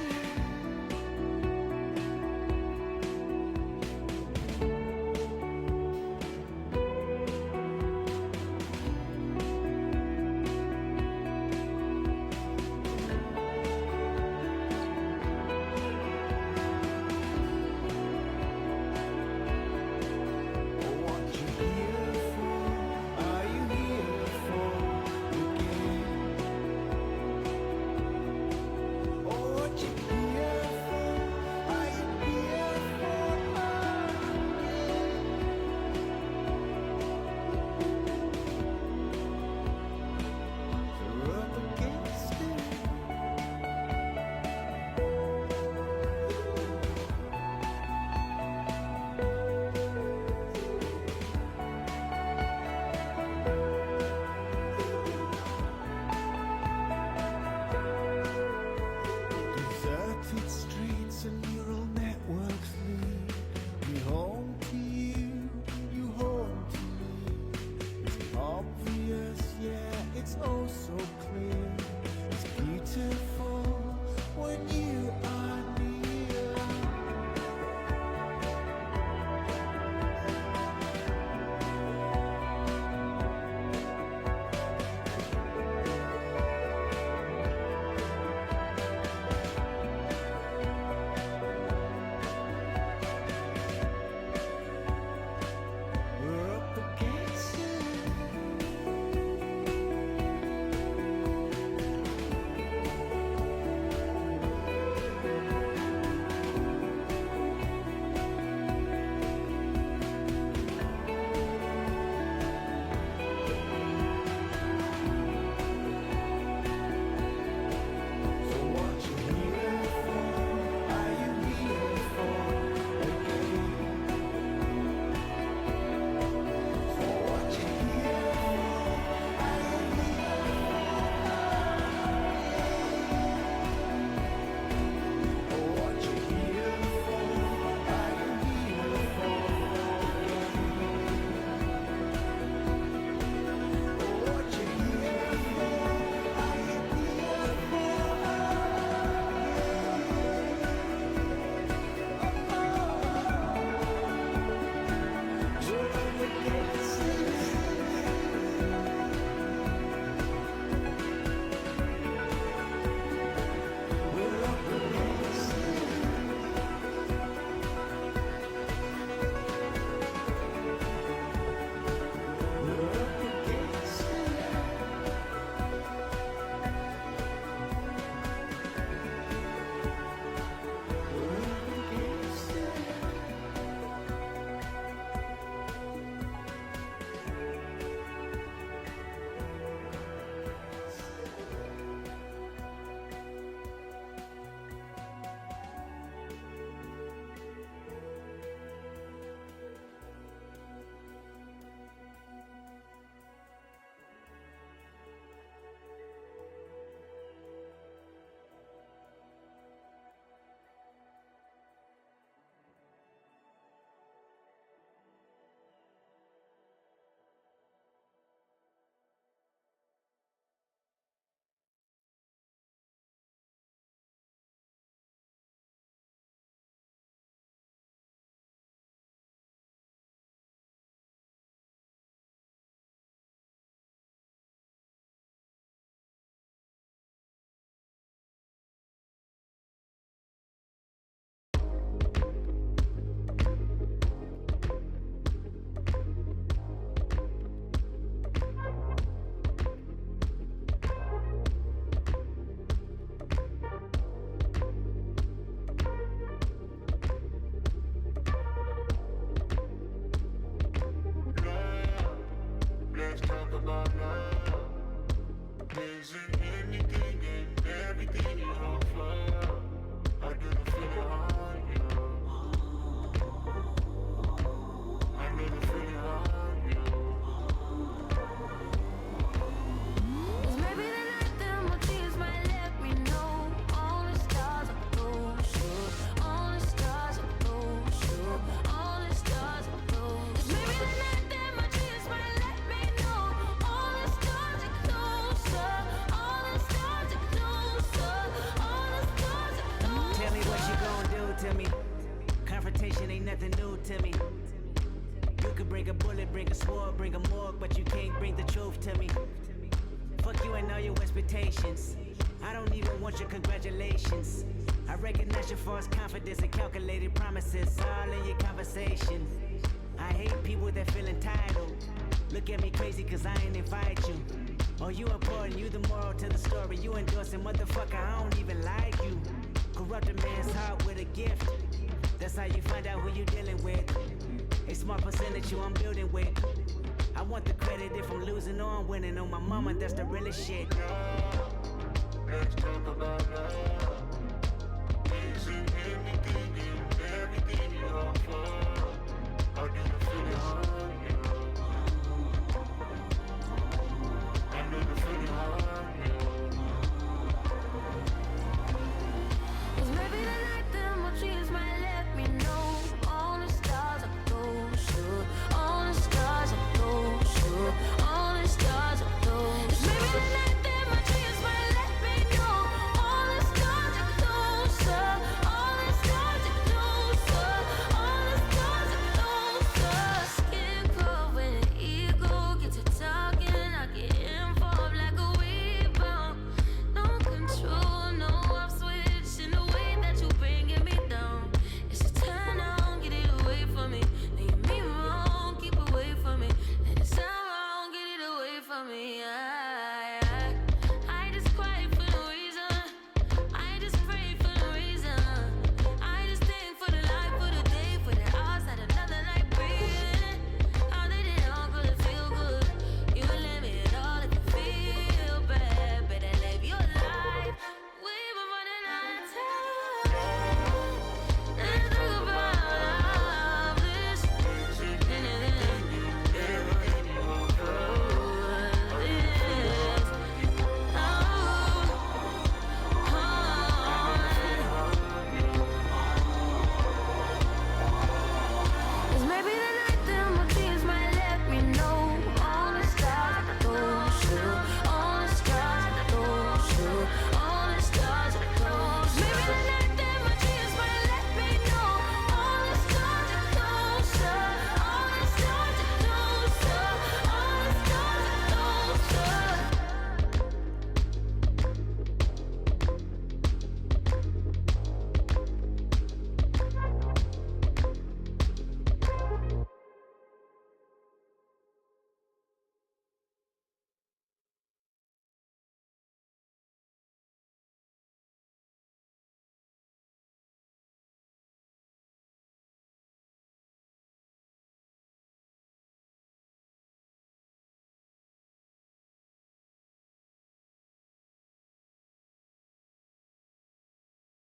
to me. Confrontation ain't nothing new to me. You could bring a bullet, bring a sword, bring a morgue, but you can't bring the truth to me. Fuck you and all your expectations. I don't even want your congratulations. I recognize your false confidence and calculated promises all in your conversation. I hate people that feel entitled. Look at me crazy cause I ain't invite you. Oh, you important, you the moral to the story. You endorsing, motherfucker, I don't even like you. Corrupt a man's heart with a gift. That's how you find out who you dealing with. A small percentage you I'm building with. I want the credit if I'm losing or I'm winning. On my mama, that's the realest shit. Let's talk about love.